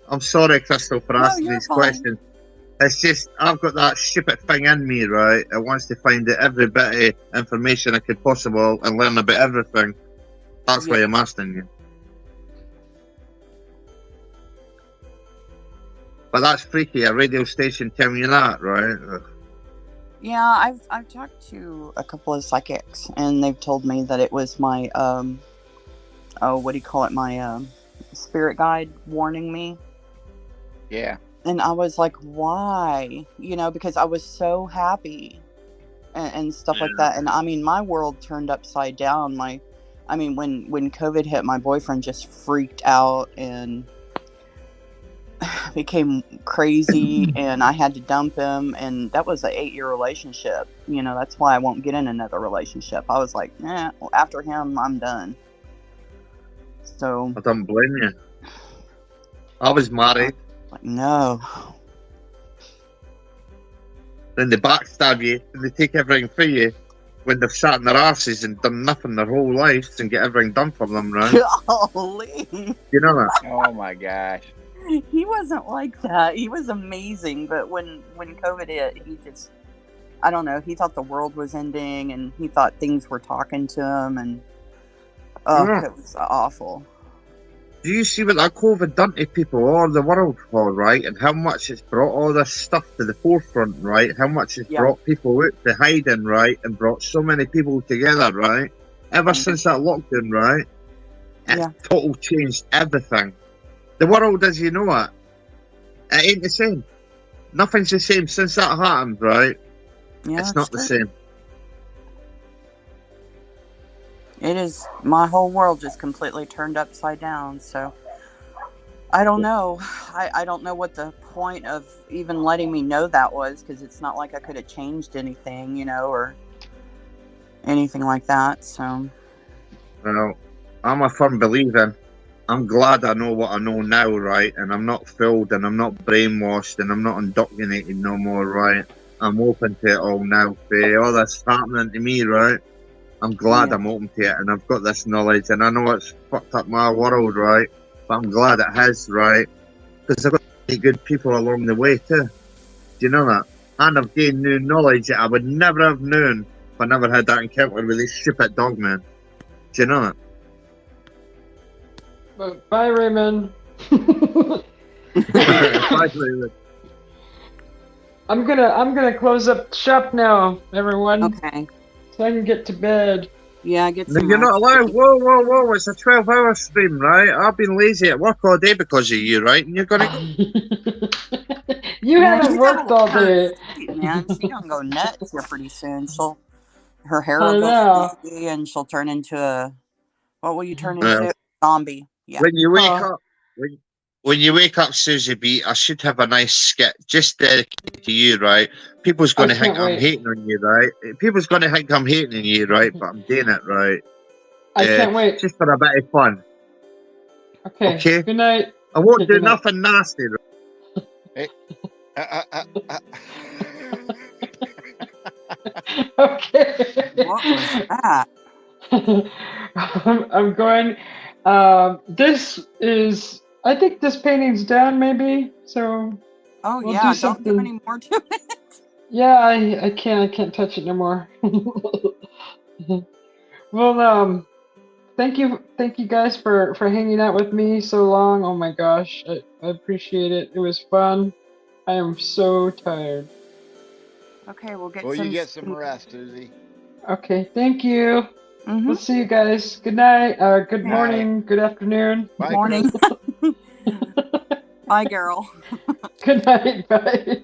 I'm sorry, Crystal, for asking these questions. It's just, I've got that stupid thing in me, right? It wants to find out every bit of information I could possible and learn about everything. That's why I'm asking you. But that's freaky, a radio station telling you that, right? Yeah, I've talked to a couple of psychics, and they've told me that it was my, what do you call it? My spirit guide warning me. Yeah. And I was like, why? You know, because I was so happy and stuff like that. And I mean, my world turned upside down. When COVID hit, my boyfriend just freaked out, and became crazy and I had to dump him, and that was an 8-year relationship. You know, that's why I won't get in another relationship. I was like, after him, I'm done. So I don't blame you. I was married. like, no. Then they backstab you and they take everything for you when they've sat in their asses and done nothing their whole lives and get everything done for them, right? Golly. You know that? Oh my gosh. He wasn't like that. He was amazing, but when COVID hit, he just, I don't know, he thought the world was ending and he thought things were talking to him, and it was awful. Do you see what that COVID done to people all over the world for, right? And how much it's brought all this stuff to the forefront, right? How much it's brought people out to hiding, right? And brought so many people together, right? Ever since that lockdown, right? It's total changed everything. The world as you know it, it ain't the same. Nothing's the same since that happened, right? Yeah, it's not the same. It is, my whole world just completely turned upside down. So I don't know. I don't know what the point of even letting me know that was, because it's not like I could have changed anything, you know, or anything like that. So, well, I'm a firm believer. I'm glad I know what I know now, right? And I'm not fooled and I'm not brainwashed and I'm not indoctrinated no more, right? I'm open to it all now. For all that's happening to me, right? I'm glad I'm open to it and I've got this knowledge and I know it's fucked up my world, right? But I'm glad it has, right? Because I've got many good people along the way too. Do you know that? And I've gained new knowledge that I would never have known if I never had that encounter with this stupid dog man. Do you know that? Bye, Raymond. Bye, Raymond. I'm gonna close up shop now, everyone. Okay. So I can get to bed. Yeah, get No, some you're not rest. allowed. Whoa. It's a 12-hour stream, right? I've been lazy at work all day because of you, right? And you're going to You haven't worked all day. Man, she's going to go nuts here pretty soon. Her hair I will know. go crazy and she'll turn into a, what will you turn Well, into? Zombie. Yeah. When you wake up, when you wake up, Susie B, I should have a nice skit just dedicated to you, right? People's going to think I'm hating on you, right? People's going to think I'm hating on you, right? But I'm doing it, right? I can't wait. Just for a bit of fun. Okay. Good night. I won't do nothing nasty. Hey. Okay. What was that? I'm going. This is. I think this painting's done, maybe. So. Oh we'll yeah, do don't do any more to it. Yeah, I can't touch it no more. Well, thank you guys for hanging out with me so long. Oh my gosh, I appreciate it. It was fun. I am so tired. Okay, we'll get well, some. You get some rest, Susie. Okay, thank you. We'll see you guys. Good night. Good morning. Good afternoon. Bye, morning. Bye, girl. Good night. Bye.